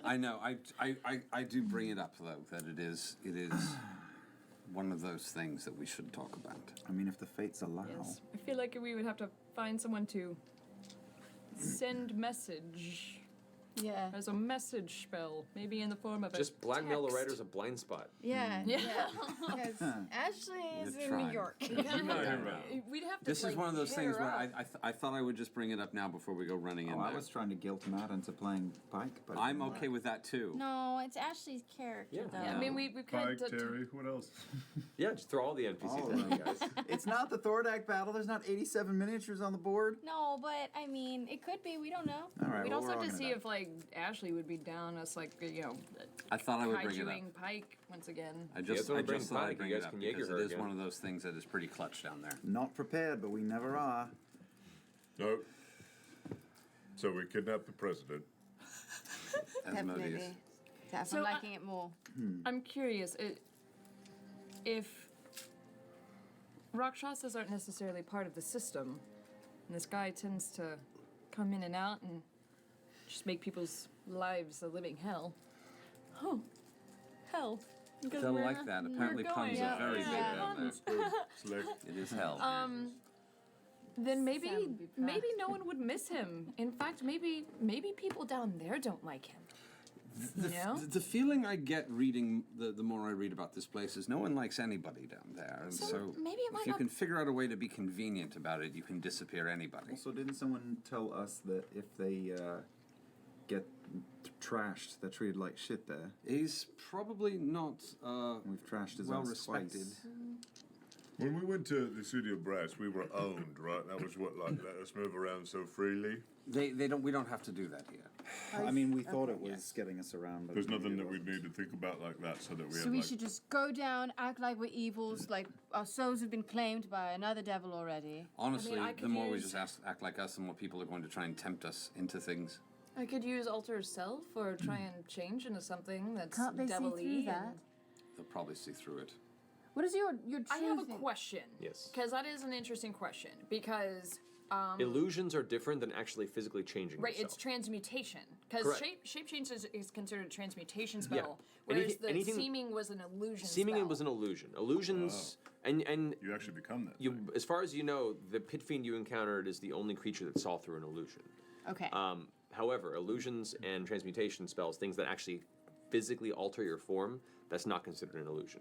I know. I do bring it up though that it is one of those things that we should talk about. I mean, if the fates allow. Yes. I feel like we would have to find someone to send message. Yeah. As a message spell, maybe in the form of Just a blackmail the text. writer's a blind spot. Yeah. Yeah. Because Ashley is You're in trying. New York. We'd have to. This is like, one of those pair things where up. I thought I would just bring it up now before we go running in I there. was trying to guilt him out into playing Pike, but I'm okay with that too. No, it's Ashley's character, though. Yeah, I mean, we've kind Pike, of. Terry, what else? Yeah, just throw all the NPCs All in of there, them. guys. It's not the Thordak battle. There's not 87 miniatures on the board. No, but I mean, it could be. We don't know. All right. We'd well, also we're all have to gonna see die. if like Ashley would be down us, like I thought I would bring it up. kaijuing Pike once again. I just thought I'd bring you it guys up can because Jaeger it her is again. one of those things that is pretty clutch down there. Not prepared, but we never are. No. So we kidnapped the president. Definitely. I'm So, liking it more. I'm curious if Rakshasas aren't necessarily part of the system, and this guy tends to come in and out and just make people's lives a living hell. Oh, hell. Because They'll we're- like that. we're Apparently puns going. are very big down there. It's good. Slick. It is hell. Then maybe Sam would be proud. maybe no one would miss him. In fact, maybe people down there don't like him. The feeling I get reading, the more I read about this place, is no one likes anybody down there. And So so maybe it might if you not- can figure out a way to be convenient about it, you can disappear anybody. Also, didn't someone tell us that if they get trashed, they're treated like shit there? He's probably not We've trashed his well ass respected. twice. When we went to the City of Brass, we were owned, right? That was what, like, let us move around so freely. We don't have to do that here. I mean, we thought it was getting us around, but There's maybe nothing it that we wasn't. need to think about like that, so that we So have we like. should just go down, act like we're evils, like our souls have been claimed by another devil already. Honestly, I the could more we use- just act like us, the more people are going to try and tempt us into things. I could use alter self or try and change into something that's Can't they see devilly. through that? and- They'll probably see through it. What is your true I have a thing? question. Yes. Because that is an interesting question. Because Illusions are different than actually physically changing right, yourself. it's transmutation. Because Correct. shape change is considered a transmutation Yeah. spell, whereas Anything- the anything- seeming was an illusion. Seeming spell. it was an illusion. Illusions and you actually become that. You, as far as you know, the pit fiend you encountered is the only creature that saw through an illusion. Okay. However, illusions and transmutation spells, things that actually physically alter your form, that's not considered an illusion.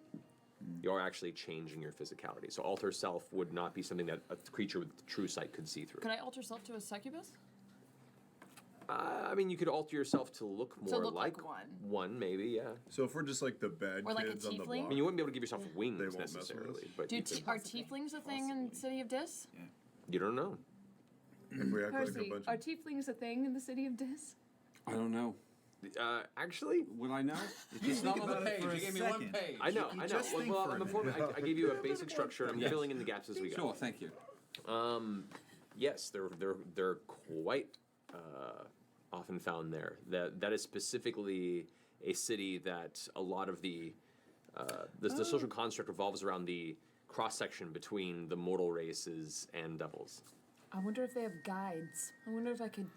You're actually changing your physicality. So alter self would not be something that a creature with true sight could see through. Could I alter self to a succubus? I mean, you could alter yourself to look more look like one. One, maybe, yeah. So if we're just like the bad Or like a kids on the tiefling? I block, mean, you wouldn't be able to give yourself wings They won't mess with necessarily, us? but Do you, could, are tieflings a thing in City of Dis? you don't know. if we act like a Percy, bunch are of tieflings a thing in the City of Dis? I don't know. Actually, Would I know? It's not on the page. You gave me one page. I know. just think Well, for a before minute. I gave you a basic structure, and I'm Yes. filling in the gaps as we go. Sure, thank you. Yes, they're quite often found there. That is specifically a city that a lot of the social construct revolves around the cross section between the mortal races and devils. I wonder if they have guides. I wonder if I could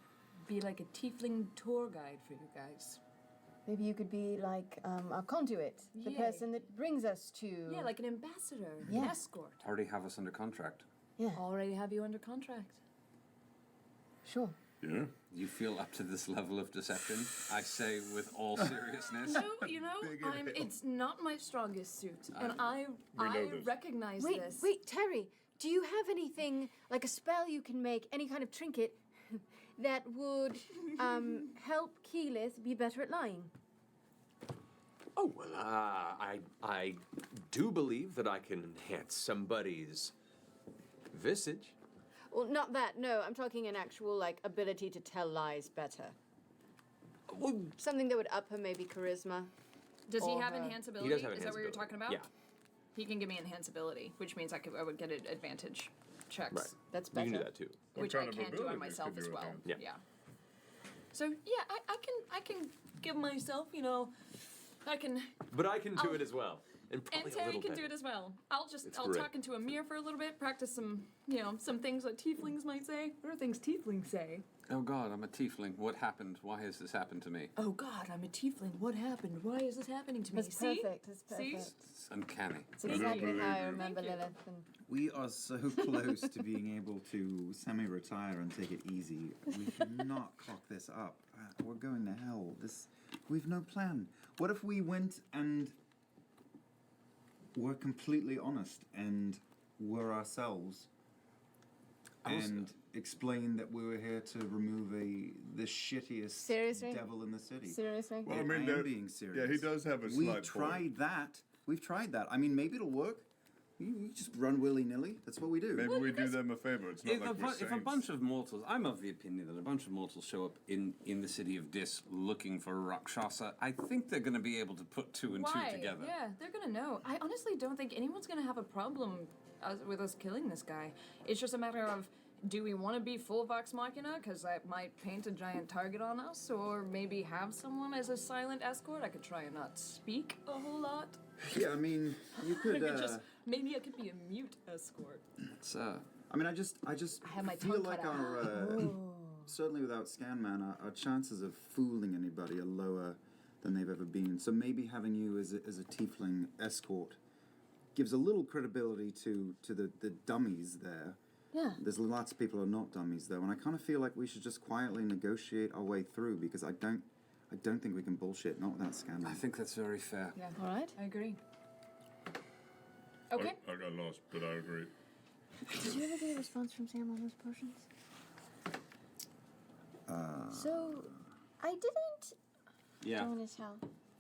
be like a tiefling tour guide for you guys. Maybe you could be like a conduit, the Yay. person that brings us to. Yeah, like an ambassador, an Yeah. escort. Already have us under contract. Yeah. Already have you under contract. Sure. yeah. You feel up to this level of deception? I say with all seriousness. No, you know, it's not my strongest suit, and I know this. recognize Wait, this. wait, Terry, do you have anything, like a spell you can make, any kind of trinket, that would help Keyleth be better at lying? Oh well, I do believe that I can enhance somebody's visage. Well, not that, no. I'm talking an actual, like, ability to tell lies better. Well, Something that would up her, maybe charisma. Does he or have her- enhanceability? He does have Is that what you're enhanceability. talking about? Yeah. He can give me enhanceability, which means I would get advantage checks. Right. That's You better. can do that too. Which What I kind of can do on abilities myself could as you well. enhance? Yeah. So yeah, I can give myself, I can. But I can do I'll- it as well, and probably And a Terry little can better. do it as well. It's I'll great. talk into a mirror for a little bit, practice some, some things that tieflings might say. What are things tieflings say? Oh God, I'm a tiefling. What happened? Why has this happened to me? Oh God, I'm a tiefling. What happened? Why is this happening to me? That's See? perfect. That's See? perfect. It's uncanny. It's exactly how I remember Thank you. Lilith. And We are so close to being able to semi-retire and take it easy. We should not cock this up. We're going to hell. We've no plan. What if we went and were completely honest and were ourselves and explained that we were here to remove the shittiest Seriously? devil in the city? seriously? Well, I I mean, am that- being serious. yeah, he does have a We slight tried point. that. We've tried that. I mean, maybe it'll work. You just run willy-nilly. That's what we do. Maybe we do them a favor. It's not If, like we're if a saints. bunch of mortals, I'm of the opinion that a bunch of mortals show up in the city of Dis looking for a Rakshasa, I think they're going to be able to put two and Why? two together. Yeah, they're gonna know. I honestly don't think anyone's gonna have a problem with us killing this guy. It's just a matter of, do we want to be full Vox Machina, because that might paint a giant target on us, or maybe have someone as a silent escort? I could try and not speak a whole lot. Yeah, I mean, you could. Maybe I could be a mute escort. It's, I mean, I just have my feel tongue like cut our certainly without Scanman, our chances of fooling anybody are lower than they've ever been. So maybe having you as a tiefling escort gives a little credibility to the dummies there. Yeah. There's lots of people who are not dummies though, and I kind of feel like we should just quietly negotiate our way through because I don't think we can bullshit, not without Scanman. I think that's very fair. Yeah. All right. I agree. Okay. I got lost, but I agree. Did you ever get a response from Sam on those potions? So, I didn't. Yeah. Go on his health.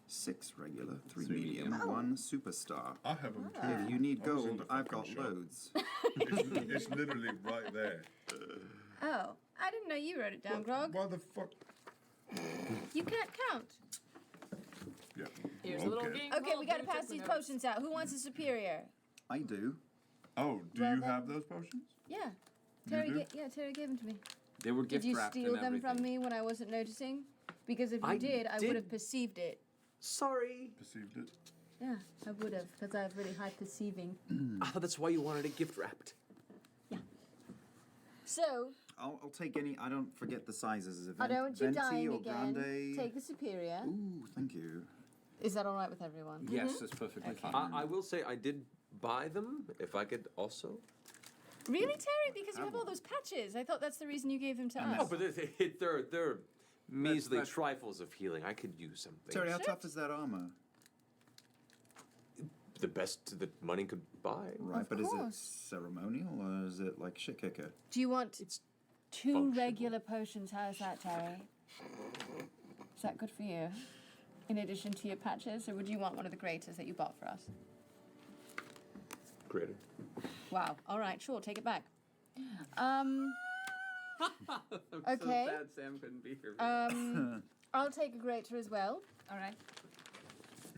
6 regular, 3 3 medium, medium. 1 superstar. I have them too. If you need I was in gold, the I've fucking got shop. loads. It's literally right there. Oh, I didn't know you wrote it down, Grog. Why the fuck? You can't count. Yeah. Here's a little game. Okay, we gotta Don't pass take the these notes. potions out. Who wants a superior? I do. Oh, do Well, you then- have those potions? Yeah. You Terry, do? Terry gave them to me. They were Did gift you wrapped steal and them everything. from me when I wasn't noticing? Because if you I did, I did. would have perceived it. Sorry. Perceived it. Yeah, I would have, because I have really high perceiving. Oh, that's why you wanted it gift wrapped. So, I'll take any. I don't forget the sizes. I don't want you venti dying or again. grande. Take the superior. Ooh, thank you. Is that all right with everyone? Yes, that's perfectly Okay. fine. I will say I did buy them. If I could also. Really, Terry? Because you have all those patches. I thought that's the reason you gave them to us. Oh, but they're measly trifles of healing. I could use something. Terry, how tough is that armor? The best that money could buy. Right, but is it course. ceremonial or is it like shit kicker? Do you want two functional. regular potions? How's that, Terry? Is that good for you? In addition to your patches, or would you want one of the graters that you bought for us? Greater. Wow. All right, sure. Take it back. I'm Okay. so sad Sam couldn't be here. I'll take a greater as well. All right.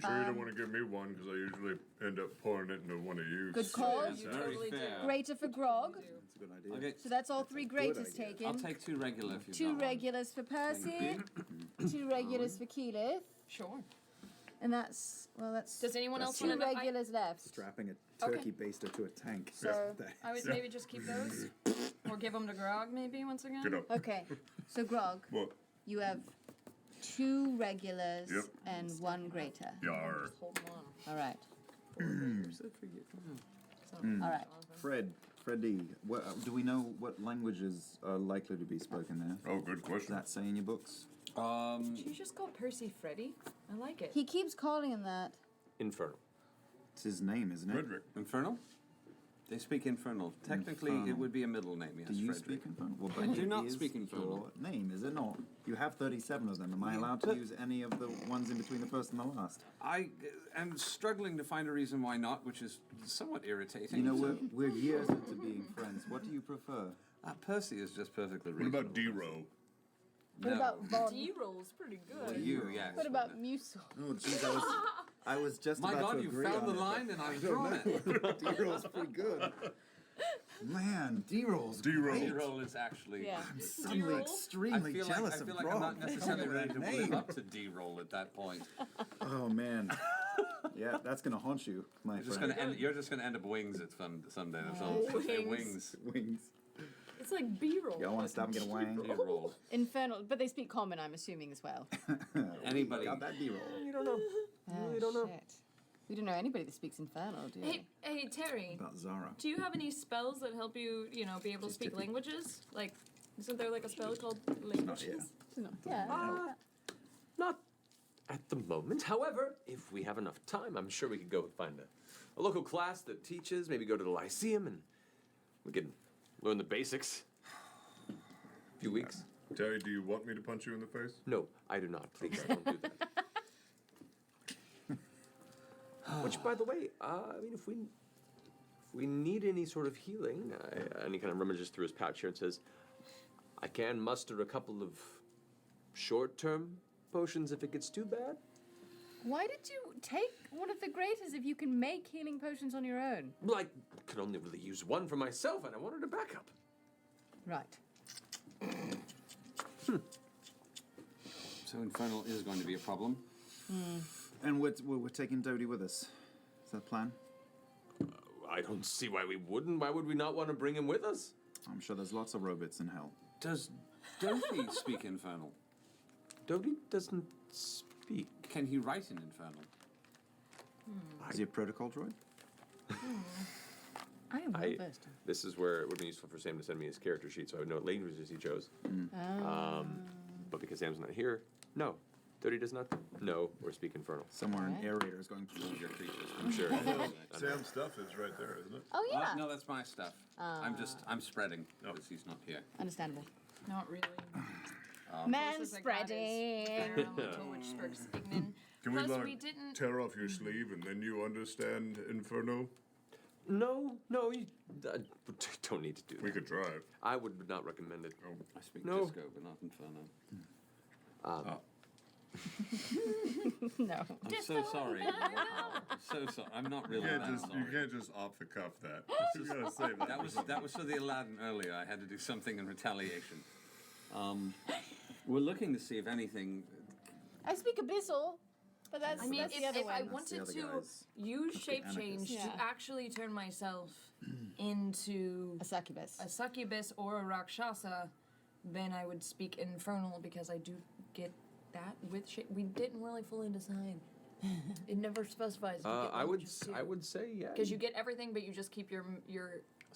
Sure, you don't want to give me one because I usually end up pouring it into one of you. Good call. You totally do. Greater for Grog. That's a good idea. Okay. So that's all 3 graters idea. taken. I'll take 2 regular if you've 2 got one. regulars for Percy. 2 regulars for Keyleth. Sure. And that's, well, that's Does anyone else 2 want to know? regulars left. Strapping a turkey baster to a tank. So- I would maybe just keep those, or give them to Grog maybe once again. Get up. Okay. So Grog, What? you have 2 regulars Yep. and 1 greater. Yar. Hold them on. All right. Mm. All right. Freddie, do we know what languages are likely to be spoken there? Oh, good Does question. that say in your books? Should you just call Percy Freddy? I like it. He keeps calling him that. Infernal. It's his name, isn't it? Frederick. Infernal? They speak Infernal. Technically, it Infernal. would be a middle name, yes, Do you Frederick. speak Infernal? Well, I but do it not is speak Infernal. Your name, is it not? You have 37 of them. Am I allowed to use any of the ones in between the first and the last? I am struggling to find a reason why not, which is somewhat irritating. You know, we're years into being friends. What do you prefer? Percy is just perfectly What reasonable. about D-Row? What No. about Von? D-roll's pretty good. To you, yes. What about Musil? Oh, jeez, I was just My about God, to you agree found on the it, line but and I was don't drawing know. it. D-roll's pretty good. Man, D-roll's D-roll. great. D-roll is actually... Yeah. I'm suddenly extremely jealous I feel of like Grog. I'm not necessarily Calling ready that to name. live up to D-roll at that point. Oh, man. Yeah, that's going to haunt you, my You're just friend. gonna end. You're just gonna end up wings at someday. That's all. Wings. Say wings. Wings. It's like B-roll. Y'all want to stop and get a wang? D-roll. Infernal, but they speak common, I'm assuming, as well. Anybody? Got that D-roll. You don't know. Oh, don't know. shit. We don't know anybody that speaks Infernal, do we? Hey, Terry. About Zara. Do you have any spells that help you, be able to speak tippy. languages? Like, isn't there like a spell called Not languages? yet. Yeah. Not at the moment. However, if we have enough time, I'm sure we could go find a local class that teaches, maybe go to the Lyceum, and we can learn the basics. A few weeks. Terry, do you want me to punch you in the face? No, I do not. Please, don't do that. Which, by the way, if we we need any sort of healing, and he kind of rummages through his pouch here and says, I can muster a couple of short-term potions if it gets too bad. Why did you take one of the greatest if you can make healing potions on your own? Well, I could only really use one for myself, and I wanted a backup. Right. So Infernal is going to be a problem. And we're taking Dodie with us. Is that the plan? I don't see why we wouldn't. Why would we not want to bring him with us? I'm sure there's lots of robots in hell. Does Dodie speak Infernal? Dodie doesn't speak. Can he write in Infernal? Is he a protocol droid? I am well versed. This is where it would be useful for Sam to send me his character sheet so I would know what languages he chose. But because Sam's not here, no. Dodie does not know or speak Infernal. Somewhere an aerator is going through your creatures. I'm sure. Sam's stuff is right there, isn't it? Oh, yeah. No, that's my stuff. I'm spreading because he's not here. Understandable. Not really. Man spreading. Can we, Plus, like, we didn't- tear off your sleeve and then you understand Inferno? No, you don't need to do that. We could try. I would not recommend it. I speak No. disco, but not Inferno. No. I'm so sorry. I'm so sorry. I'm not really that sorry. You can't just off the cuff that. You gotta say that. That was for the Aladdin earlier. I had to do something in retaliation. We're looking to see if anything. I speak Abyssal, but that's, I mean, that's the other if one. I wanted to use shape change to actually turn myself into a succubus or a rakshasa, then I would speak infernal because I do get that with shape. We didn't really fully decide. It never specifies. I would say yeah. Because you get everything, but you just keep your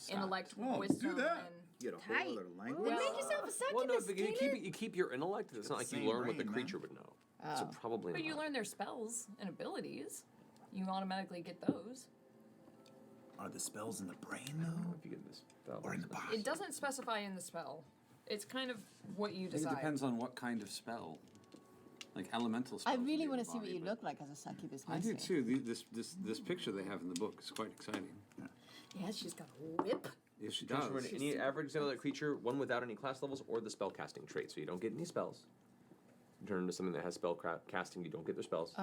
intellect, Oh, wisdom, do that. and You get a whole other language. Then make yourself a succubus. Well, no, but you keep your intellect. It's not like you Same learn what the brain, creature man. would know. So probably But you not. learn their spells and abilities. You automatically get those. Are the spells in the brain though? If you get this spell. Or in the body? It doesn't specify in the spell. It's kind of what you I think decide. it depends on what kind of spell. Like elemental spells. I really would be want to see in the what body, you but- look like as a succubus. I do mostly. too. This picture they have in the book is quite exciting. Yeah, she's got a whip. Yes, she Transfer does. any average singular creature, one without any class levels or the spell casting trait. So you don't get any spells. You turn into something that has spell casting, you don't get their spells.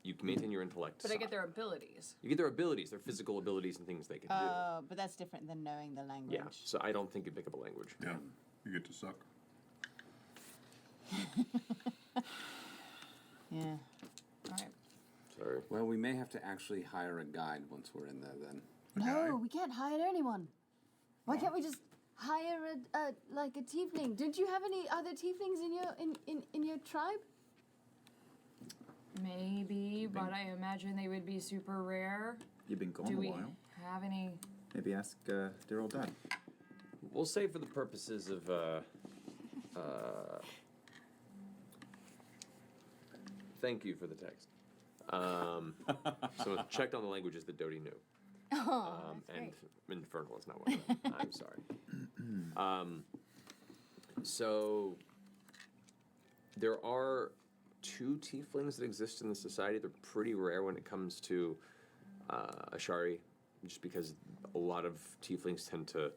You can maintain your intellect. But I get their abilities. You get their abilities, their physical abilities and things they can do. But that's different than knowing the language. Yeah, so I don't think you pick up a language. Yeah, you get to suck. Yeah. All right. Sorry. Well, we may have to actually hire a guide once we're in there then. No, we can't hire anyone. Why can't we just hire a tiefling? Didn't you have any other tieflings in your tribe? Maybe, but I imagine they would be super rare. You've been gone Do a we while. have any? Maybe ask dear old dad. We'll say for the purposes of thank you for the text. So checked on the languages that Dodie knew. Oh, And Infernal is not one of them. I'm sorry. So there are 2 tieflings that exist in the society. They're pretty rare when it comes to Ashari, just because a lot of tieflings tend to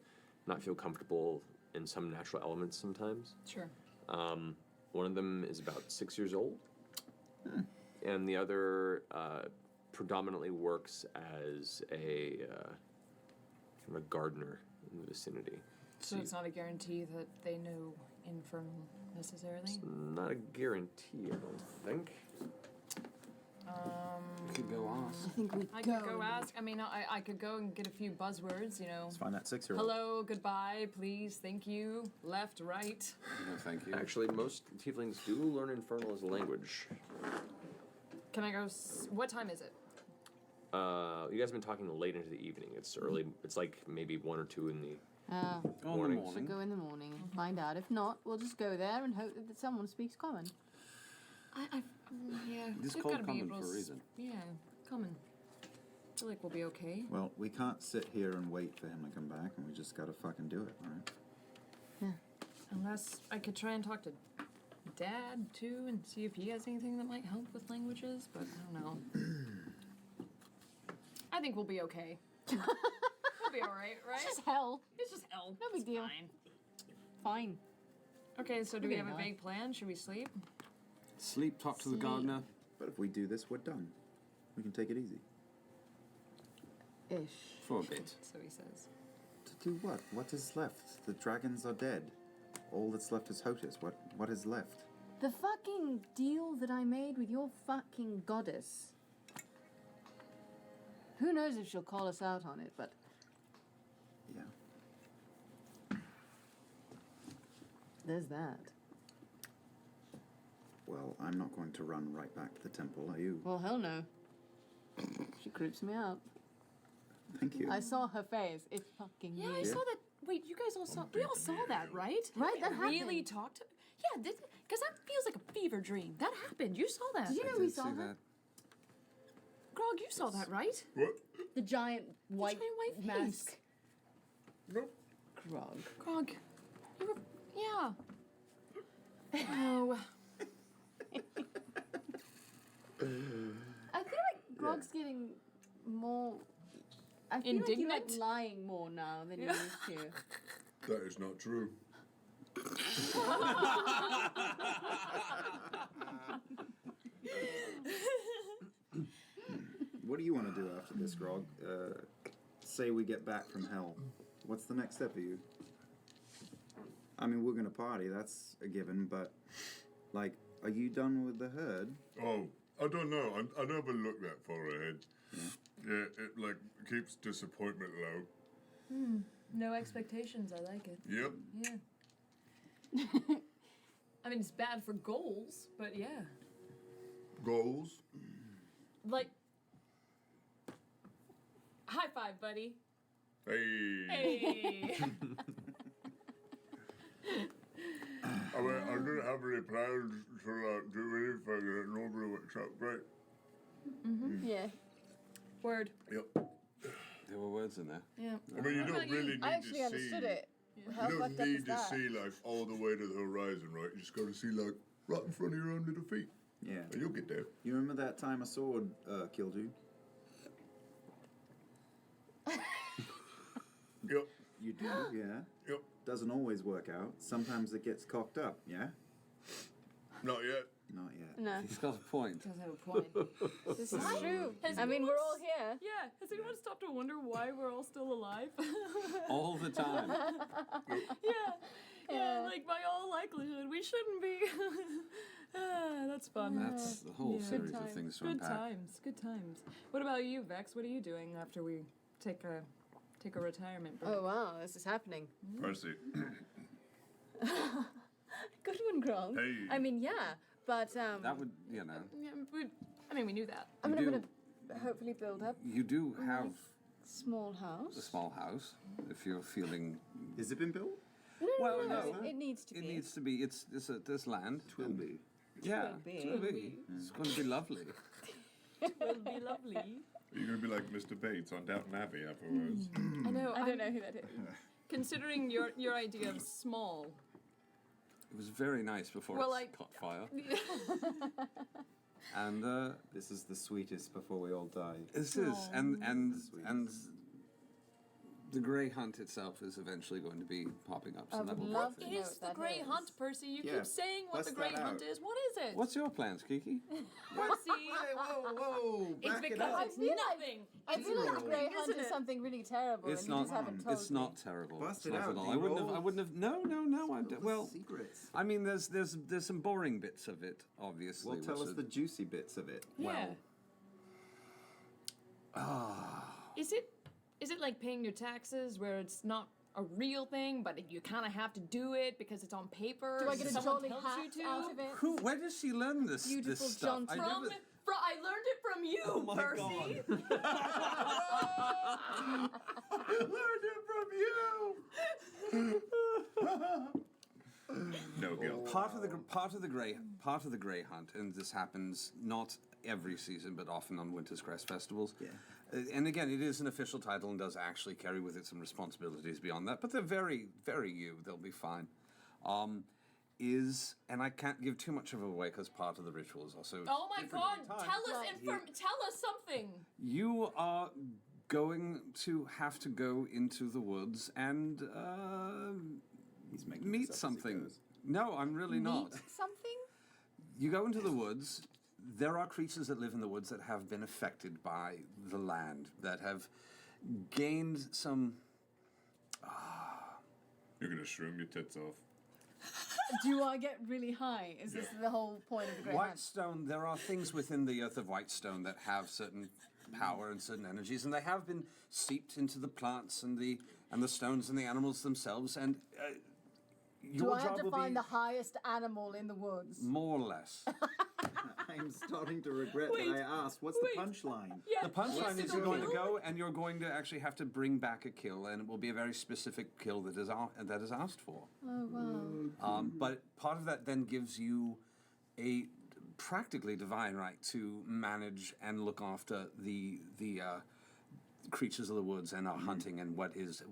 not feel comfortable in some natural elements sometimes. Sure. One of them is about 6 years old, and the other predominantly works as a kind of a gardener in the vicinity. So it's not a guarantee that they know infernal necessarily. It's not a guarantee, I don't think. You could go ask. I think we I could go ask. I mean, I could go and get a few buzzwords, you know. Let's find that 6-year-old. Hello, goodbye, please, thank you, left, right. No, thank you. Actually, most tieflings do learn Infernal as a language. Can I go? What time is it? You guys have been talking late into the evening. It's early. It's like maybe 1 or 2 in the morning. So go in the morning and find out. If not, we'll just go there and hope that someone speaks common. Yeah. It's they've called gotta be common able for a to reason. Yeah, common. I feel like we'll be okay. Well, we can't sit here and wait for him to come back, and we just gotta fucking do it, alright? Unless I could try and talk to Dad too and see if he has anything that might help with languages, but I don't know. I think we'll be okay. It'll be alright, right? It's just hell. It's just hell. No big deal. Fine. Okay, so do We're we have gonna a die. vague plan? Should we sleep? Sleep, talk to the Sleep. gardener. But if we do this, we're done. We can take it easy. Ish. For a bit. So he says. To do what? What is left? The dragons are dead. All that's left is Hotus. What is left? The fucking deal that I made with your fucking goddess. Who knows if she'll call us out on it, but Yeah. there's that. Well, I'm not going to run right back to the temple, are you? Well, hell no. She creeps me out. Thank you. I saw her face. It's fucking Yeah, I weird. saw that. Wait, you guys all saw. We all saw that, right? Right, that Really happened. talked to. Yeah, because that feels like a fever dream. That happened. You saw that. Did you know we saw her? that. Grog, you saw that, right? What? The giant white, white mask. face. Nope. Grog. Grog, you were. Yeah. Oh. I feel like Grog's getting more. I feel like you like Indignant? lying more now than you used to. That is not true. What do you want to do after this, Grog? Say we get back from hell. What's the next step for you? I mean, we're going to party, that's a given, but, like, are you done with the herd? Oh, I don't know. I never look that far ahead. Yeah, it like keeps disappointment low. No expectations. I like it. Yep. Yeah. I mean, it's bad for goals, but yeah. Goals? Like. High five, buddy. Hey. Hey. I mean, I didn't have any plans to like do anything that normally works out great. Yeah. Word. Yep. There were words in there. Yeah. I mean, you What don't about you? really need I to actually see. understood it. How You don't fucked up need is to that? see like all the way to the horizon, right? You just got to see like right in front of your own little feet, Yeah. and you'll get there. You remember that time a sword killed you? Yep. You do, yeah. Yep. Doesn't always work out. Sometimes it gets cocked up, yeah? Not yet. Not yet. No. He's got a point. Does have a point. This is true. Has I mean, anyone we're all here. Yeah. Has anyone stopped to wonder why we're all still alive? All the time. Yeah, like by all likelihood, we shouldn't be. That's fun. That's the whole Yeah. series of things to Good unpack. times, good times. What about you, Vex? What are you doing after we take a retirement break? Oh wow, this is happening. Percy. Good one, Grog. Hey. I mean, yeah, but That would, you know. Yeah, I mean, we knew that. I mean, You I'm do- gonna hopefully build up You do have small house. a small house if you're feeling. Has it been built? No, Well, no, no. it needs to be. It needs to be. It's this land. Twill be. Yeah, be. twill be. It's going to be lovely. It will be lovely. You're gonna be like Mr. Bates on Downton Abbey afterwards. I know. I don't know who that is. Considering your idea of small. It was very nice before Well, it caught fire. And This is the sweetest before we all die. this is and the Grey Hunt itself is eventually going to be popping up. So I that would will love be to a know thing. Is what the that Grey is. Hunt, Percy? You Yeah, keep saying what bust the Grey that Hunt out. is. What is it? What's your plans, Kiki? Percy? Whoa! It's Back it because up. it's nothing. I feel like Zero. Grey Hunt Isn't is it? something really terrible, It's and not. you just haven't told It's me. not terrible. Bust It's it not out, at all. I wouldn't have. D-roll. No. Well, Secrets. I mean, there's some boring bits of it, obviously. Well, tell which us are- the juicy bits of it. Yeah. Ah. Is it like paying your taxes where it's not a real thing, but you kind of have to do it because it's on paper? Do I get a someone jolly tells hat you to? out of it? Who? Where does she learn this? Beautiful this stuff? John I From, never- I learned it from you, Oh my Percy. I learned it from you. No guilt. Part of the Grey Hunt, and this happens not every season, but often on Winter's Crest festivals. Yeah. And again, it is an official title and does actually carry with it some responsibilities beyond that, but they're very, very you. They'll be fine. And I can't give too much of it away because part of the ritual is also. Oh my different God! every time. Tell us something. You are going to have to go into the woods and meet something. No, I'm really not. Something? You go into the woods. There are creatures that live in the woods that have been affected by the land, that have gained some... You're gonna shroom your tits off. Do I get really high? Is this the whole point of the Great Hunt? Whitestone, there are things within the earth of Whitestone that have certain power and certain energies, and they have been seeped into the plants and the stones and the animals themselves, and Do your I have job to will find be the highest animal in the woods? more or less. I'm starting to regret that I asked. What's the punchline? The punchline is you're going to go and you're going to actually have to bring back a kill, and it will be a very specific kill that is asked for. Oh, wow. But part of that then gives you a practically divine right to manage and look after the creatures of the woods and our hunting and what is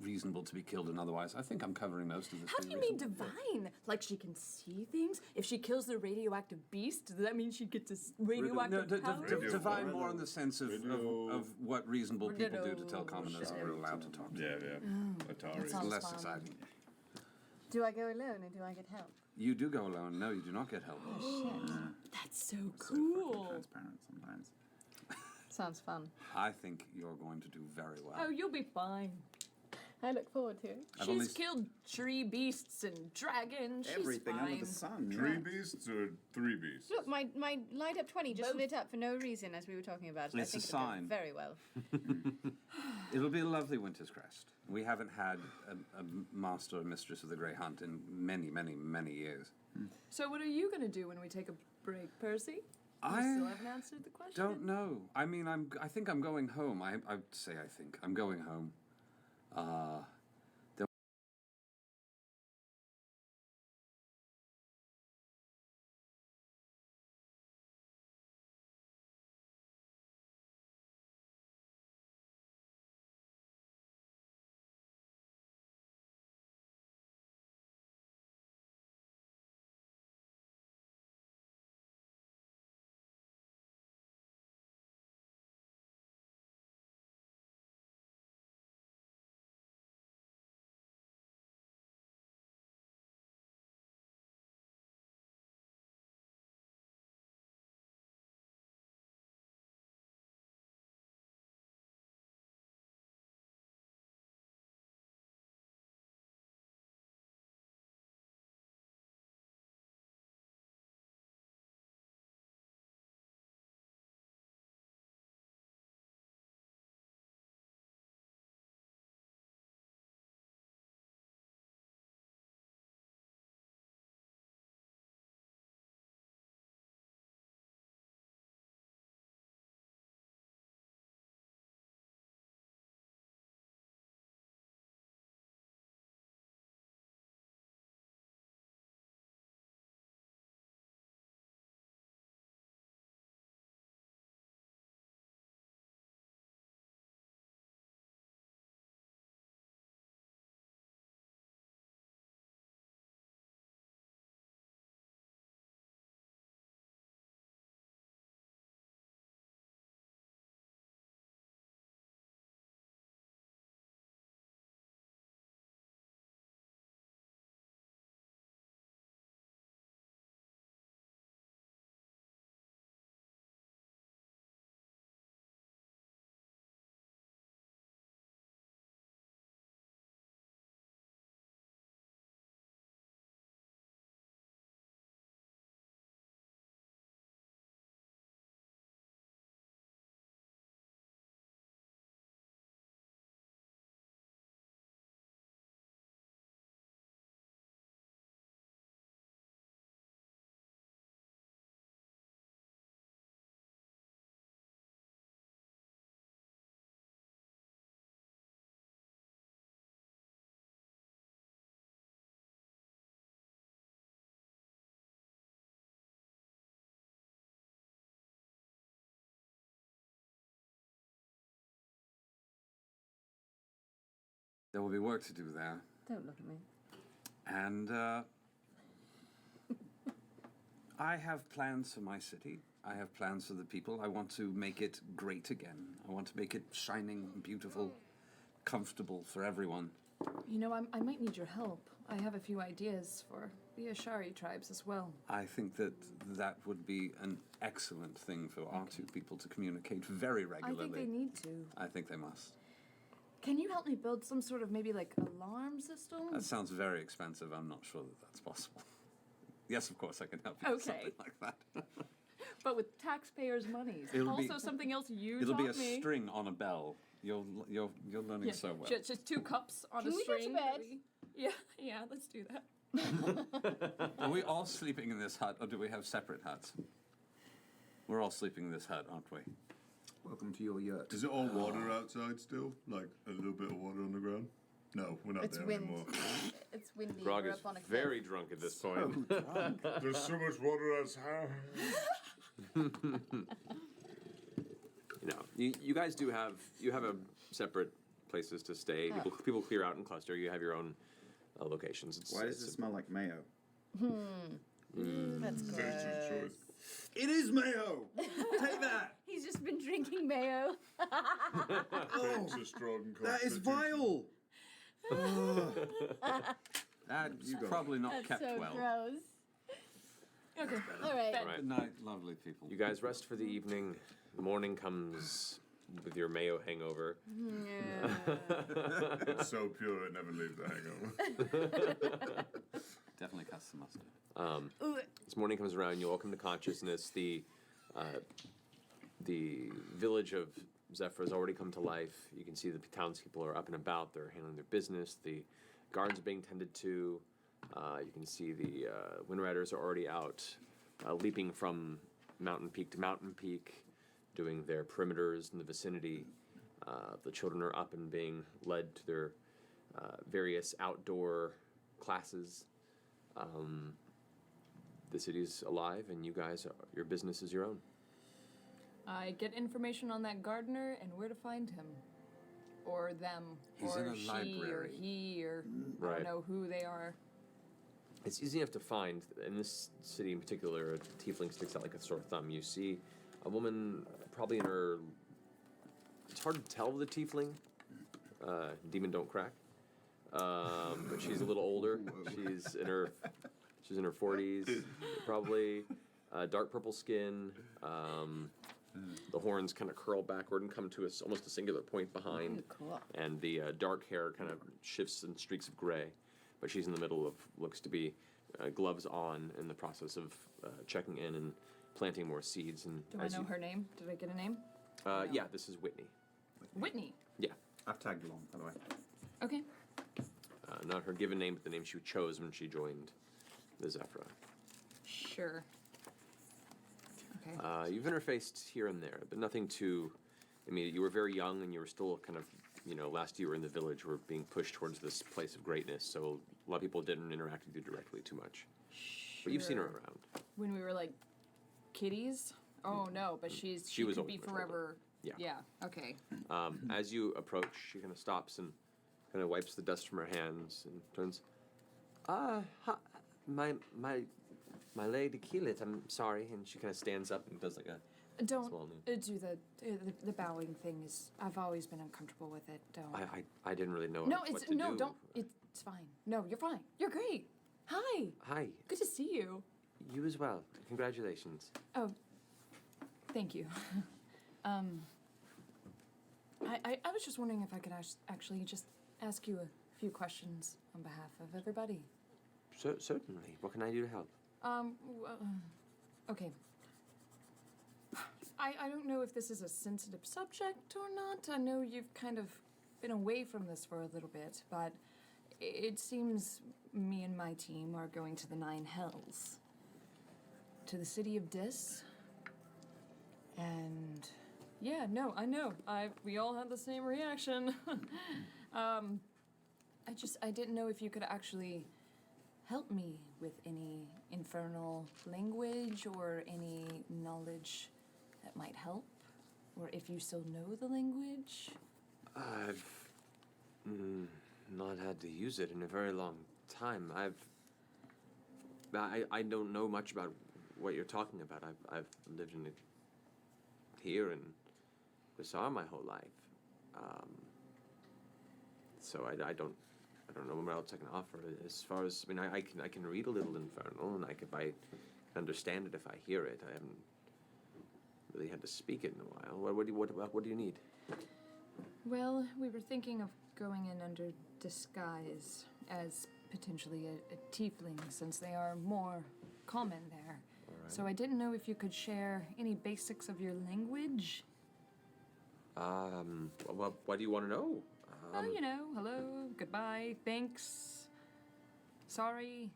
reasonable to be killed and otherwise. I think I'm covering most of this. How do you mean divine? Like she can see things? If she kills the radioactive beast, does that mean she gets a radioactive power? Divine more in the sense of what reasonable people do to tell commoners that we're allowed to talk to. Yeah. Atari. It's less exciting. Do I go alone or do I get help? You do go alone. No, you do not get help. Oh, shit. That's so cool. Transparent sometimes. Sounds fun. I think you're going to do very well. Oh, you'll be fine. I look forward to it. She's killed tree beasts and dragons. Everything She's under fine. the sun. Tree beasts or 3 beasts? Look, my light up 20 just lit up for no reason as we were talking about it. It's I a think it'll go sign. very well. It'll be a lovely winter's crest. We haven't had a master or mistress of the Grey Hunt in many, many, many years. So what are you going to do when we take a break, Percy? I You still haven't answered the question? Don't know. I mean, I think I'm going home. I say I think. I'm going home. There will be work to do there. Don't look at me. And I have plans for my city. I have plans for the people. I want to make it great again. I want to make it shining, beautiful, comfortable for everyone. You know, I might need your help. I have a few ideas for the Ashari tribes as well. I think that would be an excellent thing for our two people to communicate very regularly. I think they need to. I think they must. Can you help me build some sort of maybe like alarm system? That sounds very expensive. I'm not sure that that's possible. Yes, of course, I can help you with something like that. But with taxpayers' monies. It'll Also, be- something else you It'll taught be a me. string on a bell. You're learning so well. Just 2 cups on Can a we go to string. bed? Yeah, let's do that. Are we all sleeping in this hut, or do we have separate huts? We're all sleeping in this hut, aren't we? Welcome to your yurt. Is it all water outside still? Like a little bit of water on the ground? No, we're not It's there wind. anymore. It's windy. Grog We're is up on a cliff. very drunk at this point. There's so much water outside. You guys do have a separate places to stay. Oh. People clear out in cluster. You have your own locations. Why does it smell like mayo? That's good. It is mayo! Take that! He's just been drinking mayo. It's a strong That is constitution. vile! That's You go. probably not That's kept so well. gross. Okay. All right. All right. Good night, lovely people. You guys rest for the evening. The morning comes with your mayo hangover. It's so pure it never leaves the hangover. Definitely cuts the mustard. This morning comes around. You all come to consciousness. The village of Zephyr has already come to life. You can see the townspeople are up and about. They're handling their business. The gardens are being tended to. You can see the windriders are already out, leaping from mountain peak to mountain peak, doing their perimeters in the vicinity. The children are up and being led to their various outdoor classes. The city's alive, and you guys, your business is your own. I get information on that gardener and where to find him. Or them. He's or in a she library. or he or I Right. don't know who they are. It's easy enough to find. In this city in particular, a tiefling sticks out like a sore thumb. You see a woman, probably in her... It's hard to tell with a tiefling. Demon don't crack. But she's a little older. She's in her 40s, probably. Dark purple skin. The horns kind of curl backward and come to almost a singular point behind. Cool. And the dark hair kind of shifts in streaks of gray. But she's in the middle of, looks to be gloves on, in the process of checking in and planting more seeds. And Do I know her name? Did I get a name? Yeah, this is Whitney. Whitney. Yeah. I've tagged along, by the way. Okay. Not her given name, but the name she chose when she joined the Zephyr. Sure. Okay. You've interfaced here and there, but nothing too immediate. You were very young, and you were still kind of, last year in the village, were being pushed towards this place of greatness, so a lot of people didn't interact with you directly too much. But you've seen her Sure. around. When we were like kitties? Oh no, but she She was could older, be much older. forever. Yeah. Okay. As you approach, she kind of stops and kind of wipes the dust from her hands and turns. My lady Keelit, I'm sorry. And she kind of stands up and does like a Don't small knee. do the bowing thing. I've always been uncomfortable with it. Don't. I didn't really know No, what it's to no. do. Don't. It's fine. No, you're fine. You're great. Hi. Hi. Good to see you. You as well. Congratulations. Oh, thank you. I was just wondering if I could actually just ask you a few questions on behalf of everybody. Certainly. What can I do to help? Okay. I don't know if this is a sensitive subject or not. I know you've kind of been away from this for a little bit, but it seems me and my team are going to the Nine Hells. To the city of Dis. And yeah, no, I know. We all had the same reaction. I didn't know if you could actually help me with any infernal language or any knowledge that might help, or if you still know the language. I've not had to use it in a very long time. I don't know much about what you're talking about. I've lived in it here in Bazaar my whole life. So I don't know what else I can offer. As far as, I mean, I can read a little Infernal, and I can understand it if I hear it. I haven't really had to speak it in a while. What do you need? Well, we were thinking of going in under disguise as potentially a tiefling, since they are more common there. All right. So I didn't know if you could share any basics of your language. What do you want to know? Well, you know, hello, goodbye, thanks, sorry,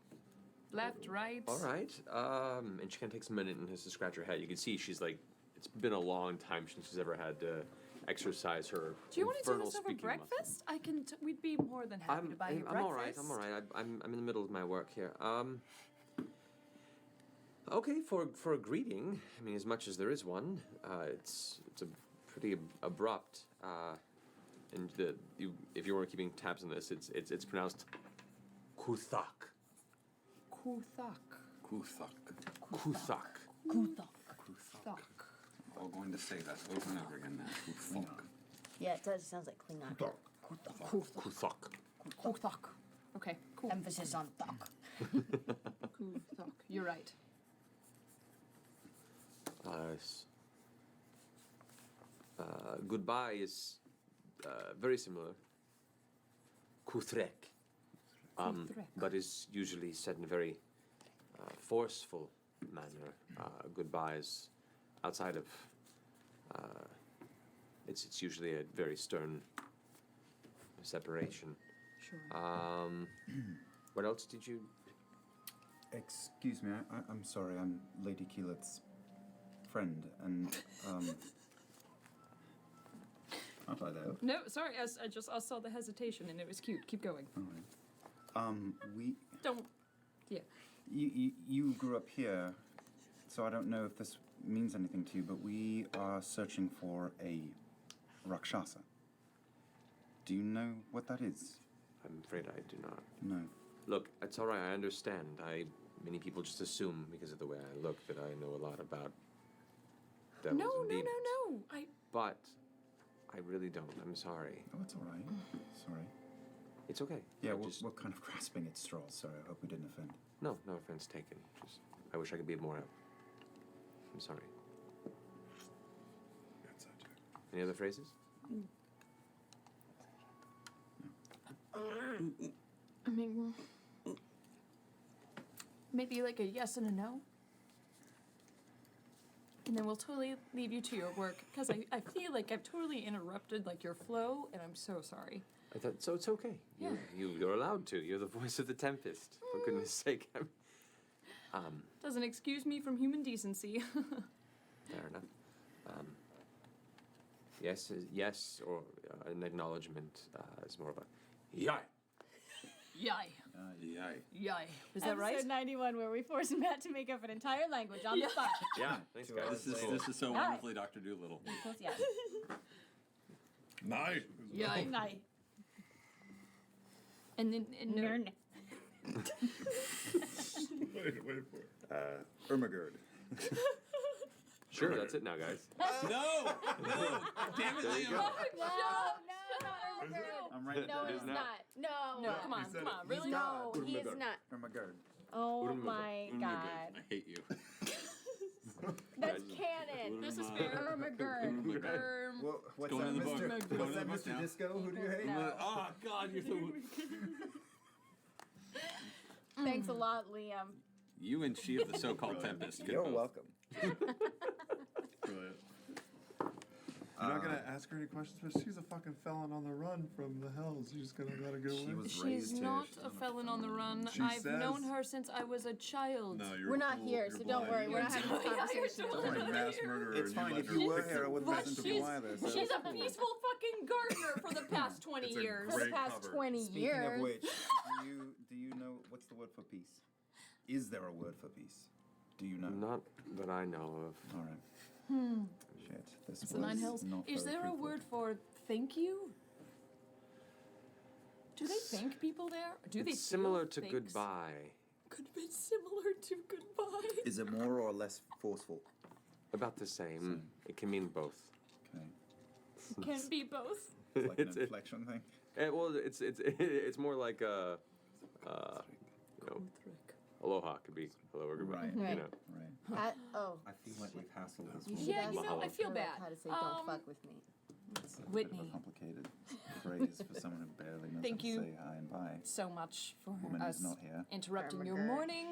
left, right. All right. And she kind of takes a minute and has to scratch her head. You can see she's like, it's been a long time since she's ever had to exercise her. Do you want to do infernal us over speaking breakfast? I can. We'd be more than happy to buy you breakfast. I'm all right. I'm all right. I'm in the middle of my work here. Okay, for a greeting, I mean, as much as there is one, it's a pretty abrupt. And if you were keeping tabs on this, it's pronounced Kuthak. Kuthak. Kuthak. Kuthak. Kuthak. We're going to say that over and over again now. Kuthak. Yeah, it does. It sounds like Klingon. Kuthak. Kuthak. Okay, cool. Emphasis on thok. Kuthak. You're right. Goodbye is very similar. Kuthrek. But is usually said in a very forceful manner. Goodbyes outside of it's usually a very stern separation. Sure. What else did you? Excuse me, I'm sorry, I'm Lady Keelet's friend, and aren't I there? No, sorry. I saw the hesitation and it was cute. Keep going. All right. We Don't. Yeah. you grew up here, so I don't know if this means anything to you, but we are searching for a Rakshasa. Do you know what that is? I'm afraid I do not. No. Look, it's all right. I understand. Many people just assume because of the way I look that I know a lot about devils and demons. No. But I really don't. I'm sorry. Oh, it's all right. Sorry. It's okay. Yeah, we're kind of grasping at straws. Sorry, I hope we didn't offend. No offense taken. Just, I wish I could be more help. I'm sorry. Any other phrases? I mean, maybe like a yes and a no. And then we'll totally leave you to your work, because I feel like I've totally interrupted like your flow, and I'm so sorry. I thought, so it's okay. Yeah. You're allowed to. You're the voice of the Tempest. For goodness sake. Doesn't excuse me from human decency. Fair enough. Yes, or an acknowledgement is more of a yai. Yai. Yai. Yai. Was that right? Episode 91, where we forced Matt to make up an entire language on the spot. Yeah, thanks guys. This is so wonderfully Dr. Doolittle. Yeah. Nice. Yai. Nice. And then no. Wait for it. Ermagerd. Sure, that's it now, guys. No! Damn it, There you Liam. go. I'm right. No, there. it's not. No. No, come on, really? No, he is not. Ermagerd. Oh my god. I hate you. That's canon. This is fair. What's Going that, in the book. Mr. Going What's in that, the book Mr. now. Disco? Who do you hate? No. Oh, God, you're so... Thanks a lot, Liam. You and she of the so-called Tempest. Good You're both. welcome. Brilliant. You're not gonna ask her any questions, but she's a fucking felon on the run from the hells. You're just gonna let her go away. She's not a felon on the run. She I've known says- her since I was a child. No, you're We're a not fool. here, You're so don't worry. blind. We're not having this conversation. You're a mass murderer. It's and fine. let If her you were pick here, I the- wouldn't listen to you either. So. She's a peaceful fucking gardener for the past 20 It's a years. For the Great past cover. 20 Speaking years. of which, do you know what's the word for peace? Is there a word for peace? Do you know? Not that I know of. All right. Shit. This It's the Nine Hells. not Is very there a fruitful. word for thank you? Do they thank people there? Do they It's similar feel to thanks? goodbye. could have been similar to goodbye. Is it more or less forceful? About the same. It can mean both. Okay. Can be both. It's like an inflection thing. Well, it's more like you know, aloha could be hello or goodbye. Right. You Right. know. Right. Oh. I feel like we've hassled this You one. should Yeah, ask you know, I feel her, bad. How to say don't fuck with me. It's a bit Whitney. of a complicated phrase for someone who barely knows Thank how you to say hi and bye. so much for Woman us who's not here. interrupting Oh my your God. morning.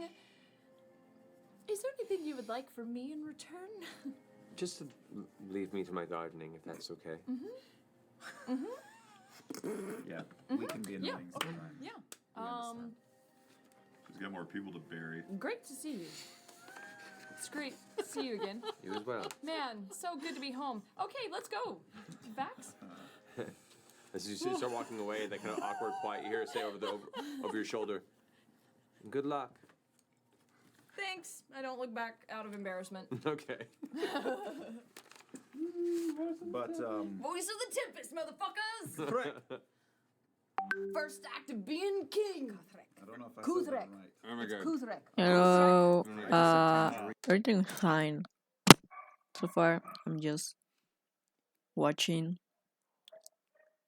Is there anything you would like from me in return? Just to leave me to my gardening, if that's okay. Yeah, we can be Yeah, annoying okay, sometimes. yeah. We understand. She's got more people to bury. Great to see you. It's great to see you again. You as well. Man, so good to be home. Okay, let's go. Vax? As you start walking away, that kind of awkward, quiet, you hear her say over your shoulder, "Good luck." Thanks. I don't look back out of embarrassment. Okay. But Voice of the Tempest, motherfuckers! Correct. First act of being king. I don't know if I said that Kuzrek. right. Oh my god. Kuzrek. Hello. Kuzrek. Everything's fine. So far, I'm just watching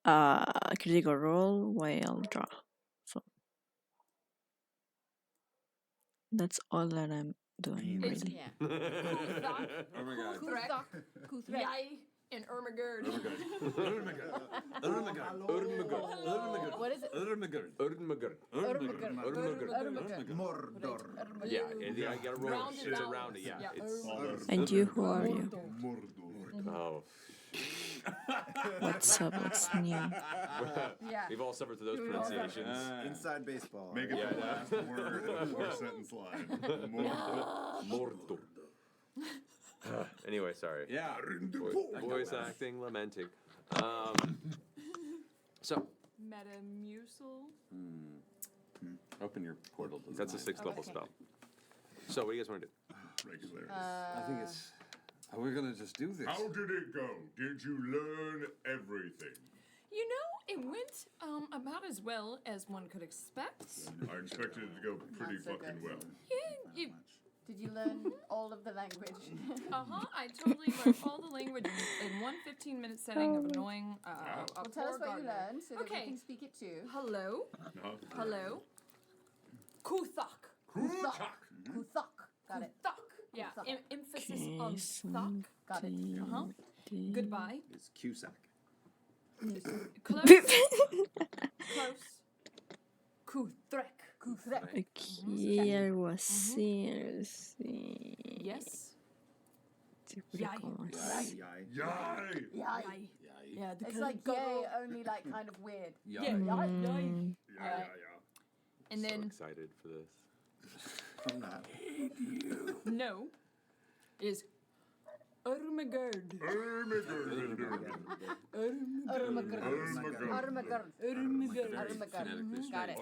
Critical Role while draw. So that's all that I'm doing, It's- really. Yeah. Kuthak, Oh my god. Kuzrek. Kuzrek. Yai, and Ermagerd. What is it? Mordor. Yeah, you gotta roll. Round it It's out. around it, yeah. Yeah. It's And you, who are you? oh. What's up? What's new? Yeah. We've all suffered through those We've all suffered. pronunciations. Inside baseball. Make it Yeah, the yeah. last word in a 4-sentence line. Mordo. Anyway, sorry. Yeah. Voice acting, lamenting. So, Metamucil. Open your portal. To the that's a mind. 6th level Okay. spell. So, what do you guys want to do? Regular. I think it's. We're gonna just do this. How did it go? Did you learn everything? You know, it went about as well as one could expect. I expected it to go pretty Not so fucking good. well. Yeah, Did you learn all of the language? I totally learned all the language in one 15-minute setting of annoying a Well, tell poor us what you gardener. learned so that we Okay. can speak it too. Hello. No. Hello. Kuthak. Kuthak. Kuthak. Got it. Thuk. Yeah. Kuthak. Emphasis on thuk. Got it. Uh-huh. Goodbye. It's Cusack. Close. Close. Kuthrek. Kuthrek. Okay, algo así, algo así. Yes. Sí, pero Yay. ¿cómo Yay. así? Yay! Yay. Yeah, the It's good like girl. gay, only like kind of weird. Yeah. Yay. Mm, Yeah. And So then excited for this. I'm not. no is Ermagerd. Armageddon. Got it.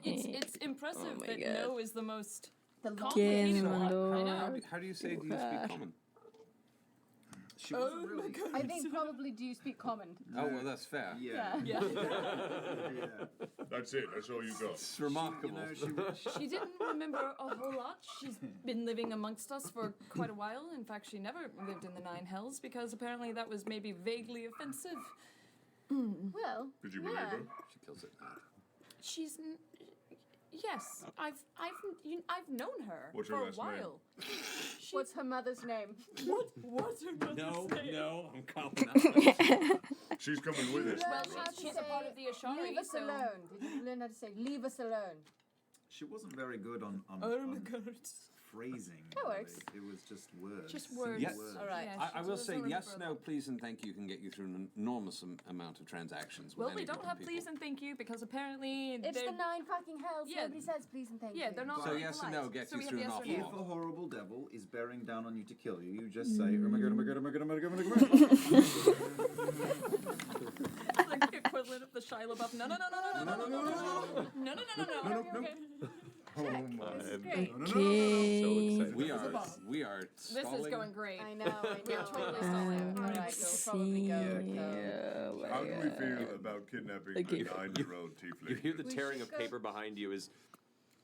It's impressive Oh my that God. no is the most The complicated ¿Quién one. I mandó know. How do you say do you speak common? She wasn't really. Ermagerd. I think probably do you speak common? Oh well, that's fair. Yeah. Yeah. Yeah. That's it. That's all you got. It's remarkable. She didn't remember a whole lot. She's been living amongst us for quite a while. In fact, she never lived in the Nine Hells because apparently that was maybe vaguely offensive. Well, Did you believe yeah. her? She kills it. She's yes, I've known her What's for her a last name? while. What's her mother's name? What's her mother's name? No, I'm calling out. She's coming with us. Well, Learn how to she's a say, part of the Ashari, leave us so alone. Did you learn how to say leave us alone? She wasn't very good on phrasing. That works. really. It was just words. Just words. Yes. All right. Yeah, I she will doesn't say yes, remember no, please, and thank you can get you through an enormous amount of transactions. With Well, any we don't group of have people. please and thank you because apparently It's they're the 9 fucking hells. Yeah. Nobody says please and thank you. yeah they're not So very yes and polite. no gets So you we have through an yes or awful no. If lot. a horrible devil is bearing down on you to kill you, you just say, oh my god, oh my god, oh my god, oh my god, oh my god, oh my god. It's like the equivalent of the Shia LaBeouf. No, no, no, no, no, no, no, no, no, no, no, no, no, no. Oh my. This is great. Okay. We are This is stalling. going great. I know. We're totally stalling. All right, we'll probably go. Oh How my do we God. feel about kidnapping Okay. a 9-year-old You tiefling? hear the We tearing should of go- paper behind you as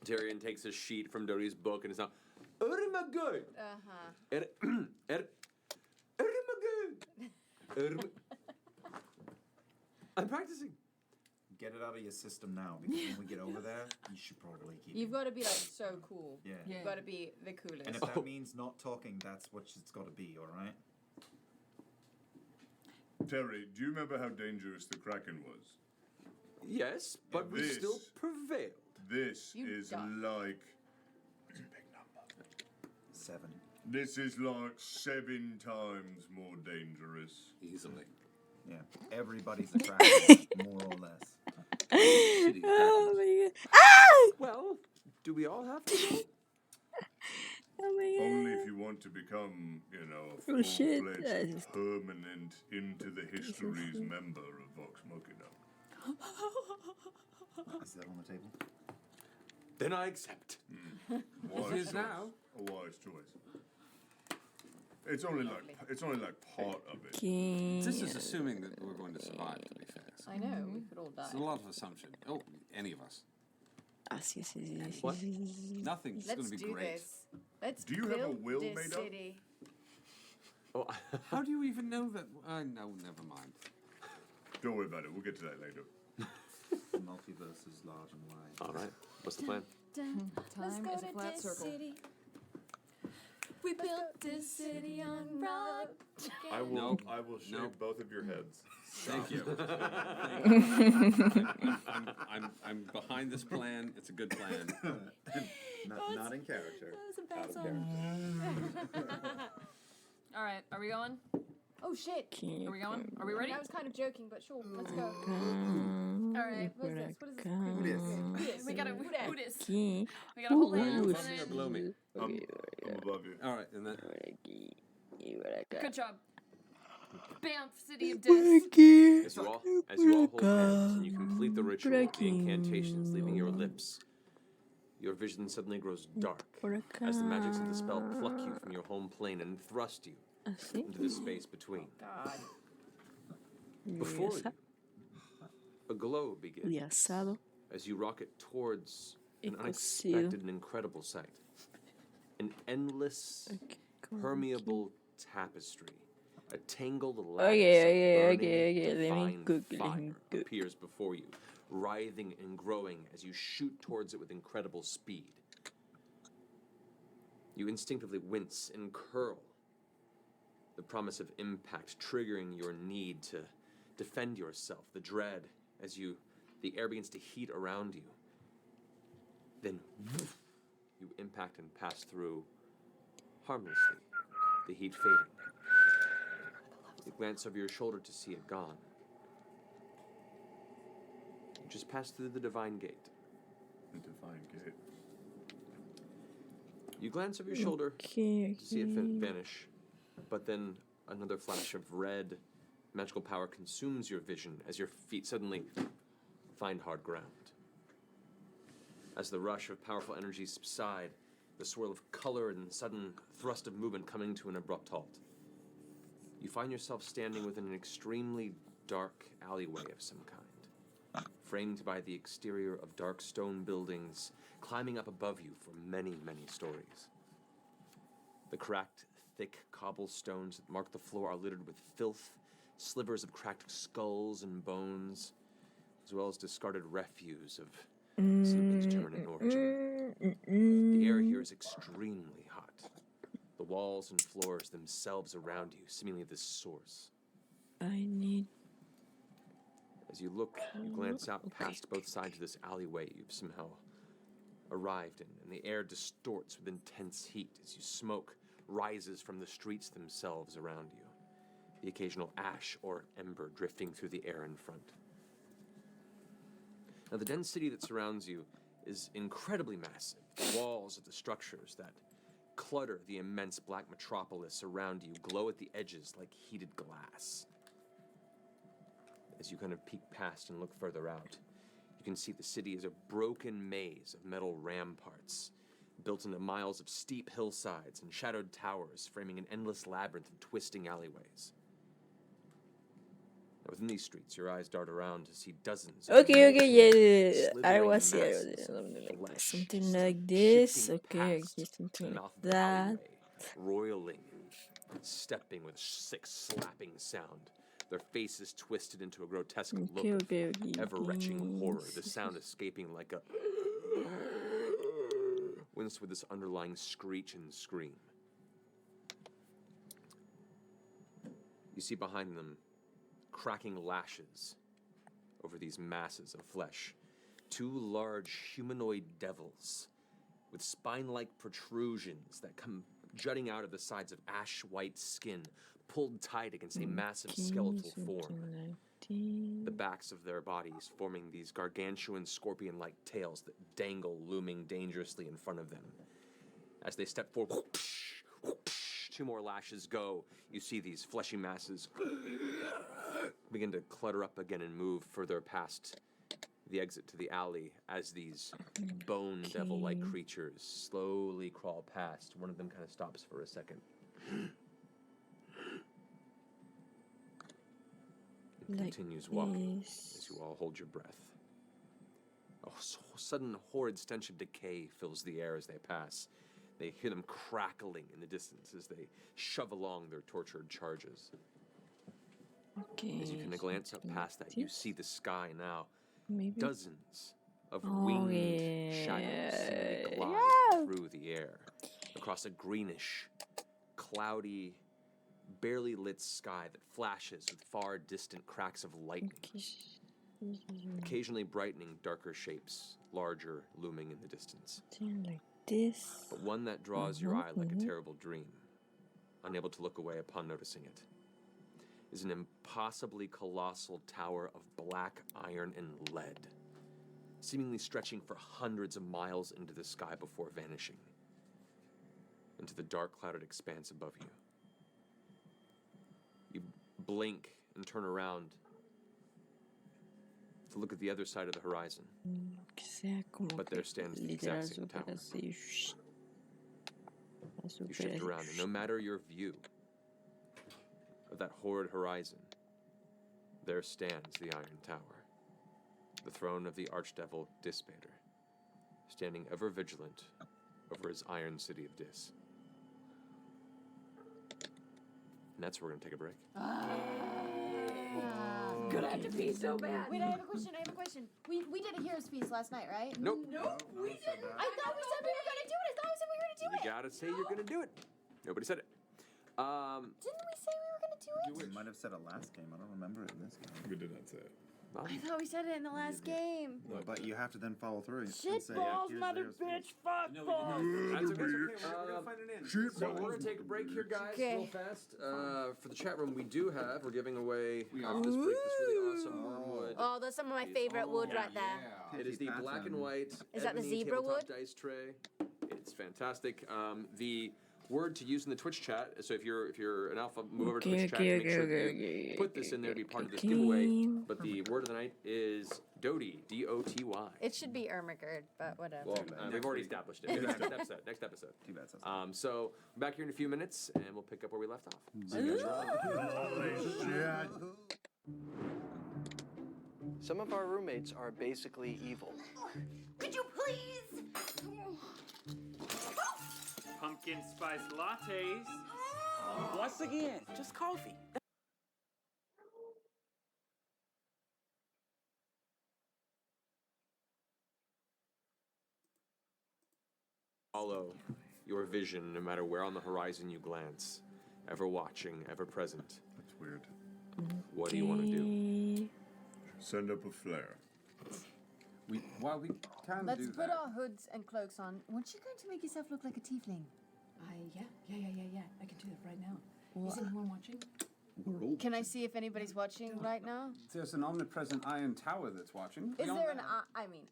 Tyrion takes a sheet from Doty's book and is now, Ermagerd. Ermagerd. I'm practicing. Get it out of your system now, because when we get over there, you should probably keep You've it. got to be like so cool. Yeah. You've got to be the coolest. And if that means not talking, that's what it's got to be, all right? Terry, do you remember how dangerous the Kraken was? Yes, but we still prevailed. This You is done. like 7. This is like 7 times more dangerous. Easily. Yeah. Everybody's a Kraken, more or less. Oh my god. Ah! Well, do we all have to go? Oh my god. Only if you want to become, you know, a Oh, shit. full-fledged, permanent, into the histories member of Vox Machina. Is that on the table? Then I accept. Wise It is choice. now. A wise choice. It's only like part of it. This is assuming that we're going to survive, to be fair. So I know, we could all die. it's a lot of assumption. Oh, any of us. What? Nothing. It's going Let's to be do great. this. Let's Do you have a build will this made up? city. Oh, How do you even know that? No, never mind. Don't worry about it. We'll get to that later. The multiverse is large and wide. all right. What's the plan? Time is a flat circle. We built this city on rock. I will. Nope. I will shave Nope. both of your heads. Thank you. I'm behind this plan. It's a good plan. Not in character. Out of All right, are we going? Oh shit. Are we going? Are we ready? I was kind of joking, but sure, let's go. All right. What is this? What is this? Who dis? We gotta Who dat? who this? We gotta hold Are you hands above and me or then. below me? I'm above you. All right, and then Good job. Bam! City of Death. As you all hold hands and you complete the ritual of the incantations leaving your lips, your vision suddenly grows dark as the magics of the spell pluck you from your home plane and thrust you into the space between. God. Before you, a glow begins Asado. as you rocket towards an Cocido. unexpected and incredible sight. An endless, permeable tapestry. A tangled lattice of burning, Let me divine cook. Let fire me cook. appears before you, writhing and growing as you shoot towards it with incredible speed. You instinctively wince and curl, the promise of impact triggering your need to defend yourself, the dread as the air begins to heat around you. Then you impact and pass through harmlessly, the heat fading. You glance over your shoulder to see it gone. You just pass through the divine gate. The divine gate. You glance over your shoulder to see it vanish, but then another flash of red magical power consumes your vision as your feet suddenly find hard ground. As the rush of powerful energy subside, the swirl of color and sudden thrust of movement coming to an abrupt halt. You find yourself standing within an extremely dark alleyway of some kind, framed by the exterior of dark stone buildings climbing up above you for many, many stories. The cracked, thick cobblestones that mark the floor are littered with filth, slivers of cracked skulls and bones, as well as discarded refuse of Sleeping's turn in origin. The air here is extremely hot. The walls and floors themselves around you, seemingly the source. I need. As you look, you glance out past both sides of this alleyway you've somehow arrived in, and the air distorts with intense heat as smoke rises from the streets themselves around you, the occasional ash or ember drifting through the air in front. Now, the dense city that surrounds you is incredibly massive. The walls of the structures that clutter the immense black metropolis around you glow at the edges like heated glass. As you kind of peek past and look further out, you can see the city is a broken maze of metal ramparts, built into miles of steep hillsides and shadowed towers framing an endless labyrinth of twisting alleyways. Within these streets, your eyes dart around to see dozens. Okay, yeah. I slithering was here. masses of flesh, Something like this. shifting Okay, past something the like mouth of the that. alleyway, roiling and stepping with a sick slapping sound. Their faces twisted into a grotesque look of ever-retching horror, the sound escaping like a winced with this underlying screech and scream. You see behind them cracking lashes over these masses of flesh. Two large humanoid devils with spine-like protrusions that come jutting out of the sides of ash-white skin, pulled tight against a massive skeletal form. The backs of their bodies forming these gargantuan scorpion-like tails that dangle, looming dangerously in front of them. As they step forward, two more lashes go. You see these fleshy masses begin to clutter up again and move further past the exit to the alley as these bone devil-like creatures slowly crawl past. One of them kind of stops for a second. It continues walking as you all hold your breath. A sudden horrid stench of decay fills the air as they pass. They hear them crackling in the distance as they shove along their tortured charges. As you kind of glance up past that, you see the sky now. Maybe. Dozens of winged shadows seemingly glide through the air across a greenish, cloudy, barely lit sky that flashes with far distant cracks of lightning. Occasionally brightening darker shapes, larger looming in the distance. Like this. But one that draws your eye like a terrible dream, unable to look away upon noticing it, is an impossibly colossal tower of black iron and lead, seemingly stretching for hundreds of miles into the sky before vanishing into the dark clouded expanse above you. You blink and turn around to look at the other side of the horizon. But there stands the exact same tower. You shift around, and no matter your view of that horrid horizon, there stands the Iron Tower, the throne of the Archdevil Dispater, standing ever vigilant over his iron city of Dis. And that's where we're going to take a break. Gonna have to pee so bad. Wait, I have a question. We did a hero's feast last night, right? Nope. We didn't. I thought we said we were gonna do it. You gotta say you're going to do it. Nobody said it. Didn't we say we were gonna do it? We might have said it last game. I don't remember it in this game. We did not say it. I thought we said it in the last game. Well, but you have to then follow through. and Shit say, balls, here's mother theirs. bitch, fuck balls. That's okay. We're gonna find an end. So we're gonna take a break here, guys, real fast. For the chat room, we're giving away after this break this really awesome wormwood. Oh, that's some of my favorite wood right there. It is the black and white. Is that the ebony zebra tabletop wood? dice tray. It's fantastic. The word to use in the Twitch chat. So if you're an alpha, move over to Twitch chat. Make sure you put this in there to be part of this giveaway. But the word of the night is Doty. D-O-T-Y. It should be Ermagerd, but whatever. Well, we've already established it. Next episode. Too bad. So we're back here in a few minutes, and we'll pick up where we left off. See you guys around. Some of our roommates are basically evil. Could you please? Pumpkin spice lattes. Once again, just coffee. Follow your vision no matter where on the horizon you glance. Ever watching, ever present. That's weird. What do you want to do? Send up a flare. While we can Let's do put that. our hoods and cloaks on. Weren't you going to make yourself look like a tiefling? Yeah. I can do that right now. What? Is anyone watching? We're all Can I see if anybody's watching right now? There's an omnipresent iron tower that's watching. Is there an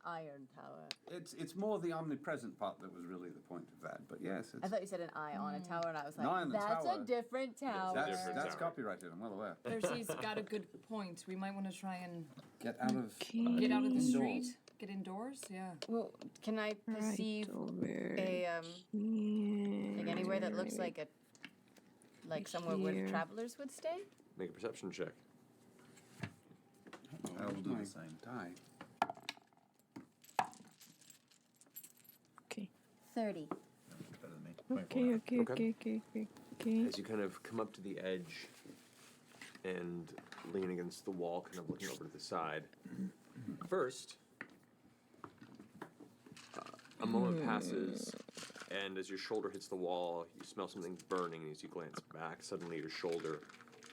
iron tower? It's more the omnipresent part that was really the point of that. But yes, I thought you said an eye on a tower, and I was like, An eye on the that's tower. a different tower. That's copyrighted. I'm well aware. Percy's got a good point. We might want to try and Get out of the indoors. street. Get indoors. Yeah. Well, can I perceive a like anywhere that looks like somewhere where travelers would stay? Make a perception check. I will do the same. Die. Okay. 30. Better than me. Okay. As you kind of come up to the edge and lean against the wall, kind of looking over to the side. First, a moment passes, and as your shoulder hits the wall, you smell something burning, and as you glance back, suddenly your shoulder,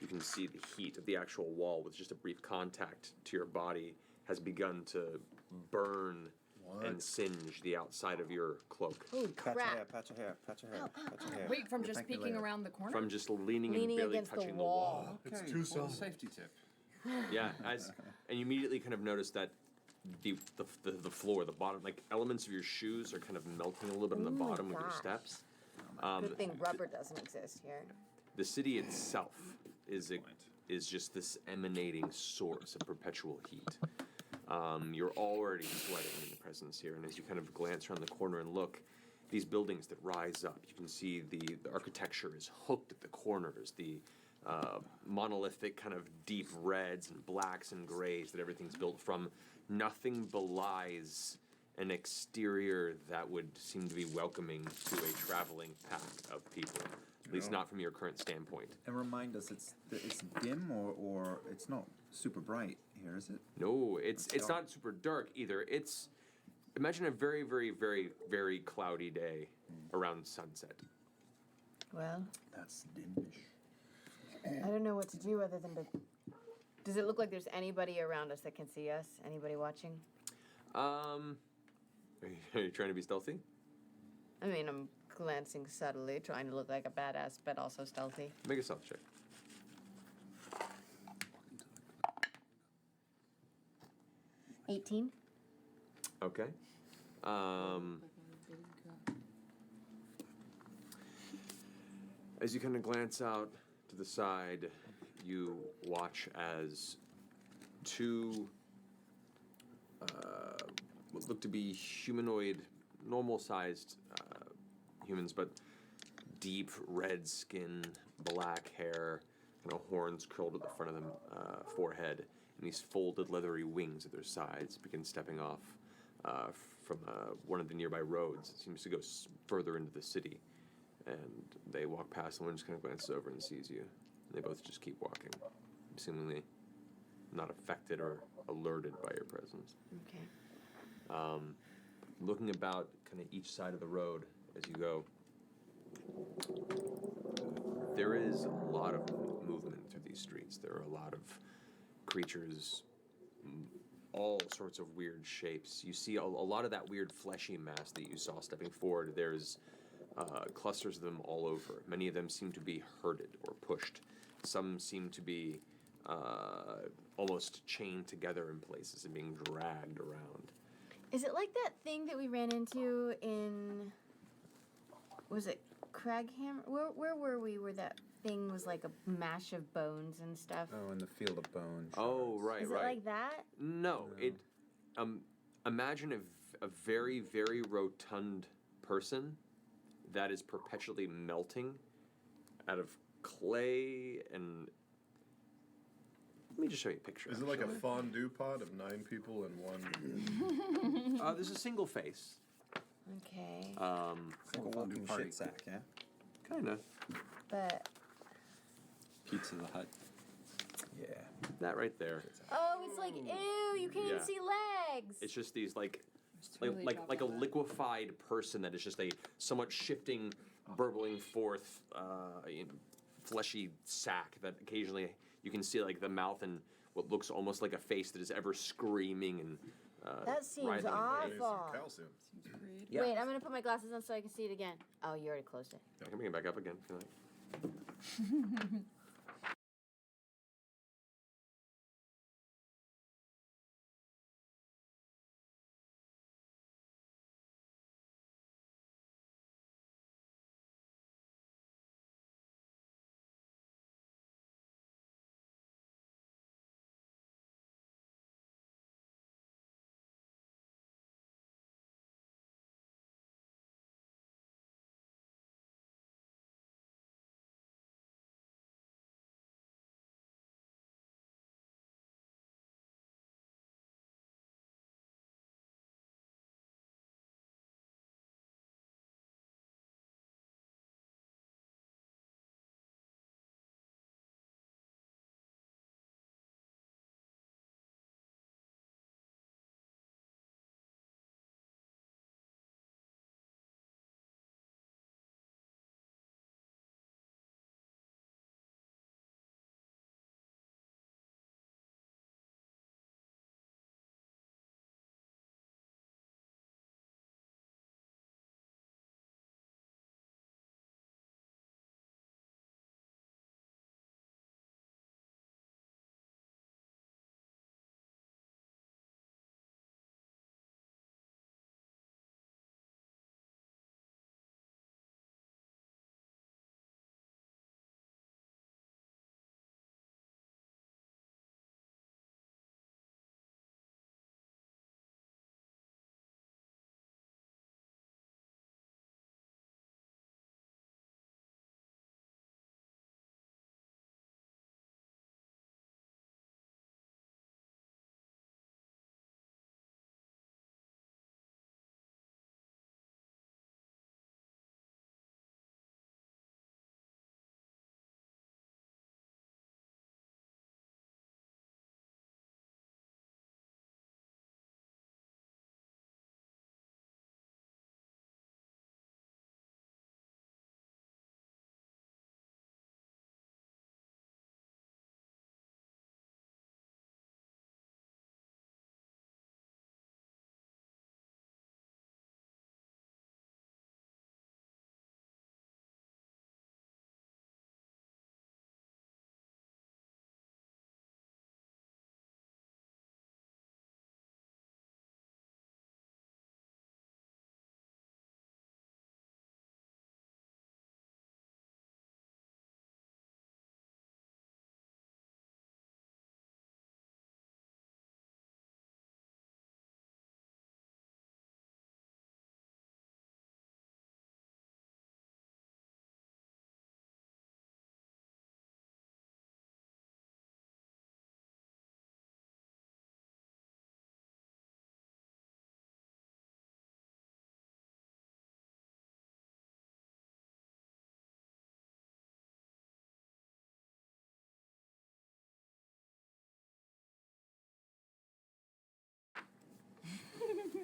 you can see the heat of the actual wall with just a brief contact to your body has begun to burn and singe the outside of your cloak. Oh, Patch crap. your hair, patch your hair, patch your hair, patch your hair. Wait, from We'll just thank you peeking later. around the corner? From just leaning and Leaning barely against the touching the wall. Okay, It's too well, soft. safety tip. Yeah, and you immediately kind of notice that the floor, the bottom, like elements of your shoes are kind of melting a little bit on the Oh my bottom with your gosh. steps. Good thing rubber doesn't exist here. The city itself is just this emanating source of perpetual heat. You're already sweating in the presence here, and as you kind of glance around the corner and look, these buildings that rise up, you can see the architecture is hooked at the corners, the monolithic kind of deep reds and blacks and grays that everything's built from. Nothing belies an exterior that would seem to be welcoming to a traveling pack of people, at least not from your current standpoint. And remind us, it's dim or it's not super bright here, is it? No, it's dark. not super dark either. It's imagine a very, very, very, very cloudy day around sunset. Well, That's dimish. I don't know what to do other than to. Does it look like there's anybody around us that can see us? Anybody watching? Are you trying to be stealthy? I mean, I'm glancing subtly, trying to look like a badass, but also stealthy. Make a stealth check. 18. Okay. As you kind of glance out to the side, you watch as two what look to be humanoid, normal-sized humans, but deep red skin, black hair, kind of horns curled at the front of the forehead, and these folded leathery wings at their sides begin stepping off from one of the nearby roads. It seems to go further into the city. And they walk past, and one just kind of glances over and sees you. And they both just keep walking, seemingly not affected or alerted by your presence. Okay. Looking about kind of each side of the road as you go, there is a lot of movement through these streets. There are a lot of creatures, all sorts of weird shapes. You see a lot of that weird fleshy mass that you saw stepping forward. There's clusters of them all over. Many of them seem to be herded or pushed. Some seem to be almost chained together in places and being dragged around. Is it like that thing that we ran into in? Was it Cragham? Where were we? Where that thing was like a mash of bones and stuff. Oh, in the field of bones. Oh, right, Is right. it like that? No, it. Imagine a very, very rotund person that is perpetually melting out of clay and. Let me just show you a picture. Is it like a actually. fondue pot of 9 people in one? There's a single face. Okay. It's like a walking shit sack, yeah? Kinda. But Pizza the Hut. Yeah. That right there. oh, it's like ew! You can't Yeah. even see legs. It's just these like totally like a liquefied person that is just a somewhat shifting, burbling forth, fleshy sack that occasionally you can see like the mouth and what looks almost like a face that is ever screaming and. That seems writhing in pain. awful. Calcium. Yeah. Wait, I'm gonna put my glasses on so I can see it again. Oh, you already closed it. I can bring it back up again if you like.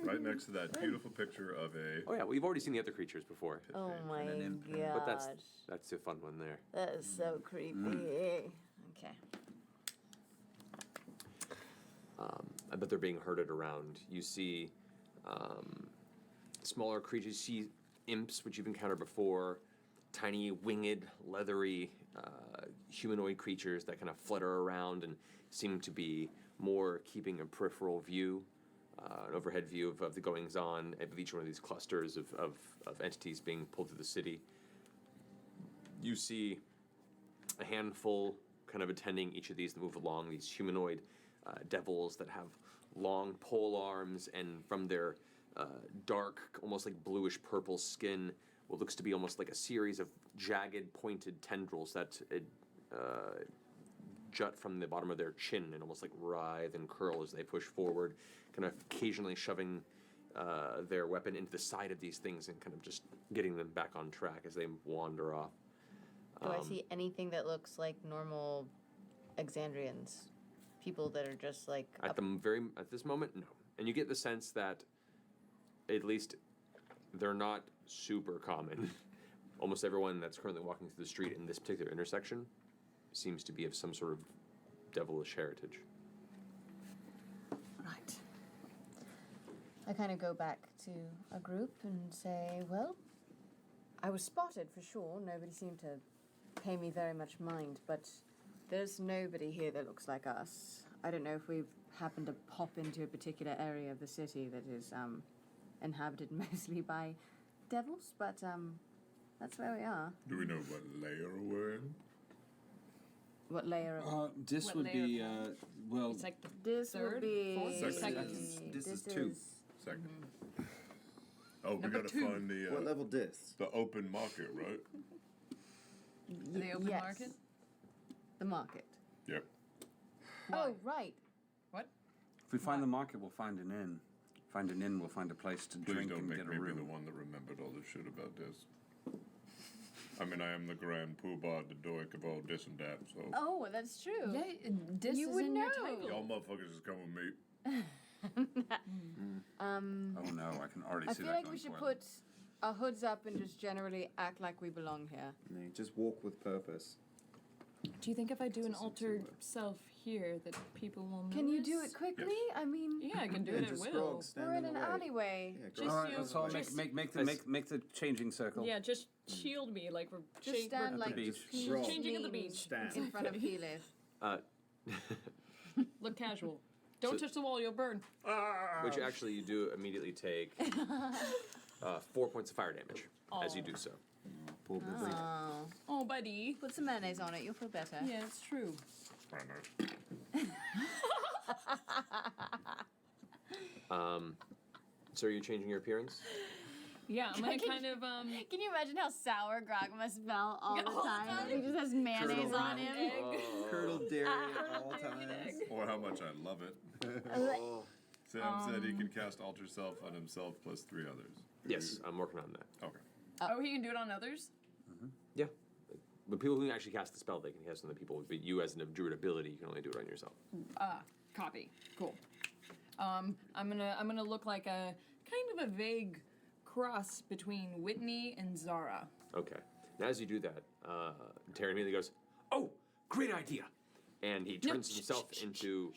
Right next to that beautiful picture of a. Oh yeah, we've already seen the other creatures before. Oh my But gosh. that's a fun one there. That is so creepy. Okay. I bet they're being herded around. You see smaller creatures. You see imps, which you've encountered before. Tiny, winged, leathery, humanoid creatures that kind of flutter around and seem to be more keeping a peripheral view, an overhead view of the goings-on of each one of these clusters of entities being pulled through the city. You see a handful kind of attending each of these that move along, these humanoid devils that have long pole arms, and from their dark, almost like bluish-purple skin, what looks to be almost like a series of jagged, pointed tendrils that jut from the bottom of their chin and almost like writhe and curl as they push forward, kind of occasionally shoving their weapon into the side of these things and kind of just getting them back on track as they wander off. Do I see anything that looks like normal Exandrians? People that are just like At this moment, no. And you get the sense that at least they're not super common. Almost everyone that's currently walking through the street in this particular intersection seems to be of some sort of devilish heritage. Right. I kind of go back to a group and say, well, I was spotted for sure. Nobody seemed to pay me very much mind, but there's nobody here that looks like us. I don't know if we've happened to pop into a particular area of the city that is inhabited mostly by devils, but that's where we are. Do we know what layer we're in? What layer of... this what would layer be, of- well... It's like the This third, would be... fourth, Second. This is 2. Second. Oh, we Number gotta 2. find the What level dis? the open market, right? The open yes. market? The market. Yep. Oh, right. What? If we find the market, we'll find an inn. Find an inn, we'll find a place to Please drink don't and make get a me be room. the one that remembered all this shit about this. I mean, I am the grand poobah, the doik of all this and that, so. Oh, that's true. Yeah, this You is would in your know. title. Y'all motherfuckers just come with me. Oh no, I can already I see feel that like going we should poorly. put our hoods up and just generally act like we belong here. No, just walk with purpose. Do you think if I do an altered self here that people will notice? Can you do it quickly? I mean, Yeah, I can do it at will. we're in an alleyway. Just All right, you- let's all just- make the changing circle. Yeah, just shield me like we're Just stand At the like beach. just changing at the mean beach. in front of Keyleth. Look casual. Don't touch the wall, you'll burn. Which actually you do immediately take 4 points of fire damage as you do so. Poor busy. Oh, buddy. Put some mayonnaise on it, you'll feel better. Yeah, it's true. So are you changing your appearance? Yeah, I'm gonna kind of Can you imagine how sour Grog must smell all the All the time? time. He just has mayonnaise on him. Curdled dairy at all times. Or how much I love it. Sam said he can cast alter self on himself plus 3 others. Yes, I'm working on that. Okay. Oh, he can do it on others? Yeah. But people who can actually cast the spell, they can cast on the people. But you, as a druid ability, you can only do it on yourself. Copy. Cool. I'm gonna look like a kind of a vague cross between Whitney and Zara. Okay. Now, as you do that, Terry immediately goes, "Oh, great idea!" And he turns himself into.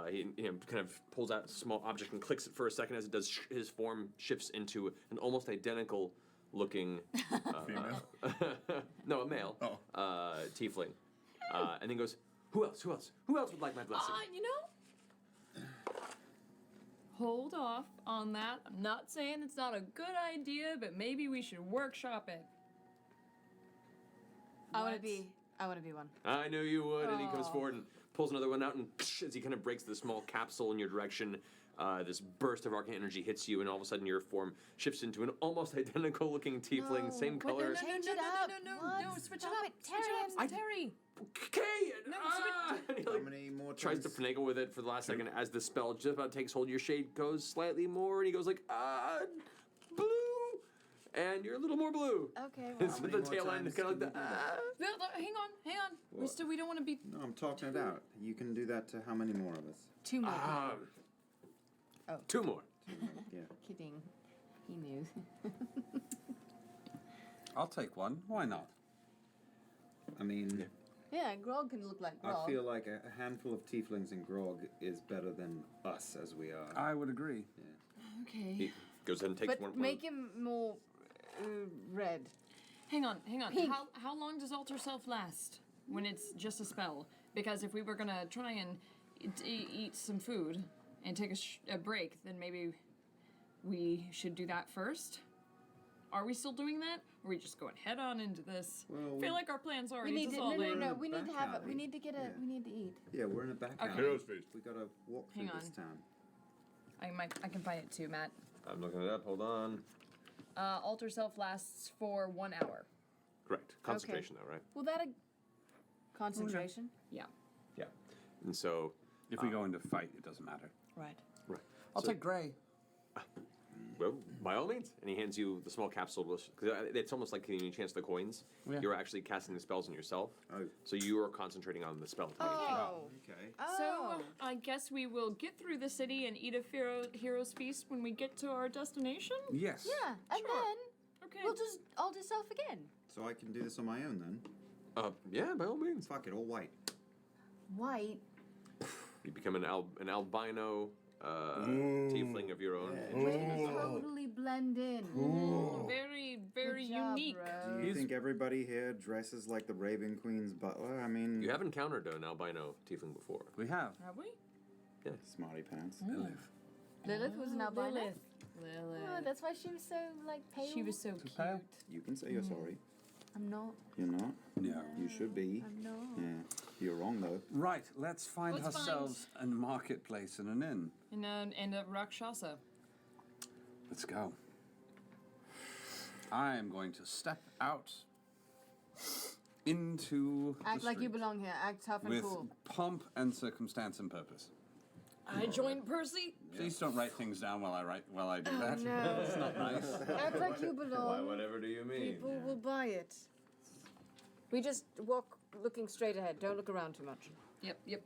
He kind of pulls out a small object and clicks it for a second. As it does, his form shifts into an almost identical looking Female? no, a male tiefling, and then goes, "Who else? Who else? Who else would like my blessing?" You know, hold off on that. I'm not saying it's not a good idea, but maybe we should workshop it. I want to be one. I knew you would. And he comes Aw. forward and pulls another one out, and as he kind of breaks the small capsule in your direction, this burst of arcane energy hits you, and all of a sudden your form shifts into an almost identical looking tiefling, same color. Change it up. No, switch it up. Switch it up, Terry. Okay. No, And he, How many more tries to times? finagle with it for the last second as the spell just about takes hold. Your shade goes slightly more, and he goes like, blue, and you're a little more blue. Okay, It's How with many well. the more tail end times kind of can like you the. do that? Hang on. We don't want to be. No, I'm talking it out. You can do that to how many more of us? 2 more. 2 more. Yeah. Kidding. He knew. I'll take one. Why not? I mean, Yeah, Grog can look like Grog. I feel like a handful of tieflings and grog is better than us as we are. I would agree. Yeah. Okay. He goes ahead and takes But one. make him more red. Hang on. Pink. How long does Alter Self last when it's just a spell? Because if we were gonna try and eat some food and take a break, then maybe we should do that first. Are we still doing that? Or are we just going head on into this? Well, I feel like our plan's already We need to, dissolving. no. We need to have. alley. We need to get a. Yeah. We need to eat. Yeah, we're in a back Okay. alley. Heroes feast. We gotta walk through Hang this on. town. I can find it too, Matt. I'm looking it up. Hold on. Alter Self lasts for 1 hour. Correct. Concentration, though, right? Well, that concentration. Yeah. Yeah. And so, If we go into fight, it doesn't matter. Right. right. I'll So- take Gray. Well, by all means. And he hands you the small capsule. Because it's almost like giving you a chance the coins. Yeah. You're actually casting the spells on yourself. Oh. So you are concentrating on the spell. Oh. Okay. So I guess we will get through the city and eat a hero's feast when we get to our destination? Yes. Yeah, and then Okay. we'll just alter self again. So I can do this on my own then? Yeah, by all means. Fuck it, all white. White. You become an albino tiefling of your own. We'll totally blend in. Very, very Good job, unique. bro. Do you think everybody here dresses like the Raven Queen's butler? I mean... You have encountered an albino tiefling before. We have. Have we? Yeah. Smarty pants. Lilith was an albino. Lilith. Oh, that's why she was so like pale. She was so cute. pale? You can say you're sorry. I'm not. You're not? No. You should be. I'm not. Yeah. You're wrong, though. Right, let's find Let's ourselves a marketplace and an inn. And a Rakshasa. Let's go. I am going to step out into Act the like you street belong here. Act tough and with cool. pomp and circumstance and purpose. I joined Percy. Please don't write things down while I do that. no. It's not nice. Act like you belong. whatever do you mean? People will buy it. We just walk looking straight ahead. Don't look around too much. Yep.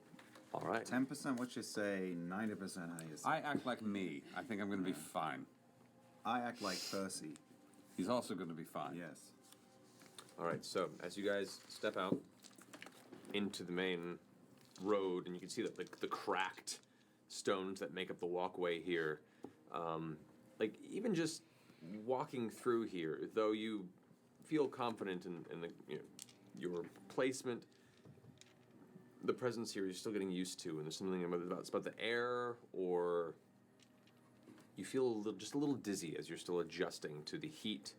All right. 10% what you say, 90% how you say. I act like me. I think I'm going to be fine. I act like Percy. He's also going to be fine. Yes. All right. So as you guys step out into the main road, and you can see that the cracked stones that make up the walkway here, like even just walking through here, though you feel confident in the your placement, the presence here you're still getting used to, and there's something about the air, or you feel just a little dizzy as you're still adjusting to the heat,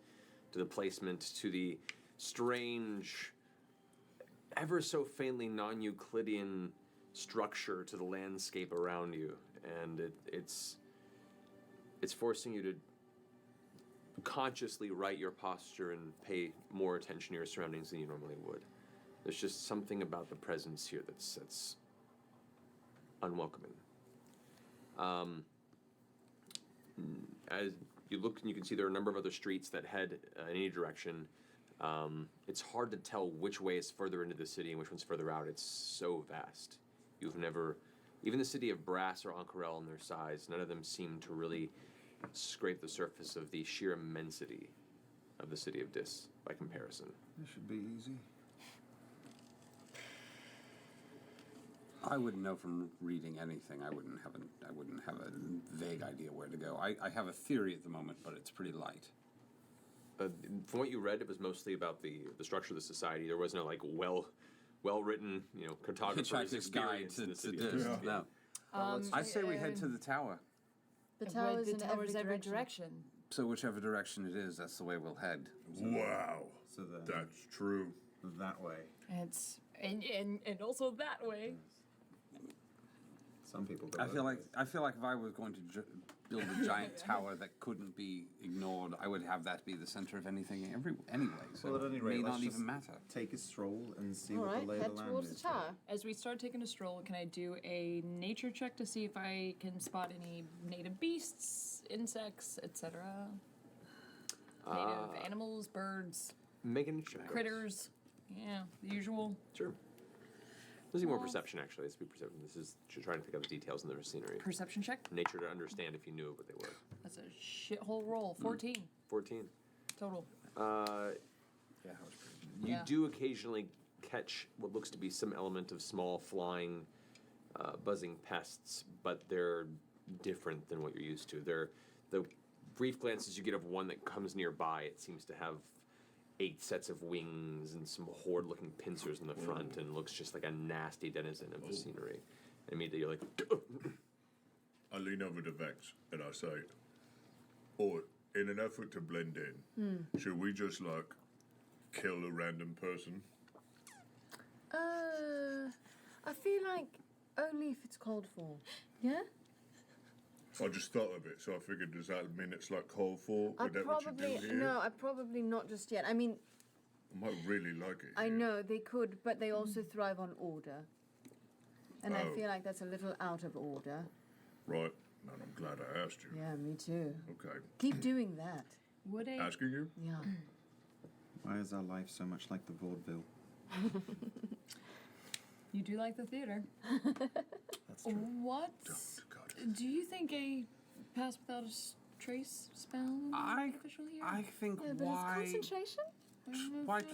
to the placement, to the strange, ever so faintly non-Euclidean structure to the landscape around you, and it's forcing you to consciously right your posture and pay more attention to your surroundings than you normally would. There's just something about the presence here that's unwelcoming. As you look, and you can see there are a number of other streets that head in any direction. It's hard to tell which way is further into the city and which one's further out. It's so vast. You've never, even the city of Brass or Ank'Harel in their size, none of them seem to really scrape the surface of the sheer immensity of the city of Dis by comparison. This should be easy. I wouldn't know from reading anything. I wouldn't have a vague idea where to go. I have a theory at the moment, but it's pretty light. From what you read, it was mostly about the structure of the society. There was no like well written, cartographer's Hitchhiker's guide experience to in the city. Dis. Yeah. No. I say we head to the tower. The tower's in tower's every direction. So whichever direction it is, that's the way we'll head. Wow. So then That's true. that way. It's and also that way. Some people go I feel both like if I was going to build a giant tower that couldn't be ignored, I would have that be the center of anything anyway. So Well, at any it rate, may let's not just even matter. Take a stroll and see All what right, the lay head of the land towards is. the tower. As we start taking a stroll, can I do a nature check to see if I can spot any native beasts, insects, etc.? Native animals, birds, Make a check. critters. Yeah, the usual. Sure. This is more perception, actually. Let's be perception. This is trying to pick up the details in the scenery. Perception check? Nature to understand if you knew what they were. That's a shithole roll. 14 14. total. You do occasionally catch what looks to be some element of small flying, buzzing pests, but they're different than what you're used to. They're the brief glances you get of one that comes nearby. It seems to have 8 sets of wings and some horde-looking pincers in the front, and looks just like a nasty denizen of the scenery. And immediately you're like, I lean over to Vex and I say, "Or in an effort to blend in, should we just like kill a random person?" I feel like only if it's called for. Yeah? I just thought of it, so I figured, does that mean it's like called for? Is that what you do here? No, I probably not just yet. I mean, I might really like it. I know they could, but they also thrive on order. And I feel like that's a little out of order. Right, and I'm glad I asked you. Yeah, me too. Okay. Keep doing that. Would I? Asking you? Yeah. Why is our life so much like the vaudeville? You do like the theater. That's true. What do you think a pass without a trace spell would be beneficial here? I think Yeah, but it's concentration.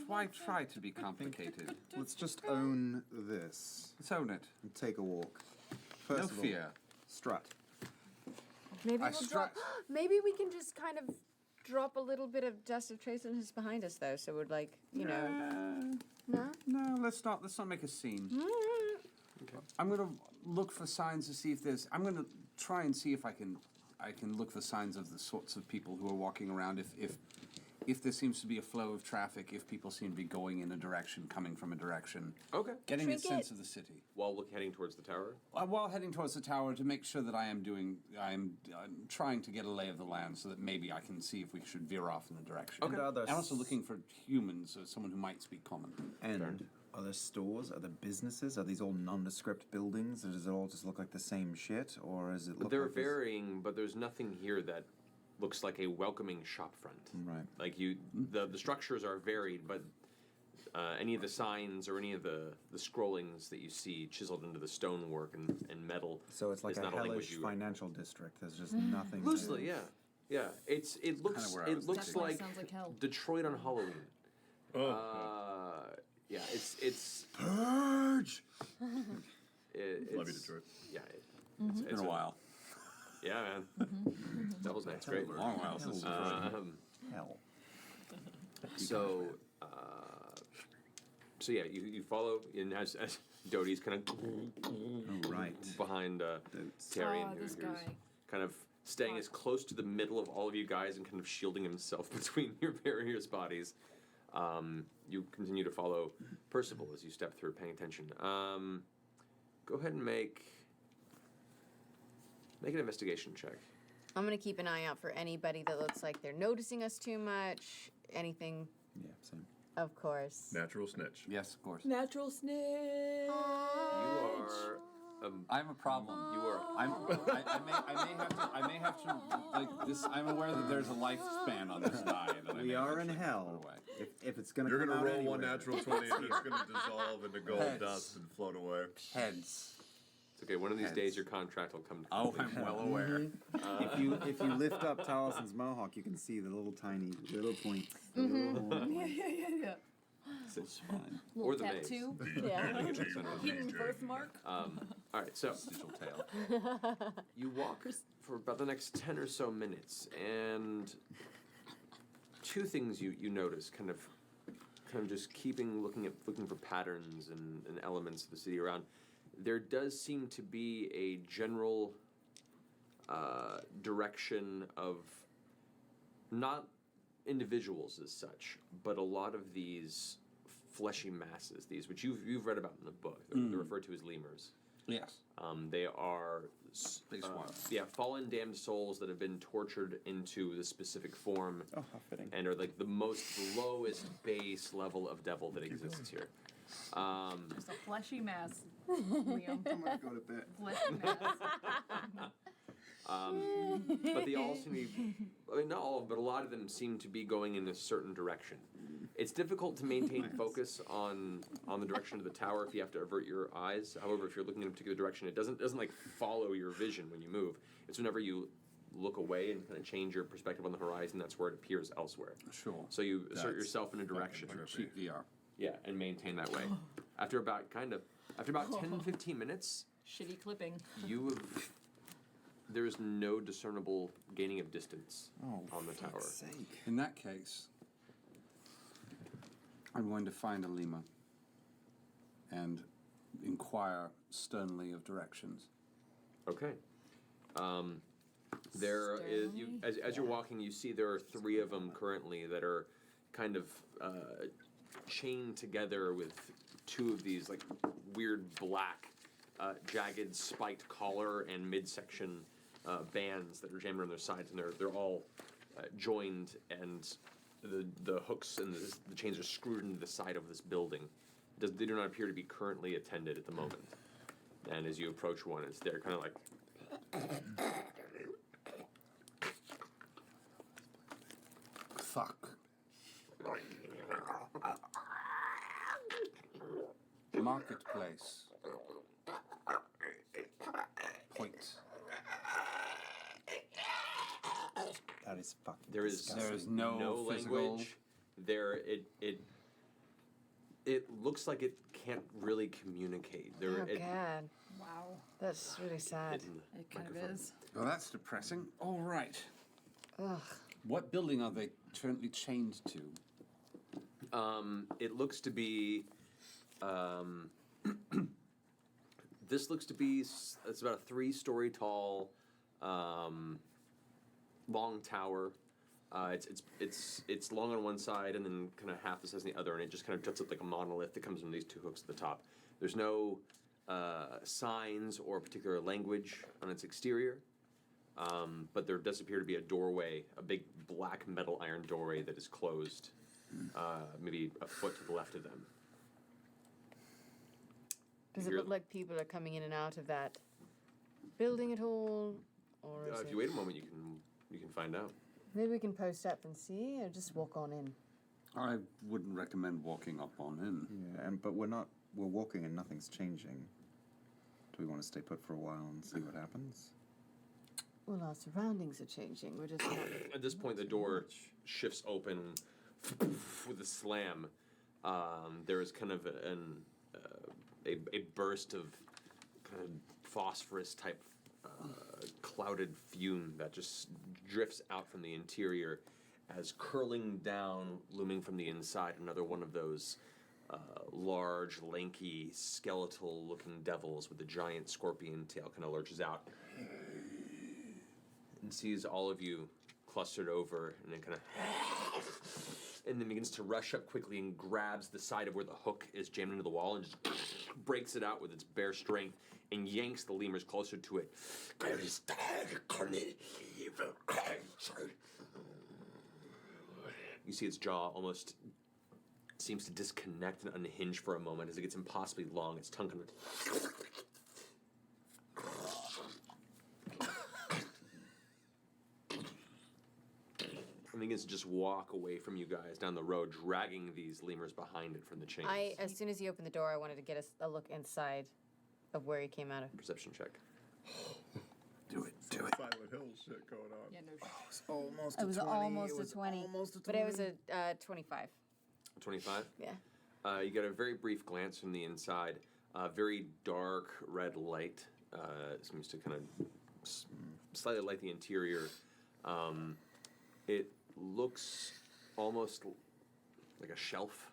why try to be complicated? Let's just own this. Let's own it. And take a walk. First No of all, fear. strut. Maybe I we'll drop. Maybe we can just kind of drop a little bit of dust of tracelessness behind us, though. So we're like, you know. No. No, let's not make a scene. Mm-hmm. I'm gonna look for signs to see if there's. I'm gonna try and see if I can look for signs of the sorts of people who are walking around. If there seems to be a flow of traffic, if people seem to be going in a direction, coming from a direction. Okay. Getting a sense of the city. While heading towards the tower? While heading towards the tower, to make sure that I'm trying to get a lay of the land, so that maybe I can see if we should veer off in the direction. Okay. And also looking for humans, or someone who might speak common. And are there stores? Are there businesses? Are these all nondescript buildings? Or does it all just look like the same shit? Or is it look They're like this- varying, but there's nothing here that looks like a welcoming shopfront. Right. Like the structures are varied, but any of the signs or any of the scrollings that you see chiseled into the stonework and metal. So it's like is a not language hellish you- financial district. There's just nothing. Loosely, yeah. It looks where I was looks Definitely like sounds like hell. Detroit on Halloween. Yeah, it's Purge. Love you, Detroit. Yeah, It's been a while. Yeah, man. Devil's Night, great. A long while since Hell. So yeah, you follow, and as Doty's kind of behind Terry, and this who's guy. kind of staying as close to the middle of all of you guys and kind of shielding himself between your various bodies. You continue to follow Percival as you step through, paying attention. Go ahead and make an investigation check. I'm gonna keep an eye out for anybody that looks like they're noticing us too much. Anything. Yeah, same. Of course. Natural snitch. Yes, of course. Natural snitch. You are. I have a problem. You are. I may have to like this. I'm aware that there's a lifespan on this die. That I We may are have in to hell. put away. If it's gonna You're come gonna out roll one anywhere. natural 20 and it's gonna dissolve into gold Heads. dust and float away. Heads. It's okay. One of these days, your contract will come to Oh, completion. I'm well aware. If you lift up Taliesin's mohawk, you can see the little tiny little points. The little horn. Yeah. It's fine. Or Little the maze. tattoo. Yeah. Hidden birthmark. All right, so Digital tail. you walk for about the next 10 or so minutes, and two things you notice, kind of just looking for patterns and elements of the city around. There does seem to be a general direction of not individuals as such, but a lot of these fleshy masses, these which you've read about in the book. They're referred to as lemurs. Yes. They are Space ones. fallen damned souls that have been tortured into the specific form. Oh, how fitting. And are like the lowest base level of devil that exists here. Just a fleshy mass. Liam. I'm gonna go to bed. Fleshy mass. But they all seem to be, I mean, not all, but a lot of them seem to be going in a certain direction. It's difficult to maintain focus on the direction of the tower if you have to avert your eyes. However, if you're looking in a particular direction, it doesn't like follow your vision when you move. It's whenever you look away and kind of change your perspective on the horizon, that's where it appears elsewhere. Sure. So you assert yourself in a direction. Cheap VR. Yeah, and maintain that way. After about 10, 15 minutes, Shitty clipping. there's no discernible gaining of distance on the tower. In that case, I'm going to find a lemur and inquire sternly of directions. Okay. There is as you're walking, you see there are 3 of them currently that are kind of chained together with 2 of these like weird black, jagged spiked collar and midsection bands that are jammed on their sides, and they're all joined, and the hooks and the chains are screwed into the side of this building. They do not appear to be currently attended at the moment. And as you approach one, it's there, kind of like. Fuck. Marketplace. Point. That is fucking There is disgusting. no language. There it looks like it can't really communicate. Oh, God. Wow. That's really sad. It kind of is. Well, that's depressing. All right. Ugh. What building are they currently chained to? It looks to be. This looks to be. It's about a 3-story tall, long tower. It's long on one side and then kind of half the size on the other, and it just kind of juts up like a monolith that comes from these 2 hooks at the top. There's no signs or particular language on its exterior, but there does appear to be a doorway, a big black metal iron doorway that is closed, maybe a foot to the left of them. Does it look like people are coming in and out of that building at all? Or is If you wait a moment, you can find out. Maybe we can post up and see, or just walk on in. I wouldn't recommend walking up on in. Yeah, but we're walking and nothing's changing. Do we want to stay put for a while and see what happens? Well, our surroundings are changing. We're just not... At this point, the door shifts open with a slam. There is kind of a burst of kind of phosphorus type clouded fume that just drifts out from the interior as curling down, looming from the inside, another one of those large, lanky, skeletal-looking devils with a giant scorpion tail kind of lurches out and sees all of you clustered over, and then and then begins to rush up quickly and grabs the side of where the hook is jammed into the wall and just breaks it out with its bare strength and yanks the lemurs closer to it. You see its jaw almost seems to disconnect and unhinge for a moment as it gets impossibly long. Its tongue kind of and begins to just walk away from you guys down the road, dragging these lemurs behind it from the chains. As soon as he opened the door, I wanted to get a look inside of where he came out of. Perception check. Do it. Silent Hill shit going on. Yeah, no It was almost a 20. But it was a 25. 25? Yeah. You get a very brief glance from the inside. Very dark red light seems to kind of slightly light the interior. It looks almost like a shelf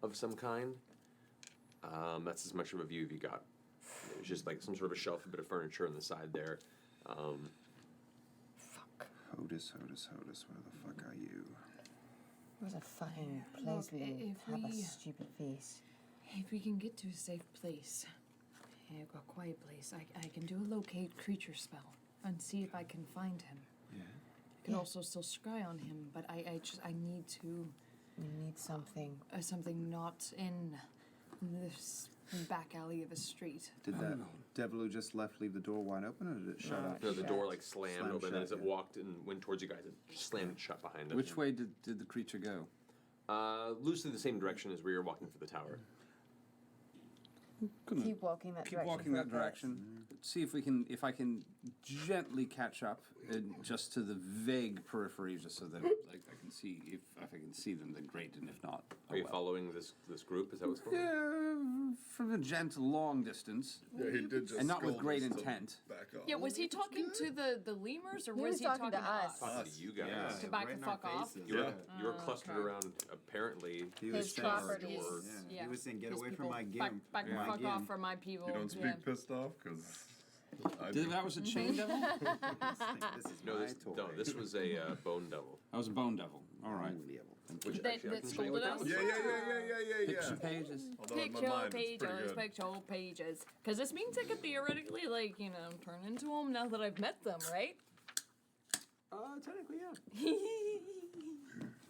of some kind. That's as much of a view as you got. It's just like some sort of a shelf, a bit of furniture on the side there. Fuck. Hodis, where the fuck are you? Where's a fucking place we can have a stupid face? If we can get to a safe place, a quiet place, I can do a locate creature spell and see if I can find him. Yeah. I can also still scry on him, but I need to... We need something. Something not in this back alley of a street. Did that devil who just left leave the door wide open, or did it shut up? No, the door like slammed open, and as it shut, walked and went towards you guys, it slammed shut behind it. Which way did the creature go? Loosely the same direction as where you're walking for the tower. Keep walking that direction. Keep walking that direction. See if I can gently catch up just to the vague periphery, just so that like I can see if I can see them, then great, and if not, Are you following this group? Is that what's going on? Yeah, from a gentle long distance. Yeah, he did just and not with scold great us to intent. back up. Yeah, was he talking to the lemurs, or He was was he talking to us. Talking to you guys. Yeah. To back the fuck off? You were clustered around, apparently, He was His saying, properties. He was saying, get His away people. from my game. Back the fuck off from my people. You don't speak yeah. pissed off, because That was a chain devil? This was a bone devil. That was a bone devil. All right. Which That- actually I that can show you what scolded that us? was. Picture pages. Although in my Picture mind, it's pretty pages, good. picture pages. Because this means I could theoretically, like, turn into them now that I've met them, right? Technically, yeah.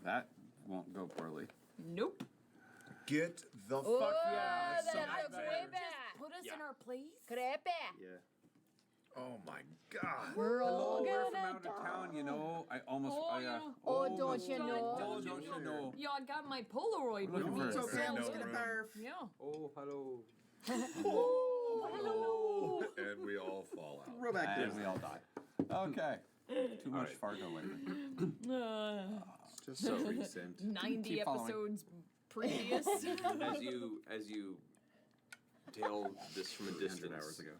That won't go poorly. Nope. Get the Oh, fuck that's out. put us in our place. Yeah. Oh my god. Hello, we're from out of town, you know. I almost. Don't you know? Oh, don't you know? Yeah, I got my Polaroid with Looking me. for so a I'm just no gonna room. Yeah. Oh, hello. Oh, hello. And we all fall out. Roll back And we all die. Okay. Too much right. Fargo lately. Just So recent. 90 Keep following. episodes previous. as you tail this from a 300 distance, hours ago.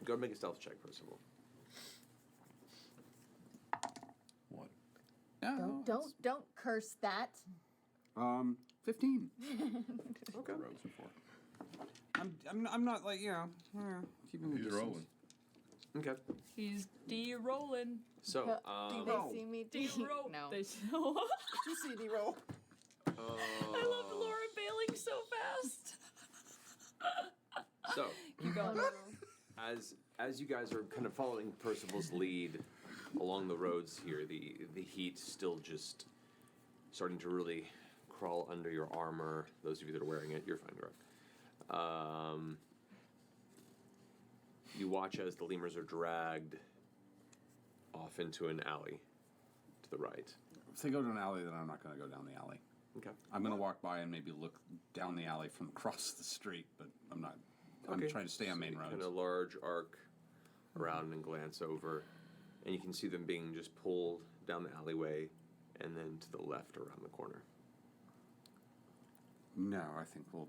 go ahead and make a stealth check first of all. What? Don't curse that. 15. Okay. Rogues before. I'm not like keeping the He's distance. rolling. Okay. He's D-rolling. So, Do they see me? D-roll. No. They You see the roll. I love Laura bailing so fast. So, You got it. as you guys are kind of following Percival's lead along the roads here, the heat still just starting to really crawl under your armor. Those of you that are wearing it, you're fine, Greg. You watch as the lemurs are dragged off into an alley to the right. If they go to an alley, then I'm not going to go down the alley. Okay. I'm going to walk by and maybe look down the alley from across the street, but I'm not. I'm Okay. trying to stay on main roads. Kind of large arc around and glance over, and you can see them being just pulled down the alleyway and then to the left around the corner. No, I think we'll